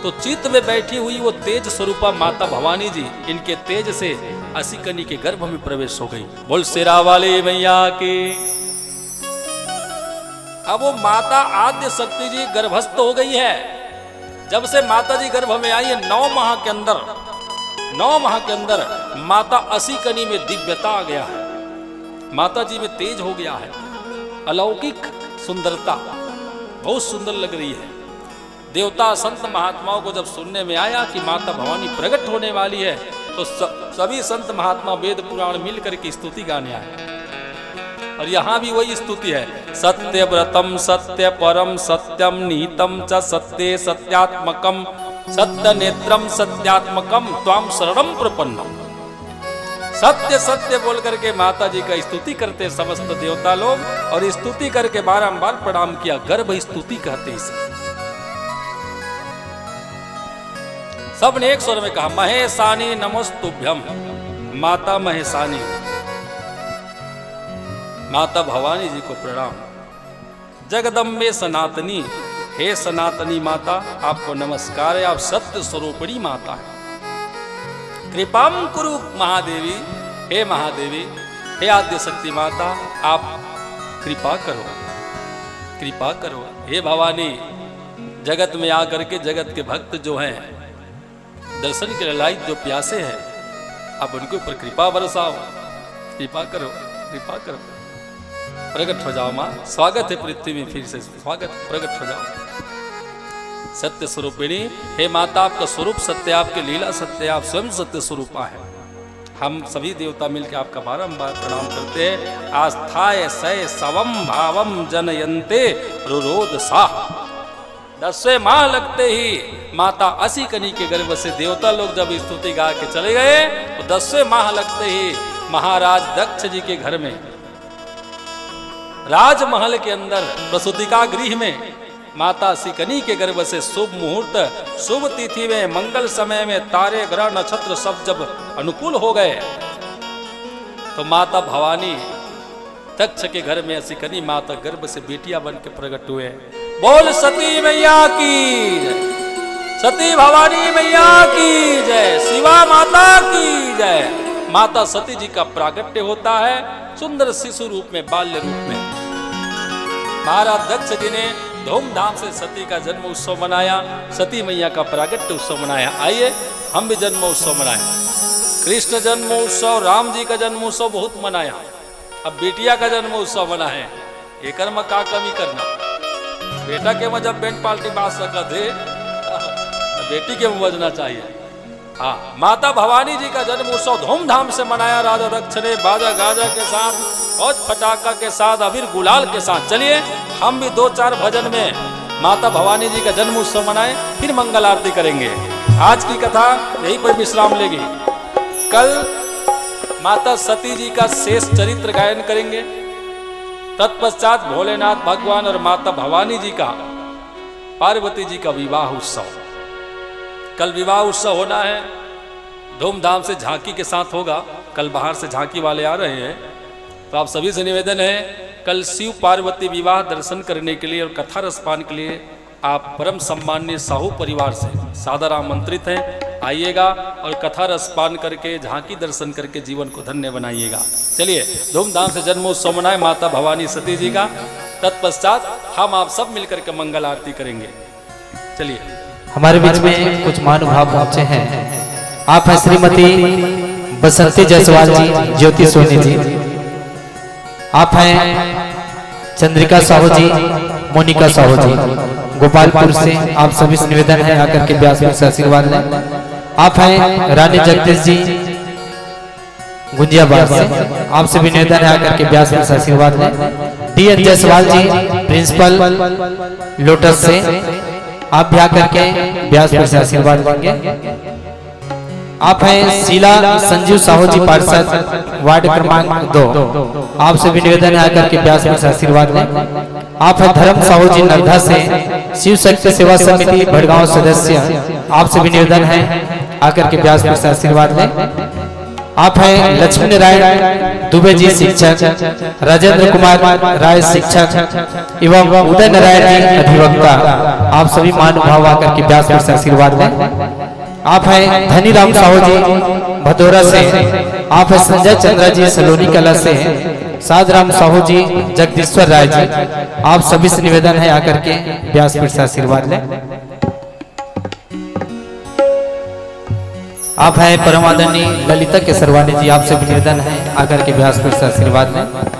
तो चित्त में बैठी हुई वो तेज स्वरूपा माता भवानी जी इनके तेज से असिकनी के गर्भ में प्रवेश हो गई। बोल शेरा वाले मैया की। अब वो माता आद्य शक्ति जी गर्भस्थ हो गई है। जब से माता जी गर्भ में आई है, 9 माह के अंदर, 9 माह के अंदर माता असिकनी में दिव्यता आ गया है, माता जी में तेज हो गया है, अलौकिक सुंदरता, बहुत सुंदर लग रही है। देवता संत महात्माओं को जब सुनने में आया कि माता भवानी प्रकट होने वाली है, तो सभी संत महात्मा वेद पुराण मिलकर के स्तुति गाने आए। और यहाँ भी वही स्तुति है, सत्य व्रतम सत्य परम सत्यम निहितम च सत्ये सत्यात्मकम सत्य नेत्रम सत्यात्मकम त्वाम शरणम प्रपन्नम। सत्य सत्य बोल करके माता जी का स्तुति करते समस्त देवता लोग, और स्तुति करके बारंबार प्रणाम किया। गर्भ स्तुति कहते इसे। सब ने एक स्वर में कहा, महेशानी नमस्तुभ्यम। माता महेशानी, माता भवानी जी को प्रणाम। जगदम्बे सनातनी, हे सनातनी माता, आपको नमस्कार है, आप सत्य स्वरूपिणी माता है। कृपाम कुरु महादेवी, हे महादेवी, हे आद्य शक्ति माता, आप कृपा करो, कृपा करो। हे भवानी, जगत में आकर के जगत के भक्त जो हैं, दर्शन के लायक जो प्यासे हैं, आप उनके ऊपर कृपा बरसाओ, कृपा करो, कृपा करो। प्रकट हो जाओ माँ, स्वागत है पृथ्वी में, फिर से स्वागत, प्रकट हो जाओ। सत्य स्वरूपिणी, हे माता, आपका स्वरूप सत्य, आपकी लीला सत्य, आप स्वयं सत्य स्वरूपा है। हम सभी देवता मिलकर आपका बारंबार प्रणाम करते हैं। आस्थाय सय सवम भावम जनयन्ते रुरोध सा। 10वें माह लगते ही माता असी कनी के गर्भ से देवता लोग जब स्तुति गा के चले गए, तो 10वें माह लगते ही महाराज दक्ष जी के घर में, राजमहल के अंदर प्रसूतिका गृह में माता सिकनी के गर्भ से शुभ मुहूर्त, शुभ तिथि में, मंगल समय में, तारे ग्रह नक्षत्र सब जब अनुकूल हो गए, तो माता भवानी दक्ष के घर में सिकनी माता गर्भ से बेटियां बन के प्रकट हुए। बोल सती मैया की जय, सती भवानी मैया की जय, शिवा माता की जय। माता सती जी का प्रागट्य होता है सुंदर शिशु रूप में, बाल्य रूप में। महाराज दक्ष जी ने धूमधाम से सती का जन्म उत्सव मनाया, सती मैया का प्रागट्य उत्सव मनाया। आइए हम भी जन्म उत्सव मनाएं। कृष्ण जन्म उत्सव, राम जी का जन्म उत्सव बहुत मनाया, अब बेटिया का जन्म उत्सव मना है। ये कर्म का कमी करना, बेटा के में जब बैंड पार्टी बाज सका थे, बेटी के में बजना चाहिए। हाँ, माता भवानी जी का जन्म उत्सव धूमधाम से मनाया राजा दक्ष ने, बाजा गाजा के साथ और फटाका के साथ, अबीर गुलाल के साथ। चलिए हम भी 2-4 भजन में माता भवानी जी का जन्म उत्सव मनाएं, फिर मंगल आरती करेंगे। आज की कथा यहीं पर विश्राम लेगी। कल माता सती जी का शेष चरित्र गायन करेंगे, तत्पश्चात भोलेनाथ भगवान और माता भवानी जी का, पार्वती जी का विवाह उत्सव। कल विवाह उत्सव होना है, धूमधाम से झांकी के साथ होगा। कल बाहर से झांकी वाले आ रहे हैं, तो आप सभी से निवेदन है, कल शिव पार्वती विवाह दर्शन करने के लिए और कथा रसपान के लिए आप परम सम्माननीय साहू परिवार से सादर आमंत्रित हैं। आइएगा और कथा रसपान करके, झांकी दर्शन करके जीवन को धन्य बनाइएगा। चलिए धूमधाम से जन्मोत्सव मनाए माता भवानी सती जी का। तत्पश्चात हम आप सब मिलकर के मंगल आरती करेंगे। चलिए, हमारे बीच में कुछ महानुभाव पहुंचे हैं। आप हैं श्रीमती बसंती जायसवाल जी, ज्योति सोनी जी। आप हैं चंद्रिका साहू जी, मोनिका साहू जी, गोपालपुर से। आप सभी से निवेदन है आकर के व्यास से आशीर्वाद लें। आप हैं रानी जगदीश जी, गुंजियाबाद से। आप सभी निवेदन है आकर के व्यास से आशीर्वाद लें। डी.एन. जायसवाल जी, प्रिंसिपल लोटस से। आप भी आकर के व्यास से आशीर्वाद लेंगे। आप हैं शीला संजीव साहू जी, पार्षद वार्ड क्रमांक 2। आप से भी निवेदन है आकर के व्यास से आशीर्वाद लें। आप हैं धर्म साहू जी, नर्धा से, शिव शक्ति सेवा समिति भड़गांव सदस्य। आप से भी निवेदन है आकर के व्यास से आशीर्वाद लें। आप हैं लक्ष्मी नारायण दुबे जी, शिक्षक, राजेंद्र कुमार राय शिक्षक एवं उदय नारायण जी अधिवक्ता। आप सभी महानुभाव आकर के व्यास से आशीर्वाद लें। आप हैं धनीराम साहू जी, भदौरा से। आप हैं संजय चंद्रा जी, सलोनी कला से। साधराम साहू जी, जगदीश्वर राय जी। आप सभी से निवेदन है आकर के व्यास से आशीर्वाद लें। आप हैं परम आदरणीय ललिता के सरवानी जी। आप से भी निवेदन है आकर के व्यास से आशीर्वाद लें।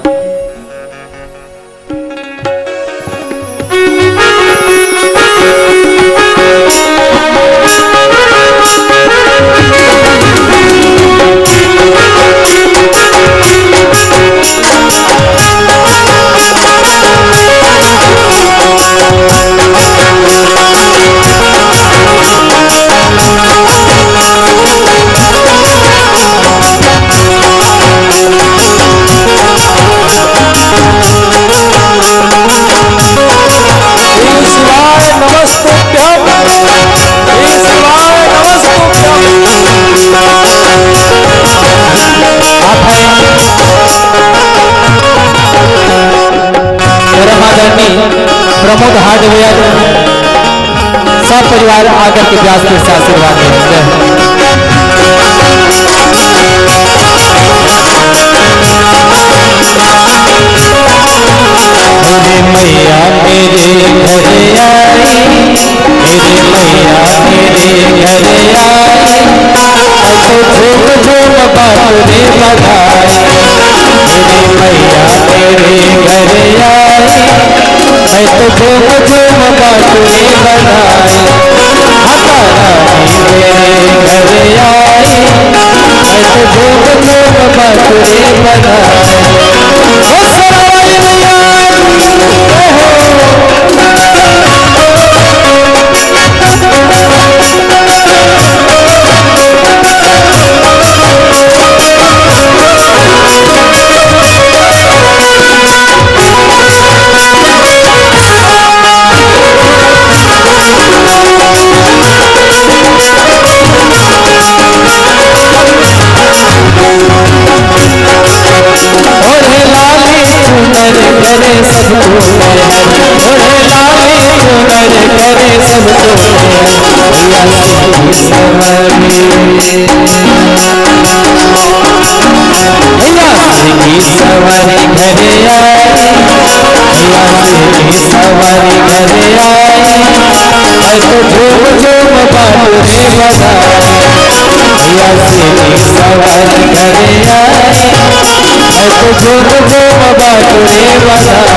प्रमोद हार्डवेयर सब परिवार आकर के व्यासपीठ से आशीर्वाद लें। मेरे मैया मेरे घर आई, मेरे मैया मेरे घर आई, तो झूम झूम बातुरे बधाई। मेरे मैया मेरे घर आई, मैं तो झूम झूम बातुरे बधाई। माता रानी मेरे घर आई, मैं तो झूम झूम बातुरे बधाई। करे सबको ओढ़े लाली चुनर करे सबको भैया की सवारी, भैया की सवारी घरे आई, भैया की सवारी घरे आई, मैं तो झूम झूम बातुरे बधाई। भैया की सवारी घरे आई, मैं तो झूम झूम बातुरे बधाई।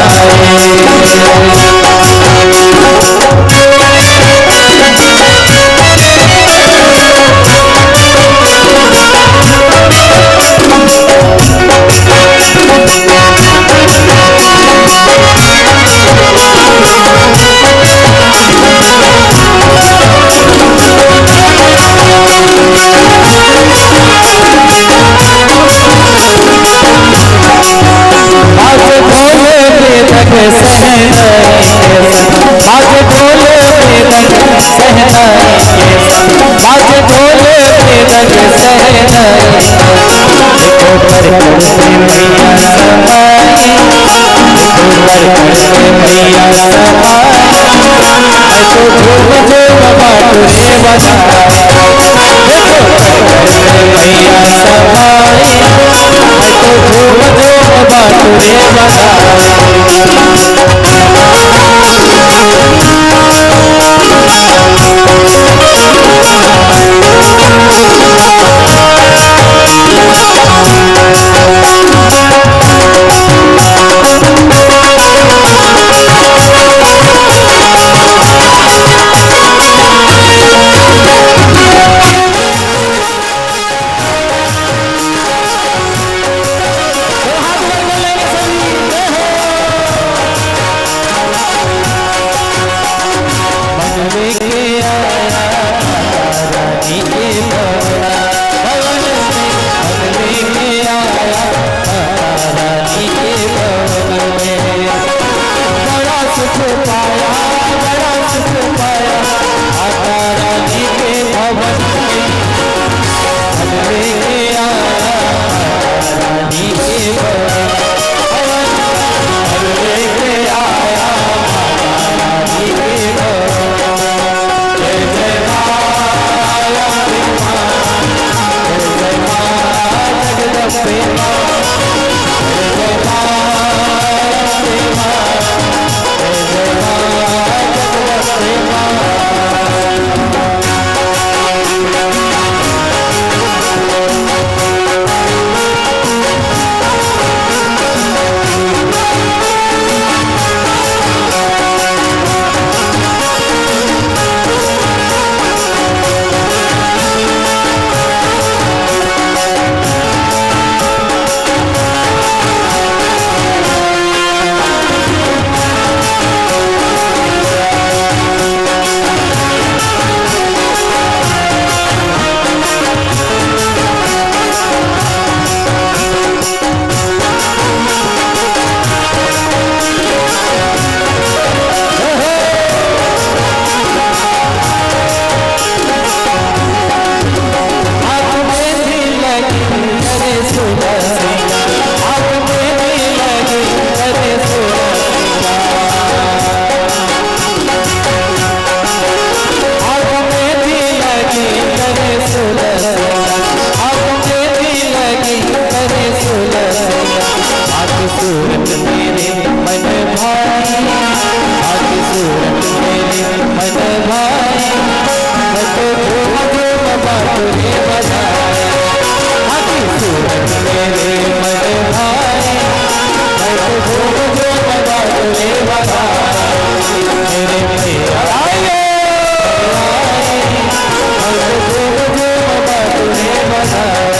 तो झूम झूम बांसुरी बजाए, हाथी सूरज मेरे मन भाए, मैं तो झूम झूम बांसुरी बजाए, मेरे पिया आए, मैं तो झूम झूम बांसुरी बजाए।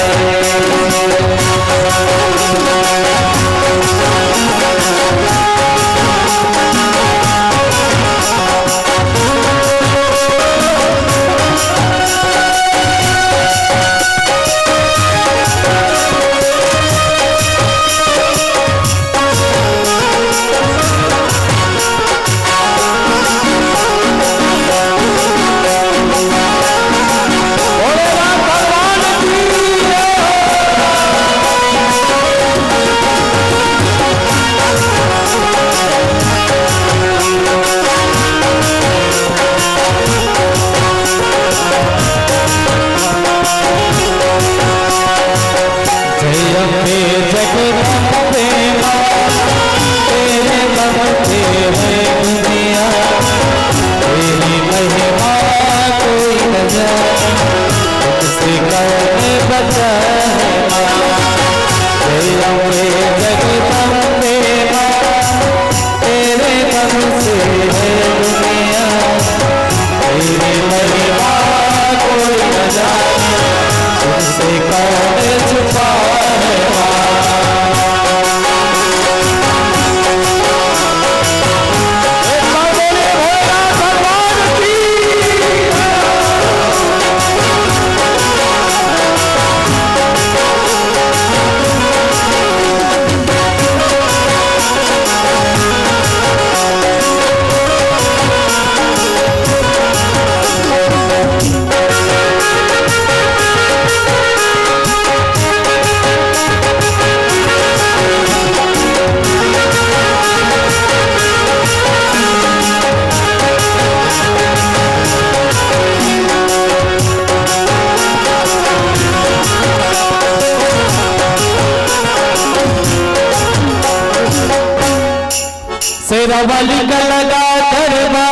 शेरावाली का लगा गरबा,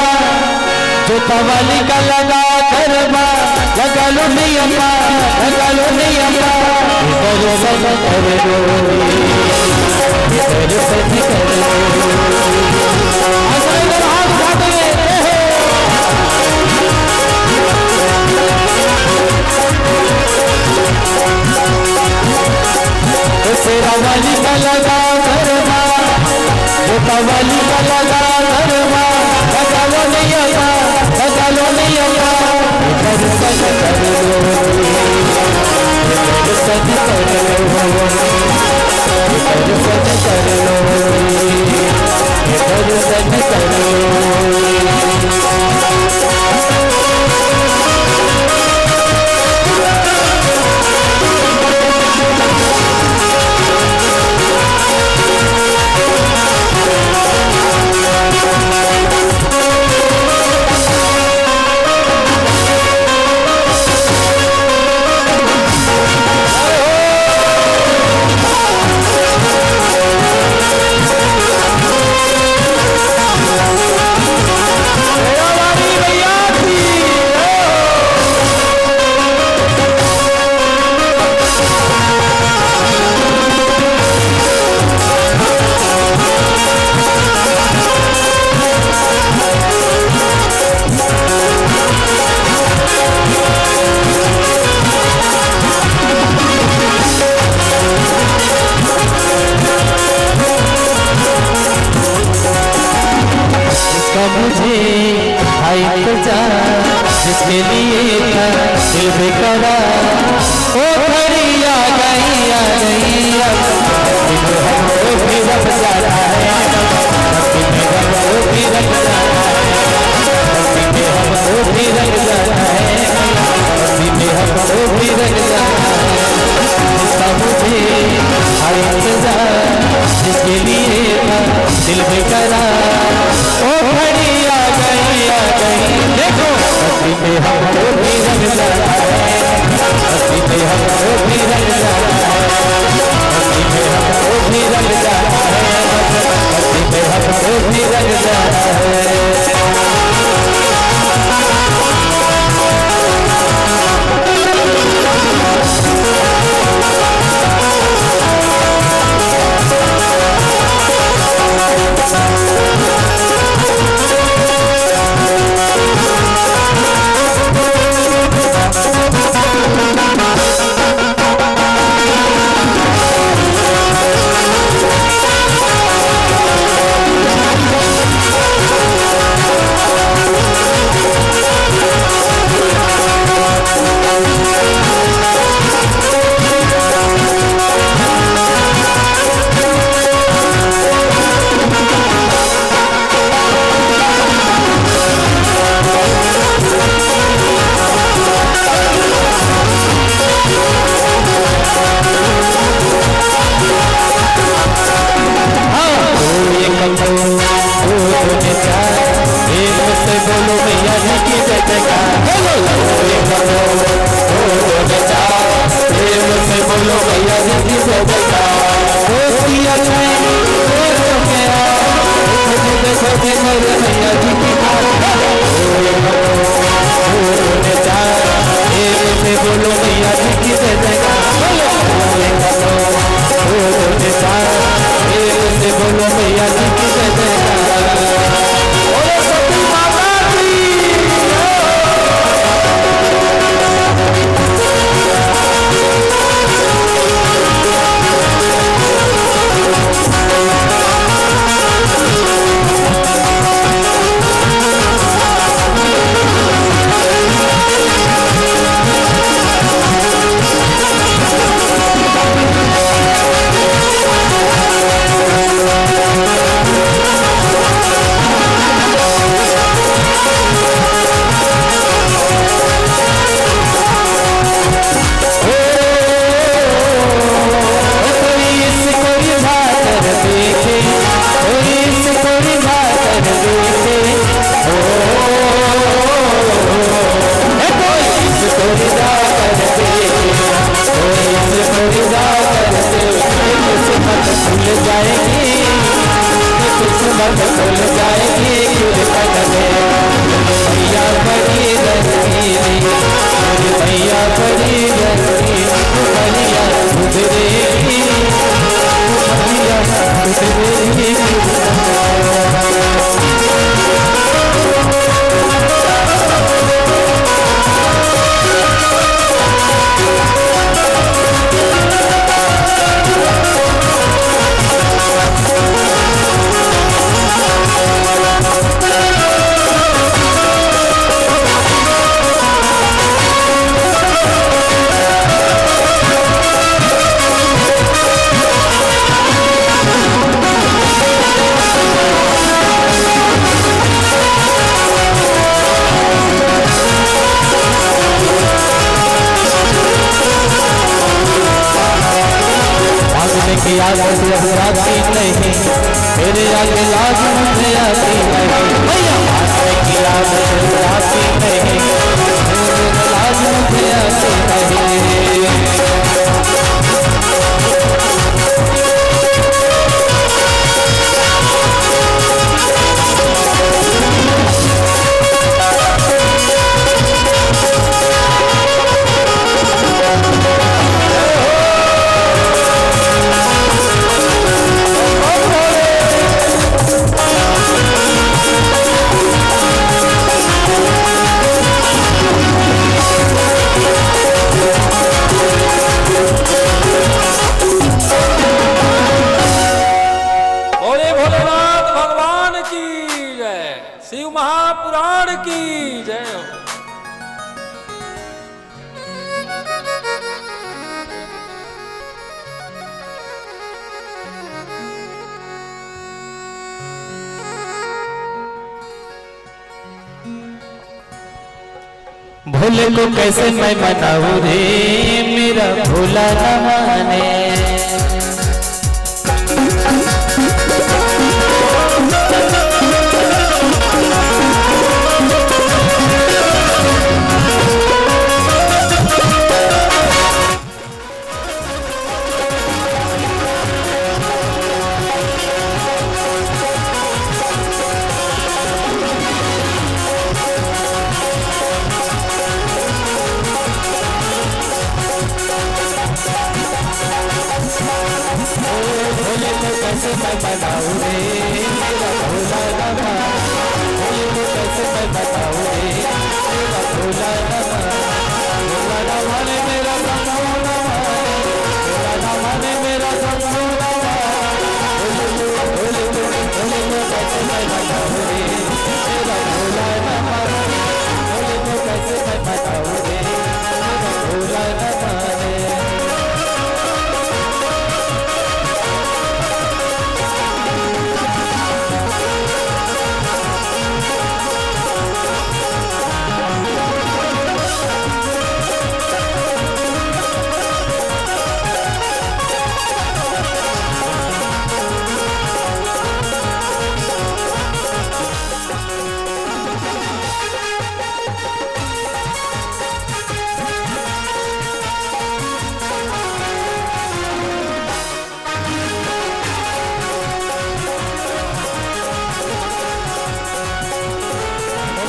जोतावाली का लगा गरबा, लगा लो नियमा, लगा लो नियमा, इधर सब कर लो, इधर सब कर लो, इधर हाथ उठा दे। शेरावाली का लगा गरबा, जोतावाली का लगा गरबा, लगा लो नियमा, लगा लो नियमा, इधर सब कर लो, इधर सब कर लो, इधर सब कर लो, इधर सब कर लो। मुझे भाई जिसके लिए था दिल बेकरा, ओ घड़ी आ गई आ गई, हमको भी रख जाता है, हमको भी रख जाता है, हमको भी रख जाता है, हमको भी रख जाता है। इसका मुझे भाई जिसके लिए था दिल बेकरा, ओ घड़ी आ गई, देखो हस्ती पे हमको भी रंग जाता है, हस्ती पे हमको भी रंग जाता है, हस्ती पे हमको भी रंग जाता है, हस्ती पे हमको भी रंग जाता है। की आदत अब जाती नहीं, तेरे आगे लाज मुझे आती नहीं। भैया मानने की आदत जाती नहीं, तेरे लाज मुझे आती नहीं। बोले भोलेनाथ भगवान की जय, शिव महापुराण की जय। भोले को कैसे मैं मनाऊं रे, मेरा भोला न माने। भोले को कैसे मैं मनाऊं रे, मेरा भोला न माने। भोले को कैसे मैं मनाऊं रे, मेरा भोला न माने। भोला न माने मेरा शंभू न माने, भोला न माने मेरा शंभू न माने। भोले को कैसे मैं मनाऊं रे, मेरा भोला न माने। भोले को कैसे मैं मनाऊं रे, मेरा भोला न माने।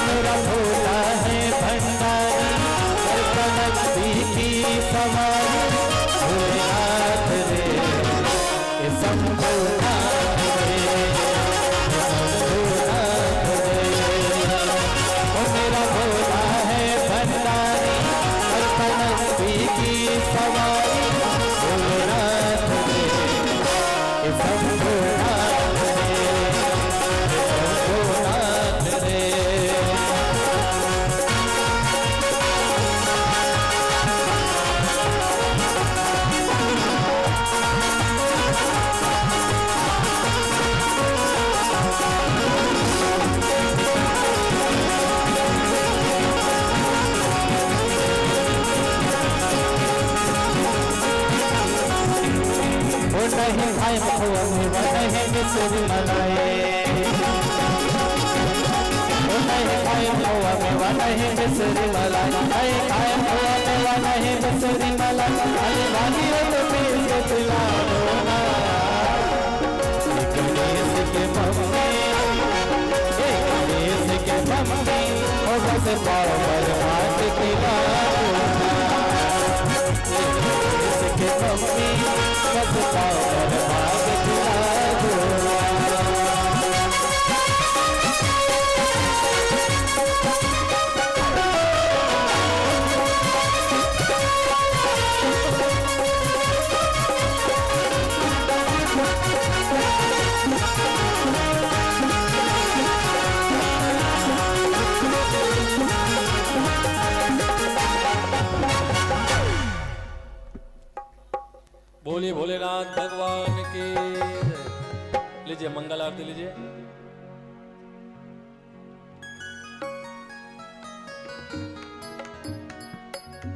मेरा भोला है भंडारी, कल्पनदी की सवारी। भोलेनाथ रे, ये शंभुनाथ रे, ये शंभुनाथ रे। ओ मेरा भोला है भंडारी, कल्पनदी की सवारी। भोलेनाथ रे, ये शंभुनाथ रे, ये शंभुनाथ रे। वो नहीं भाई मखुआ में वो नहीं मिसरी मनाए। वो नहीं भाई मखुआ में वो नहीं मिसरी मनाए। नहीं भाई मखुआ में वो नहीं मिसरी मनाए। अरे वादियों तो पीर के पिलाओ ना, गणेश के मम्मी, गणेश के मम्मी, ओ बस पावर हाथ खिलाओ ना। गणेश के मम्मी, बस पावर हाथ खिलाओ ना। बोलिए भोलेनाथ भगवान की जय। लीजिए मंगल आरती लीजिए।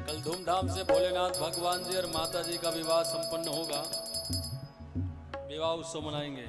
कल धूमधाम से भोलेनाथ भगवान जी और माता जी का विवाह संपन्न होगा। विवाह उत्सव मनाएंगे।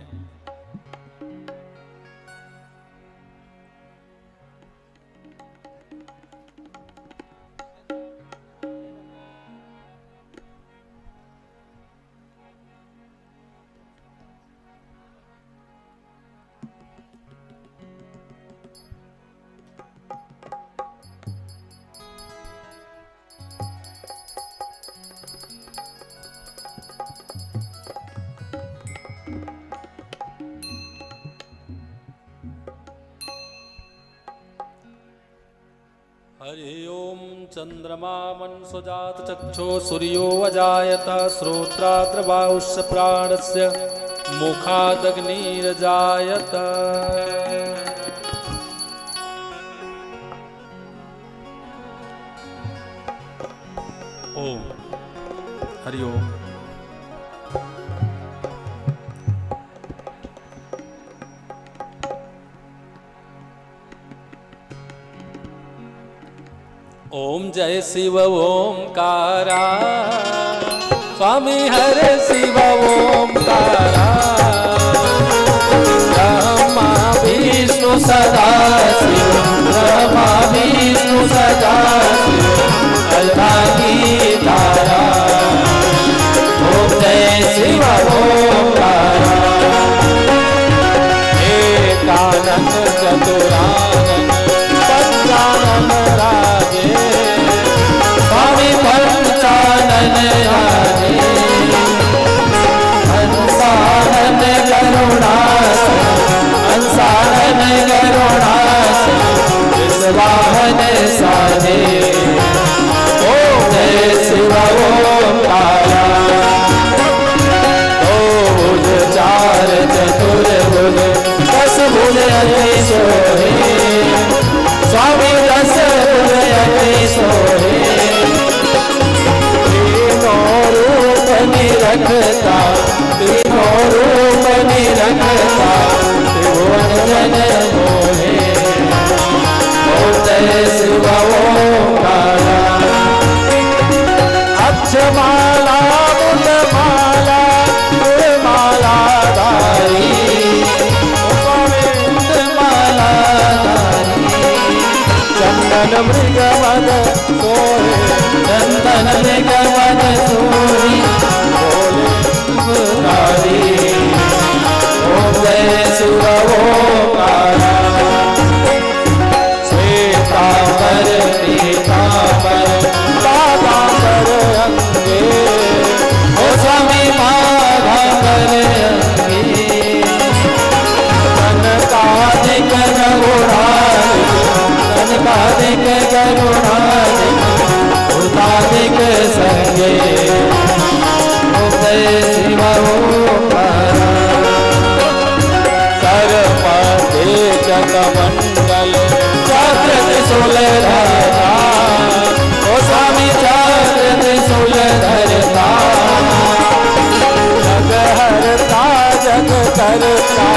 हरि ओम चंद्रमा मनसुजात चक्षो सूर्यो अजायत श्रोत्राद्रवायुष्य प्राणस्य मुखादग्निरजायत। ओम हरि ओम। ओम जय शिव ओंकारा स्वामी हरे शिव ओंकारा। ब्रह्मा विष्णु सदा शिव ब्रह्मा विष्णु सदा शिव अल्लाह ओम जय शिव ओंकारा। एकानंद चतुरानंद पंचानन राजे स्वामी पंचानन राजे हंसानन हंसानन करुणास विश्वाहन साजे। ओम जय शिव ओंकारा। दो भुज चार चतुर्भुज दस भुज अति सोहे स्वामी दस भुज अति सोहे। तीनों रूप निरखता तीनों रूप निरखता त्रिभुवन जन मोहे। ओम जय शिव ओंकारा। अक्षमाला मुंडमाला गुणमाला धारी गोविंद माला धारी चंदन मृगमद सोहे चंदन मृगमद सोही बोले ओम जय शिव ओंकारा। श्वेतांबर पीतांबर बाबांबर अंगे ओ स्वामी माधांबर अंगे कनकादिक कनकादिक करुणादिक उदादिक संगे। ओम जय शिव ओंकारा। कर्मते चकमंडल चक्र त्रिशूलधरा ओ स्वामी चक्र त्रिशूलधरा। जग हरता जग करता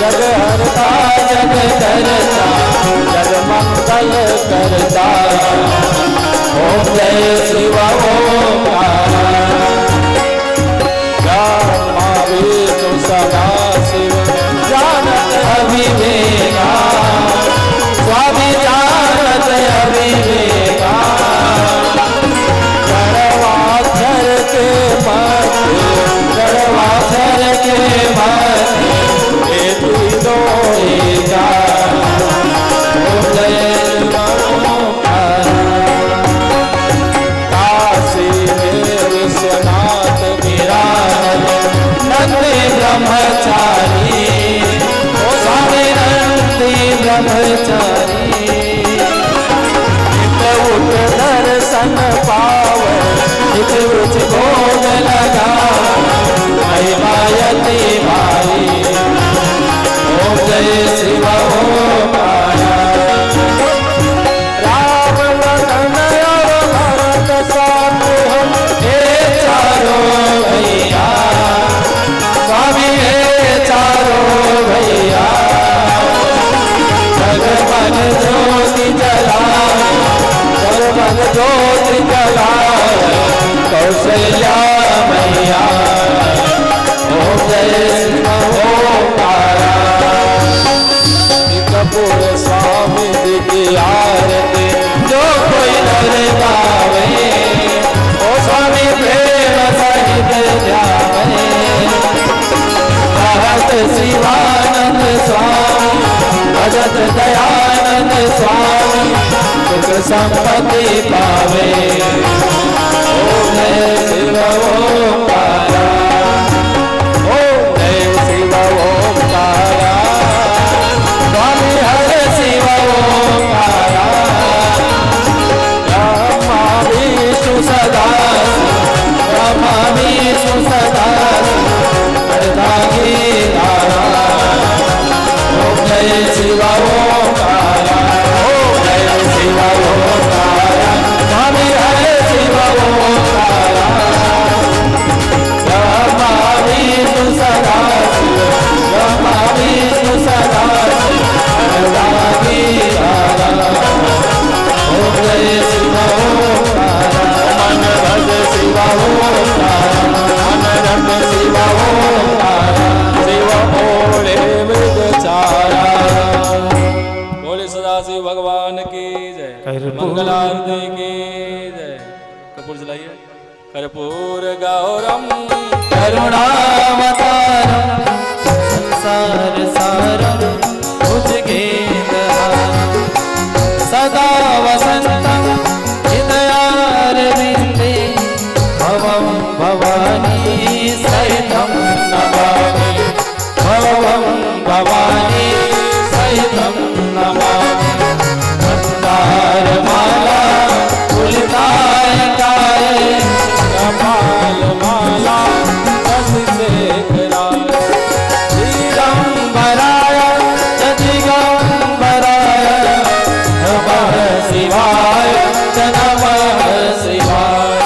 जग हरता जग करता जग मंगल करता। ओम जय शिव ओंकारा। ब्रह्मा विष्णु सदा शिव जानत अविवेका स्वामी जानत अविवेका। गढ़वाधर के मध्य गढ़वाधर के मध्य ये तीनों एका। ओम जय शिव ओंकारा। काशी में विश्वनाथ विराज नंदी ब्रह्मचारी ओ स्वामी नंदी ब्रह्मचारी। इत उठ दर्शन पावे इत उठ भोग लगा महिमायती भाई। ओम जय शिव ओंकारा। राम लखन और भरत शत्रुघ्न हे चारों भैया स्वामी हे चारों भैया। जगमग ज्योति जलाए जगमग ज्योति जलाए कौशल्या मैया। ओम जय शिव ओंकारा। कपूर स्वामी जी की आरती जो कोई नर गावे ओ स्वामी प्रेम सहित ध्यावे। भगत शिवानंद स्वामी भगत दयानंद स्वामी सुख संपत्ति पावे। ओम जय शिव ओंकारा। ओम जय शिव ओंकारा। स्वामी हरे शिव ओंकारा। ब्रह्मा विष्णु सदा ब्रह्मा विष्णु सदा ओम जय शिव ओंकारा। ओम जय शिव ओंकारा। स्वामी हरे शिव ओंकारा। ब्रह्मा विष्णु सदा ब्रह्मा विष्णु सदा ओम जय शिव ओंकारा। मन भज शिव ओंकारा। मन रख शिव ओंकारा। शिव भोले विचारा। बोले सदाशिव भगवान की जय। मंगल आरती की जय। कपूर जलाइए। कर्पूर गौरम करुणावतारम संसार सारम भुजगेन्द्रहारम सदा वसंतम हृदयारविंदे भवं भवानी सहितं नमामि। भवं भवानी सहितं नमामि। मंदारमाला फुलदायकाय कपाल माला रस शेखराय दिगंबराय दिगंबराय नमः शिवाय नमः शिवाय।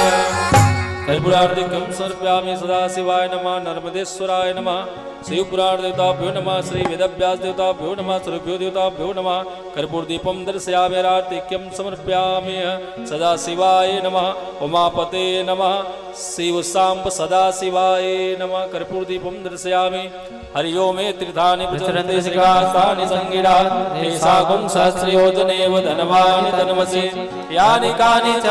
कर्पूरार्तिकं समर्पयामि सदा शिवाय नमः। नर्मदेश्वराय नमः। शिव पुराण देवताभ्यो नमः। श्री वेदव्यास देवताभ्यो नमः। सर्वभ्यो देवताभ्यो नमः। कर्पूर दीपं दर्शयामि। आर्तिक्यं समर्पयामि सदा शिवाय नमः। उमापते नमः। शिव सांब सदा शिवाय नमः। कर्पूर दीपं दर्शयामि। हरि ओम तीर्थानि प्रचरन्ति शिखास्तानि संगिरा तेषां सहस्रयोजनेव धनवानि तन्मसि यानि कानि च